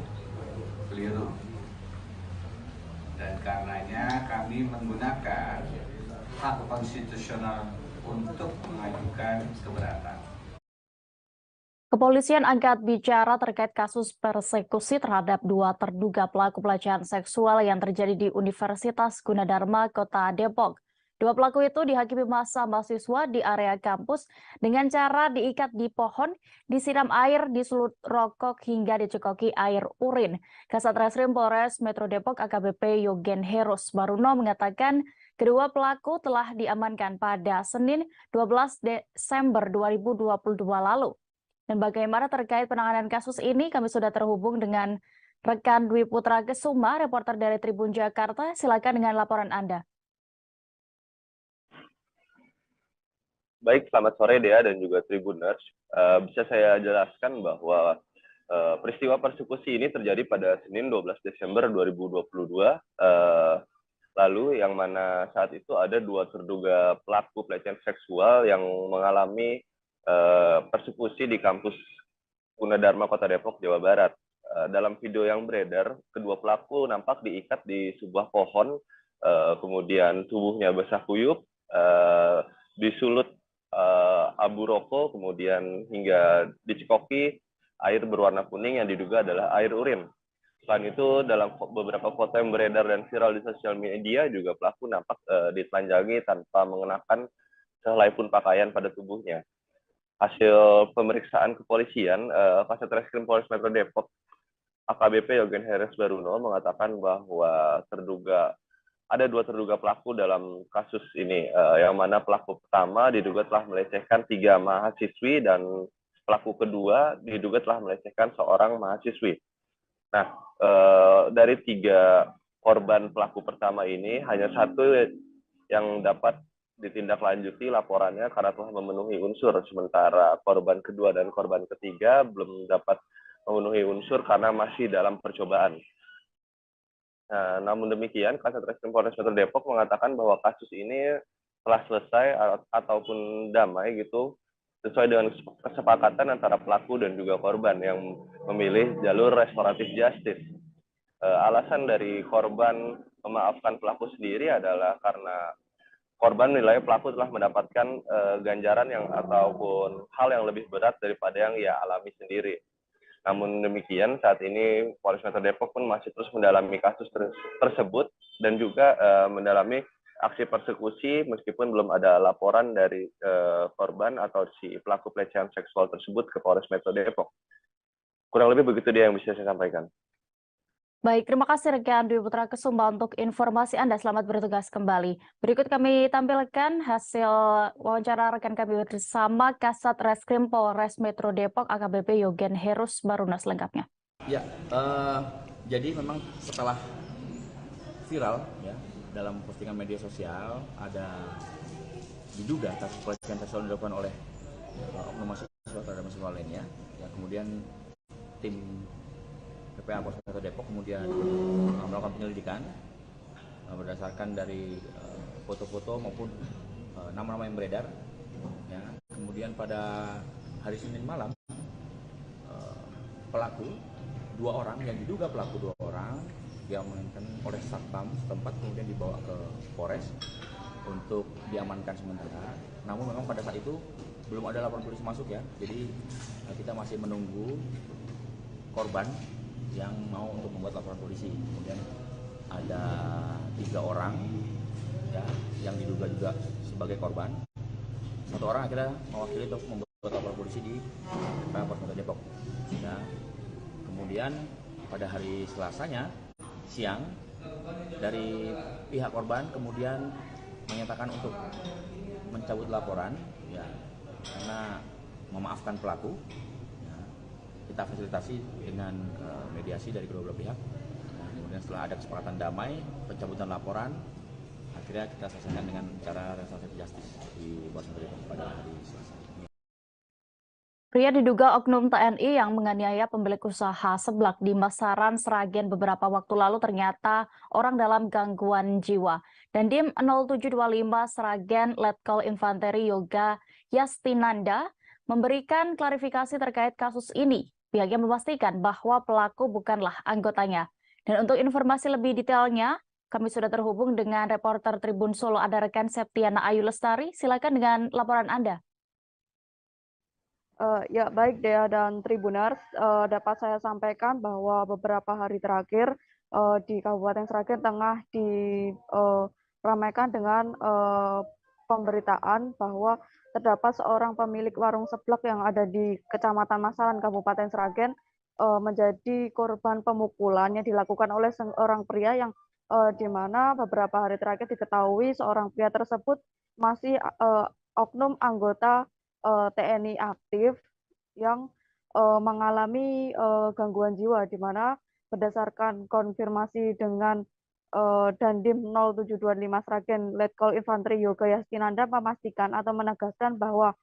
keliru. Dan karenanya kami menggunakan hak konstitusional untuk mengajukan keberatan. Kepolisian angkat bicara terkait kasus persekusi terhadap 2 terduga pelaku pelecehan seksual yang terjadi di Universitas Gunadarma, Kota Depok. 2 pelaku itu dihakimi massa mahasiswa di area kampus dengan cara diikat di pohon, disiram air, disulut rokok hingga dicekoki air urin. Kasat Reskrim Polres Metro Depok AKBP Yogen Heros Baruno mengatakan kedua pelaku telah diamankan pada Senin 12 Desember 2022 lalu. Dan bagaimana terkait penanganan kasus ini, kami sudah terhubung dengan rekan Dwi Putra Kesuma, reporter dari Tribun Jakarta. Silakan dengan laporan Anda. Baik, selamat sore Dea dan juga Tribuners. Bisa saya jelaskan bahwa peristiwa persekusi ini terjadi pada Senin 12 Desember 2022. Lalu yang mana saat itu ada 2 terduga pelaku pelecehan seksual yang mengalami persekusi di kampus Gunadarma Kota Depok, Jawa Barat. Dalam video yang beredar, kedua pelaku nampak diikat di sebuah pohon, kemudian tubuhnya basah kuyup, disulut abu rokok, kemudian hingga dicekoki air berwarna kuning yang diduga adalah air urin. Selain itu, dalam beberapa foto yang beredar dan viral di sosial media, juga pelaku nampak ditelanjangi tanpa mengenakan sehelai pun pakaian pada tubuhnya. Hasil pemeriksaan kepolisian, Kasat Reskrim Polres Metro Depok, AKBP Yogen Heros Baruno mengatakan bahwa ada 2 terduga pelaku dalam kasus ini, yang mana pelaku pertama diduga telah melecehkan 3 mahasiswi dan pelaku kedua diduga telah melecehkan seorang mahasiswi. Nah, dari 3 korban pelaku pertama ini, hanya 1 yang dapat ditindaklanjuti laporannya karena telah memenuhi unsur, sementara korban kedua dan korban ketiga belum dapat memenuhi unsur karena masih dalam percobaan. Nah, namun demikian, Kasat Reskrim Polres Metro Depok mengatakan bahwa kasus ini telah selesai ataupun damai gitu, sesuai dengan kesepakatan antara pelaku dan juga korban yang memilih jalur restoratif justice. Alasan dari korban memaafkan pelaku sendiri adalah karena korban menilai pelaku telah mendapatkan ganjaran ataupun hal yang lebih berat daripada yang ia alami sendiri. Namun demikian, saat ini Polres Metro Depok pun masih terus mendalami kasus tersebut dan juga mendalami aksi persekusi meskipun belum ada laporan dari korban atau si pelaku pelecehan seksual tersebut ke Polres Metro Depok. Kurang lebih begitu dia yang bisa saya sampaikan. Baik, terima kasih rekan Dwi Putra Kesuma untuk informasi Anda. Selamat bertugas kembali. Berikut kami tampilkan hasil wawancara rekan kami bersama Kasat Reskrim Polres Metro Depok AKBP Yogen Heros Baruno selengkapnya. Ya, jadi memang setelah viral ya dalam postingan media sosial ada diduga kasus pelecehan seksual yang dilakukan oleh oknum mahasiswa terhadap mahasiswa lainnya. Ya, kemudian tim PPA Polres Metro Depok kemudian melakukan penyelidikan berdasarkan dari foto-foto maupun nama-nama yang beredar. Ya, kemudian pada hari Senin malam pelaku 2 orang yang diduga pelaku 2 orang diamankan oleh Satpam setempat, kemudian dibawa ke Polres untuk diamankan sementara. Namun memang pada saat itu belum ada laporan polisi masuk ya, jadi kita masih menunggu korban yang mau untuk membuat laporan polisi. Kemudian ada 3 orang ya yang diduga juga sebagai korban. 1 orang akhirnya mewakili untuk membuat laporan polisi di Polres Metro Depok. Ya. Kemudian pada hari Selasanya siang dari pihak korban kemudian menyatakan untuk mencabut laporan ya karena memaafkan pelaku. Kita fasilitasi dengan mediasi dari kedua belah pihak. Nah, kemudian setelah ada kesepakatan damai, pencabutan laporan, akhirnya kita selesaikan dengan cara restoratif justice di Polres Metro Depok pada hari Selasa. Pria diduga oknum TNI yang menganiaya pemilik usaha seblak di Masaran, Sragen beberapa waktu lalu ternyata orang dalam gangguan jiwa. Dan Dim 0725 Sragen Letkol Infanteri Yoga Yastinanda memberikan klarifikasi terkait kasus ini. Pihaknya memastikan bahwa pelaku bukanlah anggotanya. Dan untuk informasi lebih detailnya, kami sudah terhubung dengan reporter Tribun Solo, ada rekan Septiana Ayu Lestari. Silakan dengan laporan Anda. Ya, baik Dea dan Tribuners, dapat saya sampaikan bahwa beberapa hari terakhir di Kabupaten Sragen tengah diramaikan dengan pemberitaan bahwa terdapat seorang pemilik warung seblak yang ada di Kecamatan Masalan, Kabupaten Sragen, menjadi korban pemukulan yang dilakukan oleh seorang pria yang di mana beberapa hari terakhir diketahui seorang pria tersebut masih oknum anggota TNI aktif yang mengalami gangguan jiwa, di mana berdasarkan konfirmasi dengan Dandim 0725 Sragen Letkol Infantri Yoga Yastinanda memastikan atau menegaskan bahwa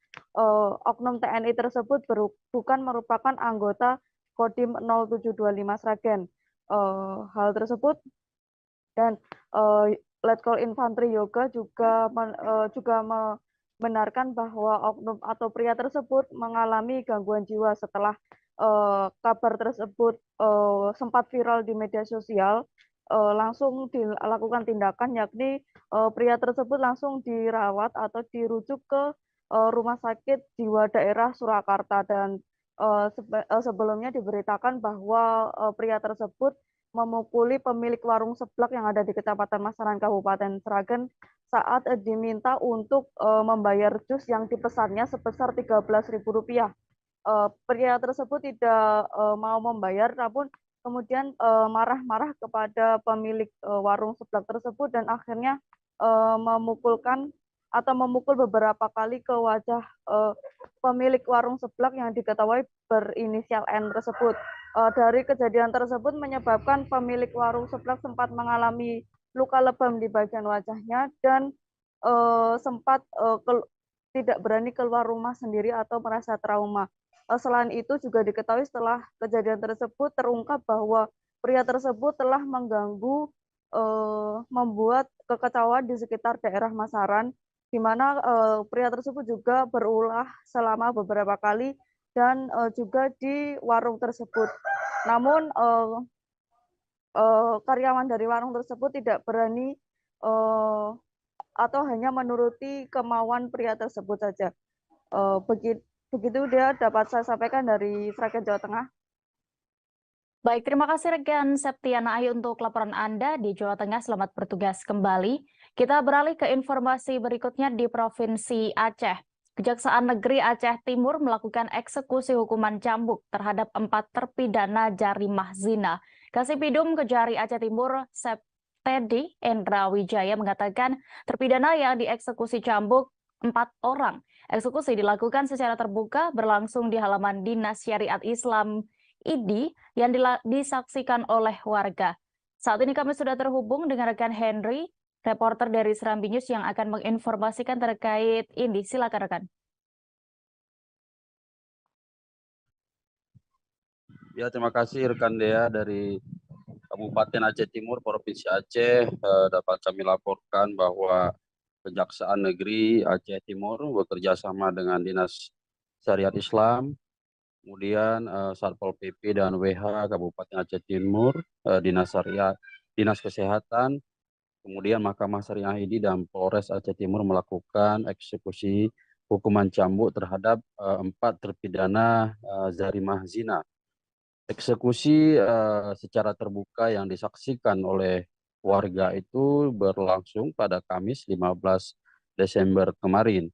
oknum TNI tersebut bukan merupakan anggota Kodim 0725 Sragen. Hal tersebut dan Letkol Infantri Yoga juga benarkan bahwa oknum atau pria tersebut mengalami gangguan jiwa setelah kabar tersebut sempat viral di media sosial. Langsung dilakukan tindakan, yakni pria tersebut langsung dirawat atau dirujuk ke Rumah Sakit Jiwa Daerah Surakarta, dan sebelumnya diberitakan bahwa pria tersebut memukuli pemilik warung seblak yang ada di Kecamatan Masalan, Kabupaten Sragen saat diminta untuk membayar jus yang dipesannya sebesar Rp13.000. Pria tersebut tidak mau membayar, namun kemudian marah-marah kepada pemilik warung seblak tersebut dan akhirnya memukul beberapa kali ke wajah pemilik warung seblak yang diketahui berinisial N tersebut. Dari kejadian tersebut menyebabkan pemilik warung seblak sempat mengalami luka lebam di bagian wajahnya dan sempat tidak berani keluar rumah sendiri atau merasa trauma. Selain itu juga diketahui setelah kejadian tersebut terungkap bahwa pria tersebut telah mengganggu, membuat kekacauan di sekitar daerah Masaran, di mana pria tersebut juga berulah selama beberapa kali dan juga di warung tersebut. Namun karyawan dari warung tersebut tidak berani atau hanya menuruti kemauan pria tersebut saja. Begitu dia dapat saya sampaikan dari Sragen, Jawa Tengah. Baik, terima kasih rekan Septiana Ayu untuk laporan Anda di Jawa Tengah. Selamat bertugas kembali. Kita beralih ke informasi berikutnya di Provinsi Aceh. Kejaksaan Negeri Aceh Timur melakukan eksekusi hukuman cambuk terhadap 4 terpidana jarimah zina. Kasipidum Kejari Aceh Timur, Septedi Endra Wijaya, mengatakan terpidana yang dieksekusi cambuk 4 orang. Eksekusi dilakukan secara terbuka berlangsung di halaman Dinas Syariat Islam ID yang disaksikan oleh warga. Saat ini kami sudah terhubung dengan rekan Henry, reporter dari Serambi News yang akan menginformasikan terkait ini. Silakan rekan. Ya, terima kasih rekan Dea dari Kabupaten Aceh Timur, Provinsi Aceh. Dapat kami laporkan bahwa Kejaksaan Negeri Aceh Timur bekerja sama dengan Dinas Syariat Islam, kemudian Satpol PP dan WH Kabupaten Aceh Timur, Dinas Syariat, Dinas Kesehatan, kemudian Mahkamah Syariah ID dan Polres Aceh Timur melakukan eksekusi hukuman cambuk terhadap 4 terpidana jarimah zina. Eksekusi secara terbuka yang disaksikan oleh warga itu berlangsung pada Kamis 15 Desember kemarin.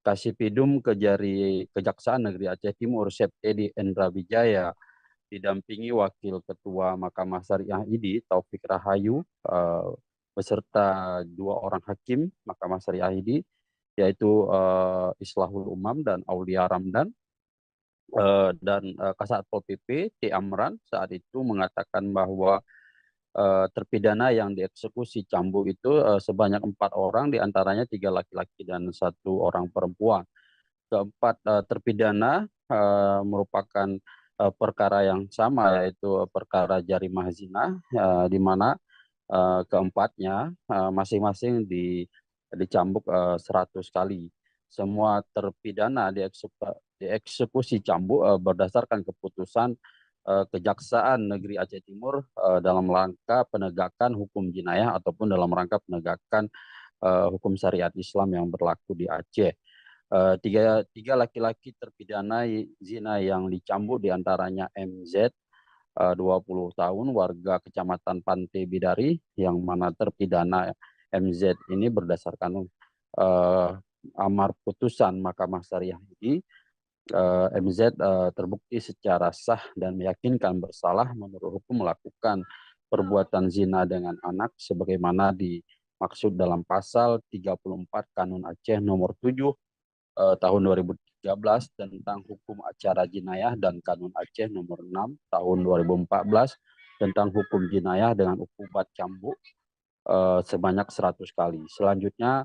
Kasipidum Kejari Kejaksaan Negeri Aceh Timur, Septedi Endra Wijaya, didampingi Wakil Ketua Mahkamah Syariah ID, Taufik Rahayu, beserta 2 orang hakim Mahkamah Syariah ID, yaitu Islahul Umam dan Aulia Ramdan, dan Kasat Pol PP T. Amran saat itu mengatakan bahwa terpidana yang dieksekusi cambuk itu sebanyak 4 orang, diantaranya 3 laki-laki dan 1 orang perempuan. Keempat terpidana merupakan perkara yang sama, yaitu perkara jarimah zina, di mana keempatnya masing-masing dicambuk 100 kali. semua terpidana dieksekusi cambuk berdasarkan keputusan Kejaksaan Negeri Aceh Timur dalam rangka penegakan hukum jinayah ataupun dalam rangka penegakan hukum syariat Islam yang berlaku di Aceh. Tiga laki-laki terpidana zina yang dicambuk diantaranya MZ 20 tahun warga Kecamatan Pantai Bidari, yang mana terpidana MZ ini berdasarkan amar putusan Mahkamah Syariah ini, MZ terbukti secara sah dan meyakinkan bersalah menurut hukum melakukan perbuatan zina dengan anak sebagaimana dimaksud dalam pasal 34 Kanun Aceh nomor 7 tahun 2013 tentang hukum acara jinayah dan Kanun Aceh nomor 6 tahun 2014 tentang hukum jinayah dengan hukuman cambuk sebanyak 100 kali. Selanjutnya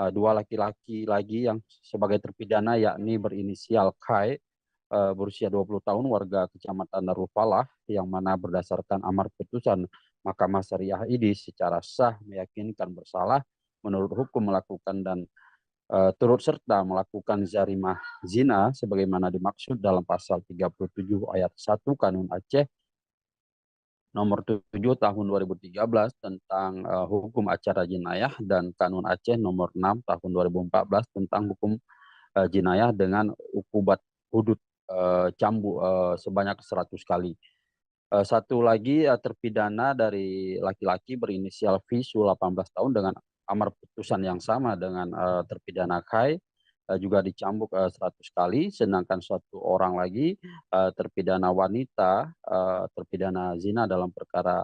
dua laki-laki lagi yang sebagai terpidana yakni berinisial Kai berusia 20 tahun warga Kecamatan Darul Falah, yang mana berdasarkan amar putusan Mahkamah Syariah ini secara sah meyakinkan bersalah menurut hukum melakukan dan turut serta melakukan zarimah zina sebagaimana dimaksud dalam pasal 37 ayat 1 Kanun Aceh nomor 7 tahun 2013 tentang hukum acara jinayah dan Kanun Aceh nomor 6 tahun 2014 tentang hukum jinayah dengan hukumat hudud cambuk sebanyak 100 kali. Satu lagi terpidana dari laki-laki berinisial Visu 18 tahun dengan amar putusan yang sama dengan terpidana Kai juga dicambuk 100 kali, sedangkan satu orang lagi terpidana wanita terpidana zina dalam perkara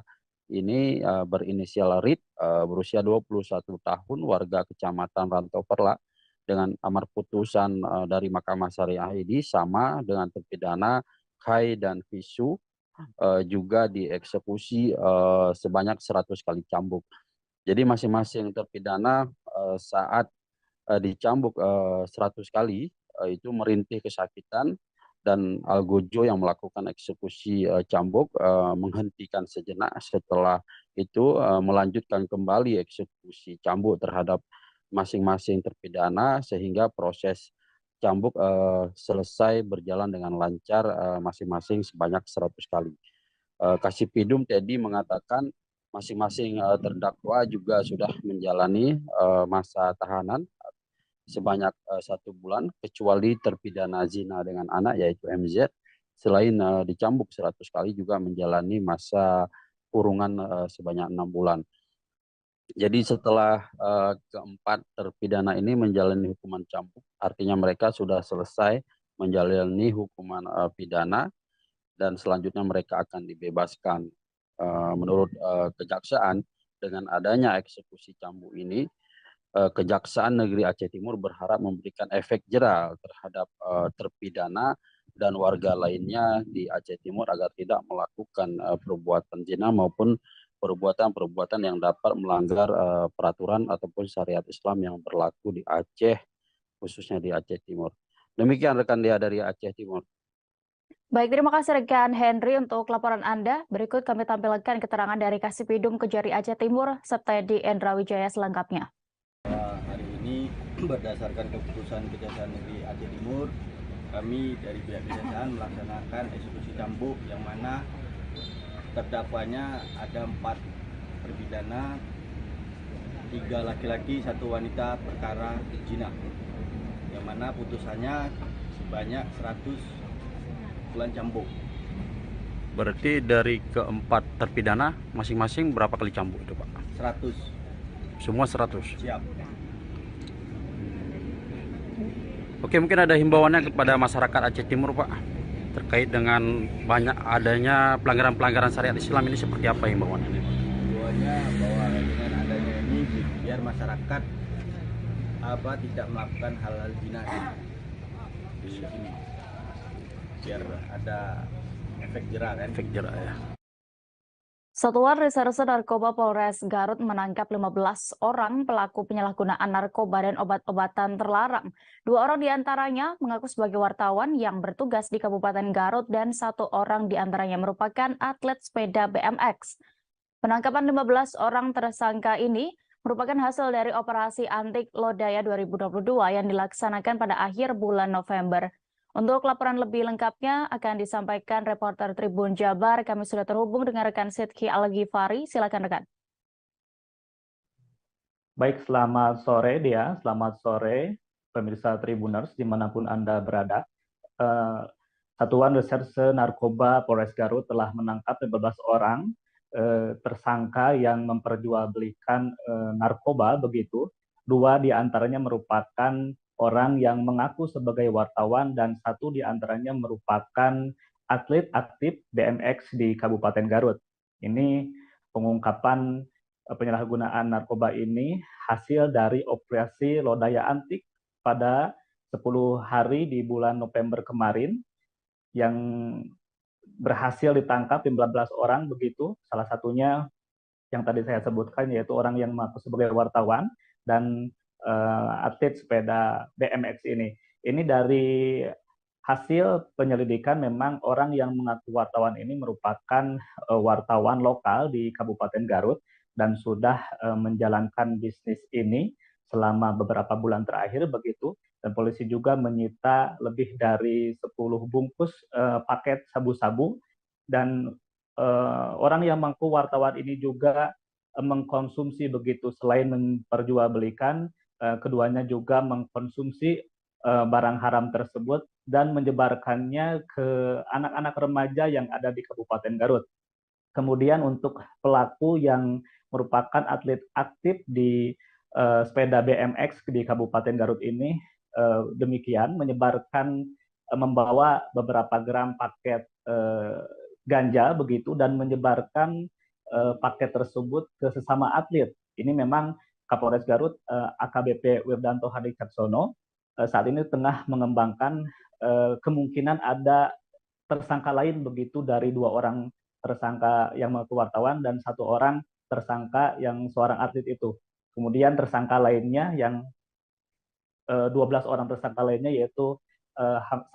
ini berinisial Rit berusia 21 tahun warga Kecamatan Rantau Perla dengan amar putusan dari Mahkamah Syariah ini sama dengan terpidana Kai dan Visu juga dieksekusi sebanyak 100 kali cambuk. Jadi masing-masing terpidana saat dicambuk 100 kali itu merintih kesakitan, dan Algojo yang melakukan eksekusi cambuk menghentikan sejenak, setelah itu melanjutkan kembali eksekusi cambuk terhadap masing-masing terpidana sehingga proses cambuk selesai berjalan dengan lancar masing-masing sebanyak 100 kali. Kasipidum tadi mengatakan masing-masing terdakwa juga sudah menjalani masa tahanan sebanyak 1 bulan, kecuali terpidana zina dengan anak yaitu MZ, selain dicambuk 100 kali juga menjalani masa kurungan sebanyak 6 bulan. Jadi setelah keempat terpidana ini menjalani hukuman cambuk, artinya mereka sudah selesai menjalani hukuman pidana dan selanjutnya mereka akan dibebaskan. Menurut Kejaksaan, dengan adanya eksekusi cambuk ini, Kejaksaan Negeri Aceh Timur berharap memberikan efek jera terhadap terpidana dan warga lainnya di Aceh Timur agar tidak melakukan perbuatan zina maupun perbuatan-perbuatan yang dapat melanggar peraturan ataupun syariat Islam yang berlaku di Aceh, khususnya di Aceh Timur. Demikian rekan Dea dari Aceh Timur. Baik, terima kasih rekan Henry untuk laporan Anda. Berikut kami tampilkan keterangan dari Kasipidum Kejari Aceh Timur, Septedi Endra Wijaya selengkapnya. Hari ini berdasarkan keputusan Kejaksaan Negeri Aceh Timur, kami dari pihak Kejaksaan melaksanakan eksekusi cambuk yang mana terdakwanya ada 4 terpidana, 3 laki-laki, 1 wanita perkara zina, yang mana putusannya sebanyak 100 bulan cambuk. Berarti dari keempat terpidana masing-masing berapa kali cambuk itu Pak? 100. Semua 100? Siap. Oke, mungkin ada himbauannya kepada masyarakat Aceh Timur Pak, terkait dengan banyak adanya pelanggaran-pelanggaran syariat Islam ini, seperti apa himbauannya? Himbauannya bahwa dengan adanya ini biar masyarakat tidak melakukan hal-hal zina di sini, biar ada efek jera kan? Efek jera ya. Satuan Reserse Narkoba Polres Garut menangkap 15 orang pelaku penyalahgunaan narkoba dan obat-obatan terlarang. 2 orang diantaranya mengaku sebagai wartawan yang bertugas di Kabupaten Garut dan 1 orang diantaranya merupakan atlet sepeda BMX. Penangkapan 15 orang tersangka ini merupakan hasil dari operasi Antik Lodaya 2022 yang dilaksanakan pada akhir bulan November. Untuk laporan lebih lengkapnya akan disampaikan reporter Tribun Jabar. Kami sudah terhubung dengan rekan Sidki Al-Ghifari. Silakan rekan. Baik, selamat sore Dea, selamat sore pemirsa Tribuners dimanapun Anda berada. Satuan Reserse Narkoba Polres Garut telah menangkap 15 orang tersangka yang memperjualbelikan narkoba begitu. 2 diantaranya merupakan orang yang mengaku sebagai wartawan dan 1 diantaranya merupakan atlet aktif BMX di Kabupaten Garut. Ini pengungkapan penyalahgunaan narkoba ini hasil dari operasi Lodaya Antik pada 10 hari di bulan November kemarin yang berhasil ditangkap 15 orang begitu. Salah satunya yang tadi saya sebutkan yaitu orang yang mengaku sebagai wartawan dan atlet sepeda BMX ini. Ini dari hasil penyelidikan memang orang yang mengaku wartawan ini merupakan wartawan lokal di Kabupaten Garut dan sudah menjalankan bisnis ini selama beberapa bulan terakhir begitu. Dan polisi juga menyita lebih dari 10 bungkus paket sabu-sabu dan orang yang mengaku wartawan ini juga mengkonsumsi begitu. Selain memperjualbelikan, keduanya juga mengkonsumsi barang haram tersebut dan menyebarkannya ke anak-anak remaja yang ada di Kabupaten Garut. Kemudian untuk pelaku yang merupakan atlet aktif di sepeda BMX di Kabupaten Garut ini, demikian menyebarkan membawa beberapa gram paket ganja begitu dan menyebarkan paket tersebut ke sesama atlet. Ini memang Kapolres Garut AKBP Wirdanto Hadi Caksono saat ini tengah mengembangkan kemungkinan ada tersangka lain begitu dari 2 orang tersangka yang mengaku wartawan dan 1 orang tersangka yang seorang atlet itu. Kemudian tersangka lainnya yang 12 orang tersangka lainnya yaitu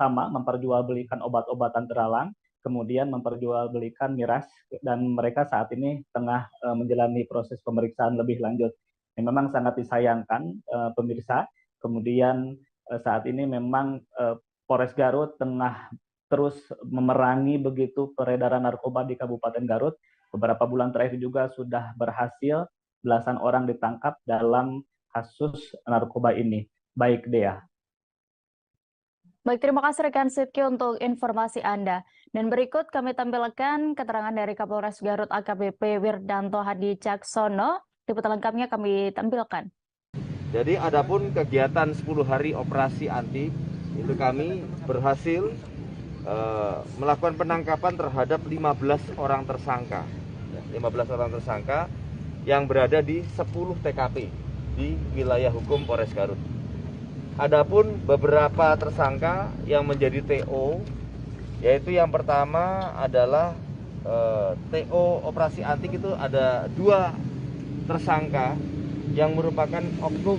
sama memperjualbelikan obat-obatan terlarang, kemudian memperjualbelikan miras dan mereka saat ini tengah menjalani proses pemeriksaan lebih lanjut. Yang memang sangat disayangkan pemirsa. Kemudian saat ini memang Polres Garut tengah terus memerangi begitu peredaran narkoba di Kabupaten Garut. Beberapa bulan terakhir juga sudah berhasil belasan orang ditangkap dalam kasus narkoba ini. Baik, Dea. Baik, terima kasih rekan Sidki untuk informasi Anda. Dan berikut kami tampilkan keterangan dari Kapolres Garut AKBP Wirdanto Hadi Caksono. Liputan lengkapnya kami tampilkan. Jadi adapun kegiatan 10 hari operasi anti itu kami berhasil melakukan penangkapan terhadap 15 orang tersangka. 15 orang tersangka yang berada di 10 TKP di wilayah hukum Polres Garut. Adapun beberapa tersangka yang menjadi TO, yaitu yang pertama adalah TO operasi antik itu ada 2 tersangka yang merupakan oknum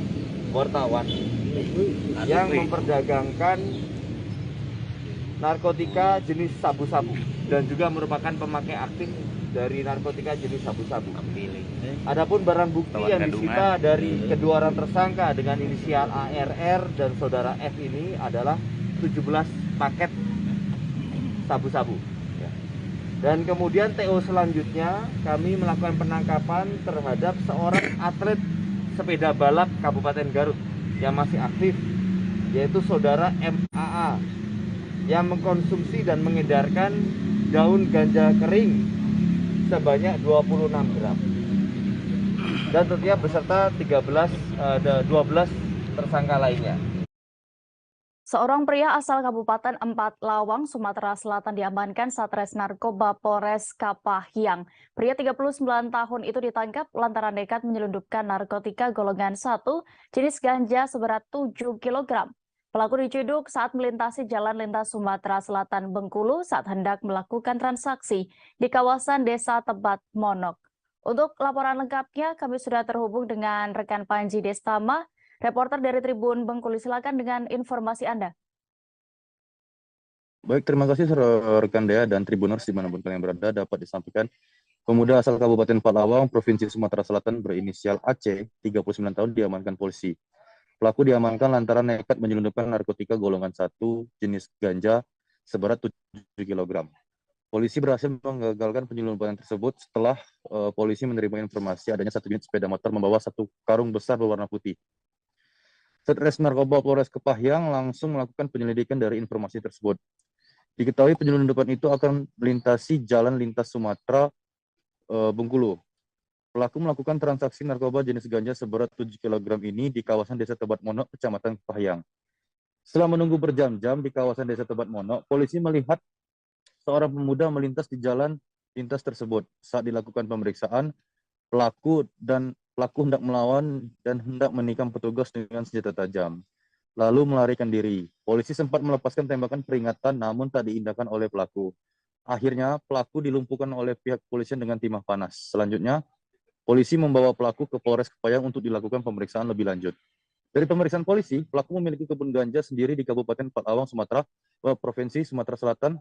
wartawan yang memperdagangkan narkotika jenis sabu-sabu dan juga merupakan pemakai aktif dari narkotika jenis sabu-sabu. Adapun barang bukti yang disita dari kedua orang tersangka dengan inisial ARR dan saudara F ini adalah 17 paket sabu-sabu. Dan kemudian TO selanjutnya kami melakukan penangkapan terhadap seorang atlet sepeda balap Kabupaten Garut yang masih aktif, yaitu saudara MAA yang mengkonsumsi dan mengedarkan daun ganja kering sebanyak 26 gram. Dan tentunya beserta 12 tersangka lainnya. Seorang pria asal Kabupaten Empat Lawang, Sumatera Selatan diamankan Satres Narkoba Polres Kapahyang. Pria 39 tahun itu ditangkap lantaran nekat menyelundupkan narkotika golongan 1 jenis ganja seberat 7 kg. Pelaku diciduk saat melintasi jalan lintas Sumatera Selatan Bengkulu saat hendak melakukan transaksi di kawasan Desa Tebat Monok. Untuk laporan lengkapnya kami sudah terhubung dengan rekan Panji Destama, reporter dari Tribun Bengkulu. Silakan dengan informasi Anda. Baik, terima kasih rekan Dea dan Tribuners dimanapun kalian berada. Dapat disampaikan Pemuda asal Kabupaten Palawang, Provinsi Sumatera Selatan berinisial AC, 39 tahun diamankan polisi. Pelaku diamankan lantaran nekat menyelundupkan narkotika golongan 1 jenis ganja seberat 7 kg. Polisi berhasil menggagalkan penyelundupan tersebut setelah polisi menerima informasi adanya 1 unit sepeda motor membawa 1 karung besar berwarna putih. Satres Narkoba Polres Kepahyang langsung melakukan penyelidikan dari informasi tersebut. Diketahui penyelundupan itu akan melintasi jalan lintas Sumatera Bengkulu. Pelaku melakukan transaksi narkoba jenis ganja seberat 7 kg ini di kawasan Desa Tebat Monok, Kecamatan Kepahyang. Setelah menunggu berjam-jam di kawasan Desa Tebat Monok, polisi melihat seorang pemuda melintas di jalan lintas tersebut. Saat dilakukan pemeriksaan, pelaku hendak melawan dan hendak menikam petugas dengan senjata tajam, lalu melarikan diri. Polisi sempat melepaskan tembakan peringatan namun tak diindahkan oleh pelaku. Akhirnya, pelaku dilumpuhkan oleh pihak kepolisian dengan timah panas. Selanjutnya, polisi membawa pelaku ke Polres Kepahyang untuk dilakukan pemeriksaan lebih lanjut. Dari pemeriksaan polisi, pelaku memiliki kebun ganja sendiri di Kabupaten Palawang, Provinsi Sumatera Selatan.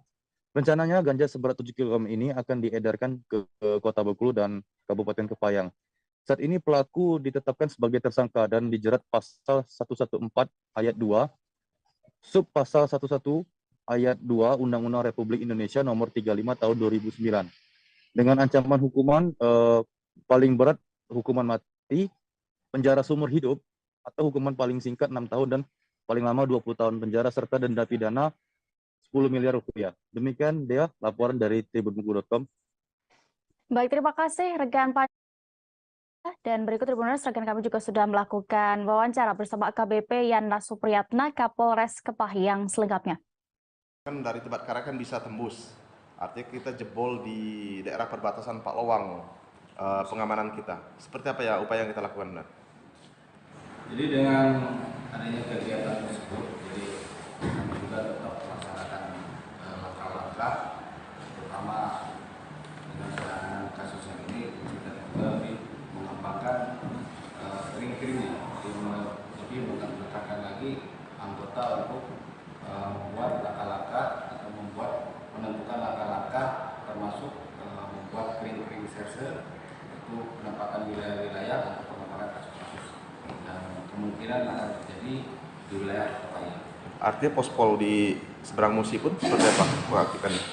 Rencananya ganja seberat 7 kg ini akan diedarkan ke Kota Bengkulu dan Kabupaten Kepahyang. Saat ini pelaku ditetapkan sebagai tersangka dan dijerat pasal 114 ayat 2, sub pasal 11 ayat 2 Undang-Undang Republik Indonesia nomor 35 tahun 2009. Dengan ancaman hukuman paling berat hukuman mati, penjara seumur hidup, atau hukuman paling singkat 6 tahun dan paling lama 20 tahun penjara serta denda pidana 10 miliar rupiah. Demikian dia laporan dari tribunbuku.com. Baik, terima kasih rekan Pak. Dan berikut Tribuners, rekan kami juga sudah melakukan wawancara bersama AKBP Yana Supriyatna, Kapolres Kepahyang selengkapnya. Kan dari Tebat Karang kan bisa tembus, artinya kita jebol di daerah perbatasan Palawang, pengamanan kita. Seperti apa ya upaya yang kita lakukan, Benar? Jadi dengan adanya kegiatan tersebut, jadi kami juga tetap melaksanakan langkah-langkah, terutama dengan penanganan kasus yang ini kita juga mengembangkan kering-keringnya, jadi bukan menetapkan lagi anggota untuk membuat langkah-langkah atau menentukan langkah-langkah termasuk membuat kering-kering serse untuk penempatan wilayah-wilayah untuk pengembangan kasus-kasus dan kemungkinan akan terjadi di wilayah Kepahyang. Artinya pospol di seberang Musi pun seperti apa mengaktifkannya?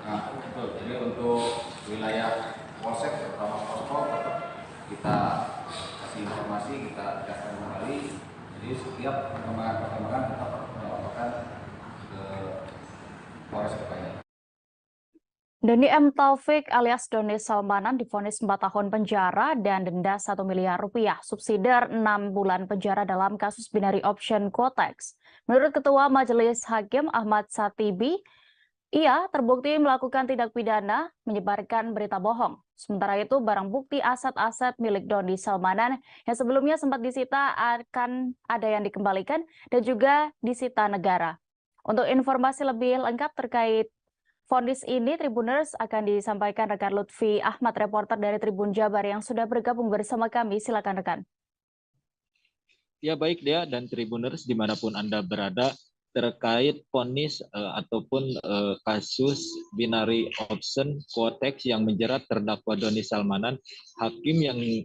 Nah, betul. Jadi untuk wilayah polsek terutama pospol tetap kita kasih informasi, kita tegaskan kembali. Jadi setiap perkembangan tetap melaporkan ke Polres Kepahyang. Doni M. Taufik alias Doni Salmanan divonis 4 tahun penjara dan denda 1 miliar rupiah, subsidiar 6 bulan penjara dalam kasus binary option Quotex. Menurut Ketua Majelis Hakim Ahmad Satibi, ia terbukti melakukan tindak pidana menyebarkan berita bohong. Sementara itu, barang bukti aset-aset milik Doni Salmanan yang sebelumnya sempat disita akan ada yang dikembalikan dan juga disita negara. Untuk informasi lebih lengkap terkait vonis ini, Tribuners, akan disampaikan rekan Lutfi Ahmad, reporter dari Tribun Jabar yang sudah bergabung bersama kami. Silakan rekan. Ya baik Dea dan Tribuners dimanapun Anda berada, terkait vonis ataupun kasus binary option Quotex yang menjerat terdakwa Doni Salmanan,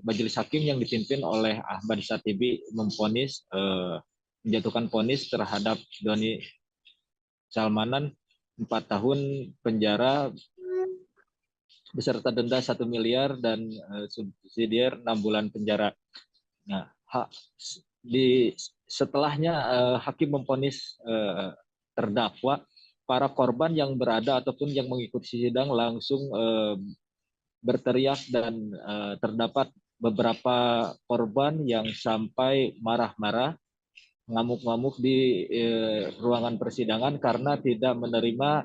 majelis hakim yang dipimpin oleh Ahmad Satibi memvonis menjatuhkan vonis terhadap Doni Salmanan 4 tahun penjara beserta denda 1 miliar dan subsidiar 6 bulan penjara. Nah, setelahnya hakim memvonis terdakwa, para korban yang berada ataupun yang mengikuti sidang langsung berteriak dan terdapat beberapa korban yang sampai marah-marah, ngamuk-ngamuk di ruangan persidangan karena tidak menerima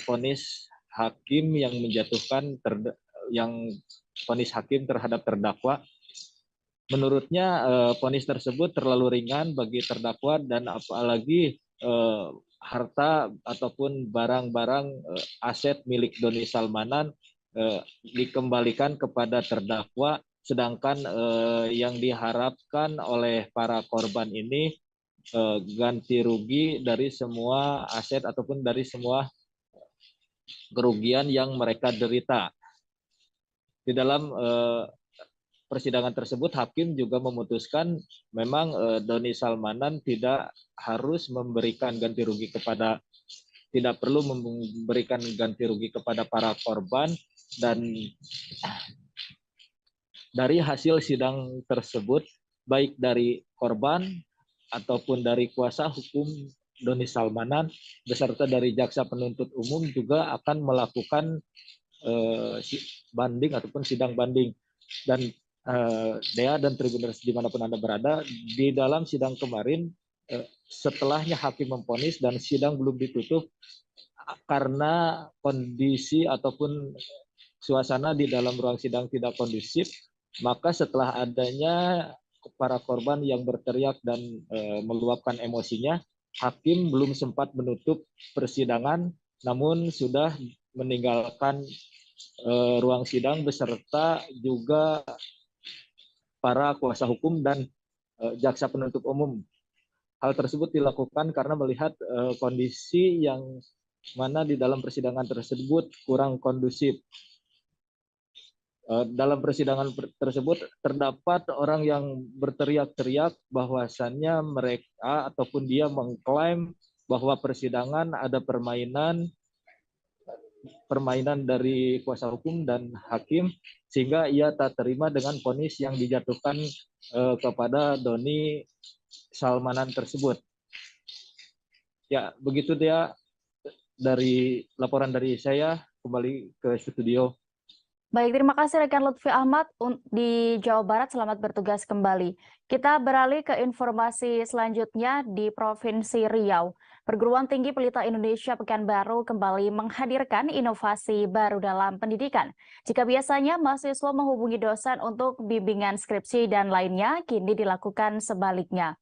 vonis hakim yang menjatuhkan vonis hakim terhadap terdakwa. Menurutnya vonis tersebut terlalu ringan bagi terdakwa dan apalagi harta ataupun barang-barang aset milik Doni Salmanan dikembalikan kepada terdakwa. Sedangkan yang diharapkan oleh para korban ini ganti rugi dari semua aset ataupun dari semua kerugian yang mereka derita. di dalam persidangan tersebut hakim juga memutuskan memang Doni Salmanan tidak harus memberikan ganti rugi tidak perlu memberikan ganti rugi kepada para korban, dan dari hasil sidang tersebut baik dari korban ataupun dari kuasa hukum Doni Salmanan beserta dari jaksa penuntut umum juga akan melakukan banding ataupun sidang banding. Dan Dea dan Tribuners dimanapun Anda berada, di dalam sidang kemarin setelahnya hakim memvonis dan sidang belum ditutup karena kondisi ataupun suasana di dalam ruang sidang tidak kondusif, maka setelah adanya para korban yang berteriak dan meluapkan emosinya, hakim belum sempat menutup persidangan, namun sudah meninggalkan ruang sidang beserta juga para kuasa hukum dan jaksa penuntut umum. Hal tersebut dilakukan karena melihat kondisi yang mana di dalam persidangan tersebut kurang kondusif. Dalam persidangan tersebut terdapat orang yang berteriak-teriak bahwasannya mereka ataupun dia mengklaim bahwa persidangan ada permainan dari kuasa hukum dan hakim, sehingga ia tak terima dengan vonis yang dijatuhkan kepada Doni Salmanan tersebut. Ya, begitu dia dari laporan dari saya, kembali ke studio. Baik, terima kasih rekan Lutfi Ahmad di Jawa Barat. Selamat bertugas kembali. Kita beralih ke informasi selanjutnya di Provinsi Riau. Perguruan Tinggi Pelita Indonesia Pekanbaru kembali menghadirkan inovasi baru dalam pendidikan. Jika biasanya mahasiswa menghubungi dosen untuk bimbingan skripsi dan lainnya, kini dilakukan sebaliknya.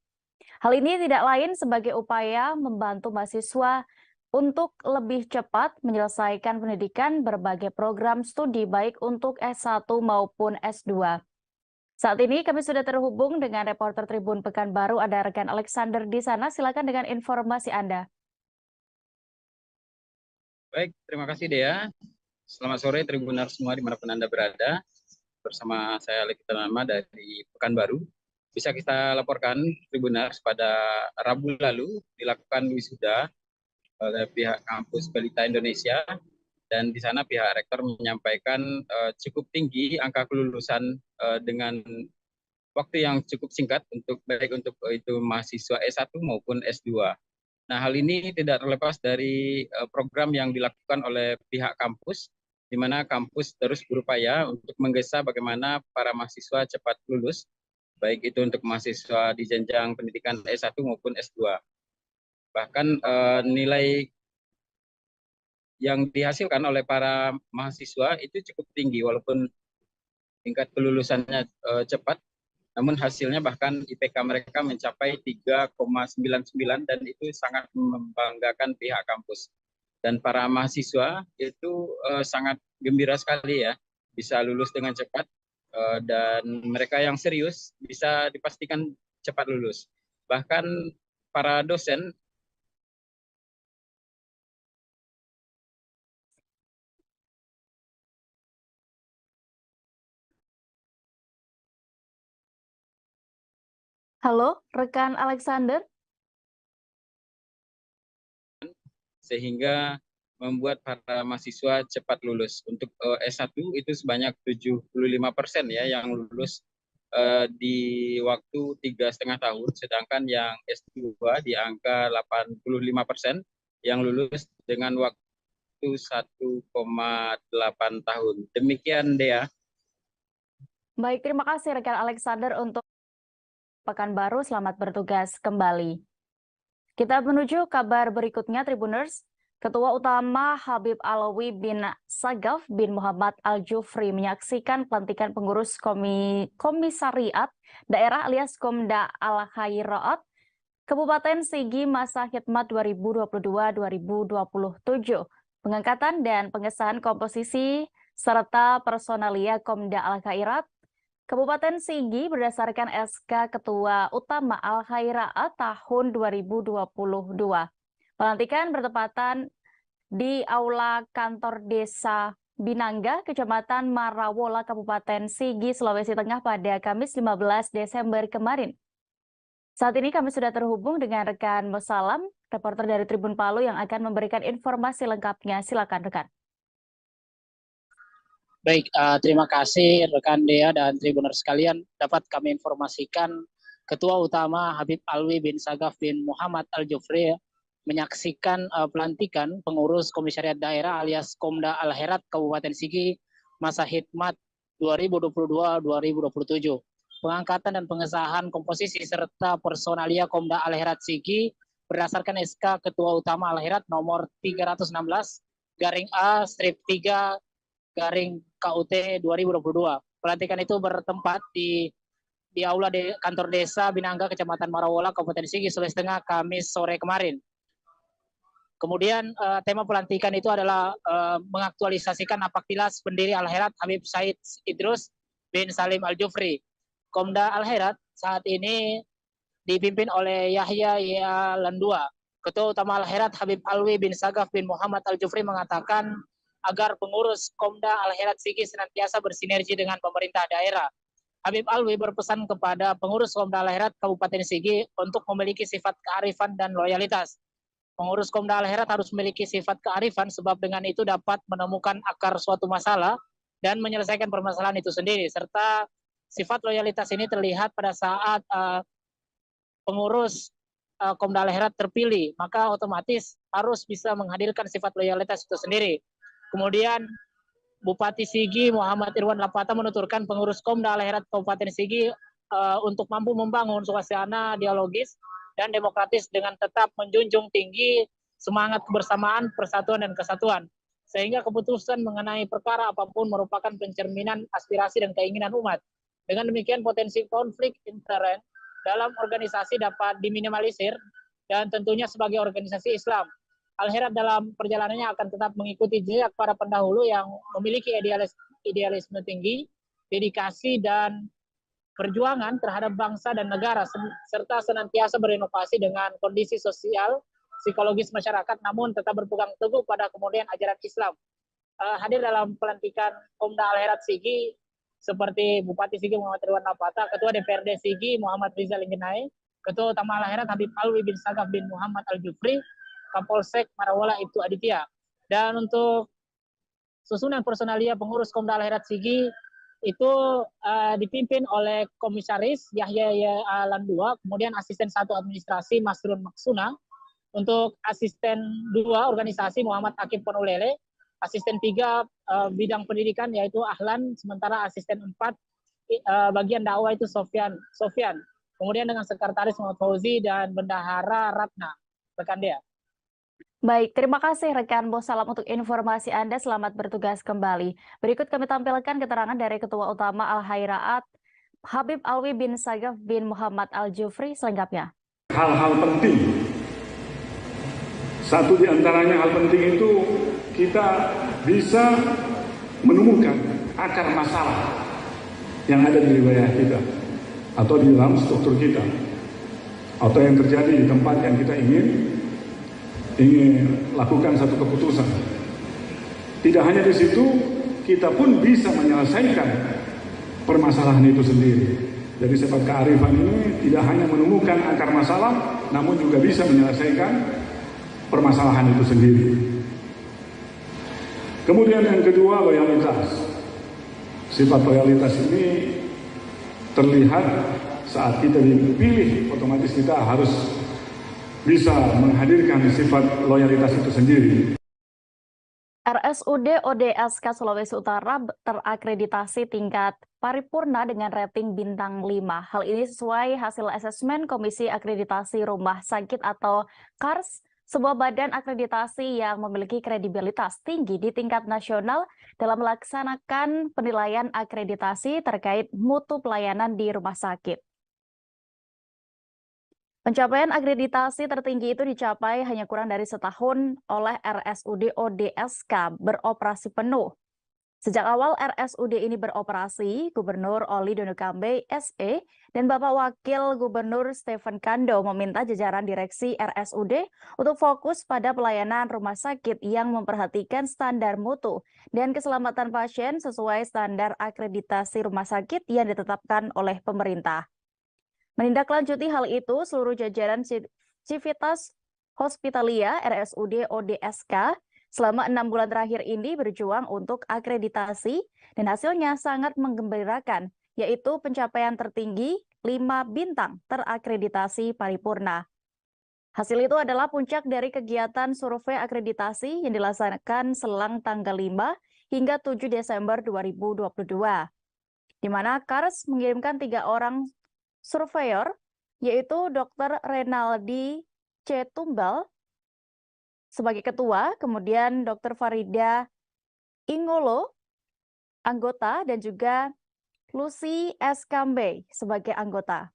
Hal ini tidak lain sebagai upaya membantu mahasiswa untuk lebih cepat menyelesaikan pendidikan berbagai program studi baik untuk S1 maupun S2. Saat ini kami sudah terhubung dengan reporter Tribun Pekanbaru, ada rekan Alexander di sana. Silakan dengan informasi Anda. Baik, terima kasih Dea. Selamat sore Tribuners semua dimanapun Anda berada. Bersama saya Alexander Nama dari Pekanbaru. Bisa kita laporkan Tribuners pada Rabu lalu dilakukan wisuda oleh pihak kampus Pelita Indonesia, dan di sana pihak rektor menyampaikan cukup tinggi angka kelulusan dengan waktu yang cukup singkat baik untuk itu mahasiswa S1 maupun S2. Nah, hal ini tidak terlepas dari program yang dilakukan oleh pihak kampus, di mana kampus terus berupaya untuk menggesa bagaimana para mahasiswa cepat lulus, baik itu untuk mahasiswa di jenjang pendidikan S1 maupun S2. Bahkan nilai yang dihasilkan oleh para mahasiswa itu cukup tinggi, walaupun tingkat kelulusannya cepat, namun hasilnya bahkan IPK mereka mencapai 3,99 dan itu sangat membanggakan pihak kampus. Dan para mahasiswa itu sangat gembira sekali ya, bisa lulus dengan cepat, dan mereka yang serius bisa dipastikan cepat lulus. Bahkan para dosen Halo, rekan Alexander. Sehingga membuat para mahasiswa cepat lulus. Untuk S1 itu sebanyak 75% ya yang lulus di waktu 3,5 tahun, sedangkan yang S2 di angka 85% yang lulus dengan waktu 1,8 tahun. Demikian Dea. Baik, terima kasih rekan Alexander untuk Pekanbaru. Selamat bertugas kembali. Kita menuju kabar berikutnya, Tribuners. Ketua Utama Habib Alawi bin Sagaf bin Muhammad Al-Jufri menyaksikan pelantikan pengurus Komisariat Daerah alias Komda Al-Khairat Kabupaten Sigi masa khidmat 2022-2027, pengangkatan dan pengesahan komposisi serta personalia Komda Al-Khairat Kabupaten Sigi berdasarkan SK Ketua Utama Al-Khairat tahun 2022. Pelantikan bertepatan di Aula Kantor Desa Binangga, Kecamatan Marawola, Kabupaten Sigi, Sulawesi Tengah pada Kamis 15 Desember kemarin. Saat ini kami sudah terhubung dengan rekan Musalam, reporter dari Tribun Palu yang akan memberikan informasi lengkapnya. Silakan rekan. Baik, terima kasih rekan Dea dan Tribuners sekalian. Dapat kami informasikan Ketua Utama Habib Alwi bin Sagaf bin Muhammad Al-Jufri menyaksikan pelantikan pengurus Komisariat Daerah alias Komda Al-Herat Kabupaten Sigi masa khidmat 2022-2027. Pengangkatan dan pengesahan komposisi serta personalia Komda Al-Herat Sigi berdasarkan SK Ketua Utama Al-Herat nomor 316 garing A strip 3 garing KUT 2022. Pelantikan itu bertempat di aula kantor desa Binangga, Kecamatan Marawola, Kabupaten Sigi, Sulawesi Tengah, Kamis sore kemarin. Kemudian tema pelantikan itu adalah mengaktualisasikan napaktilas pendiri Al-Herat Habib Said Idrus bin Salim Al-Jufri. Komda Al-Herat saat ini dipimpin oleh Yahya Y.A. Landua. Ketua Utama Al-Herat Habib Alwi bin Sagaf bin Muhammad Al-Jufri mengatakan agar pengurus Komda Al-Herat Sigi senantiasa bersinergi dengan pemerintah daerah. Habib Alwi berpesan kepada pengurus Komda Al-Herat Kabupaten Sigi untuk memiliki sifat kearifan dan loyalitas. Pengurus Komda Al-Herat harus memiliki sifat kearifan sebab dengan itu dapat menemukan akar suatu masalah dan menyelesaikan permasalahan itu sendiri. Serta sifat loyalitas ini terlihat pada saat pengurus Komda Al-Herat terpilih, maka otomatis harus bisa menghadirkan sifat loyalitas itu sendiri. Kemudian Bupati Sigi Muhammad Irwan Lapata menuturkan pengurus Komda Al-Herat Kabupaten Sigi untuk mampu membangun suasana dialogis dan demokratis dengan tetap menjunjung tinggi semangat kebersamaan, persatuan, dan kesatuan. Sehingga keputusan mengenai perkara apapun merupakan pencerminan aspirasi dan keinginan umat. Dengan demikian potensi konflik intern dalam organisasi dapat diminimalisir dan tentunya sebagai organisasi Islam. Al-Herat dalam perjalanannya akan tetap mengikuti jejak para pendahulu yang memiliki idealisme tinggi, dedikasi, dan perjuangan terhadap bangsa dan negara, serta senantiasa berinovasi dengan kondisi sosial, psikologis masyarakat, namun tetap berpegang teguh pada kemudian ajaran Islam. Hadir dalam pelantikan Komda Al-Herat Sigi, seperti Bupati Sigi Muhammad Irwan Lapata, Ketua DPRD Sigi Muhammad Rizal Ingenai, Ketua Utama Al-Herat Habib Alwi bin Sagaf bin Muhammad Al-Jufri, Kapolsek Marawola Ibtu Aditya. Dan untuk susunan personalia pengurus Komda Al-Herat Sigi itu dipimpin oleh Komisaris Yahya Y.A. Landua, kemudian Asisten 1 Administrasi Masrun Maksuna, untuk Asisten 2 Organisasi Muhammad Akib Ponulele, Asisten 3 Bidang Pendidikan yaitu Ahlan, sementara Asisten 4 bagian dakwah itu Sofyan. Kemudian dengan Sekretaris Muhammad Fauzi dan Bendahara Ratna. Rekan Dea. Baik, terima kasih rekan Musalam untuk informasi Anda. Selamat bertugas kembali. Berikut kami tampilkan keterangan dari Ketua Utama Al-Hayraat Habib Alwi bin Sagaf bin Muhammad Al-Jufri selengkapnya. Hal-hal penting. Satu di antaranya hal penting itu kita bisa menemukan akar masalah yang ada di wilayah kita atau di dalam struktur kita atau yang terjadi di tempat yang kita ingin lakukan satu keputusan. Tidak hanya di situ, kita pun bisa menyelesaikan permasalahan itu sendiri. Jadi sifat kearifan ini tidak hanya menemukan akar masalah, namun juga bisa menyelesaikan permasalahan itu sendiri. Kemudian yang kedua, loyalitas. Sifat loyalitas ini terlihat saat kita dipilih, otomatis kita harus bisa menghadirkan sifat loyalitas itu sendiri. RSUD ODSK Sulawesi Utara terakreditasi tingkat paripurna dengan rating bintang 5. Hal ini sesuai hasil asesmen Komisi Akreditasi Rumah Sakit atau KARS, sebuah badan akreditasi yang memiliki kredibilitas tinggi di tingkat nasional dalam melaksanakan penilaian akreditasi terkait mutu pelayanan di rumah sakit. Pencapaian akreditasi tertinggi itu dicapai hanya kurang dari setahun oleh RSUD ODSK beroperasi penuh. Sejak awal RSUD ini beroperasi, Gubernur Oli Dono Kambe, SE, dan Bapak Wakil Gubernur Stephen Kando meminta jajaran direksi RSUD untuk fokus pada pelayanan rumah sakit yang memperhatikan standar mutu dan keselamatan pasien sesuai standar akreditasi rumah sakit yang ditetapkan oleh pemerintah. Menindaklanjuti hal itu, seluruh jajaran Civitas Hospitalia RSUD ODSK selama 6 bulan terakhir ini berjuang untuk akreditasi dan hasilnya sangat menggembirakan, yaitu pencapaian tertinggi 5 bintang terakreditasi paripurna. Hasil itu adalah puncak dari kegiatan survei akreditasi yang dilaksanakan selang tanggal 5 hingga 7 Desember 2022, di mana Kars mengirimkan 3 orang surveyor, yaitu Dr. Renaldi C. Tumbal sebagai ketua, kemudian Dr. Farida Ingolo, anggota, dan juga Lucy S. Kambe sebagai anggota.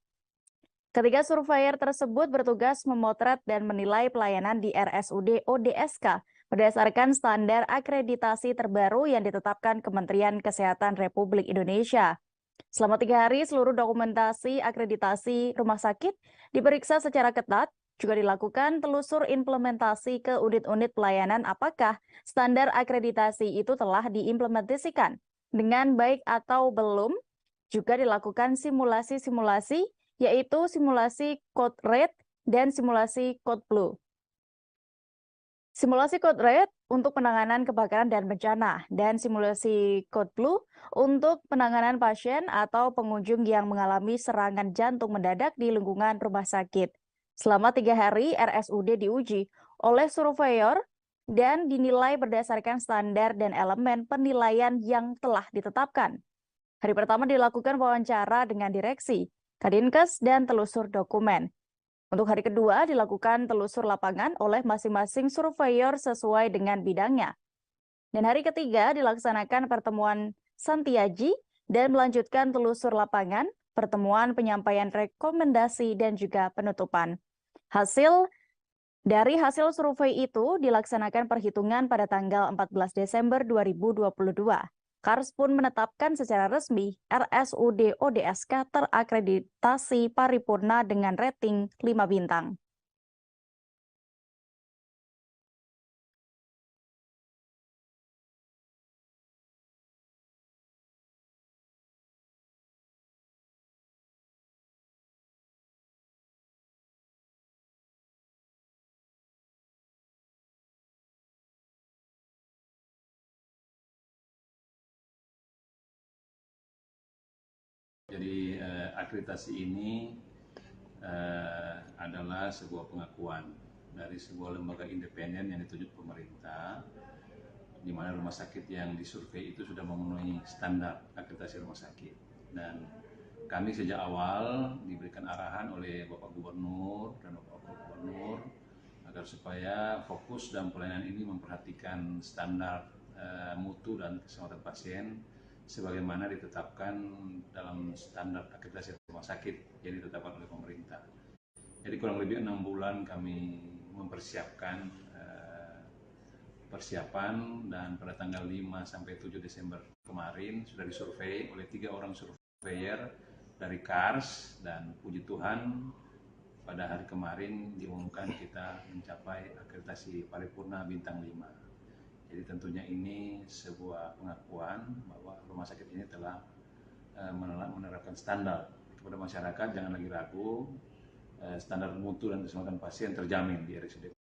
Ketiga surveyor tersebut bertugas memotret dan menilai pelayanan di RSUD ODSK berdasarkan standar akreditasi terbaru yang ditetapkan Kementerian Kesehatan Republik Indonesia. Selama 3 hari, seluruh dokumentasi akreditasi rumah sakit diperiksa secara ketat, juga dilakukan telusur implementasi ke unit-unit pelayanan apakah standar akreditasi itu telah diimplementasikan dengan baik atau belum. Juga dilakukan simulasi-simulasi, yaitu simulasi code red dan simulasi code blue. Simulasi code red untuk penanganan kebakaran dan bencana, dan simulasi code blue untuk penanganan pasien atau pengunjung yang mengalami serangan jantung mendadak di lingkungan rumah sakit. Selama 3 hari, RSUD diuji oleh surveyor dan dinilai berdasarkan standar dan elemen penilaian yang telah ditetapkan. Hari pertama dilakukan wawancara dengan direksi, Kadinkes, dan telusur dokumen. Untuk hari kedua dilakukan telusur lapangan oleh masing-masing surveyor sesuai dengan bidangnya. Dan hari ketiga dilaksanakan pertemuan Santiaji dan melanjutkan telusur lapangan, pertemuan penyampaian rekomendasi, dan juga penutupan. Dari hasil survei itu dilaksanakan perhitungan pada tanggal 14 Desember 2022. Kars pun menetapkan secara resmi RSUD ODSK terakreditasi paripurna dengan rating 5 bintang. Jadi akreditasi ini adalah sebuah pengakuan dari sebuah lembaga independen yang ditunjuk pemerintah, di mana rumah sakit yang disurvei itu sudah memenuhi standar akreditasi rumah sakit. Dan kami sejak awal diberikan arahan oleh Bapak Gubernur dan Bapak Wakil Gubernur agar supaya fokus dalam pelayanan ini memperhatikan standar mutu dan keselamatan pasien sebagaimana ditetapkan dalam standar akreditasi rumah sakit yang ditetapkan oleh pemerintah. Jadi kurang lebih 6 bulan kami mempersiapkan persiapan, dan pada tanggal 5 sampai 7 Desember kemarin sudah disurvei oleh 3 orang surveyor dari Kars, dan puji Tuhan pada hari kemarin diumumkan kita mencapai akreditasi paripurna bintang 5. Jadi tentunya ini sebuah pengakuan bahwa rumah sakit ini telah menerapkan standar kepada masyarakat. Jangan lagi ragu, standar mutu dan keselamatan pasien terjamin di RSUD.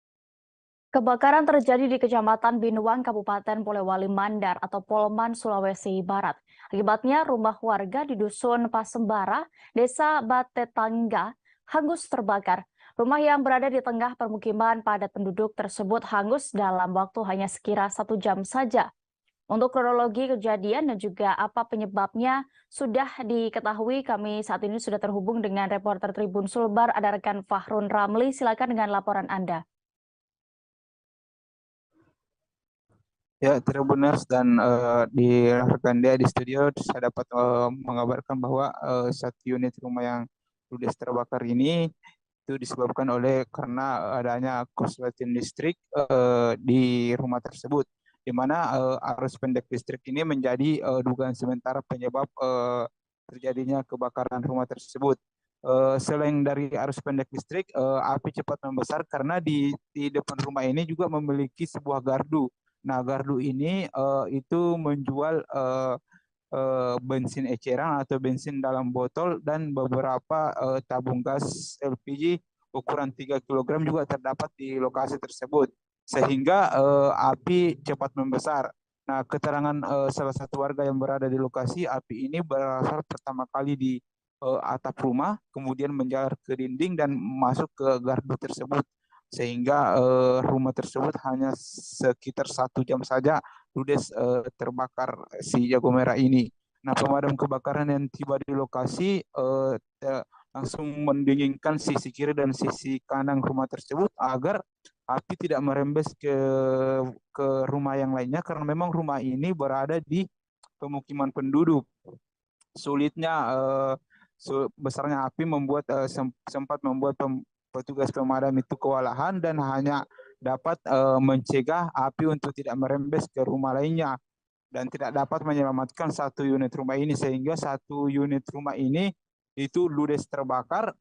Kebakaran terjadi di Kecamatan Binuang, Kabupaten Polewali Mandar atau Polman, Sulawesi Barat. Akibatnya rumah warga di Dusun Pasembara, Desa Batetangga, hangus terbakar. Rumah yang berada di tengah permukiman padat penduduk tersebut hangus dalam waktu hanya sekira 1 jam saja. Untuk kronologi kejadian dan juga apa penyebabnya sudah diketahui. Kami saat ini sudah terhubung dengan reporter Tribun Sulbar, ada rekan Fahrun Ramli. Silakan dengan laporan Anda. Ya, Tribuners dan di rekan dia di studio, saya dapat mengabarkan bahwa 1 unit rumah yang ludes terbakar ini itu disebabkan karena adanya korsleting listrik di rumah tersebut. di mana arus pendek listrik ini menjadi dugaan sementara penyebab terjadinya kebakaran rumah tersebut. Selain dari arus pendek listrik, api cepat membesar karena di depan rumah ini juga memiliki sebuah gardu. Nah, gardu ini itu menjual bensin eceran atau bensin dalam botol dan beberapa tabung gas LPG ukuran 3 kg juga terdapat di lokasi tersebut. Sehingga api cepat membesar. Nah, keterangan salah satu warga yang berada di lokasi, api ini berasal pertama kali di atap rumah, kemudian menjalar ke dinding dan masuk ke gardu tersebut. Sehingga rumah tersebut hanya sekitar 1 jam saja ludes terbakar si jago merah ini. Nah, pemadam kebakaran yang tiba di lokasi langsung mendinginkan sisi kiri dan sisi kanan rumah tersebut agar api tidak merembes ke rumah yang lainnya karena memang rumah ini berada di pemukiman penduduk. Sulitnya besarnya api membuat sempat membuat petugas pemadam itu kewalahan dan hanya dapat mencegah api untuk tidak merembes ke rumah lainnya dan tidak dapat menyelamatkan 1 unit rumah ini sehingga 1 unit rumah ini itu ludes terbakar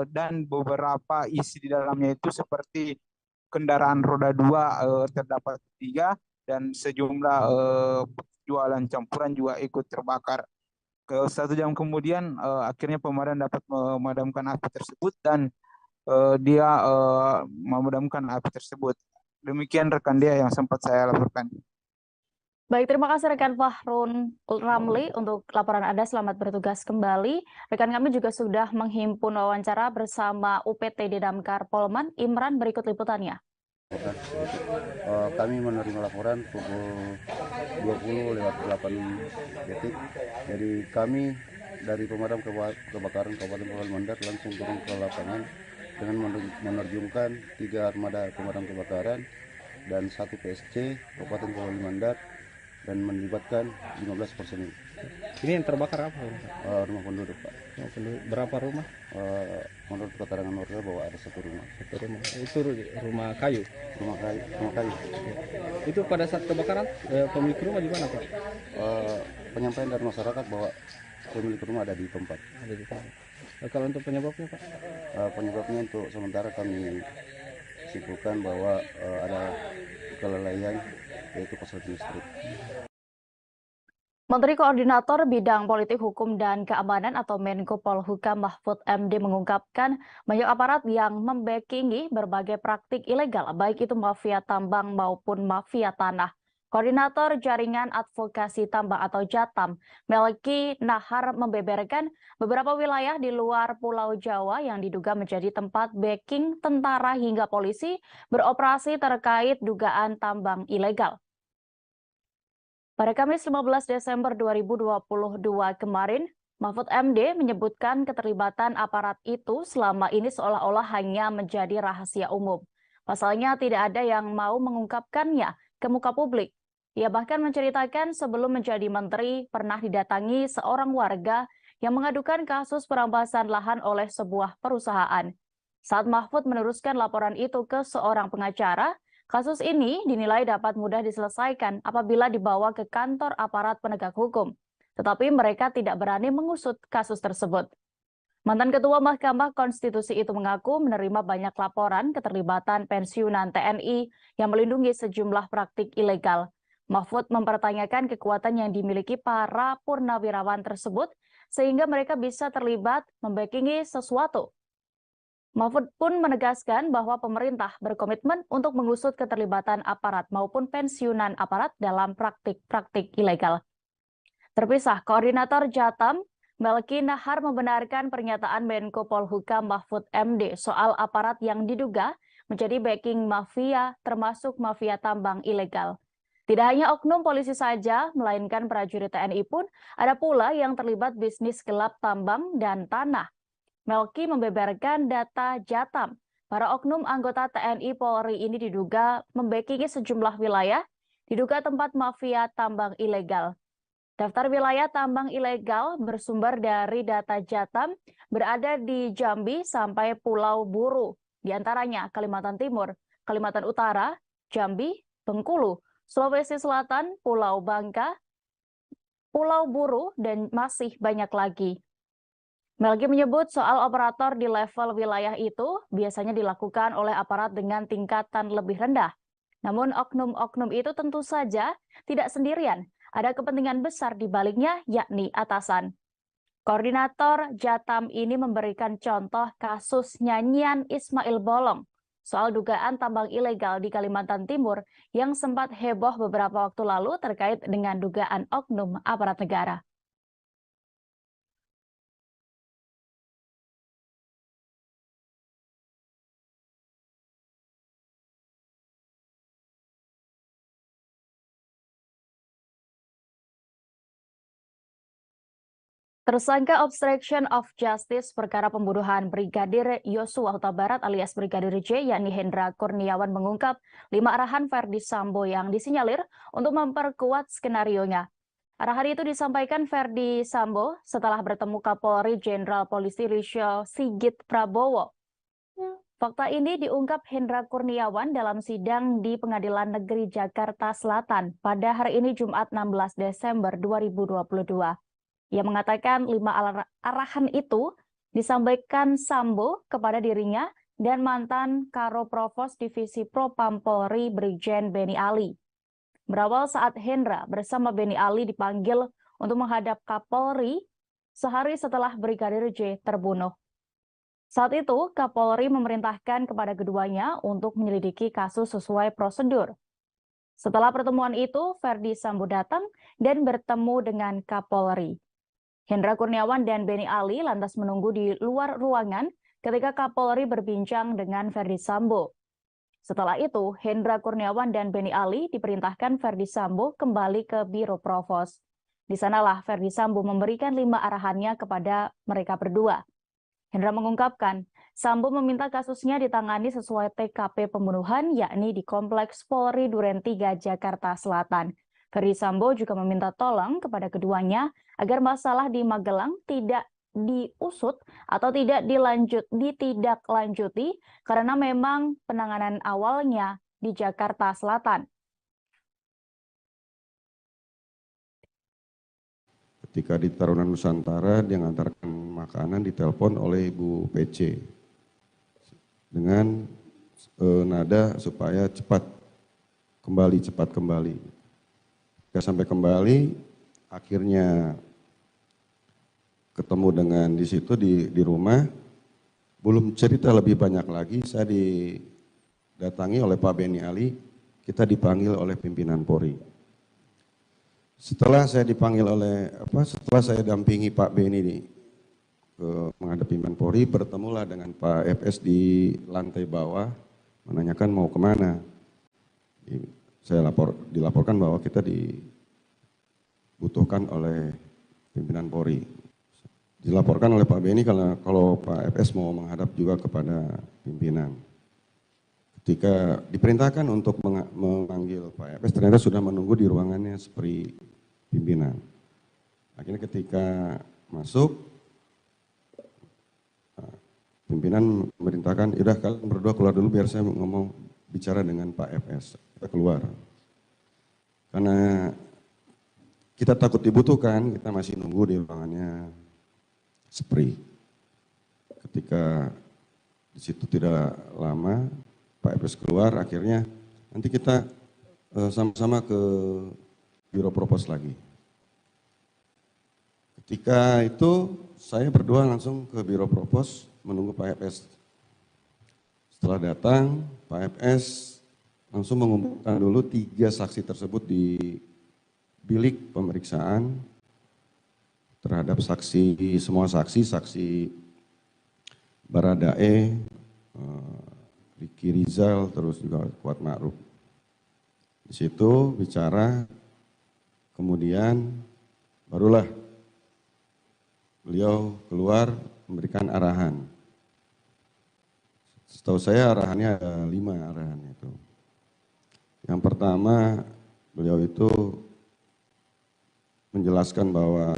dan beberapa isi di dalamnya itu seperti kendaraan roda 2 terdapat 3 dan sejumlah jualan campuran juga ikut terbakar. 1 jam kemudian akhirnya pemadam dapat memadamkan api tersebut dan dia memadamkan api tersebut. Demikian rekan dia yang sempat saya laporkan. Baik, terima kasih rekan Fahrun Ramli untuk laporan Anda. Selamat bertugas kembali. Rekan kami juga sudah menghimpun wawancara bersama UPT Damkar Polman. Imran, berikut liputannya. Kami menerima laporan pukul 20:08. Jadi kami dari pemadam kebakaran Kabupaten Polewali Mandar langsung turun ke lapangan dengan menerjunkan 3 armada pemadam kebakaran dan 1 PSC Kabupaten Polewali Mandar dan melibatkan 15 personil. Ini yang terbakar apa? Rumah penduduk, Pak. Berapa rumah? Menurut keterangan warga bahwa ada 1 rumah. 1 rumah. Itu rumah kayu? Rumah kayu. Itu pada saat kebakaran pemilik rumah di mana, Pak? Penyampaian dari masyarakat bahwa pemilik rumah ada di tempat. Ada di tempat. Kalau untuk penyebabnya, Pak? Penyebabnya untuk sementara kami simpulkan bahwa ada kelalaian yaitu korsleting listrik. Menteri Koordinator Bidang Politik Hukum dan Keamanan atau Menko Polhukam Mahfud MD mengungkapkan banyak aparat yang membackingi berbagai praktik ilegal, baik itu mafia tambang maupun mafia tanah. Koordinator Jaringan Advokasi Tambang atau JATAM, Melki Nahar membeberkan beberapa wilayah di luar Pulau Jawa yang diduga menjadi tempat backing tentara hingga polisi beroperasi terkait dugaan tambang ilegal. Pada Kamis 15 Desember 2022 kemarin, Mahfud MD menyebutkan keterlibatan aparat itu selama ini seolah-olah hanya menjadi rahasia umum. Pasalnya tidak ada yang mau mengungkapkannya ke muka publik. Ia bahkan menceritakan sebelum menjadi menteri pernah didatangi seorang warga yang mengadukan kasus perampasan lahan oleh sebuah perusahaan. Saat Mahfud meneruskan laporan itu ke seorang pengacara, kasus ini dinilai dapat mudah diselesaikan apabila dibawa ke kantor aparat penegak hukum. Tetapi mereka tidak berani mengusut kasus tersebut. Mantan Ketua Mahkamah Konstitusi itu mengaku menerima banyak laporan keterlibatan pensiunan TNI yang melindungi sejumlah praktik ilegal. Mahfud mempertanyakan kekuatan yang dimiliki para purnawirawan tersebut sehingga mereka bisa terlibat membackingi sesuatu. Mahfud pun menegaskan bahwa pemerintah berkomitmen untuk mengusut keterlibatan aparat maupun pensiunan aparat dalam praktik-praktik ilegal. Terpisah, Koordinator JATAM, Melki Nahar membenarkan pernyataan Menko Polhukam Mahfud MD soal aparat yang diduga menjadi backing mafia, termasuk mafia tambang ilegal. Tidak hanya oknum polisi saja, melainkan prajurit TNI pun ada pula yang terlibat bisnis gelap tambang dan tanah. Melki membeberkan data JATAM. Para oknum anggota TNI Polri ini diduga membackingi sejumlah wilayah, diduga tempat mafia tambang ilegal. Daftar wilayah tambang ilegal bersumber dari data JATAM berada di Jambi sampai Pulau Buru, di antaranya Kalimantan Timur, Kalimantan Utara, Jambi, Bengkulu, Sulawesi Selatan, Pulau Bangka, Pulau Buru, dan masih banyak lagi. Melgi menyebut soal operator di level wilayah itu biasanya dilakukan oleh aparat dengan tingkatan lebih rendah. Namun oknum-oknum itu tentu saja tidak sendirian. Ada kepentingan besar di baliknya, yakni atasan. Koordinator Jatam ini memberikan contoh kasus nyanyian Ismail Bolong soal dugaan tambang ilegal di Kalimantan Timur yang sempat heboh beberapa waktu lalu terkait dengan dugaan oknum aparat negara. Tersangka obstruction of justice perkara pembunuhan Brigadir Yosua Huta Barat alias Brigadir J, yakni Hendra Kurniawan mengungkap 5 arahan Verdi Sambo yang disinyalir untuk memperkuat skenarionya. Arahan itu disampaikan Verdi Sambo setelah bertemu Kapolri Jenderal Polisi Listio Sigit Prabowo. Fakta ini diungkap Hendra Kurniawan dalam sidang di Pengadilan Negeri Jakarta Selatan pada hari ini Jumat 16 Desember 2022. Ia mengatakan 5 arahan itu disampaikan Sambo kepada dirinya dan mantan Karo Provos Divisi Propam Polri Brigjen Beni Ali. Berawal saat Hendra bersama Beni Ali dipanggil untuk menghadap Kapolri sehari setelah Brigadir J terbunuh. Saat itu, Kapolri memerintahkan kepada keduanya untuk menyelidiki kasus sesuai prosedur. Setelah pertemuan itu, Verdi Sambo datang dan bertemu dengan Kapolri. Hendra Kurniawan dan Beni Ali lantas menunggu di luar ruangan ketika Kapolri berbincang dengan Verdi Sambo. Setelah itu, Hendra Kurniawan dan Beni Ali diperintahkan Verdi Sambo kembali ke Biro Provos. Di sanalah Verdi Sambo memberikan 5 arahannya kepada mereka berdua. Hendra mengungkapkan, Sambo meminta kasusnya ditangani sesuai TKP pembunuhan, yakni di Kompleks Polri Duren 3, Jakarta Selatan. Verdi Sambo juga meminta tolong kepada keduanya agar masalah di Magelang tidak diusut atau tidak ditindaklanjuti karena memang penanganan awalnya di Jakarta Selatan. Ketika di Tarunan Nusantara, dia mengantarkan makanan ditelepon oleh Ibu PC dengan nada supaya cepat kembali. Ketika sampai kembali, akhirnya ketemu dengan di situ di rumah. Belum cerita lebih banyak lagi, saya didatangi oleh Pak Beni Ali, kita dipanggil oleh pimpinan Polri. Setelah saya dampingi Pak Beni ke menghadap pimpinan Polri, bertemulah dengan Pak FS di lantai bawah, menanyakan mau kemana. Saya dilaporkan bahwa kita dibutuhkan oleh pimpinan Polri. Dilaporkan oleh Pak Beni kalau Pak FS mau menghadap juga kepada pimpinan. Ketika diperintahkan untuk memanggil Pak FS, ternyata sudah menunggu di ruangannya seperti pimpinan. Akhirnya ketika masuk, pimpinan memerintahkan, udah kalian berdua keluar dulu biar saya ngomong bicara dengan Pak FS. Kita keluar. Karena kita takut dibutuhkan, kita masih nunggu di ruangannya Spree. Ketika di situ tidak lama, Pak FS keluar, akhirnya nanti kita sama-sama ke Biro Propos lagi. Ketika itu saya berdua langsung ke Biro Propos menunggu Pak FS. Setelah datang, Pak FS langsung mengumpulkan dulu 3 saksi tersebut di bilik pemeriksaan terhadap semua saksi Baradae, Ricky Rizal, terus juga Kuat Ma'ruf. Di situ bicara, kemudian barulah beliau keluar memberikan arahan. Setahu saya arahannya ada 5 arahan itu. Yang pertama, beliau itu menjelaskan bahwa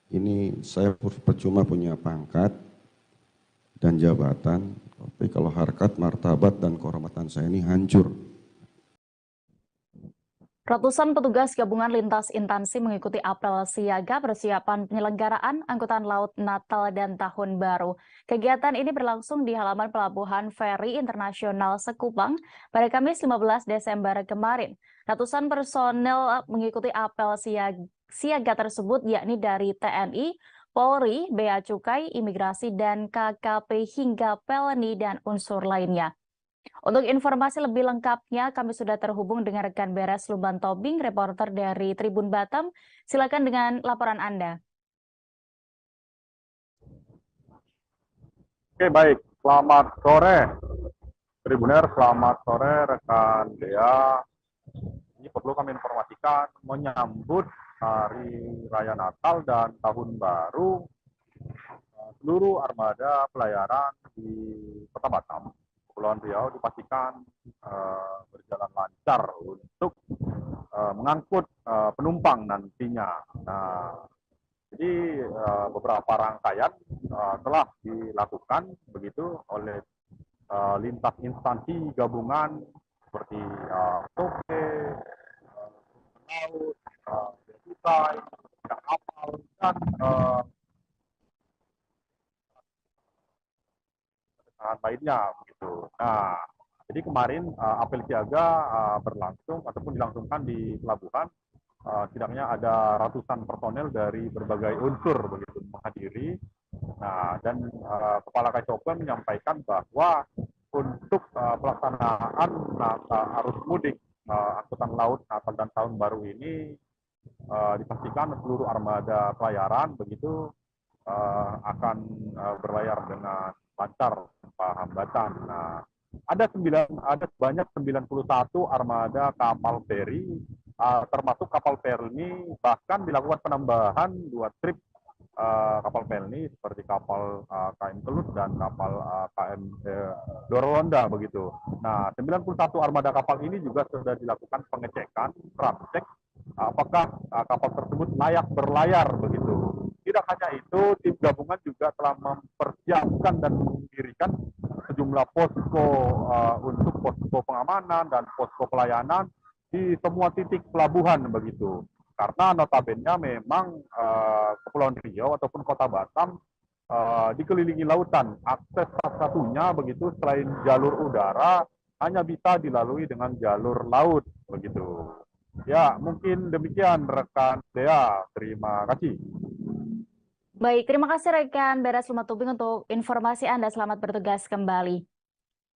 ini saya percuma punya pangkat dan jabatan, tapi kalau harkat, martabat, dan kehormatan saya ini hancur. Ratusan petugas gabungan lintas instansi mengikuti apel siaga persiapan penyelenggaraan Angkutan Laut Natal dan Tahun Baru. Kegiatan ini berlangsung di halaman Pelabuhan Feri Internasional Sekupang pada Kamis 15 Desember kemarin. Ratusan personel mengikuti apel siaga tersebut yakni dari TNI, Polri, Bea Cukai, Imigrasi, dan KKP hingga Pelni dan unsur lainnya. Untuk informasi lebih lengkapnya, kami sudah terhubung dengan rekan Beres Luban Tobing, reporter dari Tribun Batam. Silakan dengan laporan Anda. Oke, baik. Selamat sore, Tribuner. Selamat sore, rekan Dea. Ini perlu kami informasikan menyambut Hari Raya Natal dan Tahun Baru, seluruh armada pelayaran di Kota Batam, Kepulauan Riau dipastikan berjalan lancar untuk mengangkut penumpang nantinya. Nah, jadi beberapa rangkaian telah dilakukan begitu oleh lintas instansi gabungan seperti TOPE, laut, Cukai, kapal, dan lainnya begitu. Nah, jadi kemarin apel siaga berlangsung ataupun dilangsungkan di pelabuhan. Setidaknya ada ratusan personel dari berbagai unsur begitu menghadiri. Nah, dan Kepala KCOP menyampaikan bahwa untuk pelaksanaan arus mudik angkutan laut Natal dan Tahun Baru ini dipastikan seluruh armada pelayaran begitu akan berlayar dengan lancar tanpa hambatan. Nah, ada sebanyak 91 armada kapal feri, termasuk kapal Pelni, bahkan dilakukan penambahan 2 trip kapal Pelni seperti kapal KM Kelut dan kapal KM Dorowonda begitu. Nah, 91 armada kapal ini juga sudah dilakukan pengecekan, praktek apakah kapal tersebut layak berlayar begitu. Tidak hanya itu, tim gabungan juga telah mempersiapkan dan mendirikan sejumlah posko untuk posko pengamanan dan posko pelayanan di semua titik pelabuhan begitu. Karena notabene memang Kepulauan Riau ataupun Kota Batam dikelilingi lautan. Akses satu-satunya begitu selain jalur udara hanya bisa dilalui dengan jalur laut begitu. Ya, mungkin demikian rekan Dea. Terima kasih. Baik, terima kasih rekan Beres Luban Tobing untuk informasi Anda. Selamat bertugas kembali.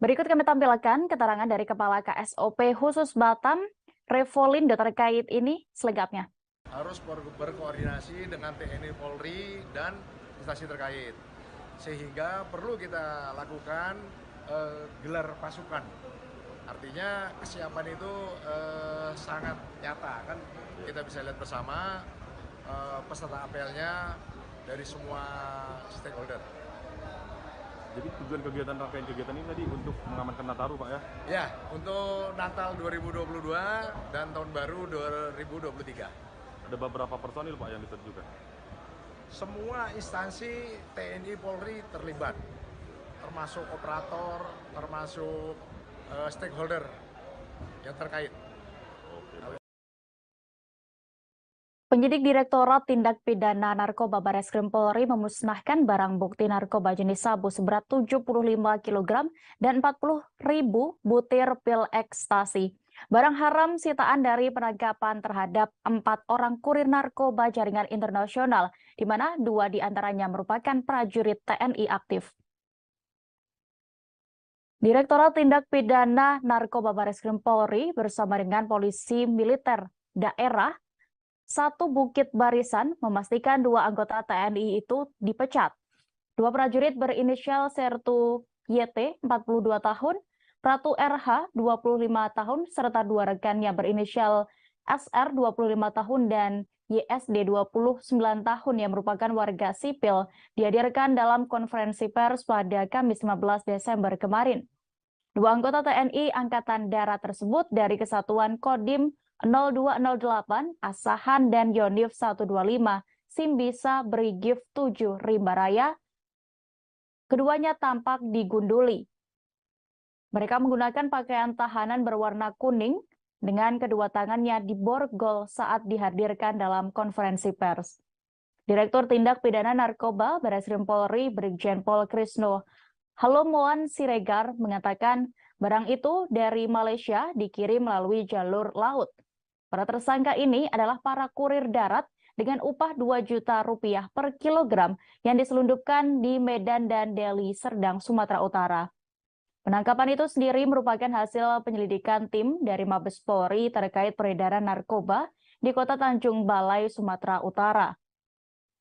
Berikut kami tampilkan keterangan dari Kepala KSOP khusus Batam, Revolindo terkait ini selengkapnya. Harus berkoordinasi dengan TNI, Polri, dan instansi terkait. Sehingga perlu kita lakukan gelar pasukan. Artinya kesiapan itu sangat nyata, kan kita bisa lihat bersama peserta apelnya dari semua stakeholder. Jadi tujuan kegiatan rangkaian kegiatan ini tadi untuk mengamankan Nataru, Pak ya? Ya, untuk Natal 2022 dan Tahun Baru 2023. Ada beberapa personil Pak yang diterjunkan? Semua instansi TNI Polri terlibat, termasuk operator, termasuk stakeholder yang terkait. Penyidik Direktorat Tindak Pidana Narkoba Bareskrim Polri memusnahkan barang bukti narkoba jenis sabu seberat 75 kg dan 40.000 butir pil ekstasi. Barang haram sitaan dari penangkapan terhadap 4 orang kurir narkoba jaringan internasional, di mana 2 diantaranya merupakan prajurit TNI aktif. Direktorat Tindak Pidana Narkoba Bareskrim Polri bersama dengan Polisi Militer Daerah 1 Bukit Barisan memastikan 2 anggota TNI itu dipecat. 2 prajurit berinisial Sertu YT 42 tahun, Pratu RH 25 tahun, serta 2 rekannya berinisial SR 25 tahun dan YSD 29 tahun yang merupakan warga sipil dihadirkan dalam konferensi pers pada Kamis 15 Desember kemarin. 2 anggota TNI Angkatan Darat tersebut dari Kesatuan Kodim 0208 Asahan dan Yonif 125 Simbisa Brigif 7 Rimba Raya. Keduanya tampak digunduli. Mereka menggunakan pakaian tahanan berwarna kuning dengan kedua tangannya diborgol saat dihadirkan dalam konferensi pers. Direktur Tindak Pidana Narkoba Barreskrim Polri Brigjen Pol Krisno Halomoan Siregar mengatakan barang itu dari Malaysia dikirim melalui jalur laut. Para tersangka ini adalah para kurir darat dengan upah 2 juta rupiah per kilogram yang diselundupkan di Medan dan Deli Serdang, Sumatera Utara. Penangkapan itu sendiri merupakan hasil penyelidikan tim dari Mabes Polri terkait peredaran narkoba di Kota Tanjung Balai, Sumatera Utara.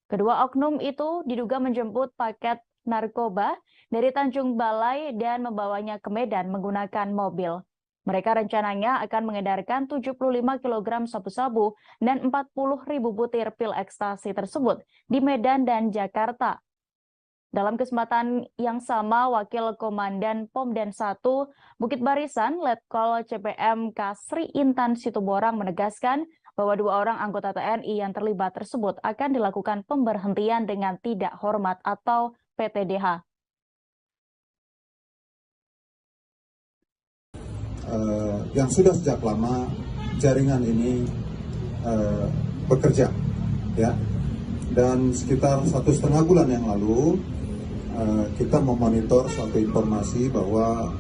Kedua oknum itu diduga menjemput paket narkoba dari Tanjung Balai dan membawanya ke Medan menggunakan mobil. Mereka rencananya akan mengedarkan 75 kg sabu-sabu dan 40.000 butir pil ekstasi tersebut di Medan dan Jakarta. Dalam kesempatan yang sama, Wakil Komandan Pomden 1 Bukit Barisan Letkol CPM Kasri Intan Situborang menegaskan bahwa 2 orang anggota TNI yang terlibat tersebut akan dilakukan pemberhentian dengan tidak hormat atau PTDH. Yang sudah sejak lama jaringan ini bekerja, ya. Dan sekitar 1,5 bulan yang lalu kita memonitor suatu informasi bahwa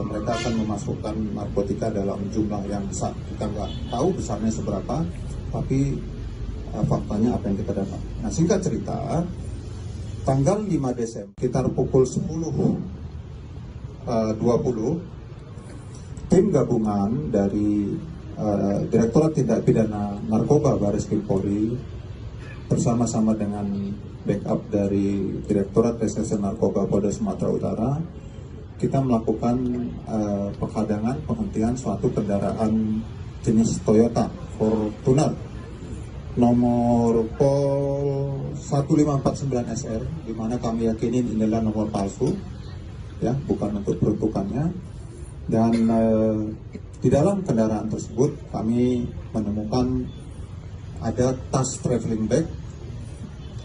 mereka akan memasukkan narkotika dalam jumlah yang besar. Kita nggak tahu besarnya seberapa, tapi faktanya apa yang kita dapat. Nah, singkat cerita, tanggal 5 Desember, sekitar pukul 10.20, tim gabungan dari Direktorat Tindak Pidana Narkoba Barreskrim Polri bersama-sama dengan backup dari Direktorat Reserse Narkoba Polda Sumatera Utara, kita melakukan penghadangan penghentian suatu kendaraan jenis Toyota Fortuner nomor Pol 1549 SR, di mana kami yakinin ini adalah nomor palsu, ya, bukan untuk peruntukannya. Dan di dalam kendaraan tersebut kami menemukan ada tas traveling bag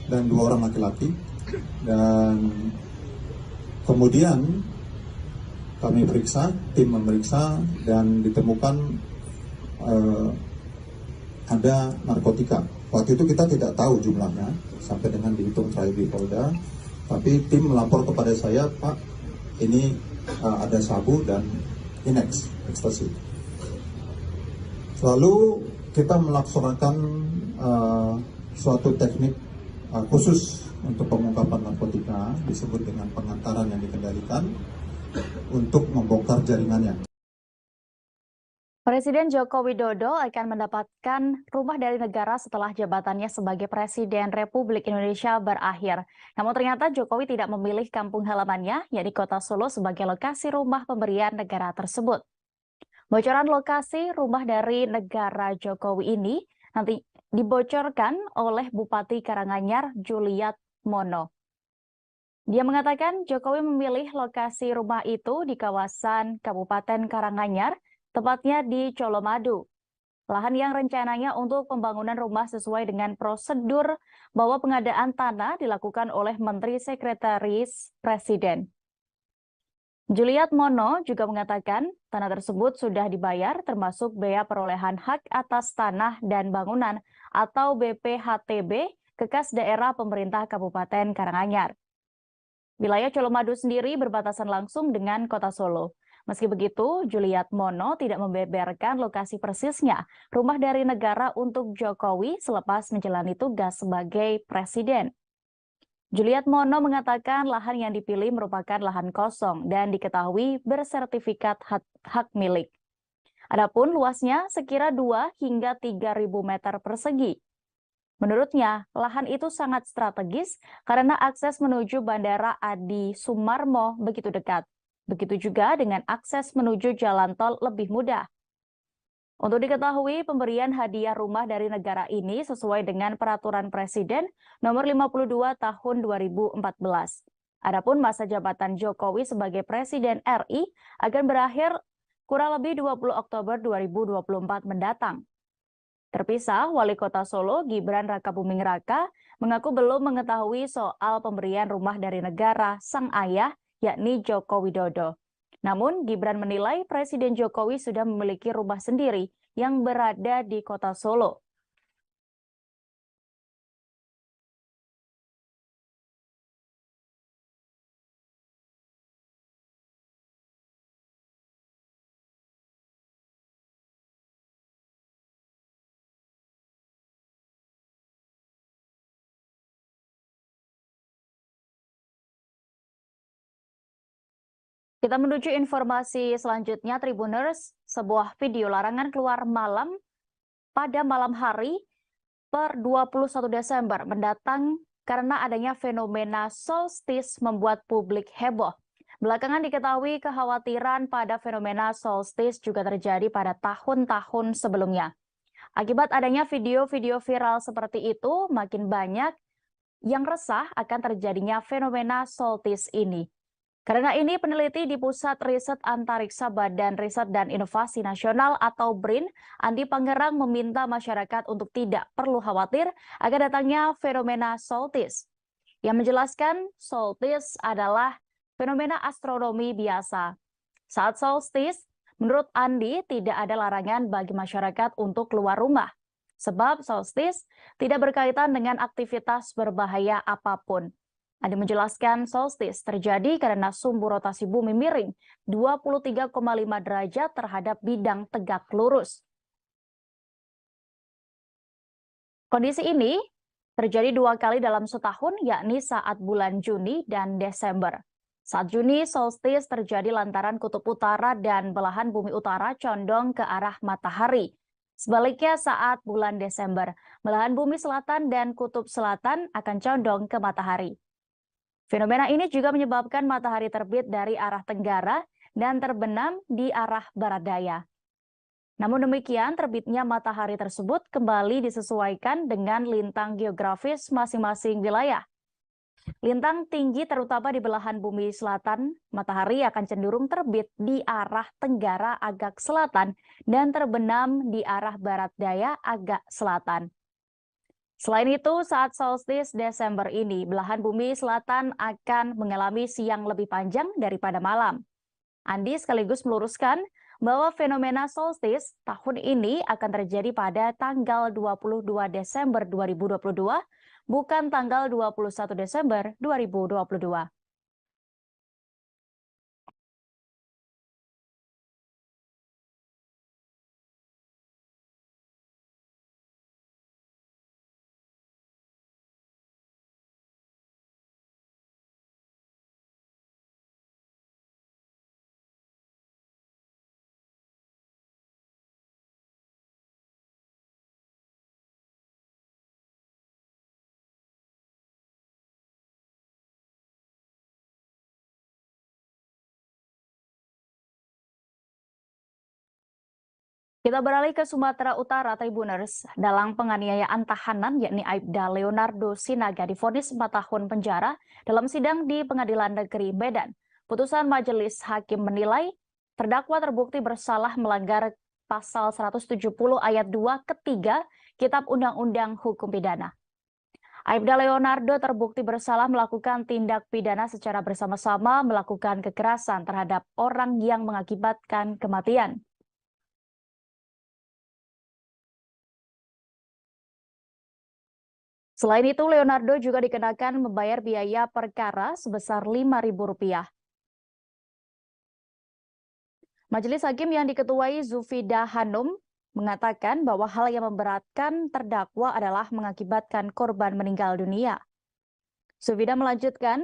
dan 2 orang laki-laki, dan kemudian kami periksa, tim memeriksa, dan ditemukan ada narkotika. Waktu itu kita tidak tahu jumlahnya sampai dengan dihitung terakhir di Polda, tapi tim melapor kepada saya, Pak, ini ada sabu dan Inex, ekstasi. Lalu kita melaksanakan suatu teknik khusus untuk pengungkapan narkotika, disebut dengan pengantaran yang dikendalikan, untuk membongkar jaringannya. Presiden Joko Widodo akan mendapatkan rumah dari negara setelah jabatannya sebagai Presiden Republik Indonesia berakhir. Namun ternyata Jokowi tidak memilih kampung halamannya, yakni Kota Solo, sebagai lokasi rumah pemberian negara tersebut. Bocoran lokasi rumah dari negara Jokowi ini nanti dibocorkan oleh Bupati Karanganyar Juliat Mono. Dia mengatakan Jokowi memilih lokasi rumah itu di kawasan Kabupaten Karanganyar, tepatnya di Colomadu. Lahan yang rencananya untuk pembangunan rumah sesuai dengan prosedur bahwa pengadaan tanah dilakukan oleh Menteri Sekretaris Presiden. Juliat Mono juga mengatakan tanah tersebut sudah dibayar termasuk bea perolehan hak atas tanah dan bangunan atau BPHTB ke kas daerah pemerintah Kabupaten Karanganyar. Wilayah Colomadu sendiri berbatasan langsung dengan Kota Solo. Meski begitu, Juliat Mono tidak membeberkan lokasi persisnya rumah dari negara untuk Jokowi selepas menjalani tugas sebagai presiden. Juliat Mono mengatakan lahan yang dipilih merupakan lahan kosong dan diketahui bersertifikat hak milik. Adapun luasnya sekira 2 hingga 3.000 meter persegi. Menurutnya, lahan itu sangat strategis karena akses menuju Bandara Adi Sumarmo begitu dekat. Begitu juga dengan akses menuju jalan tol lebih mudah. Untuk diketahui, pemberian hadiah rumah dari negara ini sesuai dengan Peraturan Presiden Nomor 52 Tahun 2014. Adapun masa jabatan Jokowi sebagai Presiden RI akan berakhir kurang lebih 20 Oktober 2024 mendatang. Terpisah, Wali Kota Solo Gibran Rakabuming Raka mengaku belum mengetahui soal pemberian rumah dari negara sang ayah, yakni Joko Widodo. Namun, Gibran menilai Presiden Jokowi sudah memiliki rumah sendiri yang berada di kota Solo. Kita menuju informasi selanjutnya, Tribuners. Sebuah video larangan keluar malam pada malam hari per 21 Desember mendatang karena adanya fenomena solstice membuat publik heboh. Belakangan diketahui kekhawatiran pada fenomena solstice juga terjadi pada tahun-tahun sebelumnya. Akibat adanya video-video viral seperti itu, makin banyak yang resah akan terjadinya fenomena solstice ini. Karena ini, peneliti di Pusat Riset Antariksa Badan Riset dan Inovasi Nasional atau BRIN, Andi Pangerang meminta masyarakat untuk tidak perlu khawatir akan datangnya fenomena solstice. Yang menjelaskan, solstice adalah fenomena astronomi biasa. Saat solstice, menurut Andi tidak ada larangan bagi masyarakat untuk keluar rumah. Sebab solstice tidak berkaitan dengan aktivitas berbahaya apapun. Andi menjelaskan solstice terjadi karena sumbu rotasi bumi miring 23,5 derajat terhadap bidang tegak lurus. Kondisi ini terjadi 2 kali dalam setahun, yakni saat bulan Juni dan Desember. Saat Juni, solstice terjadi lantaran kutub utara dan belahan bumi utara condong ke arah matahari. Sebaliknya saat bulan Desember, belahan bumi selatan dan kutub selatan akan condong ke matahari. Fenomena ini juga menyebabkan matahari terbit dari arah tenggara dan terbenam di arah barat daya. Namun demikian, terbitnya matahari tersebut kembali disesuaikan dengan lintang geografis masing-masing wilayah. Lintang tinggi terutama di belahan bumi selatan, matahari akan cenderung terbit di arah tenggara agak selatan dan terbenam di arah barat daya agak selatan. Selain itu, saat solstice Desember ini, belahan bumi selatan akan mengalami siang lebih panjang daripada malam. Andi sekaligus meluruskan bahwa fenomena solstice tahun ini akan terjadi pada tanggal 22 Desember 2022, bukan tanggal 21 Desember 2022. Kita beralih ke Sumatera Utara, Tribuners. Dalam penganiayaan tahanan, yakni Aibda Leonardo Sinaga divonis 4 tahun penjara dalam sidang di Pengadilan Negeri Medan. Putusan Majelis Hakim menilai terdakwa terbukti bersalah melanggar pasal 170 ayat 2 ketiga Kitab Undang-Undang Hukum Pidana. Aibda Leonardo terbukti bersalah melakukan tindak pidana secara bersama-sama melakukan kekerasan terhadap orang yang mengakibatkan kematian. Selain itu, Leonardo juga dikenakan membayar biaya perkara sebesar Rp5.000. Majelis Hakim yang diketuai Zufida Hanum mengatakan bahwa hal yang memberatkan terdakwa adalah mengakibatkan korban meninggal dunia. Zufida melanjutkan,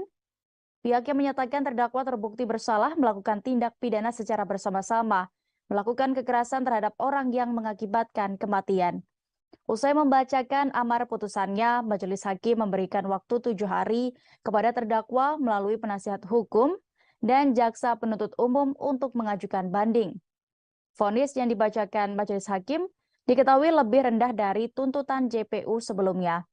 pihaknya menyatakan terdakwa terbukti bersalah melakukan tindak pidana secara bersama-sama, melakukan kekerasan terhadap orang yang mengakibatkan kematian. Usai membacakan amar putusannya, Majelis Hakim memberikan waktu 7 hari kepada terdakwa melalui penasihat hukum dan jaksa penuntut umum untuk mengajukan banding. Vonis yang dibacakan Majelis Hakim diketahui lebih rendah dari tuntutan JPU sebelumnya.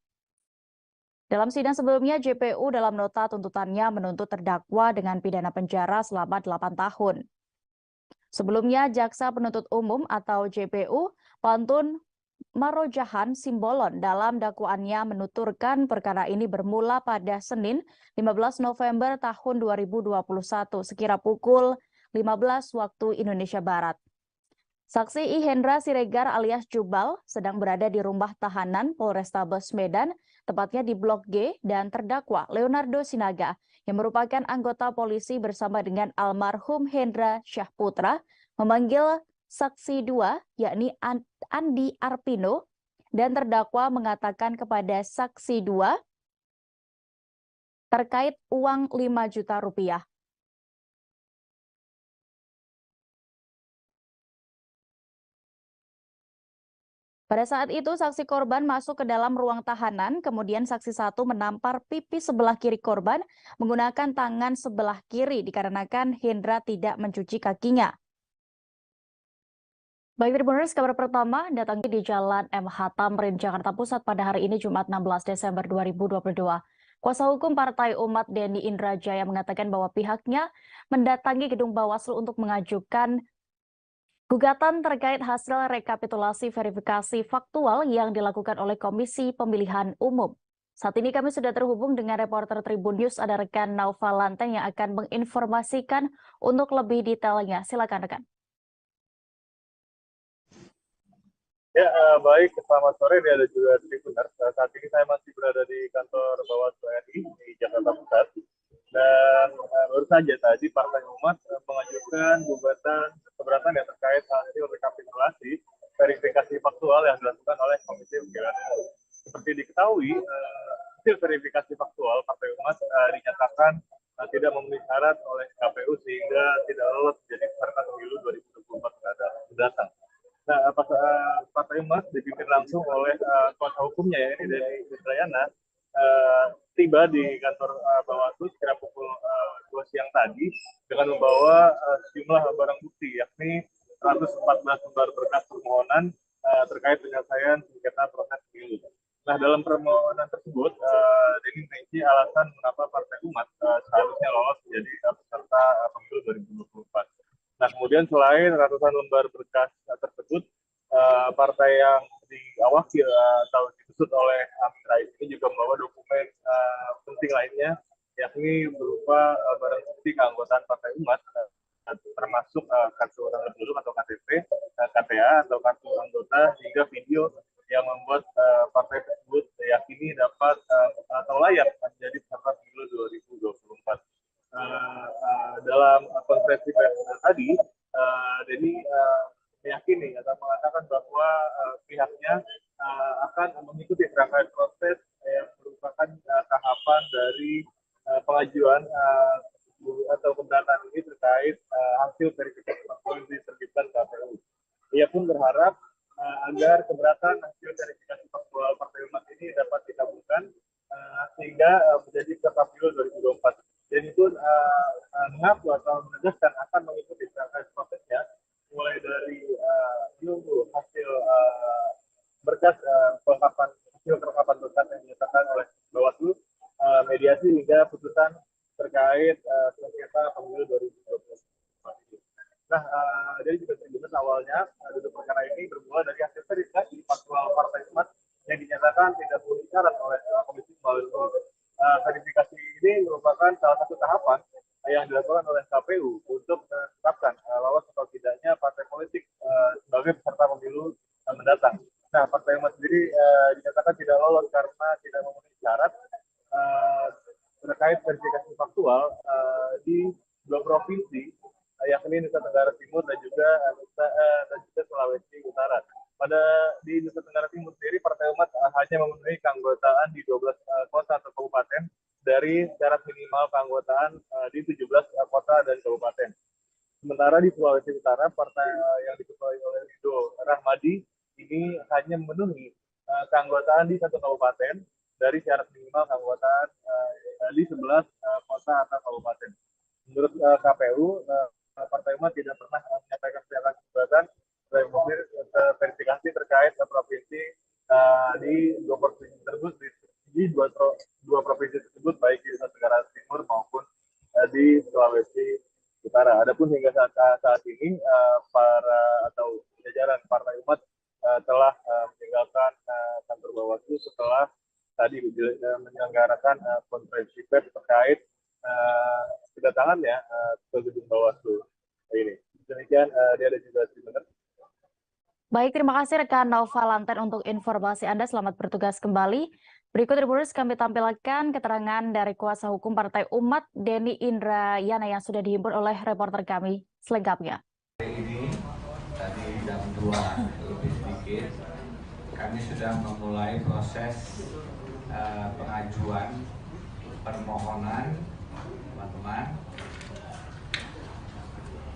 Dalam sidang sebelumnya, JPU dalam nota tuntutannya menuntut terdakwa dengan pidana penjara selama 8 tahun. Sebelumnya, jaksa penuntut umum atau JPU Pantun Marojahan Simbolon dalam dakwaannya menuturkan perkara ini bermula pada Senin 15 November tahun 2021 sekira pukul 15 waktu Indonesia Barat. Saksi I. Hendra Siregar alias Jubal sedang berada di rumah tahanan Polrestabes Medan, tepatnya di Blok G, dan terdakwa Leonardo Sinaga, yang merupakan anggota polisi bersama dengan almarhum Hendra Syahputra, memanggil saksi 2, yakni Andi Arpino, dan terdakwa mengatakan kepada saksi 2 terkait uang 5 juta rupiah. Pada saat itu, saksi korban masuk ke dalam ruang tahanan, kemudian saksi 1 menampar pipi sebelah kiri korban menggunakan tangan sebelah kiri dikarenakan Hendra tidak mencuci kakinya. Baik, Tribuners, kabar pertama datangi di Jalan MH Tamrin, Jakarta Pusat pada hari ini Jumat 16 Desember 2022. Kuasa hukum Partai Umat Denny Indrajaya mengatakan bahwa pihaknya mendatangi gedung Bawaslu untuk mengajukan gugatan terkait hasil rekapitulasi verifikasi faktual yang dilakukan oleh Komisi Pemilihan Umum. Saat ini kami sudah terhubung dengan reporter Tribun News, ada rekan Naufal Lanteng yang akan menginformasikan untuk lebih detailnya. Silakan rekan. Ya, baik. Selamat sore. Dia ada juga Tribuners. Saat ini saya masih berada di kantor Bawaslu RI di Jakarta Pusat. Dan baru saja tadi Partai Umat mengajukan gugatan keberatan yang terkait hasil rekapitulasi verifikasi faktual yang dilakukan oleh Komisi Pemilihan Umum. Seperti diketahui, hasil verifikasi faktual Partai Umat dinyatakan tidak memenuhi syarat oleh KPU sehingga tidak lolos menjadi peserta pemilu 2024 mendatang. Nah, Partai Umat dipimpin langsung oleh kuasa hukumnya, ya, ini dari Indrayana, tiba di kantor Bawaslu sekitar pukul 2 siang tadi dengan membawa sejumlah barang bukti, yakni 114 lembar berkas permohonan terkait penyelesaian sengketa proses pemilu. Nah, dalam permohonan tersebut, Denny merinci alasan mengapa Partai Umat seharusnya lolos menjadi peserta pemilu 2024. Nah, kemudian selain ratusan lembar berkas tersebut, partai yang diawaki atau ditusut oleh Amin Rais ini juga membawa dokumen penting lainnya, yakni berupa barang bukti keanggotaan Partai Umat, termasuk kartu tanda penduduk atau KTP, KTA atau kartu anggota, hingga video yang membuat partai tersebut yakini dapat atau layak menjadi peserta pemilu 2024. Dalam konferensi pers tadi, Denny meyakini atau mengatakan bahwa pihaknya akan mengikuti rangkaian proses yang merupakan tahapan dari pengajuan atau keberatan ini terkait hasil verifikasi faktual yang diterbitkan KPU. Ia pun berharap agar keberatan hasil verifikasi faktual Partai Umat ini dapat dikabulkan sehingga menjadi peserta pemilu 2024. Dan itu mengaku atau menegaskan akan mengikuti rangkaian prosesnya, mulai dari menunggu hasil berkas hasil kelengkapan berkas yang dinyatakan oleh Bawaslu, mediasi hingga putusan terkait sengketa pemilu 2024 ini. Nah, dari juga Tribuners awalnya duduk perkara ini bermula dari hasil verifikasi faktual Partai Umat yang dinyatakan tidak memenuhi syarat oleh Komisi Pemilihan Umum. Verifikasi ini merupakan salah satu tahapan yang dilakukan oleh KPU untuk menetapkan lolos atau tidaknya partai politik sebagai peserta pemilu mendatang. Nah, Partai Umat sendiri dinyatakan tidak lolos karena tidak memenuhi syarat terkait verifikasi faktual di 2 provinsi, yakni Nusa Tenggara Timur dan juga Sulawesi Utara. Di Nusa Tenggara Timur sendiri, Partai Umat hanya memenuhi keanggotaan di 12 kota atau kabupaten dari syarat minimal keanggotaan di 17 kota dan kabupaten. Sementara di Sulawesi Utara, partai yang diketuai oleh Ridho Rahmadi ini hanya memenuhi keanggotaan di 1 kabupaten dari syarat minimal keanggotaan di 11 kota atau kabupaten. Menurut KPU, Partai Umat tidak pernah menyampaikan pernyataan keberatan verifikasi terkait provinsi di 2 provinsi tersebut, di dua provinsi tersebut, baik di Nusa Tenggara Timur maupun di Sulawesi Utara. Adapun hingga saat ini jajaran Partai Umat telah meninggalkan kantor Bawaslu setelah tadi menyelenggarakan konferensi pers terkait kedatangannya ke gedung Bawaslu. ini. Demikian dia ada juga Tribuners. Baik, terima kasih rekan Nova Lanten untuk informasi Anda. Selamat bertugas kembali. Berikut Tribuners kami tampilkan keterangan dari kuasa hukum Partai Umat, Denny Indrayana, yang sudah dihimpun oleh reporter kami selengkapnya. Hari ini, tadi jam 2 lebih sedikit, kami sudah memulai proses pengajuan permohonan teman-teman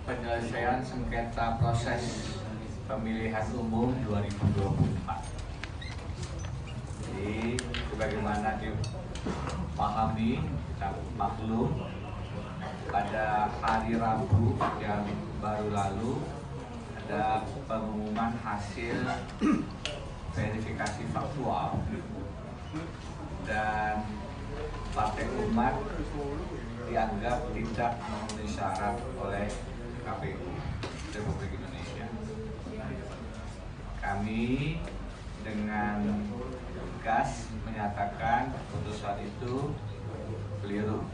penyelesaian sengketa proses pemilihan umum 2024. Jadi, sebagaimana dipahami, kita maklum, pada hari Rabu yang baru lalu ada pengumuman hasil verifikasi faktual dan Partai Umat dianggap tidak memenuhi syarat oleh KPU Republik Indonesia. Kami dengan tegas menyatakan putusan itu keliru,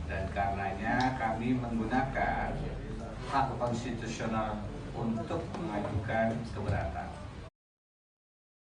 dan karenanya kami menggunakan hak konstitusional untuk mengajukan keberatan.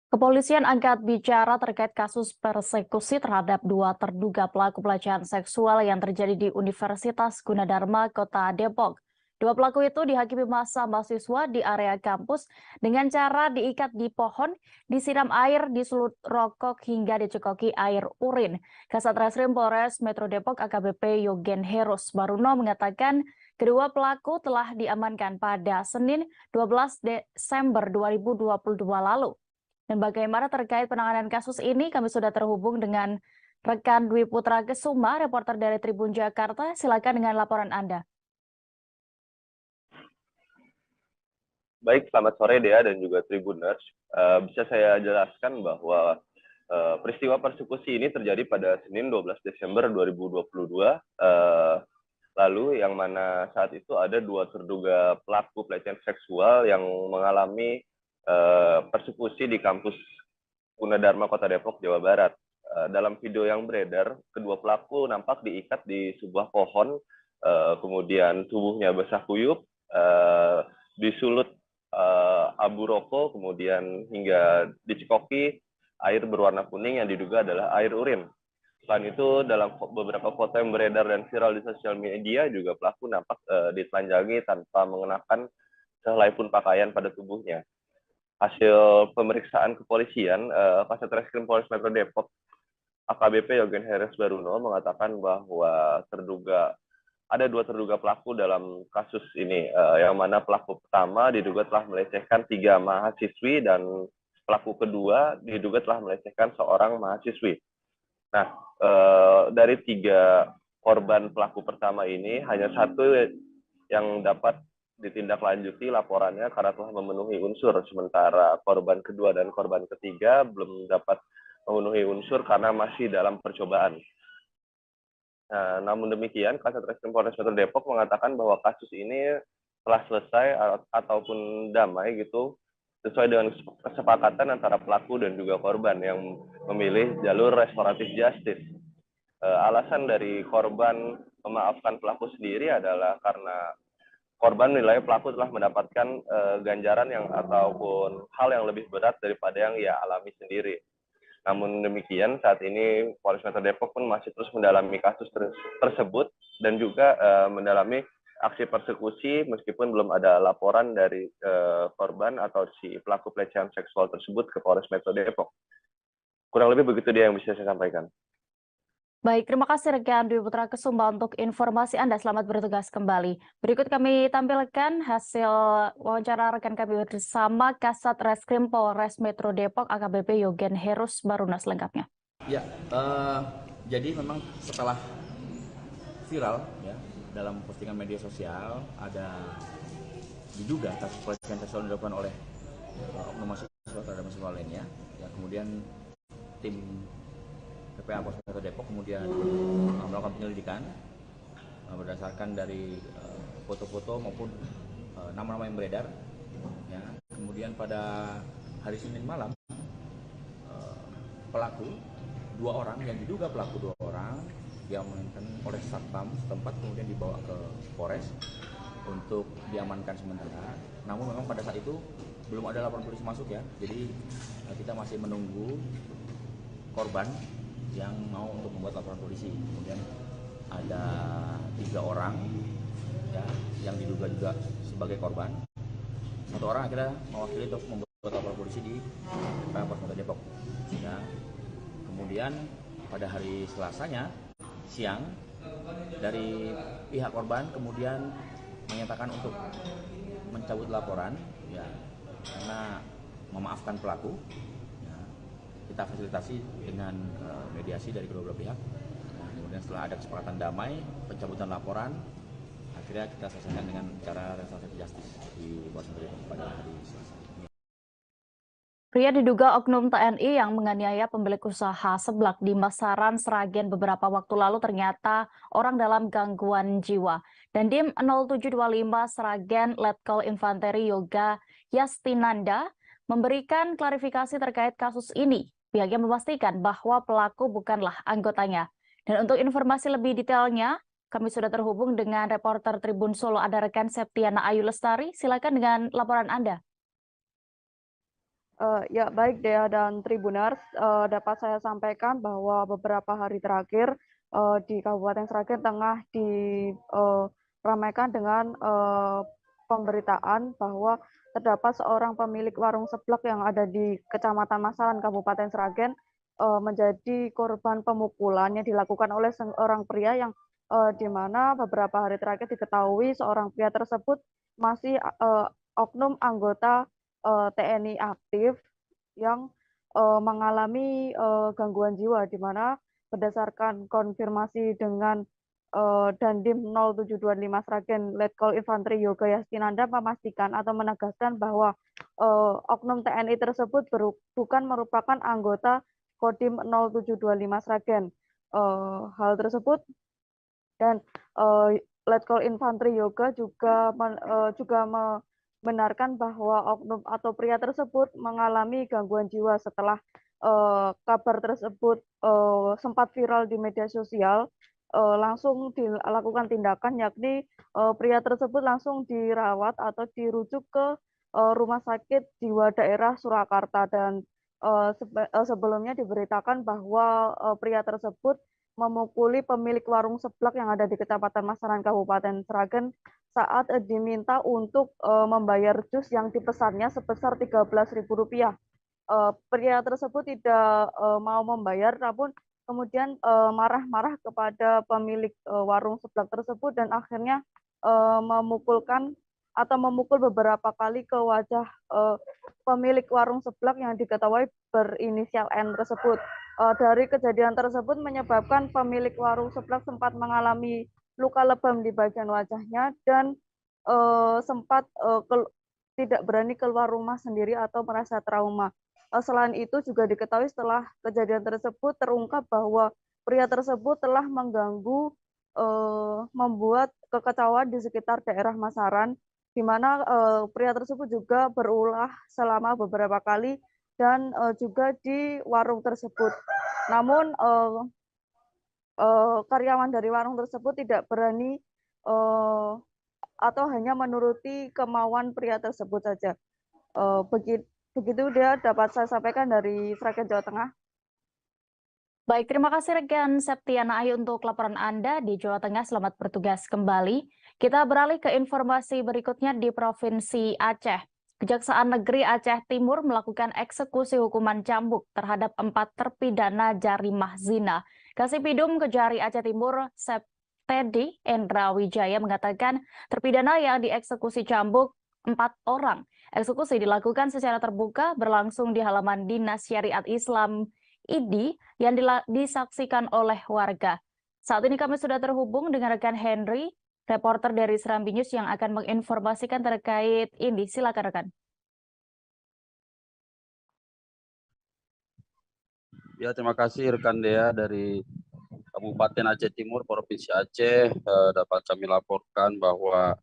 Kepolisian angkat bicara terkait kasus persekusi terhadap 2 terduga pelaku pelecehan seksual yang terjadi di Universitas Gunadarma, Kota Depok. 2 pelaku itu dihakimi massa mahasiswa di area kampus dengan cara diikat di pohon, disiram air, disulut rokok hingga dicekoki air urin. Kasat Reskrim Polres Metro Depok AKBP Yogen Heros Baruno mengatakan kedua pelaku telah diamankan pada Senin 12 Desember 2022 lalu. Dan bagaimana terkait penanganan kasus ini, kami sudah terhubung dengan rekan Dwi Putra Kesuma, reporter dari Tribun Jakarta. Silakan dengan laporan Anda. Baik, selamat sore Dea dan juga Tribuners. Bisa saya jelaskan bahwa peristiwa persekusi ini terjadi pada Senin 12 Desember 2022. Lalu yang mana saat itu ada 2 terduga pelaku pelecehan seksual yang mengalami persekusi di kampus Gunadarma Kota Depok, Jawa Barat. Dalam video yang beredar, kedua pelaku nampak diikat di sebuah pohon, kemudian tubuhnya basah kuyup, disulut abu rokok, kemudian hingga dicekoki air berwarna kuning yang diduga adalah air urin. Selain itu, dalam beberapa foto yang beredar dan viral di sosial media, juga pelaku nampak ditelanjangi tanpa mengenakan sehelai pun pakaian pada tubuhnya. Hasil pemeriksaan kepolisian, Kasat Reskrim Polres Metro Depok AKBP Yogen Heros Baruno mengatakan bahwa ada 2 terduga pelaku dalam kasus ini, yang mana pelaku pertama diduga telah melecehkan 3 mahasiswi dan pelaku kedua diduga telah melecehkan seorang mahasiswi. Nah, dari 3 korban pelaku pertama ini, hanya 1 yang dapat ditindaklanjuti laporannya karena telah memenuhi unsur, sementara korban kedua dan korban ketiga belum dapat memenuhi unsur karena masih dalam percobaan. Nah, namun demikian, Kasat Reskrim Polres Metro Depok mengatakan bahwa kasus ini telah selesai ataupun damai gitu, sesuai dengan kesepakatan antara pelaku dan juga korban yang memilih jalur restoratif justice. Alasan dari korban memaafkan pelaku sendiri adalah karena korban menilai pelaku telah mendapatkan ganjaran ataupun hal yang lebih berat daripada yang ia alami sendiri. Namun demikian, saat ini Polres Metro Depok pun masih terus mendalami kasus tersebut dan juga mendalami aksi persekusi meskipun belum ada laporan dari korban atau si pelaku pelecehan seksual tersebut ke Polres Metro Depok. Kurang lebih begitu dia yang bisa saya sampaikan. Baik, terima kasih rekan Dwi Putra Kesuma untuk informasi Anda. Selamat bertugas kembali. Berikut kami tampilkan hasil wawancara rekan kami bersama Kasat Reskrim Polres Metro Depok AKBP Yogen Heros Baruno selengkapnya. Ya, jadi memang setelah viral ya dalam postingan media sosial ada diduga kasus pelecehan seksual yang dilakukan oleh oknum mahasiswa terhadap mahasiswa lainnya. Ya, kemudian tim PPA Polres Metro Depok kemudian melakukan penyelidikan berdasarkan dari foto-foto maupun nama-nama yang beredar. Ya, kemudian pada hari Senin malam pelaku 2 orang yang diduga pelaku 2 orang diamankan oleh satpam setempat, kemudian dibawa ke Polres untuk diamankan sementara. Namun memang pada saat itu belum ada laporan polisi masuk ya, jadi kita masih menunggu korban yang mau untuk membuat laporan polisi. Kemudian ada 3 orang ya yang diduga juga sebagai korban. 1 orang akhirnya mewakili untuk membuat laporan polisi di Polres Depok. Ya. Kemudian pada hari Selasanya siang dari pihak korban kemudian menyatakan untuk mencabut laporan ya karena memaafkan pelaku. Ya. Kita fasilitasi dengan mediasi dari kedua belah pihak. Nah, kemudian setelah ada kesepakatan damai pencabutan laporan, akhirnya kita selesaikan dengan cara restoratif justice di Polres Depok pada hari Selasa. Pria diduga oknum TNI yang menganiaya pemilik usaha seblak di Masaran, Sragen beberapa waktu lalu ternyata orang dalam gangguan jiwa. Dandim 0725 Sragen Letkol Infanteri Yoga Yastinanda memberikan klarifikasi terkait kasus ini. Pihaknya memastikan bahwa pelaku bukanlah anggotanya. Dan untuk informasi lebih detailnya, kami sudah terhubung dengan reporter Tribun Solo, ada rekan Septiana Ayu Lestari. Silakan dengan laporan Anda. Ya baik Dea dan Tribuners, dapat saya sampaikan bahwa beberapa hari terakhir di Kabupaten Sragen tengah diramaikan dengan pemberitaan bahwa terdapat seorang pemilik warung seblak yang ada di Kecamatan Masaran, Kabupaten Sragen menjadi korban pemukulan yang dilakukan oleh seorang pria yang di mana beberapa hari terakhir diketahui seorang pria tersebut masih oknum anggota TNI aktif yang mengalami gangguan jiwa, di mana berdasarkan konfirmasi dengan Dandim 0725 Sragen Letkol Infanteri Yoga Yastinanda memastikan atau menegaskan bahwa oknum TNI tersebut bukan merupakan anggota Kodim 0725 Sragen. Hal tersebut dan Letkol Infanteri Yoga juga benarkan bahwa oknum atau pria tersebut mengalami gangguan jiwa setelah kabar tersebut sempat viral di media sosial. Langsung dilakukan tindakan, yakni pria tersebut langsung dirawat atau dirujuk ke Rumah Sakit Jiwa Daerah Surakarta, dan sebelumnya diberitakan bahwa pria tersebut memukuli pemilik warung seblak yang ada di Kecamatan Masaran, Kabupaten Sragen saat diminta untuk membayar jus yang dipesannya sebesar Rp13.000. Pria tersebut tidak mau membayar, namun kemudian marah-marah kepada pemilik warung seblak tersebut dan akhirnya memukul beberapa kali ke wajah pemilik warung seblak yang diketahui berinisial N tersebut. Dari kejadian tersebut menyebabkan pemilik warung seblak sempat mengalami luka lebam di bagian wajahnya dan sempat tidak berani keluar rumah sendiri atau merasa trauma. Selain itu juga diketahui setelah kejadian tersebut terungkap bahwa pria tersebut telah mengganggu, membuat kekacauan di sekitar daerah Masaran, di mana pria tersebut juga berulah selama beberapa kali dan juga di warung tersebut. Namun karyawan dari warung tersebut tidak berani atau hanya menuruti kemauan pria tersebut saja. Begitu dia dapat saya sampaikan dari Sragen, Jawa Tengah. Baik, terima kasih rekan Septiana Ayu untuk laporan Anda di Jawa Tengah. Selamat bertugas kembali. Kita beralih ke informasi berikutnya di Provinsi Aceh. Kejaksaan Negeri Aceh Timur melakukan eksekusi hukuman cambuk terhadap 4 terpidana jarimah zina. Kasipidum Kejari Aceh Timur, Septedi Endra Wijaya mengatakan terpidana yang dieksekusi cambuk 4 orang. Eksekusi dilakukan secara terbuka berlangsung di halaman Dinas Syariat Islam ID yang disaksikan oleh warga. Saat ini kami sudah terhubung dengan rekan Henry, reporter dari Serambi News yang akan menginformasikan terkait ini. Silakan rekan. Ya, terima kasih rekan Dea dari Kabupaten Aceh Timur, Provinsi Aceh. Dapat kami laporkan bahwa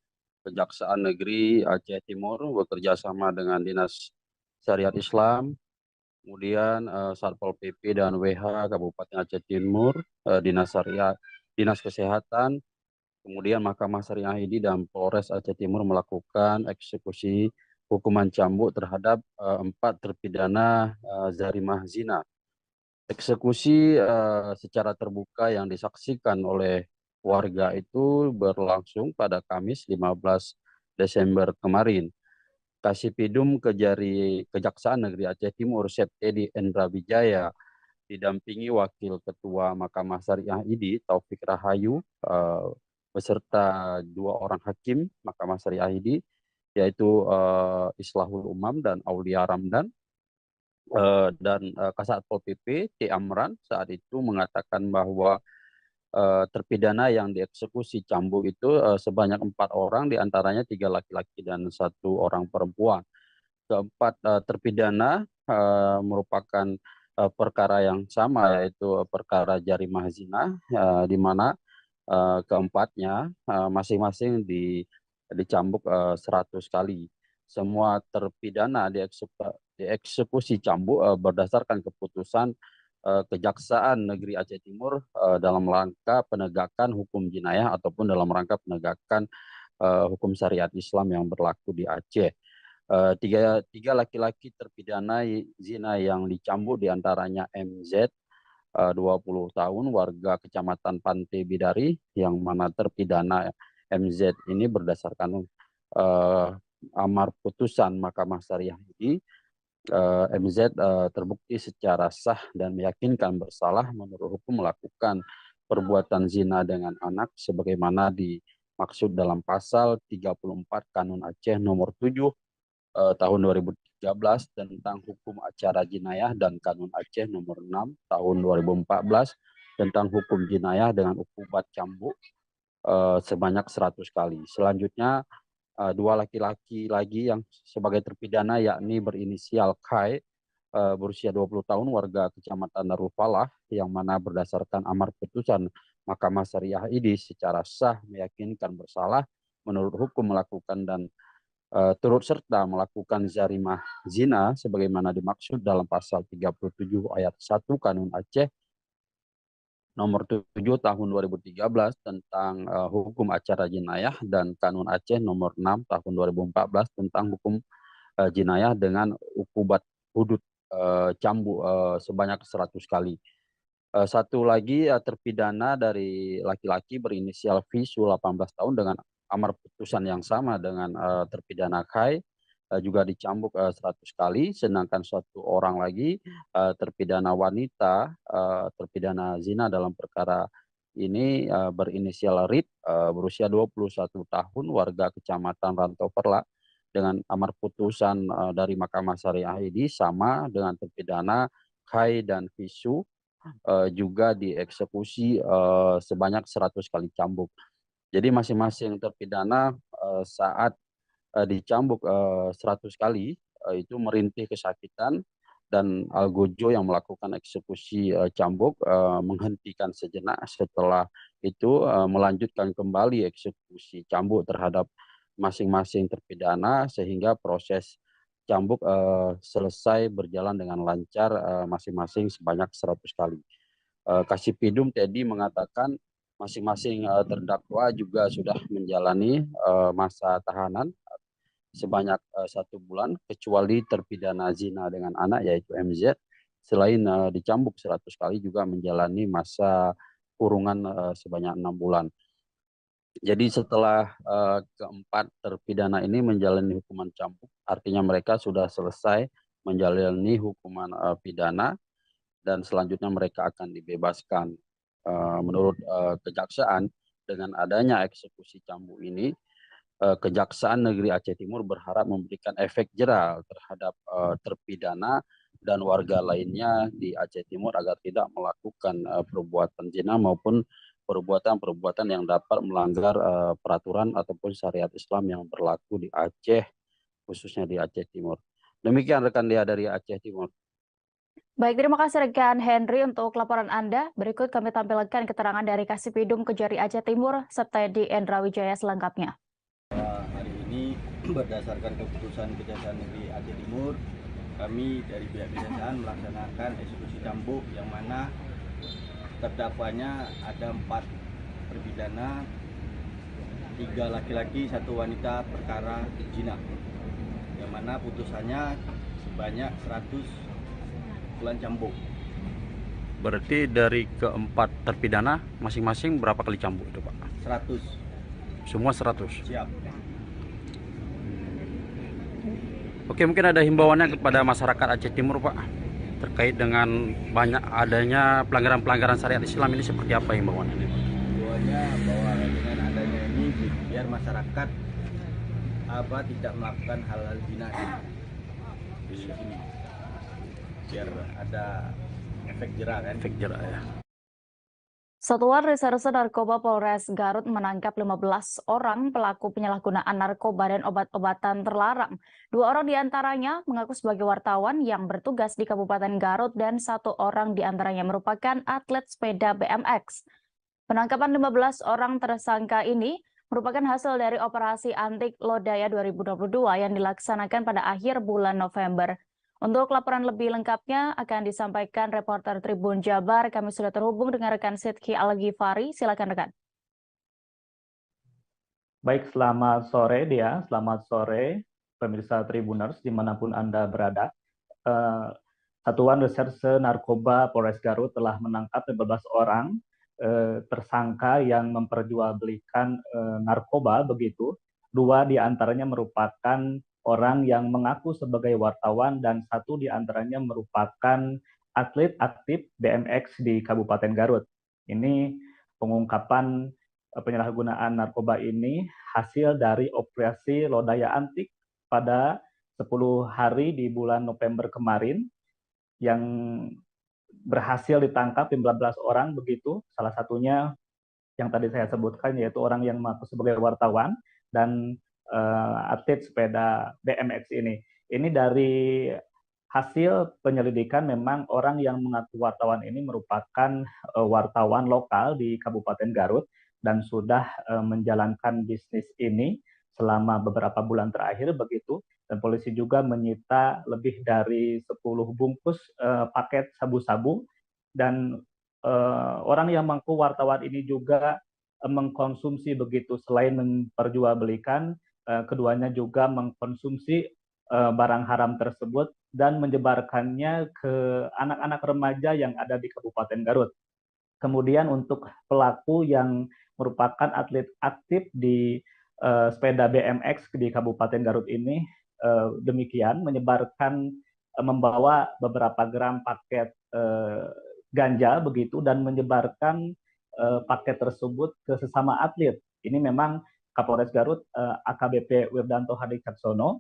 Kejaksaan Negeri Aceh Timur bekerja sama dengan Dinas Syariat Islam, kemudian Satpol PP dan WH Kabupaten Aceh Timur, Dinas Syariat Dinas Kesehatan, kemudian Mahkamah Syariah ID dan Polres Aceh Timur melakukan eksekusi hukuman cambuk terhadap 4 terpidana zarimah zina. Eksekusi secara terbuka yang disaksikan oleh warga itu berlangsung pada Kamis 15 Desember kemarin. Kasipidum Kejaksaan Negeri Aceh Timur Septedi Endra Wijaya didampingi Wakil Ketua Mahkamah Syariah ID Taufik Rahayu beserta 2 orang hakim Mahkamah Syariah ID yaitu Islahul Umam dan Aulia Ramdan dan Kasat Pol PP T. Amran saat itu mengatakan bahwa terpidana yang dieksekusi cambuk itu sebanyak 4 orang, diantaranya 3 laki-laki dan 1 orang perempuan. Keempat terpidana merupakan perkara yang sama, yaitu perkara jarimah zina, di mana keempatnya masing-masing dicambuk 100 kali. Semua terpidana dieksekusi cambuk berdasarkan keputusan Kejaksaan Negeri Aceh Timur dalam rangka penegakan hukum jinayah ataupun dalam rangka penegakan hukum syariat Islam yang berlaku di Aceh. Tiga laki-laki terpidana zina yang dicambuk diantaranya MZ 20 tahun warga Kecamatan Pantai Bidari, yang mana terpidana MZ ini berdasarkan amar putusan Mahkamah Syariah ini MZ terbukti secara sah dan meyakinkan bersalah menurut hukum melakukan perbuatan zina dengan anak sebagaimana dimaksud dalam pasal 34 Kanun Aceh nomor 7 tahun 2013 tentang hukum acara jinayah dan Kanun Aceh nomor 6 tahun 2014 tentang hukum jinayah dengan ukubat cambuk sebanyak 100 kali. Selanjutnya 2 laki-laki lagi yang sebagai terpidana yakni berinisial Kai berusia 20 tahun warga Kecamatan Darul Falah, yang mana berdasarkan amar putusan Mahkamah Syariah ID secara sah meyakinkan bersalah menurut hukum melakukan dan turut serta melakukan zarimah zina sebagaimana dimaksud dalam pasal 37 ayat 1 Kanun Aceh nomor 7 tahun 2013 tentang hukum acara jinayah dan Kanun Aceh nomor 6 tahun 2014 tentang hukum jinayah dengan ukubat hudud cambuk sebanyak 100 kali. Satu lagi terpidana dari laki-laki berinisial Visu 18 tahun dengan amar putusan yang sama dengan terpidana Kai juga dicambuk 100 kali, sedangkan 1 orang lagi terpidana wanita terpidana zina dalam perkara ini berinisial Rit berusia 21 tahun warga Kecamatan Rantau Perla dengan amar putusan dari Mahkamah Syariah ini sama dengan terpidana Kai dan Visu juga dieksekusi sebanyak 100 kali cambuk. Jadi masing-masing terpidana saat dicambuk 100 kali itu merintih kesakitan, dan Algojo yang melakukan eksekusi cambuk menghentikan sejenak, setelah itu melanjutkan kembali eksekusi cambuk terhadap masing-masing terpidana sehingga proses cambuk selesai berjalan dengan lancar masing-masing sebanyak 100 kali. Kasipidum tadi mengatakan masing-masing terdakwa juga sudah menjalani masa tahanan sebanyak 1 bulan, kecuali terpidana zina dengan anak yaitu MZ, selain dicambuk 100 kali juga menjalani masa kurungan sebanyak 6 bulan. Jadi setelah keempat terpidana ini menjalani hukuman cambuk, artinya mereka sudah selesai menjalani hukuman pidana dan selanjutnya mereka akan dibebaskan. Menurut Kejaksaan, dengan adanya eksekusi cambuk ini, Kejaksaan Negeri Aceh Timur berharap memberikan efek jera terhadap terpidana dan warga lainnya di Aceh Timur agar tidak melakukan perbuatan zina maupun perbuatan-perbuatan yang dapat melanggar peraturan ataupun syariat Islam yang berlaku di Aceh, khususnya di Aceh Timur. Demikian rekan dia dari Aceh Timur. Baik, terima kasih rekan Henry untuk laporan Anda. Berikut kami tampilkan keterangan dari Kasipidum Kejari Aceh Timur, Septedi Endra Wijaya selengkapnya. Hari ini berdasarkan keputusan Kejaksaan Negeri Aceh Timur, kami dari pihak kejaksaan melaksanakan eksekusi cambuk yang mana terdakwanya ada 4 terpidana 3 laki-laki 1 wanita perkara zina, yang mana putusannya sebanyak 100 bulan cambuk. Berarti dari keempat terpidana masing-masing berapa kali cambuk itu, Pak? 100. Semua 100? Siap. Oke, mungkin ada himbauannya kepada masyarakat Aceh Timur, Pak, terkait dengan banyak adanya pelanggaran-pelanggaran syariat Islam ini, seperti apa himbauannya? Himbauannya bahwa dengan adanya ini biar masyarakat tidak melakukan hal-hal zina di sini, biar ada efek jerah kan? Efek jerah ya. Satuan Reserse Narkoba Polres Garut menangkap 15 orang pelaku penyalahgunaan narkoba dan obat-obatan terlarang. 2 orang diantaranya mengaku sebagai wartawan yang bertugas di Kabupaten Garut dan 1 orang diantaranya merupakan atlet sepeda BMX. Penangkapan 15 orang tersangka ini merupakan hasil dari operasi Antik Lodaya 2022 yang dilaksanakan pada akhir bulan November. Untuk laporan lebih lengkapnya akan disampaikan reporter Tribun Jabar. Kami sudah terhubung dengan rekan Sidki Al-Ghifari. Silakan rekan. Baik, selamat sore Dia. Selamat sore pemirsa Tribuners dimanapun Anda berada. Satuan Reserse Narkoba Polres Garut telah menangkap 15 orang tersangka yang memperjualbelikan narkoba begitu. 2 diantaranya merupakan orang yang mengaku sebagai wartawan dan 1 diantaranya merupakan atlet aktif BMX di Kabupaten Garut. Ini pengungkapan penyalahgunaan narkoba ini hasil dari operasi Lodaya Antik pada 10 hari di bulan November kemarin yang berhasil ditangkap 15 orang begitu. Salah satunya yang tadi saya sebutkan yaitu orang yang mengaku sebagai wartawan dan atlet sepeda BMX ini. Ini dari hasil penyelidikan memang orang yang mengaku wartawan ini merupakan wartawan lokal di Kabupaten Garut dan sudah menjalankan bisnis ini selama beberapa bulan terakhir begitu. Dan polisi juga menyita lebih dari 10 bungkus paket sabu-sabu dan orang yang mengaku wartawan ini juga mengkonsumsi begitu. Selain memperjualbelikan, keduanya juga mengkonsumsi barang haram tersebut dan menyebarkannya ke anak-anak remaja yang ada di Kabupaten Garut. Kemudian untuk pelaku yang merupakan atlet aktif di sepeda BMX di Kabupaten Garut ini, demikian menyebarkan membawa beberapa gram paket ganja begitu dan menyebarkan paket tersebut ke sesama atlet. Ini memang Kapolres Garut AKBP Wirdanto Hadi Caksono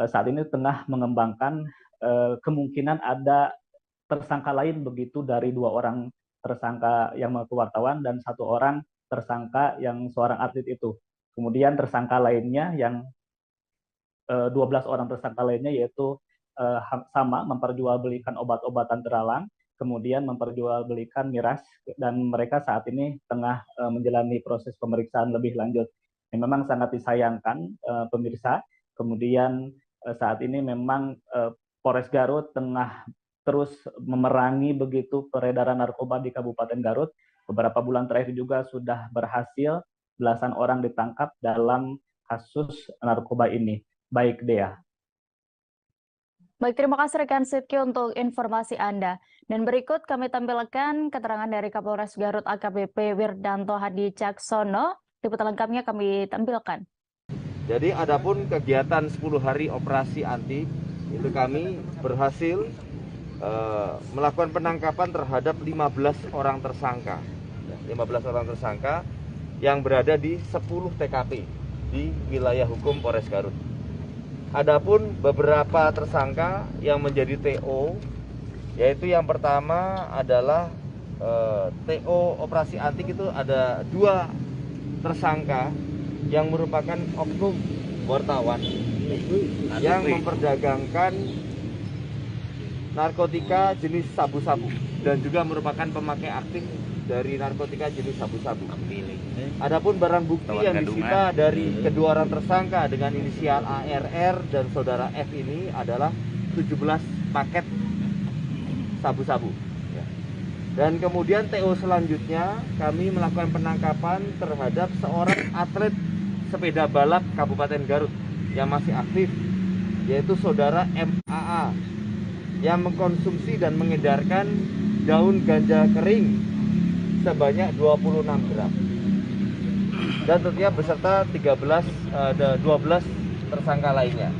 saat ini tengah mengembangkan kemungkinan ada tersangka lain begitu dari 2 orang tersangka yang mengaku wartawan dan 1 orang tersangka yang seorang atlet itu. Kemudian tersangka lainnya yang 12 orang tersangka lainnya yaitu sama memperjualbelikan obat-obatan terlarang, kemudian memperjualbelikan miras dan mereka saat ini tengah menjalani proses pemeriksaan lebih lanjut. Yang memang sangat disayangkan pemirsa. Kemudian saat ini memang Polres Garut tengah terus memerangi begitu peredaran narkoba di Kabupaten Garut. Beberapa bulan terakhir juga sudah berhasil belasan orang ditangkap dalam kasus narkoba ini. Baik, Dea. Baik, terima kasih rekan Sidki untuk informasi Anda. Dan berikut kami tampilkan keterangan dari Kapolres Garut AKBP Wirdanto Hadi Caksono. Liputan lengkapnya kami tampilkan. Jadi adapun kegiatan 10 hari operasi anti itu kami berhasil melakukan penangkapan terhadap 15 orang tersangka. 15 orang tersangka yang berada di 10 TKP di wilayah hukum Polres Garut. Adapun beberapa tersangka yang menjadi TO, yaitu yang pertama adalah TO operasi antik itu ada 2 tersangka yang merupakan oknum wartawan yang memperdagangkan narkotika jenis sabu-sabu dan juga merupakan pemakai aktif dari narkotika jenis sabu-sabu. Adapun barang bukti yang disita dari kedua orang tersangka dengan inisial ARR dan saudara F ini adalah 17 paket sabu-sabu. Dan kemudian TO selanjutnya kami melakukan penangkapan terhadap seorang atlet sepeda balap Kabupaten Garut yang masih aktif, yaitu saudara MAA yang mengkonsumsi dan mengedarkan daun ganja kering sebanyak 26 gram. Dan tentunya beserta 12 tersangka lainnya.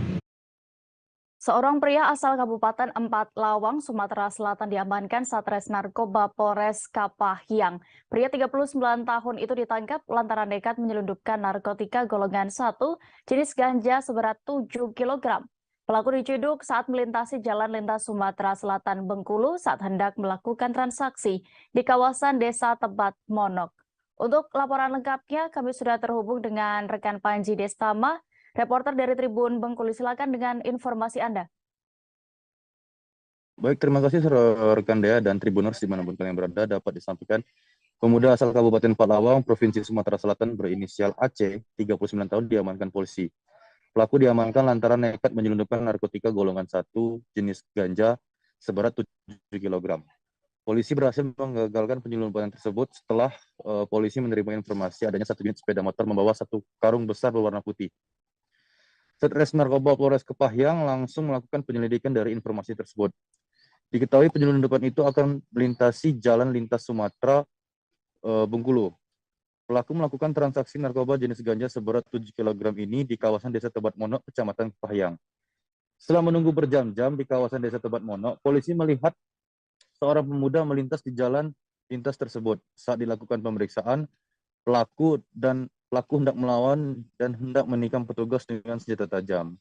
Seorang pria asal Kabupaten Empat Lawang, Sumatera Selatan diamankan Satres Narkoba Polres Kapahyang. Pria 39 tahun itu ditangkap lantaran nekat menyelundupkan narkotika golongan 1 jenis ganja seberat 7 kg. Pelaku diciduk saat melintasi jalan lintas Sumatera Selatan Bengkulu saat hendak melakukan transaksi di kawasan Desa Tebat Monok. Untuk laporan lengkapnya, kami sudah terhubung dengan rekan Panji Destama, reporter dari Tribun Bengkulu. Silakan dengan informasi Anda. Baik, terima kasih rekan Dea dan Tribuners dimanapun kalian berada. Dapat disampaikan, pemuda asal Kabupaten Palawang, Provinsi Sumatera Selatan berinisial AC, 39 tahun diamankan polisi. Pelaku diamankan lantaran nekat menyelundupkan narkotika golongan 1 jenis ganja seberat 7 kg. Polisi berhasil menggagalkan penyelundupan tersebut setelah polisi menerima informasi adanya 1 unit sepeda motor membawa 1 karung besar berwarna putih. Satres Narkoba Polres Kapahyang langsung melakukan penyelidikan dari informasi tersebut. Diketahui penyelundupan itu akan melintasi jalan lintas Sumatera Bengkulu. Pelaku melakukan transaksi narkoba jenis ganja seberat 7 kg ini di kawasan Desa Tebat Monok, Kecamatan Kapahyang. Setelah menunggu berjam-jam di kawasan Desa Tebat Monok, polisi melihat seorang pemuda melintas di jalan lintas tersebut. Saat dilakukan pemeriksaan, pelaku hendak melawan dan hendak menikam petugas dengan senjata tajam,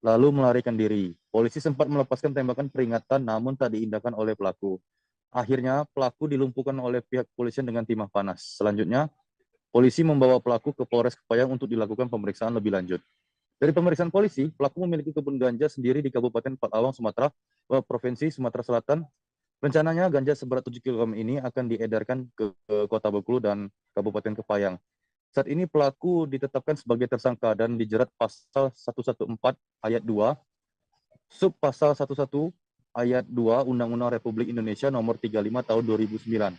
lalu melarikan diri. Polisi sempat melepaskan tembakan peringatan namun tak diindahkan oleh pelaku. Akhirnya pelaku dilumpuhkan oleh pihak kepolisian dengan timah panas. Selanjutnya, polisi membawa pelaku ke Polres Kapahyang untuk dilakukan pemeriksaan lebih lanjut. Dari pemeriksaan polisi, pelaku memiliki kebun ganja sendiri di Kabupaten Palawang, Provinsi Sumatera Selatan. Rencananya ganja seberat 7 kg ini akan diedarkan ke Kota Bengkulu dan Kabupaten Kapahyang. Saat ini pelaku ditetapkan sebagai tersangka dan dijerat pasal 114 ayat 2, sub pasal 11 ayat 2 Undang-Undang Republik Indonesia nomor 35 tahun 2009.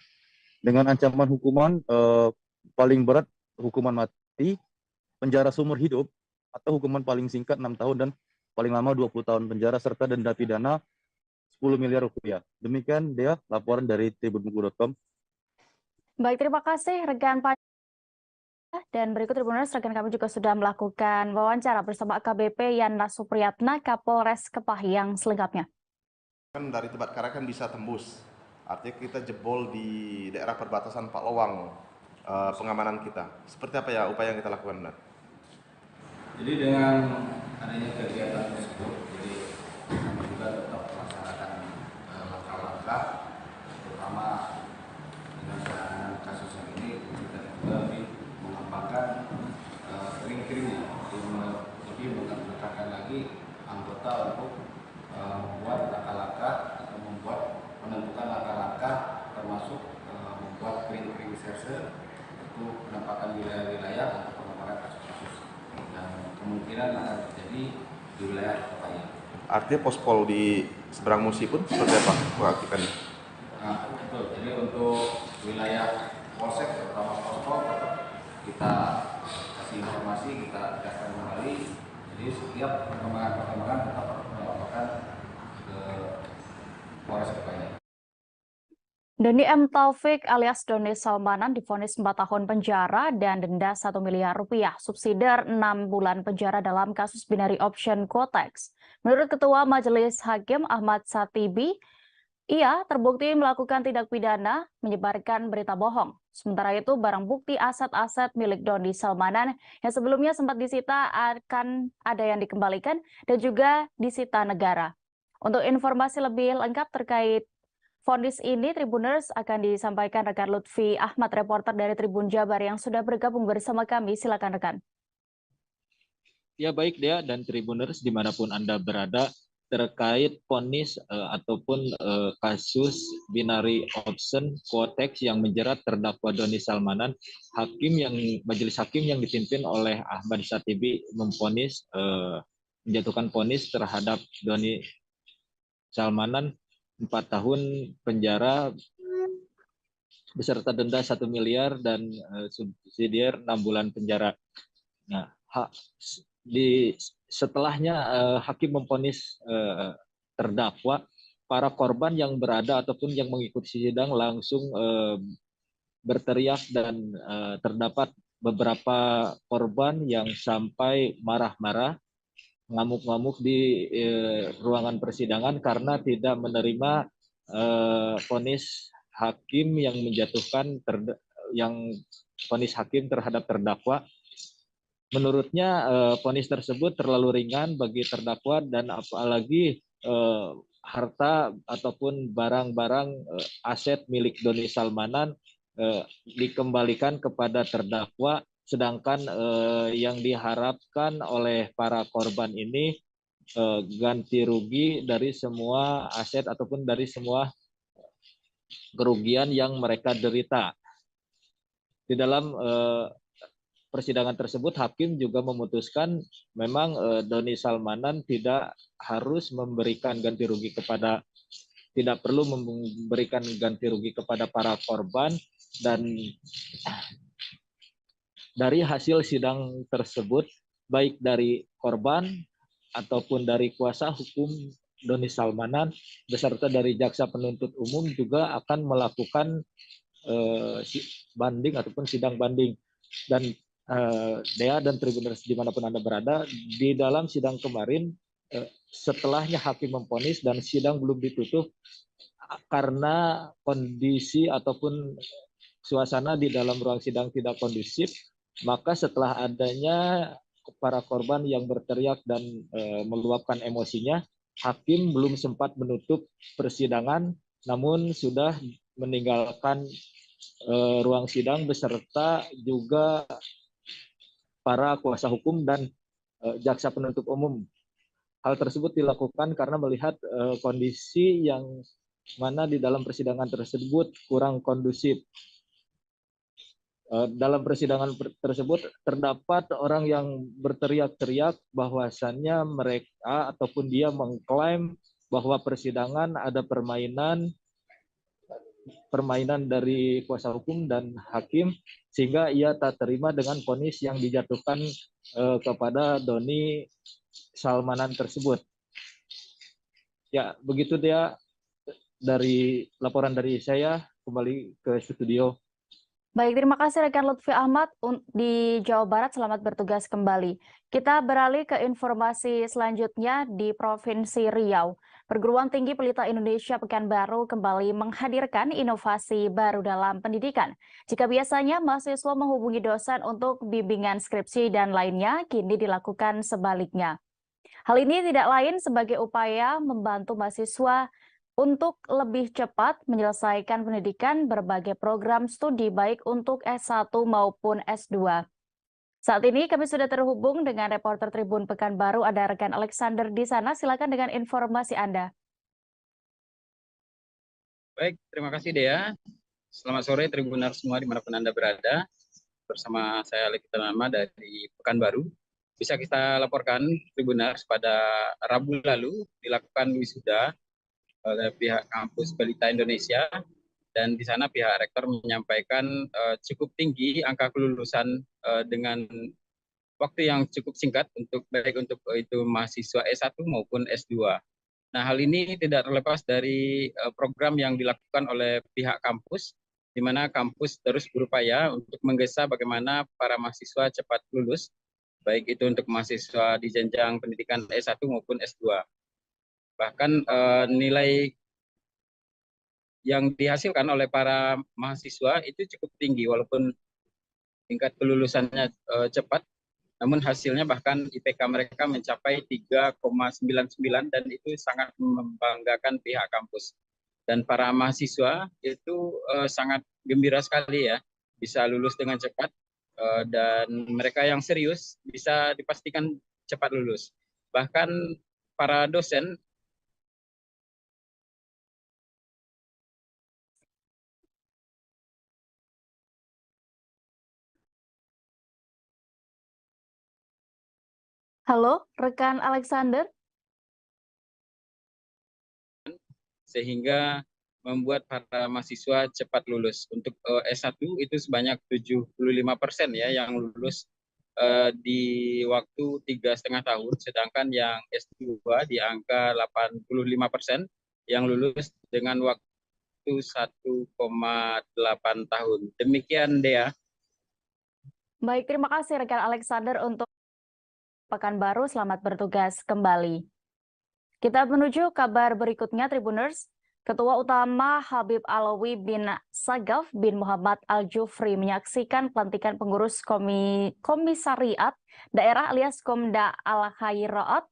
Dengan ancaman hukuman paling berat hukuman mati, penjara seumur hidup, atau hukuman paling singkat 6 tahun dan paling lama 20 tahun penjara serta denda pidana 10 miliar rupiah. Demikian dia laporan dari tribunbengkulu.com. Baik, terima kasih rekan Panji. Dan berikut Tribuners, rekan kami juga sudah melakukan wawancara bersama AKBP Yana Supriyatna, Kapolres Kapahyang selengkapnya. Kan dari Tebat Karang kan bisa tembus, artinya kita jebol di daerah perbatasan Palawang, pengamanan kita. Seperti apa ya upaya yang kita lakukan, Benar? Jadi dengan adanya kegiatan tersebut, jadi kami juga tetap melaksanakan langkah-langkah, terutama dengan penanganan kasus yang ini kita juga mengembangkan kering-keringnya, lebih mengetatkan lagi anggota untuk membuat langkah-langkah atau menentukan langkah-langkah termasuk membuat kering-kering reserse untuk penampakan wilayah-wilayah untuk pengembangan kasus-kasus yang kemungkinan akan terjadi di wilayah Kapahyang. Artinya pospol di seberang Musi pun seperti apa mengaktifkannya? Nah, betul. Jadi untuk wilayah polsek terutama pospol kita kasih informasi, kita tegaskan kembali. Jadi setiap perkembangan tetap melaporkan ke Polres Kapahyang. Doni M. Taufik alias Doni Salmanan divonis 4 tahun penjara dan denda 1 miliar rupiah, subsidiar 6 bulan penjara dalam kasus binary option Quotex. Menurut Ketua Majelis Hakim Ahmad Satibi, ia terbukti melakukan tindak pidana menyebarkan berita bohong. Sementara itu, barang bukti aset-aset milik Doni Salmanan yang sebelumnya sempat disita akan ada yang dikembalikan dan juga disita negara. Untuk informasi lebih lengkap terkait vonis ini, Tribuners, akan disampaikan rekan Lutfi Ahmad, reporter dari Tribun Jabar yang sudah bergabung bersama kami. Silakan rekan. Ya baik Dea dan Tribuners dimanapun Anda berada, terkait vonis ataupun kasus binary option Quotex yang menjerat terdakwa Doni Salmanan, majelis hakim yang dipimpin oleh Ahmad Satibi memvonis menjatuhkan vonis terhadap Doni Salmanan 4 tahun penjara beserta denda 1 miliar dan subsidiar 6 bulan penjara. Nah, setelahnya hakim memvonis terdakwa, para korban yang berada ataupun yang mengikuti sidang langsung berteriak dan terdapat beberapa korban yang sampai marah-marah, ngamuk-ngamuk di ruangan persidangan karena tidak menerima vonis hakim yang menjatuhkan vonis hakim terhadap terdakwa. Menurutnya vonis tersebut terlalu ringan bagi terdakwa dan apalagi harta ataupun barang-barang aset milik Doni Salmanan dikembalikan kepada terdakwa, sedangkan yang diharapkan oleh para korban ini ganti rugi dari semua aset ataupun dari semua kerugian yang mereka derita. Di dalam persidangan tersebut, hakim juga memutuskan memang Doni Salmanan tidak perlu memberikan ganti rugi kepada para korban, dan dari hasil sidang tersebut, baik dari korban ataupun dari kuasa hukum Doni Salmanan beserta dari jaksa penuntut umum juga akan melakukan banding ataupun sidang banding. Dan Dea dan Tribuners dimanapun Anda berada, di dalam sidang kemarin setelahnya hakim memvonis dan sidang belum ditutup karena kondisi ataupun suasana di dalam ruang sidang tidak kondusif, maka setelah adanya para korban yang berteriak dan meluapkan emosinya, hakim belum sempat menutup persidangan, namun sudah meninggalkan ruang sidang beserta juga para kuasa hukum dan jaksa penuntut umum. Hal tersebut dilakukan karena melihat kondisi yang mana di dalam persidangan tersebut kurang kondusif. Dalam persidangan tersebut terdapat orang yang berteriak-teriak bahwasannya mereka ataupun dia mengklaim bahwa persidangan ada permainan dari kuasa hukum dan hakim, sehingga ia tak terima dengan vonis yang dijatuhkan kepada Doni Salmanan tersebut. Ya, begitu dia dari laporan dari saya, kembali ke studio. Baik, terima kasih rekan Lutfi Ahmad di Jawa Barat. Selamat bertugas kembali. Kita beralih ke informasi selanjutnya di Provinsi Riau. Perguruan Tinggi Pelita Indonesia Pekanbaru kembali menghadirkan inovasi baru dalam pendidikan. Jika biasanya mahasiswa menghubungi dosen untuk bimbingan skripsi dan lainnya, kini dilakukan sebaliknya. Hal ini tidak lain sebagai upaya membantu mahasiswa untuk lebih cepat menyelesaikan pendidikan berbagai program studi baik untuk S1 maupun S2. Saat ini kami sudah terhubung dengan reporter Tribun Pekanbaru, ada rekan Alexander di sana. Silakan dengan informasi Anda. Baik, terima kasih Dea. Selamat sore Tribuners semua dimanapun Anda berada. Bersama saya Alexander Nama dari Pekanbaru. Bisa kita laporkan Tribuners pada Rabu lalu dilakukan wisuda oleh pihak kampus Pelita Indonesia, dan di sana pihak rektor menyampaikan cukup tinggi angka kelulusan dengan waktu yang cukup singkat baik untuk itu mahasiswa S1 maupun S2. Nah, hal ini tidak terlepas dari program yang dilakukan oleh pihak kampus, di mana kampus terus berupaya untuk menggesa bagaimana para mahasiswa cepat lulus, baik itu untuk mahasiswa di jenjang pendidikan S1 maupun S2. Bahkan nilai yang dihasilkan oleh para mahasiswa itu cukup tinggi, walaupun tingkat kelulusannya cepat, namun hasilnya bahkan IPK mereka mencapai 3,99 dan itu sangat membanggakan pihak kampus. Dan para mahasiswa itu sangat gembira sekali ya, bisa lulus dengan cepat, dan mereka yang serius bisa dipastikan cepat lulus. Bahkan para dosen Halo, rekan Alexander. Sehingga membuat para mahasiswa cepat lulus. Untuk S1 itu sebanyak 75% ya yang lulus di waktu 3,5 tahun, sedangkan yang S2 di angka 85% yang lulus dengan waktu 1,8 tahun. Demikian Dea. Baik, terima kasih rekan Alexander untuk Pekanbaru. Selamat bertugas kembali. Kita menuju kabar berikutnya, Tribuners. Ketua Utama Habib Alwi bin Sagaf bin Muhammad Al-Jufri menyaksikan pelantikan pengurus Komisariat Daerah alias Komda Al-Khairat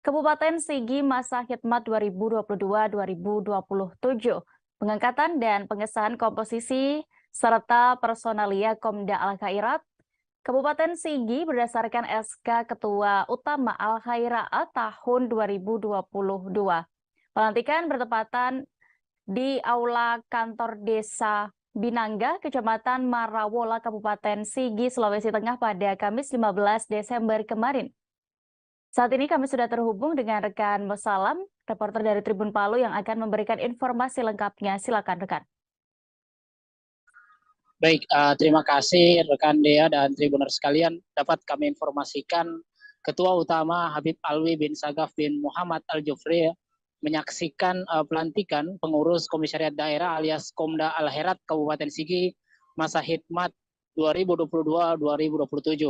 Kabupaten Sigi masa khidmat 2022-2027, pengangkatan dan pengesahan komposisi serta personalia Komda Al-Khairat Kabupaten Sigi berdasarkan SK Ketua Utama Al-Khairat tahun 2022. Pelantikan bertepatan di Aula Kantor Desa Binangga, Kecamatan Marawola, Kabupaten Sigi, Sulawesi Tengah pada Kamis 15 Desember kemarin. Saat ini kami sudah terhubung dengan rekan Musalam, reporter dari Tribun Palu yang akan memberikan informasi lengkapnya. Silakan rekan. Baik, terima kasih rekan Dea dan Tribuners sekalian. Dapat kami informasikan Ketua Utama Habib Alwi bin Sagaf bin Muhammad Al-Jufri menyaksikan pelantikan pengurus Komisariat Daerah alias Komda Al-Khairat Kabupaten Sigi masa khidmat 2022-2027.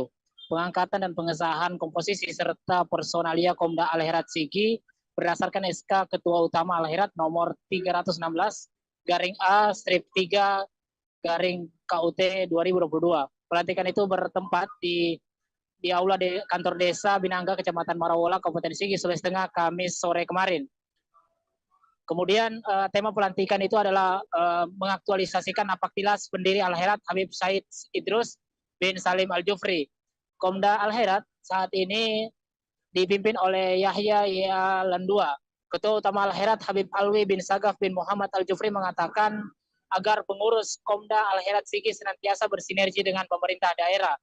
Pengangkatan dan pengesahan komposisi serta personalia Komda Al-Khairat Sigi berdasarkan SK Ketua Utama Al-Khairat nomor 316/A/3/KUT 2022. Pelantikan itu bertempat di Aula Kantor Desa Binangga, Kecamatan Marawola, Kabupaten Sigi, Sulawesi Tengah, Kamis sore kemarin. Kemudian tema pelantikan itu adalah mengaktualisasikan Napaktilas pendiri Al-Khairat Habib Said Idrus bin Salim Al-Jufri. Komda Al-Khairat saat ini dipimpin oleh Yahya Landua. Ketua Utama Al-Khairat Habib Alwi bin Sagaf bin Muhammad Al-Jufri mengatakan agar pengurus Komda Al-Khairat Sigi senantiasa bersinergi dengan pemerintah daerah.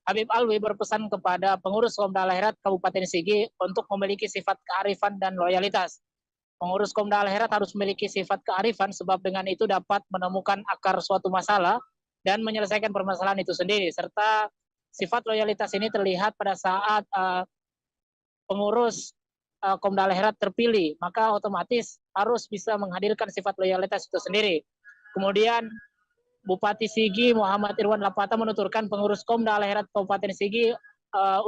Habib Alwi berpesan kepada pengurus Komda Al-Khairat Kabupaten Sigi untuk memiliki sifat kearifan dan loyalitas. Pengurus Komda Al-Khairat harus memiliki sifat kearifan sebab dengan itu dapat menemukan akar suatu masalah dan menyelesaikan permasalahan itu sendiri. Serta sifat loyalitas ini terlihat pada saat pengurus Komda Al-Khairat terpilih, maka otomatis harus bisa menghadirkan sifat loyalitas itu sendiri. Kemudian Bupati Sigi Muhammad Irwan Lapata menuturkan pengurus Komda Al-Khairat Kabupaten Sigi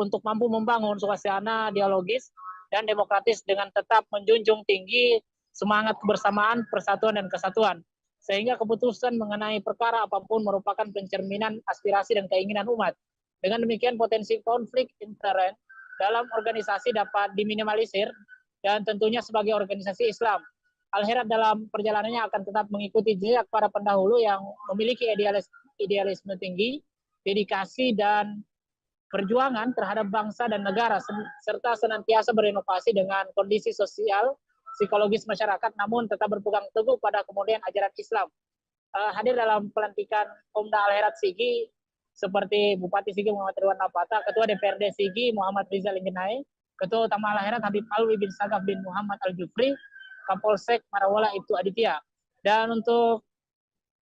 untuk mampu membangun suasana dialogis dan demokratis dengan tetap menjunjung tinggi semangat kebersamaan, persatuan, dan kesatuan. Sehingga keputusan mengenai perkara apapun merupakan pencerminan aspirasi dan keinginan umat. Dengan demikian potensi konflik intern dalam organisasi dapat diminimalisir dan tentunya sebagai organisasi Islam, Al-Khairat dalam perjalanannya akan tetap mengikuti jejak para pendahulu yang memiliki idealisme tinggi, dedikasi, dan perjuangan terhadap bangsa dan negara, serta senantiasa berinovasi dengan kondisi sosial, psikologis masyarakat, namun tetap berpegang teguh pada kemudian ajaran Islam. Hadir dalam pelantikan Komda Al-Khairat Sigi seperti Bupati Sigi Muhammad Irwan Lapata, Ketua DPRD Sigi Muhammad Rizal Ingenai, Ketua Utama Al-Khairat Habib Alwi bin Sagaf bin Muhammad Al-Jufri, Kapolsek Marawola Ibtu Aditya. Dan untuk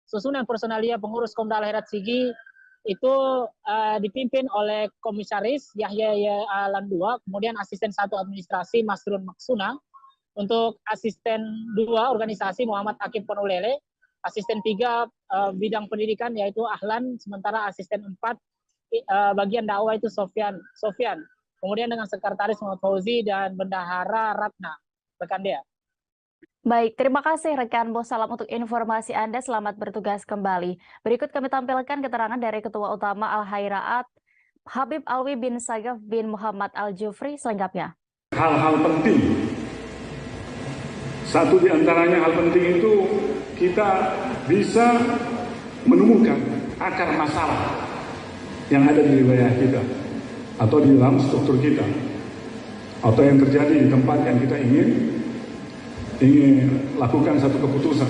susunan personalia pengurus Komda Al-Khairat Sigi itu dipimpin oleh Komisaris Yahya Landua, kemudian Asisten 1 Administrasi Masrun Maksuna, untuk Asisten 2 Organisasi Muhammad Akib Ponulele, Asisten 3 Bidang Pendidikan yaitu Ahlan, sementara Asisten 4 bagian dakwah itu Sofyan. Kemudian dengan Sekretaris Muhammad Fauzi dan Bendahara Ratna. Rekan Dea. Baik, terima kasih rekan Bosalam untuk informasi Anda. Selamat bertugas kembali. Berikut kami tampilkan keterangan dari Ketua Utama Al-Khairat Habib Alwi bin Sagaf bin Muhammad Al-Jufri selengkapnya. Hal-hal penting. Satu di antaranya hal penting itu kita bisa menemukan akar masalah yang ada di wilayah kita atau di dalam struktur kita atau yang terjadi di tempat yang kita ingin lakukan satu keputusan.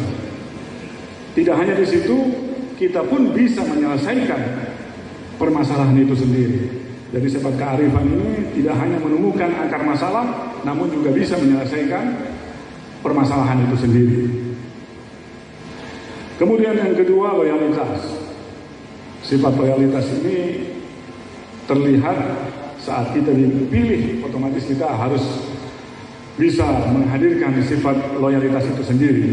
Tidak hanya di situ, kita pun bisa menyelesaikan permasalahan itu sendiri. Jadi sifat kearifan ini tidak hanya menemukan akar masalah, namun juga bisa menyelesaikan permasalahan itu sendiri. Kemudian yang kedua, loyalitas. Sifat loyalitas ini terlihat saat kita dipilih, otomatis kita harus bisa menghadirkan sifat loyalitas itu sendiri.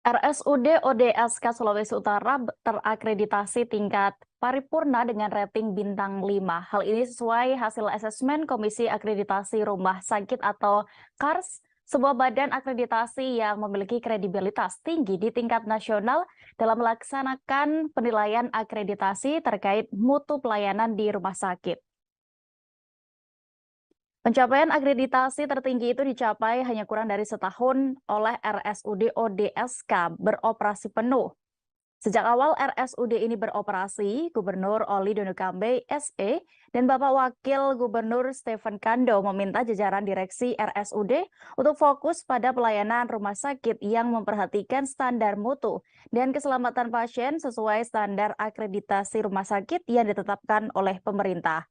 RSUD ODSK Sulawesi Utara terakreditasi tingkat paripurna dengan rating bintang 5. Hal ini sesuai hasil asesmen Komisi Akreditasi Rumah Sakit atau KARS, sebuah badan akreditasi yang memiliki kredibilitas tinggi di tingkat nasional dalam melaksanakan penilaian akreditasi terkait mutu pelayanan di rumah sakit. Pencapaian akreditasi tertinggi itu dicapai hanya kurang dari setahun oleh RSUD ODSK beroperasi penuh. Sejak awal RSUD ini beroperasi, Gubernur Oli Dono Kambe, SE, dan Bapak Wakil Gubernur Stephen Kando meminta jajaran direksi RSUD untuk fokus pada pelayanan rumah sakit yang memperhatikan standar mutu dan keselamatan pasien sesuai standar akreditasi rumah sakit yang ditetapkan oleh pemerintah.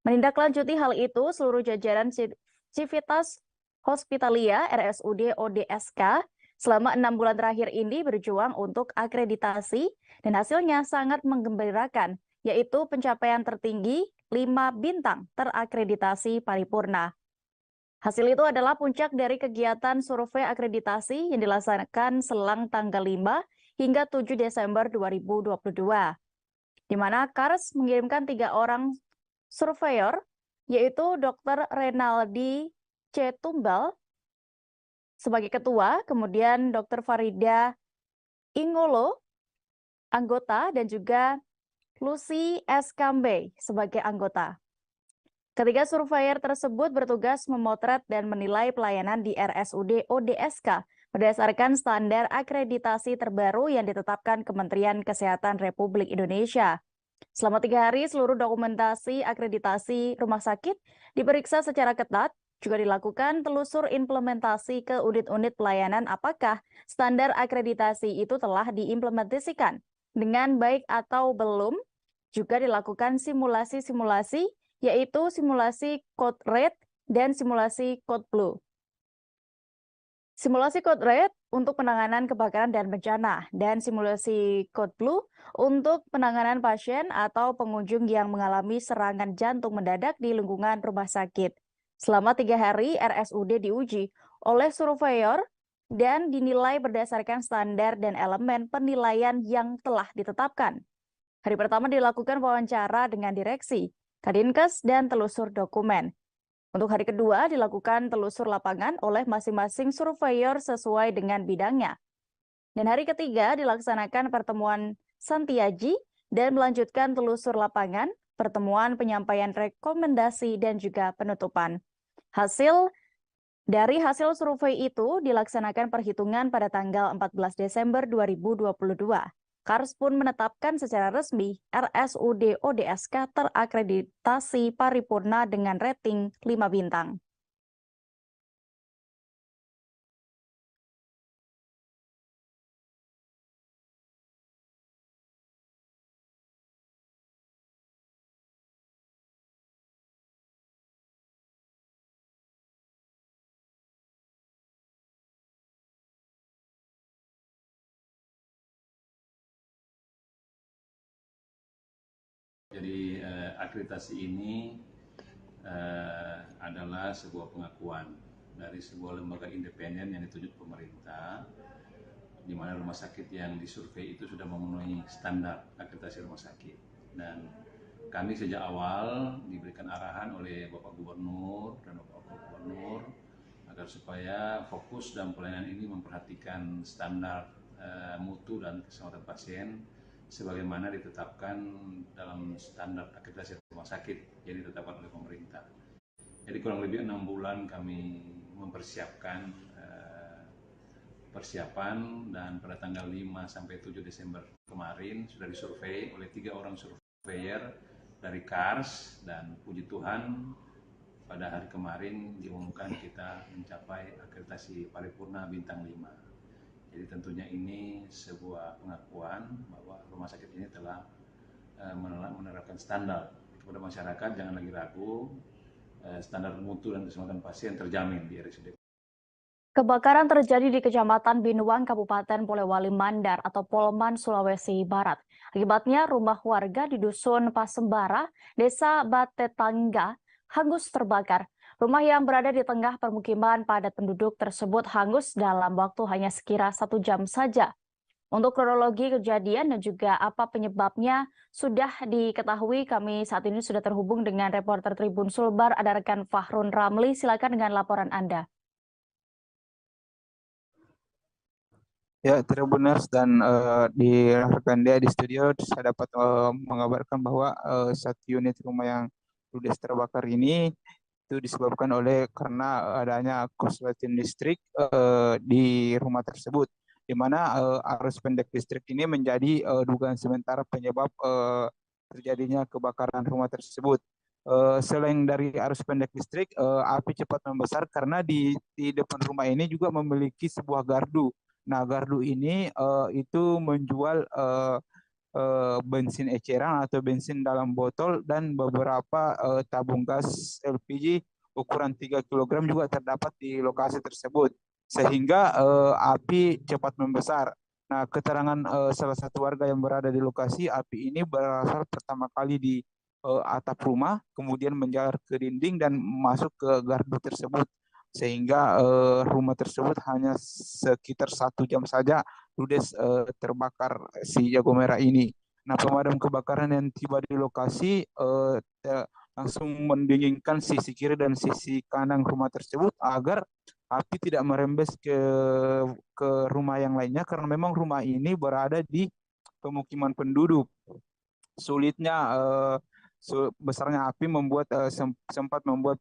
Menindaklanjuti hal itu, seluruh jajaran Civitas Hospitalia RSUD ODSK selama 6 bulan terakhir ini berjuang untuk akreditasi dan hasilnya sangat menggembirakan, yaitu pencapaian tertinggi 5 bintang terakreditasi paripurna. Hasil itu adalah puncak dari kegiatan survei akreditasi yang dilaksanakan selang tanggal 5 hingga 7 Desember 2022, di mana KARS mengirimkan 3 orang surveyor, yaitu Dr. Renaldi C. Tumbal sebagai ketua, kemudian Dr. Farida Ingolo, anggota, dan juga Lucy S. Kambe sebagai anggota. Ketiga surveyor tersebut bertugas memotret dan menilai pelayanan di RSUD ODSK berdasarkan standar akreditasi terbaru yang ditetapkan Kementerian Kesehatan Republik Indonesia. Selama 3 hari, seluruh dokumentasi akreditasi rumah sakit diperiksa secara ketat, juga dilakukan telusur implementasi ke unit-unit pelayanan apakah standar akreditasi itu telah diimplementasikan dengan baik atau belum, juga dilakukan simulasi-simulasi, yaitu simulasi code red dan simulasi code blue. Simulasi code red untuk penanganan kebakaran dan bencana, dan simulasi code blue untuk penanganan pasien atau pengunjung yang mengalami serangan jantung mendadak di lingkungan rumah sakit. Selama 3 hari, RSUD diuji oleh surveyor dan dinilai berdasarkan standar dan elemen penilaian yang telah ditetapkan. Hari pertama dilakukan wawancara dengan direksi, Kadinkes, dan telusur dokumen. Untuk hari kedua dilakukan telusur lapangan oleh masing-masing surveyor sesuai dengan bidangnya. Dan hari ketiga dilaksanakan pertemuan Santiaji dan melanjutkan telusur lapangan, pertemuan penyampaian rekomendasi, dan juga penutupan. Dari hasil survei itu dilaksanakan perhitungan pada tanggal 14 Desember 2022. KARS pun menetapkan secara resmi RSUD ODSK terakreditasi paripurna dengan rating 5 bintang. Jadi akreditasi ini adalah sebuah pengakuan dari sebuah lembaga independen yang ditunjuk pemerintah, di mana rumah sakit yang disurvei itu sudah memenuhi standar akreditasi rumah sakit. Dan kami sejak awal diberikan arahan oleh Bapak Gubernur dan Bapak Wakil Gubernur agar supaya fokus dalam pelayanan ini memperhatikan standar mutu dan keselamatan pasien sebagaimana ditetapkan dalam standar akreditasi rumah sakit yang ditetapkan oleh pemerintah. Jadi kurang lebih 6 bulan kami mempersiapkan persiapan, dan pada tanggal 5 sampai 7 Desember kemarin sudah disurvei oleh 3 orang surveyor dari KARS, dan puji Tuhan pada hari kemarin diumumkan kita mencapai akreditasi paripurna bintang 5. Jadi tentunya ini sebuah pengakuan bahwa rumah sakit ini telah menerapkan standar kepada masyarakat. Jangan lagi ragu, standar mutu dan keselamatan pasien terjamin di RSUD. Kebakaran terjadi di Kecamatan Binuang, Kabupaten Polewali Mandar atau Polman, Sulawesi Barat. Akibatnya rumah warga di Dusun Pasembara, Desa Batetangga, hangus terbakar. Rumah yang berada di tengah permukiman padat penduduk tersebut hangus dalam waktu hanya sekira 1 jam saja. Untuk kronologi kejadian dan juga apa penyebabnya sudah diketahui. Kami saat ini sudah terhubung dengan reporter Tribun Sulbar, ada rekan Fahrun Ramli. Silakan dengan laporan Anda. Ya, Tribuners dan di rekan dia di studio saya dapat mengabarkan bahwa satu unit rumah yang ludes terbakar ini itu disebabkan karena adanya korsleting listrik di rumah tersebut, di mana arus pendek listrik ini menjadi dugaan sementara penyebab terjadinya kebakaran rumah tersebut. Selain dari arus pendek listrik, api cepat membesar karena di depan rumah ini juga memiliki sebuah gardu. Nah, gardu ini itu menjual bensin eceran atau bensin dalam botol dan beberapa tabung gas LPG ukuran 3 kg juga terdapat di lokasi tersebut. Sehingga api cepat membesar. Nah, keterangan salah satu warga yang berada di lokasi, api ini berasal pertama kali di atap rumah, kemudian menjalar ke dinding dan masuk ke gardu tersebut. Sehingga rumah tersebut hanya sekitar 1 jam saja ludes terbakar si jago merah ini. Nah, pemadam kebakaran yang tiba di lokasi langsung mendinginkan sisi kiri dan sisi kanan rumah tersebut agar api tidak merembes ke rumah yang lainnya, karena memang rumah ini berada di pemukiman penduduk. Sulitnya besarnya api membuat sempat membuat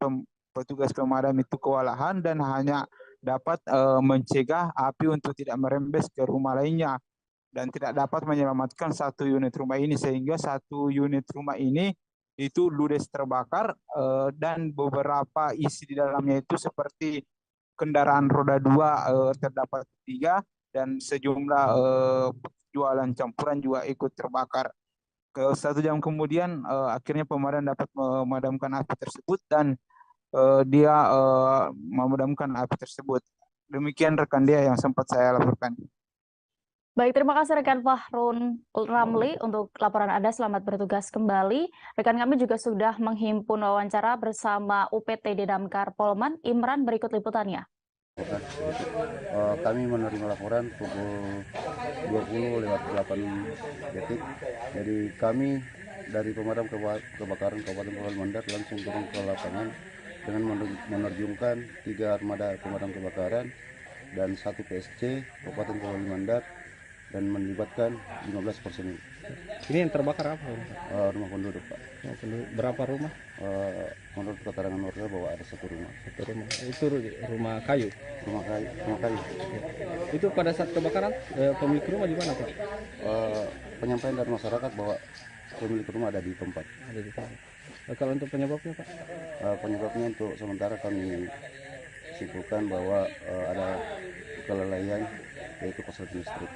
petugas pemadam itu kewalahan dan hanya dapat mencegah api untuk tidak merembes ke rumah lainnya dan tidak dapat menyelamatkan 1 unit rumah ini, sehingga 1 unit rumah ini itu ludes terbakar dan beberapa isi di dalamnya itu seperti kendaraan roda 2 terdapat 3 dan sejumlah jualan campuran juga ikut terbakar. 1 jam kemudian akhirnya pemadam dapat memadamkan api tersebut dan dia memadamkan api tersebut. Demikian rekan dia yang sempat saya laporkan. Baik, terima kasih rekan Fahrun Ramli untuk laporan Anda. Selamat bertugas kembali. Rekan kami juga sudah menghimpun wawancara bersama UPT Damkar Polman. Imran, berikut liputannya. Kami menerima laporan pukul 20:08. Jadi kami dari pemadam kebakaran Kabupaten Polewali Mandar langsung turun ke lapangan dengan menerjunkan 3 armada pemadam kebakaran dan 1 PSC Kabupaten Polewali Mandar dan melibatkan 15 personil. Ini yang terbakar apa? Rumah penduduk, Pak. Berapa rumah? Menurut keterangan warga bahwa ada 1 rumah. 1 rumah. Itu rumah kayu? Rumah kayu. Itu pada saat kebakaran pemilik rumah di mana, Pak? Penyampaian dari masyarakat bahwa pemilik rumah ada di tempat. Ada di tempat. Kalau untuk penyebabnya, Pak? Penyebabnya untuk sementara kami simpulkan bahwa ada kelalaian, yaitu korsleting listrik.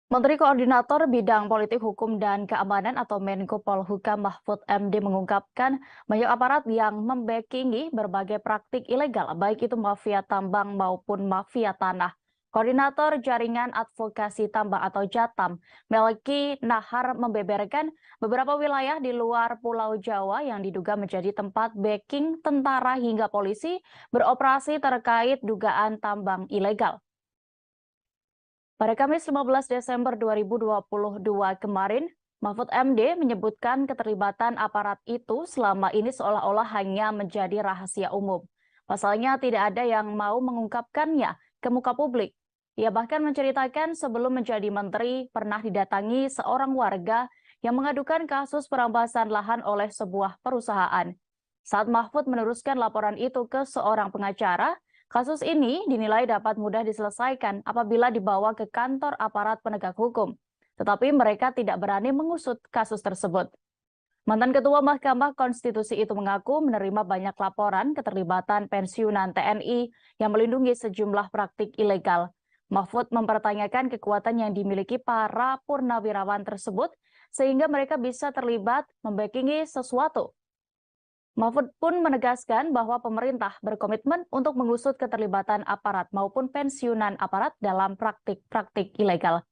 Menteri Koordinator Bidang Politik Hukum dan Keamanan atau Menko Polhukam Mahfud MD mengungkapkan banyak aparat yang membackingi berbagai praktik ilegal, baik itu mafia tambang maupun mafia tanah. Koordinator Jaringan Advokasi Tambang atau JATAM, Melki Nahar, membeberkan beberapa wilayah di luar Pulau Jawa yang diduga menjadi tempat backing tentara hingga polisi beroperasi terkait dugaan tambang ilegal. Pada Kamis 15 Desember 2022 kemarin, Mahfud MD menyebutkan keterlibatan aparat itu selama ini seolah-olah hanya menjadi rahasia umum. Pasalnya tidak ada yang mau mengungkapkannya ke muka publik. Ia bahkan menceritakan sebelum menjadi menteri pernah didatangi seorang warga yang mengadukan kasus perampasan lahan oleh sebuah perusahaan. Saat Mahfud meneruskan laporan itu ke seorang pengacara, kasus ini dinilai dapat mudah diselesaikan apabila dibawa ke kantor aparat penegak hukum. Tetapi mereka tidak berani mengusut kasus tersebut. Mantan Ketua Mahkamah Konstitusi itu mengaku menerima banyak laporan keterlibatan pensiunan TNI yang melindungi sejumlah praktik ilegal. Mahfud mempertanyakan kekuatan yang dimiliki para purnawirawan tersebut sehingga mereka bisa terlibat membackingi sesuatu. Mahfud pun menegaskan bahwa pemerintah berkomitmen untuk mengusut keterlibatan aparat maupun pensiunan aparat dalam praktik-praktik ilegal.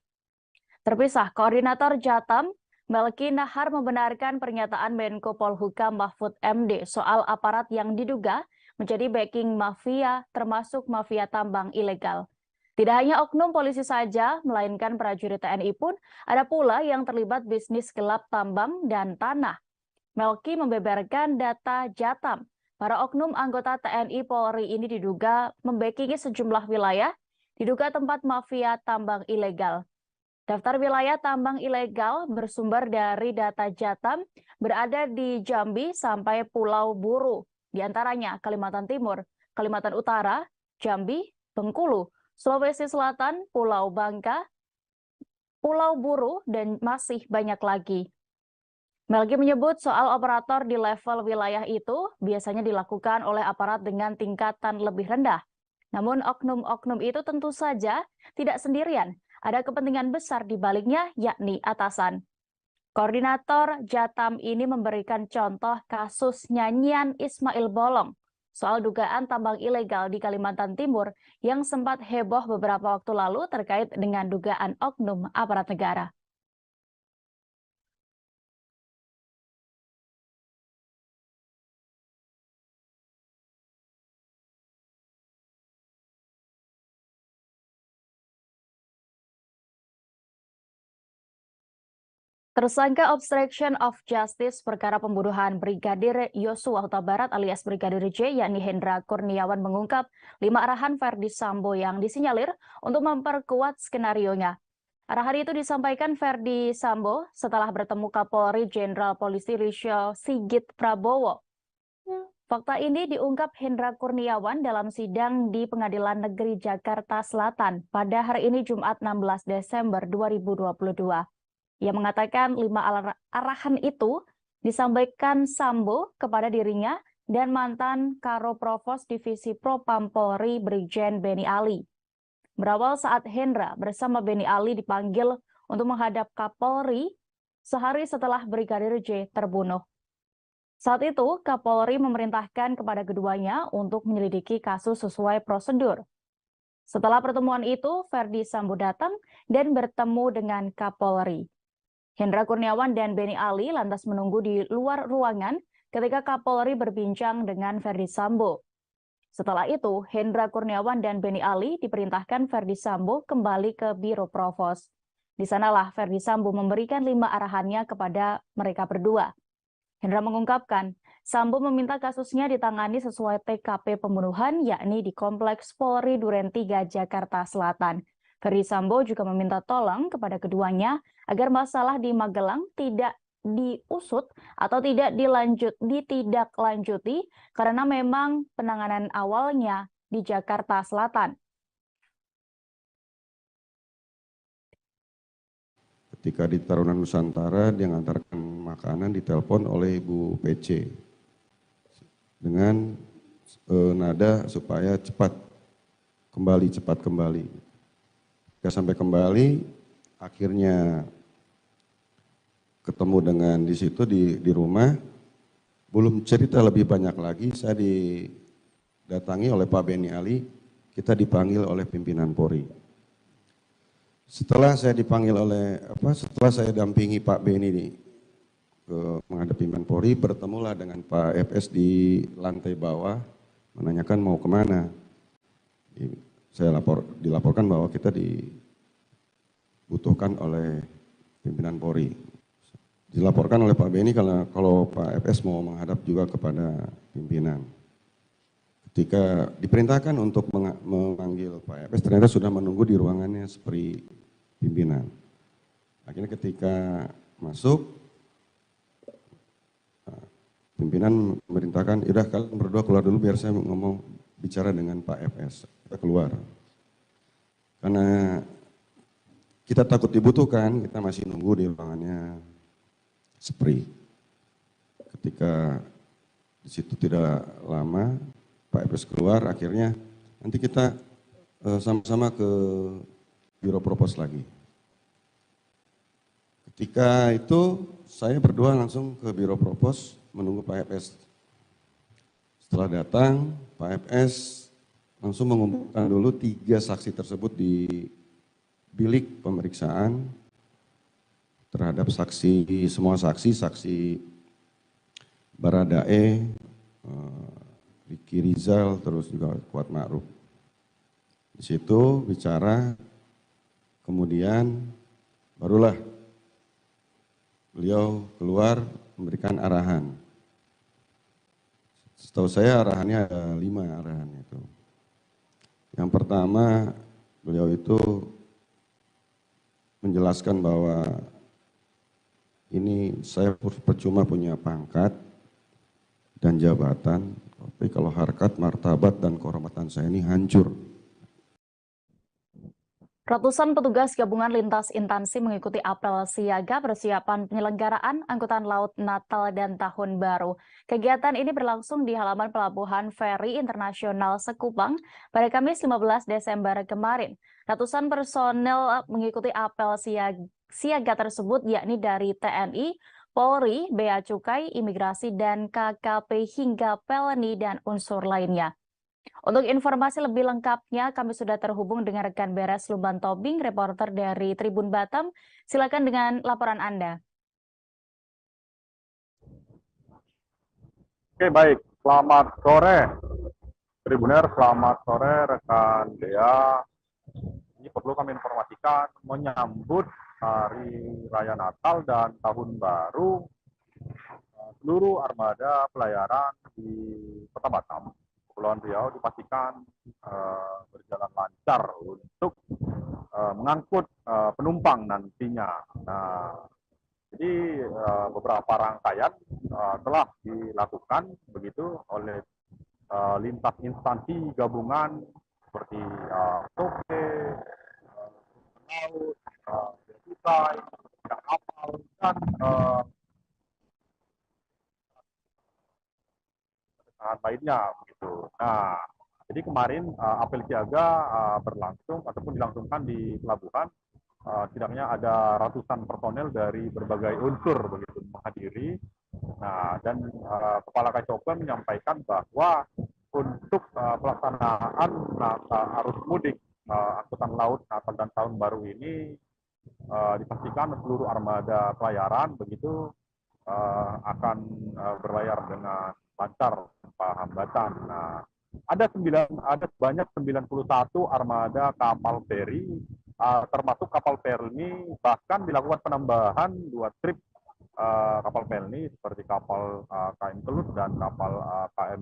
Terpisah, Koordinator Jatam, Melki Nahar membenarkan pernyataan Menko Polhukam Mahfud MD soal aparat yang diduga menjadi backing mafia, termasuk mafia tambang ilegal. Tidak hanya oknum polisi saja, melainkan prajurit TNI pun ada pula yang terlibat bisnis gelap tambang dan tanah. Melki membeberkan data Jatam. Para oknum anggota TNI Polri ini diduga membackingi sejumlah wilayah, diduga tempat mafia tambang ilegal. Daftar wilayah tambang ilegal bersumber dari data Jatam berada di Jambi sampai Pulau Buru, di antaranya Kalimantan Timur, Kalimantan Utara, Jambi, Bengkulu, Sulawesi Selatan, Pulau Bangka, Pulau Buru, dan masih banyak lagi. Melki menyebut soal operator di level wilayah itu biasanya dilakukan oleh aparat dengan tingkatan lebih rendah. Namun oknum-oknum itu tentu saja tidak sendirian. Ada kepentingan besar di baliknya, yakni atasan. Koordinator Jatam ini memberikan contoh kasus nyanyian Ismail Bolong soal dugaan tambang ilegal di Kalimantan Timur yang sempat heboh beberapa waktu lalu terkait dengan dugaan oknum aparat negara. Tersangka obstruction of justice perkara pembunuhan Brigadir Yosua Huta Barat alias Brigadir J, yakni Hendra Kurniawan mengungkap 5 arahan Verdi Sambo yang disinyalir untuk memperkuat skenarionya. Arahan itu disampaikan Verdi Sambo setelah bertemu Kapolri Jenderal Polisi Listio Sigit Prabowo. Fakta ini diungkap Hendra Kurniawan dalam sidang di Pengadilan Negeri Jakarta Selatan pada hari ini Jumat 16 Desember 2022. Ia mengatakan 5 arahan itu disampaikan Sambo kepada dirinya dan mantan Karo Provos Divisi Propam Polri Brigjen Beni Ali. Berawal saat Hendra bersama Beni Ali dipanggil untuk menghadap Kapolri sehari setelah Brigadir J terbunuh. Saat itu, Kapolri memerintahkan kepada keduanya untuk menyelidiki kasus sesuai prosedur. Setelah pertemuan itu, Verdi Sambo datang dan bertemu dengan Kapolri. Hendra Kurniawan dan Beni Ali lantas menunggu di luar ruangan ketika Kapolri berbincang dengan Verdi Sambo. Setelah itu, Hendra Kurniawan dan Beni Ali diperintahkan Verdi Sambo kembali ke Biro Provos. Di sanalah Verdi Sambo memberikan 5 arahannya kepada mereka berdua. Hendra mengungkapkan, Sambo meminta kasusnya ditangani sesuai TKP pembunuhan, yakni di Kompleks Polri Duren 3, Jakarta Selatan. Verdi Sambo juga meminta tolong kepada keduanya agar masalah di Magelang tidak diusut atau tidak ditindaklanjuti karena memang penanganan awalnya di Jakarta Selatan. Ketika di Tarunan Nusantara, dia mengantarkan makanan, ditelepon oleh Ibu PC dengan nada supaya cepat kembali. Ketika sampai kembali, akhirnya ketemu dengan di situ di rumah, belum cerita lebih banyak lagi, saya didatangi oleh Pak Beni Ali, kita dipanggil oleh pimpinan Polri. Setelah saya dampingi Pak Beni ke menghadap pimpinan Polri, bertemulah dengan Pak FS di lantai bawah, menanyakan mau kemana. Saya dilaporkan bahwa kita dibutuhkan oleh pimpinan Polri. Dilaporkan oleh Pak Beni kalau Pak FS mau menghadap juga kepada pimpinan. Ketika diperintahkan untuk memanggil Pak FS, ternyata sudah menunggu di ruangannya seperti pimpinan. Akhirnya ketika masuk, pimpinan memerintahkan, "Udah kalian berdua keluar dulu biar saya ngomong bicara dengan Pak FS." Kita keluar. Karena kita takut dibutuhkan, kita masih nunggu di ruangannya Spri. Ketika di situ tidak lama, Pak FS keluar, akhirnya nanti kita sama-sama ke Biro Propos lagi. Ketika itu saya berdua langsung ke Biro Propos menunggu Pak FS Setelah datang, Pak FS langsung mengumpulkan dulu 3 saksi tersebut di bilik pemeriksaan terhadap semua saksi Baradae, Ricky Rizal, terus juga Kuat Ma'ruf. Di situ bicara, kemudian barulah beliau keluar memberikan arahan. Setahu saya arahannya ada 5 arahan itu. Yang pertama, beliau itu menjelaskan bahwa ini saya percuma punya pangkat dan jabatan, tapi kalau harkat, martabat, dan kehormatan saya ini hancur. Ratusan petugas gabungan lintas instansi mengikuti apel siaga persiapan penyelenggaraan Angkutan Laut Natal dan Tahun Baru. Kegiatan ini berlangsung di halaman Pelabuhan Feri Internasional Sekupang pada Kamis 15 Desember kemarin. Ratusan personel mengikuti apel siaga tersebut yakni dari TNI, Polri, Bea Cukai, Imigrasi, dan KKP hingga Pelni dan unsur lainnya. Untuk informasi lebih lengkapnya, kami sudah terhubung dengan rekan Beres Luban Tobing, reporter dari Tribun Batam. Silakan dengan laporan Anda. Oke, baik. Selamat sore, Tribuner. Selamat sore, rekan Dea. Ini perlu kami informasikan menyambut Hari Raya Natal dan Tahun Baru, seluruh armada pelayaran di Kota Batam, Kepulauan Riau dipastikan berjalan lancar untuk mengangkut penumpang nantinya. Nah, jadi beberapa rangkaian telah dilakukan begitu oleh lintas instansi gabungan seperti TOPE, laut, Cukai, kapal, dan lainnya begitu. Nah, jadi kemarin apel siaga berlangsung ataupun dilangsungkan di pelabuhan. Setidaknya ada ratusan personel dari berbagai unsur begitu menghadiri. Nah, dan Kepala KCOP menyampaikan bahwa untuk pelaksanaan arus mudik angkutan laut Natal dan Tahun Baru ini dipastikan seluruh armada pelayaran begitu akan berlayar dengan lancar tanpa hambatan. Nah, ada sebanyak 91 armada kapal feri, termasuk kapal Pelni, bahkan dilakukan penambahan 2 trip kapal Pelni seperti kapal KM Kelut dan kapal KM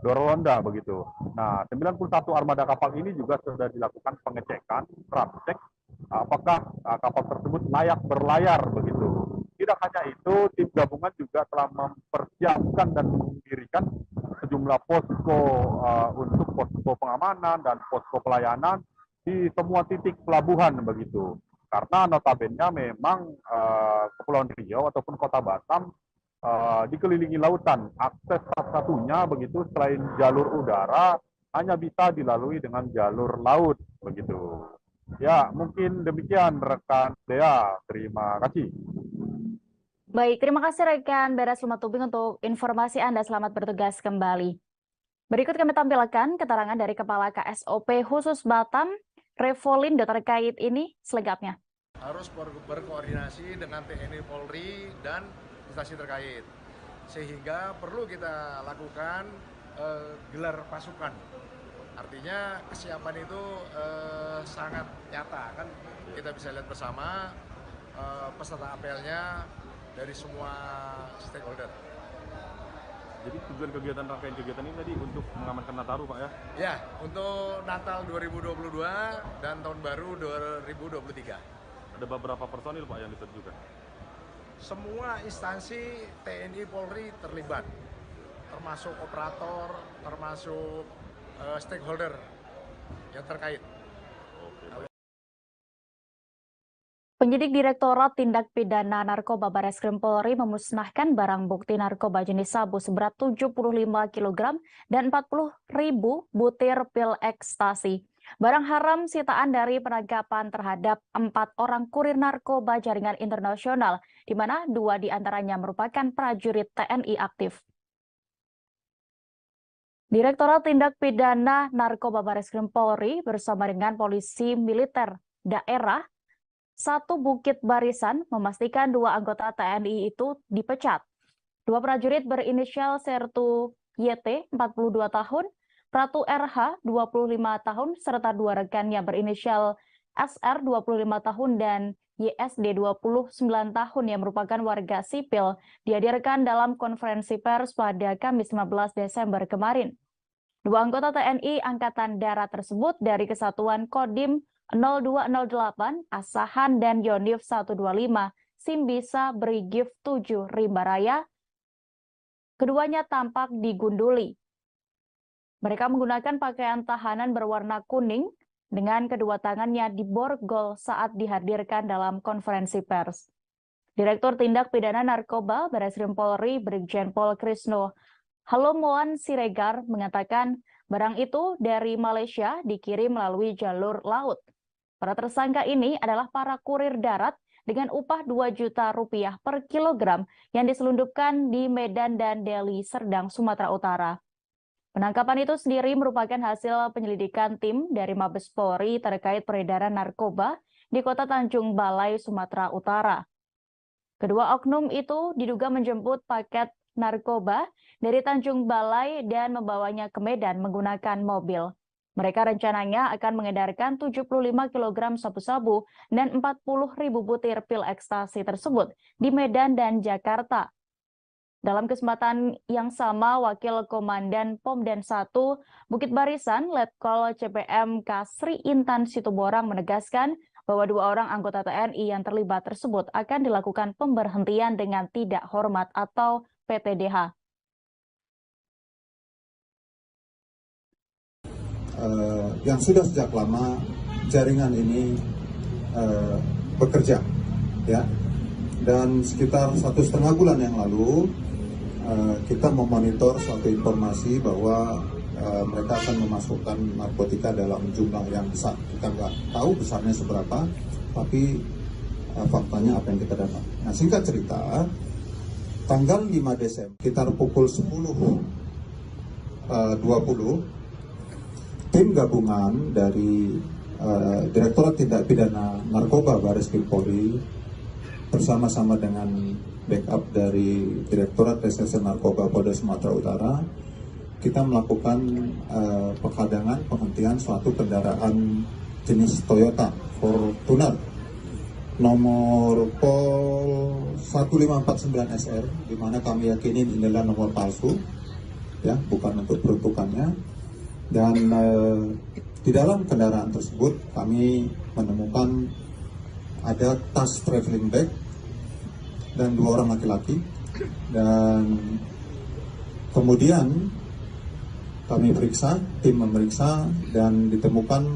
Dorolonda begitu. Nah, 91 armada kapal ini juga sudah dilakukan pengecekan, cek apakah kapal tersebut layak berlayar begitu. Tidak hanya itu, tim gabungan juga telah mempersiapkan dan mendirikan sejumlah posko untuk posko pengamanan dan posko pelayanan di semua titik pelabuhan begitu. Karena notabene memang Kepulauan Riau ataupun Kota Batam dikelilingi lautan. Akses satu-satunya begitu selain jalur udara hanya bisa dilalui dengan jalur laut begitu. Ya, mungkin demikian rekan Dea. Terima kasih. Baik, terima kasih rekan Beres Luban Tobing untuk informasi Anda. Selamat bertugas kembali. Berikut kami tampilkan keterangan dari Kepala KSOP khusus Batam, Revolindo terkait ini selengkapnya. Harus berkoordinasi dengan TNI, Polri, dan instansi terkait. Sehingga perlu kita lakukan gelar pasukan. Artinya kesiapan itu sangat nyata, kan kita bisa lihat bersama peserta apelnya dari semua stakeholder. Jadi tujuan kegiatan rangkaian kegiatan ini tadi untuk mengamankan Nataru, Pak ya? Ya, untuk Natal 2022 dan Tahun Baru 2023. Ada beberapa personil, Pak, yang diterjunkan? Semua instansi TNI Polri terlibat, termasuk operator, termasuk stakeholder yang terkait. Penyidik Direktorat Tindak Pidana Narkoba Bareskrim Polri memusnahkan barang bukti narkoba jenis sabu seberat 75 kg dan 40.000 butir pil ekstasi. Barang haram sitaan dari penangkapan terhadap 4 orang kurir narkoba jaringan internasional, di mana 2 diantaranya merupakan prajurit TNI aktif. Direktorat Tindak Pidana Narkoba Bareskrim Polri bersama dengan Polisi Militer Daerah 1 Bukit Barisan memastikan 2 anggota TNI itu dipecat. 2 prajurit berinisial Sertu YT 42 tahun, Pratu RH 25 tahun, serta 2 rekannya berinisial SR 25 tahun dan YSD 29 tahun yang merupakan warga sipil dihadirkan dalam konferensi pers pada Kamis 15 Desember kemarin. 2 anggota TNI Angkatan Darat tersebut dari Kesatuan Kodim 0208 Asahan dan Yonif 125 Simbisa Brigif 7 Rimba Raya. Keduanya tampak digunduli. Mereka menggunakan pakaian tahanan berwarna kuning dengan kedua tangannya diborgol saat dihadirkan dalam konferensi pers. Direktur Tindak Pidana Narkoba Bareskrim Polri Brigjen Pol Krisno Halomoan Siregar mengatakan barang itu dari Malaysia dikirim melalui jalur laut. Para tersangka ini adalah para kurir darat dengan upah 2 juta rupiah per kilogram yang diselundupkan di Medan dan Deli Serdang, Sumatera Utara. Penangkapan itu sendiri merupakan hasil penyelidikan tim dari Mabes Polri terkait peredaran narkoba di Kota Tanjung Balai, Sumatera Utara. Kedua oknum itu diduga menjemput paket narkoba dari Tanjung Balai dan membawanya ke Medan menggunakan mobil. Mereka rencananya akan mengedarkan 75 kg sabu-sabu dan 40.000 butir pil ekstasi tersebut di Medan dan Jakarta. Dalam kesempatan yang sama, Wakil Komandan Pomdan 1 Bukit Barisan Letkol CPM Kasri Intan Situborang menegaskan bahwa 2 orang anggota TNI yang terlibat tersebut akan dilakukan pemberhentian dengan tidak hormat atau PTDH. Yang sudah sejak lama jaringan ini bekerja, ya. Dan sekitar 1,5 bulan yang lalu kita memonitor suatu informasi bahwa mereka akan memasukkan narkotika dalam jumlah yang besar. Kita nggak tahu besarnya seberapa, tapi faktanya apa yang kita dapat. Nah, singkat cerita, tanggal 5 Desember, sekitar pukul 10.20, tim gabungan dari Direktorat Tindak Pidana Narkoba Bareskrim Polri bersama-sama dengan backup dari Direktorat Reserse Narkoba Polda Sumatera Utara, kita melakukan penghentian suatu kendaraan jenis Toyota Fortuner nomor Pol 1549 SR, di mana kami yakinin inilah nomor palsu, ya, bukan untuk peruntukannya. Dan di dalam kendaraan tersebut kami menemukan ada tas traveling bag dan 2 orang laki-laki, dan kemudian kami periksa, tim memeriksa, dan ditemukan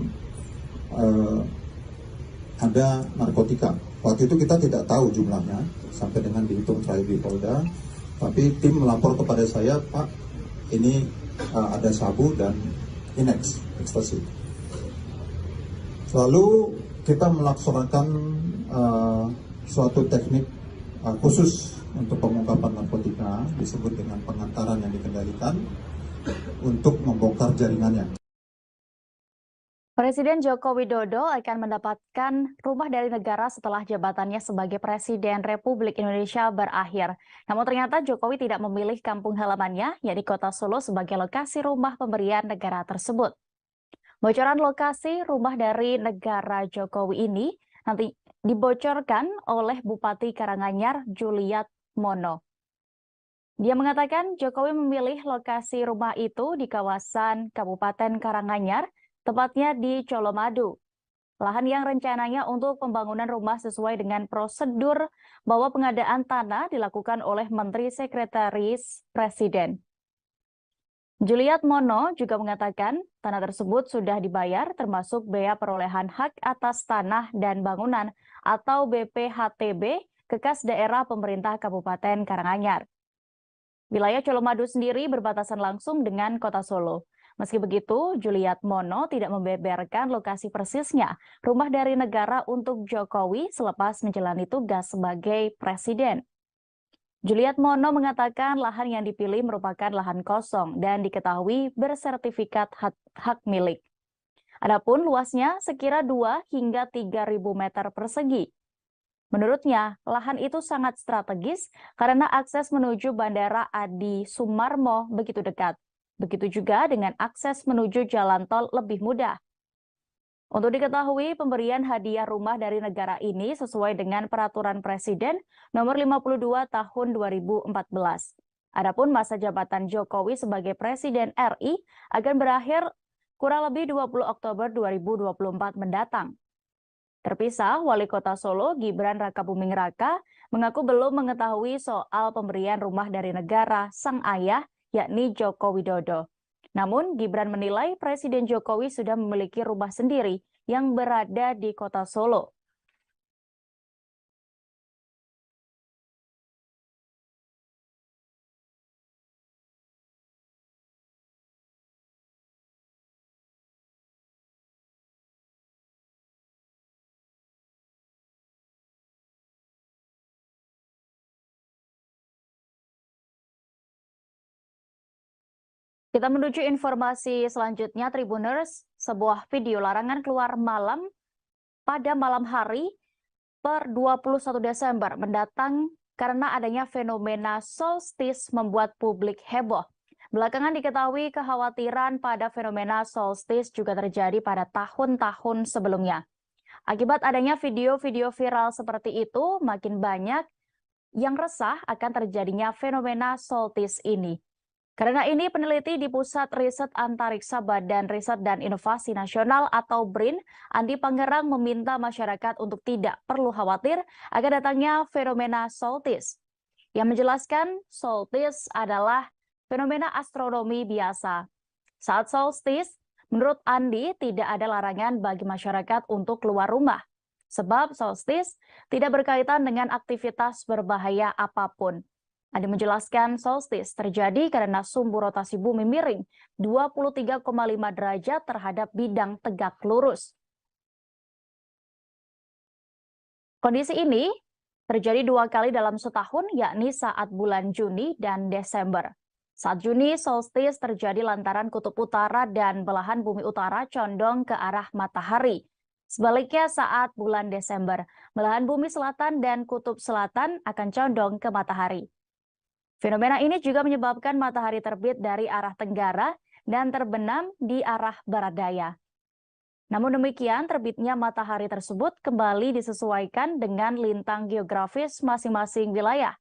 ada narkotika. Waktu itu kita tidak tahu jumlahnya sampai dengan dihitung terakhir di Polda, tapi tim melapor kepada saya, Pak, ini ada sabu dan inex, ekstasi. Lalu kita melaksanakan suatu teknik khusus untuk pengungkapan narkotika, disebut dengan pengantaran yang dikendalikan, untuk membongkar jaringannya. Presiden Joko Widodo akan mendapatkan rumah dari negara setelah jabatannya sebagai Presiden Republik Indonesia berakhir. Namun ternyata Jokowi tidak memilih kampung halamannya, yakni Kota Solo, sebagai lokasi rumah pemberian negara tersebut. Bocoran lokasi rumah dari negara Jokowi ini nanti dibocorkan oleh Bupati Karanganyar Juliat Mono. Dia mengatakan Jokowi memilih lokasi rumah itu di kawasan Kabupaten Karanganyar, tepatnya di Colomadu. Lahan yang rencananya untuk pembangunan rumah sesuai dengan prosedur bahwa pengadaan tanah dilakukan oleh Menteri Sekretaris Presiden. Juliat Mono juga mengatakan tanah tersebut sudah dibayar termasuk bea perolehan hak atas tanah dan bangunan atau BPHTB ke kas daerah pemerintah Kabupaten Karanganyar. Wilayah Colomadu sendiri berbatasan langsung dengan Kota Solo. Meski begitu, Juliat Mono tidak membeberkan lokasi persisnya rumah dari negara untuk Jokowi selepas menjalani tugas sebagai presiden. Juliet Mono mengatakan lahan yang dipilih merupakan lahan kosong dan diketahui bersertifikat hak milik. Adapun luasnya sekira 2 hingga 3.000 meter persegi. Menurutnya, lahan itu sangat strategis karena akses menuju Bandara Adi Sumarmo begitu dekat. Begitu juga dengan akses menuju jalan tol lebih mudah. Untuk diketahui, pemberian hadiah rumah dari negara ini sesuai dengan Peraturan Presiden Nomor 52 Tahun 2014. Adapun masa jabatan Jokowi sebagai Presiden RI akan berakhir kurang lebih 20 Oktober 2024 mendatang. Terpisah, Wali Kota Solo Gibran Rakabuming Raka mengaku belum mengetahui soal pemberian rumah dari negara sang ayah, yakni Joko Widodo. Namun, Gibran menilai Presiden Jokowi sudah memiliki rumah sendiri yang berada di Kota Solo. Kita menuju informasi selanjutnya, Tribuners. Sebuah video larangan keluar malam pada malam hari per 21 Desember mendatang karena adanya fenomena solstice membuat publik heboh. Belakangan diketahui kekhawatiran pada fenomena solstice juga terjadi pada tahun-tahun sebelumnya. Akibat adanya video-video viral seperti itu, makin banyak yang resah akan terjadinya fenomena solstice ini. Karena ini, peneliti di Pusat Riset Antariksa Badan Riset dan Inovasi Nasional atau BRIN, Andi Pangerang meminta masyarakat untuk tidak perlu khawatir akan datangnya fenomena solstice. Yang menjelaskan, solstice adalah fenomena astronomi biasa. Saat solstice, menurut Andi tidak ada larangan bagi masyarakat untuk keluar rumah. Sebab solstice tidak berkaitan dengan aktivitas berbahaya apapun. Andi menjelaskan solstice terjadi karena sumbu rotasi bumi miring 23,5 derajat terhadap bidang tegak lurus. Kondisi ini terjadi 2 kali dalam setahun, yakni saat bulan Juni dan Desember. Saat Juni, solstice terjadi lantaran kutub utara dan belahan bumi utara condong ke arah matahari. Sebaliknya saat bulan Desember, belahan bumi selatan dan kutub selatan akan condong ke matahari. Fenomena ini juga menyebabkan matahari terbit dari arah tenggara dan terbenam di arah barat daya. Namun demikian, terbitnya matahari tersebut kembali disesuaikan dengan lintang geografis masing-masing wilayah.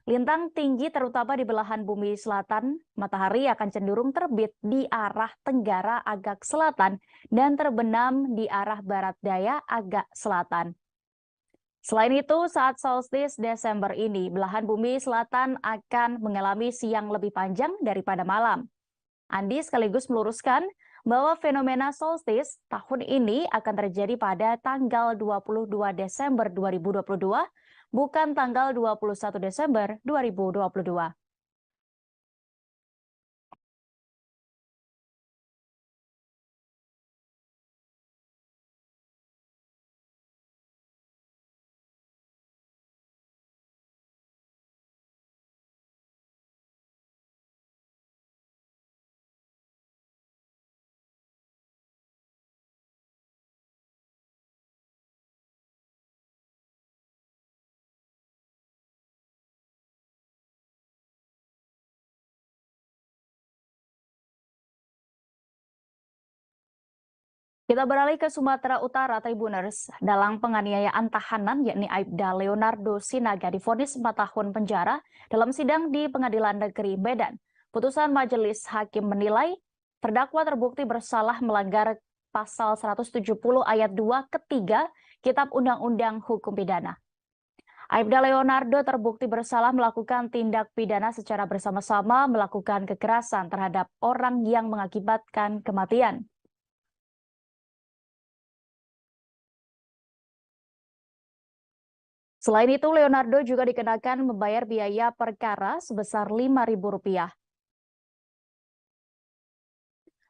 Lintang tinggi terutama di belahan bumi selatan, matahari akan cenderung terbit di arah tenggara agak selatan dan terbenam di arah barat daya agak selatan. Selain itu, saat solstice Desember ini, belahan bumi selatan akan mengalami siang lebih panjang daripada malam. Andi sekaligus meluruskan bahwa fenomena solstice tahun ini akan terjadi pada tanggal 22 Desember 2022, bukan tanggal 21 Desember 2022. Kita beralih ke Sumatera Utara, Tribuners. Dalam penganiayaan tahanan, yakni Aibda Leonardo Sinaga divonis 4 tahun penjara dalam sidang di Pengadilan Negeri Medan. Putusan majelis hakim menilai terdakwa terbukti bersalah melanggar pasal 170 ayat 2 ketiga Kitab Undang-Undang Hukum Pidana. Aibda Leonardo terbukti bersalah melakukan tindak pidana secara bersama-sama melakukan kekerasan terhadap orang yang mengakibatkan kematian. Selain itu, Leonardo juga dikenakan membayar biaya perkara sebesar Rp5.000.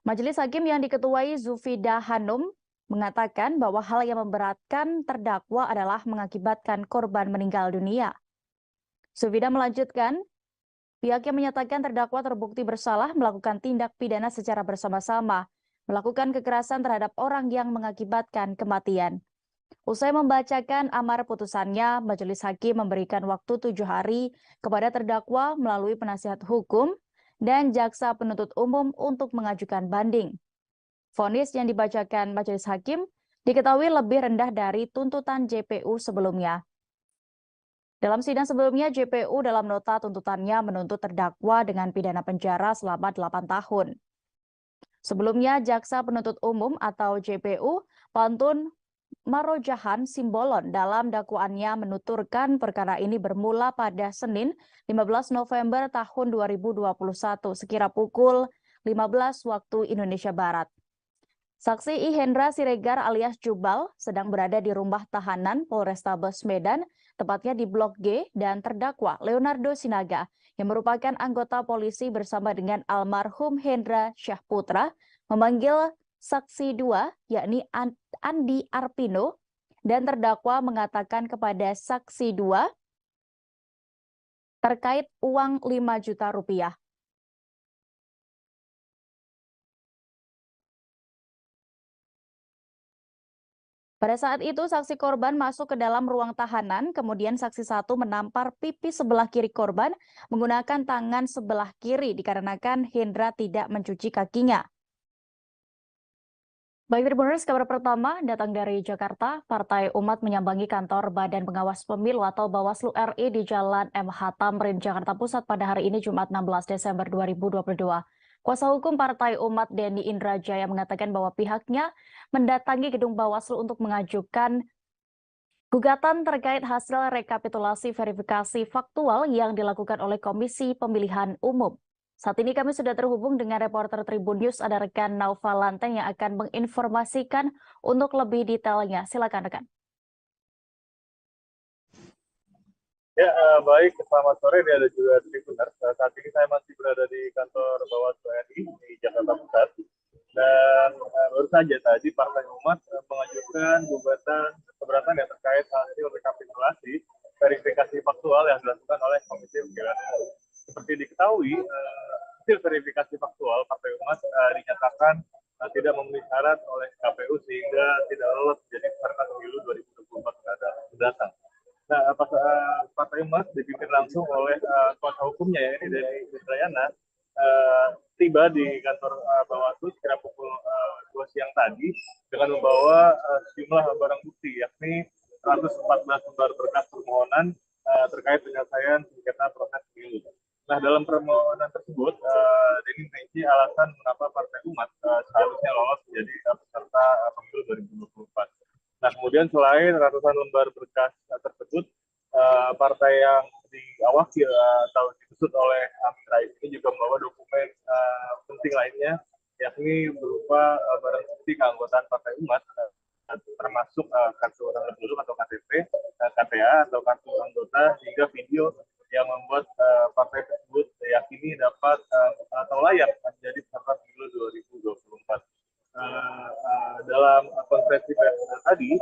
Majelis hakim yang diketuai Zufida Hanum mengatakan bahwa hal yang memberatkan terdakwa adalah mengakibatkan korban meninggal dunia. Sufida melanjutkan, pihaknya menyatakan terdakwa terbukti bersalah melakukan tindak pidana secara bersama-sama, melakukan kekerasan terhadap orang yang mengakibatkan kematian. Usai membacakan amar putusannya, Majelis Hakim memberikan waktu 7 hari kepada terdakwa melalui penasihat hukum dan jaksa penuntut umum untuk mengajukan banding. Vonis yang dibacakan Majelis Hakim diketahui lebih rendah dari tuntutan JPU sebelumnya. Dalam sidang sebelumnya, JPU dalam nota tuntutannya menuntut terdakwa dengan pidana penjara selama 8 tahun. Sebelumnya, Jaksa Penuntut Umum atau JPU, Pantun Marojahan Simbolon dalam dakwaannya menuturkan perkara ini bermula pada Senin 15 November tahun 2021 sekira pukul 15 waktu Indonesia Barat. Saksi I. Hendra Siregar alias Jubal sedang berada di rumah tahanan Polrestabes Medan, tepatnya di Blok G, dan terdakwa Leonardo Sinaga yang merupakan anggota polisi bersama dengan almarhum Hendra Syahputra memanggil saksi 2, yakni Andi Arpino, dan terdakwa mengatakan kepada saksi 2 terkait uang 5 juta rupiah. Pada saat itu, saksi korban masuk ke dalam ruang tahanan, kemudian saksi 1 menampar pipi sebelah kiri korban menggunakan tangan sebelah kiri dikarenakan Hendra tidak mencuci kakinya. Baik, Tribuners, kabar pertama datang dari Jakarta. Partai Umat menyambangi kantor Badan Pengawas Pemilu atau Bawaslu RI di Jalan MH Tamrin, Jakarta Pusat pada hari ini Jumat 16 Desember 2022. Kuasa hukum Partai Umat Denny Indrajaya mengatakan bahwa pihaknya mendatangi gedung Bawaslu untuk mengajukan gugatan terkait hasil rekapitulasi verifikasi faktual yang dilakukan oleh Komisi Pemilihan Umum. Saat ini kami sudah terhubung dengan reporter Tribun News, ada rekan Naufal Lanteng yang akan menginformasikan untuk lebih detailnya. Silakan rekan. Ya, baik. Selamat sore, dia ada juga Tribuners. Saat ini saya masih berada di kantor Bawaslu RI di Jakarta Pusat. Dan baru saja tadi Partai Umat mengajukan gugatan keberatan yang terkait hasil rekapitulasi verifikasi faktual yang dilakukan oleh Komisi Pemilihan Umum. Seperti diketahui, hasil verifikasi faktual Partai Umat dinyatakan tidak memenuhi syarat oleh KPU sehingga tidak lolos menjadi peserta pemilu 2024 mendatang. Nah, Partai Umat dipimpin langsung oleh kuasa hukumnya, ya, ini dari Indrayana, tiba di kantor Bawaslu sekira pukul 2 siang tadi dengan membawa sejumlah barang bukti, yakni 114 lembar berkas permohonan terkait penyelesaian sengketa proses pemilu. Nah, dalam permohonan tersebut, Denny merinci alasan mengapa Partai Umat seharusnya lolos menjadi peserta pemilu 2024. Nah, kemudian selain ratusan lembar berkas tersebut, partai yang diawaki atau diusut oleh Amin Rais ini juga membawa dokumen penting lainnya, yakni berupa barang bukti keanggotaan Partai Umat, termasuk kartu tanda penduduk atau KTP, KTA atau kartu anggota, hingga video yang membuat partai tersebut yakini dapat atau layak menjadi peserta pemilu 2024. Dalam konferensi pers tadi,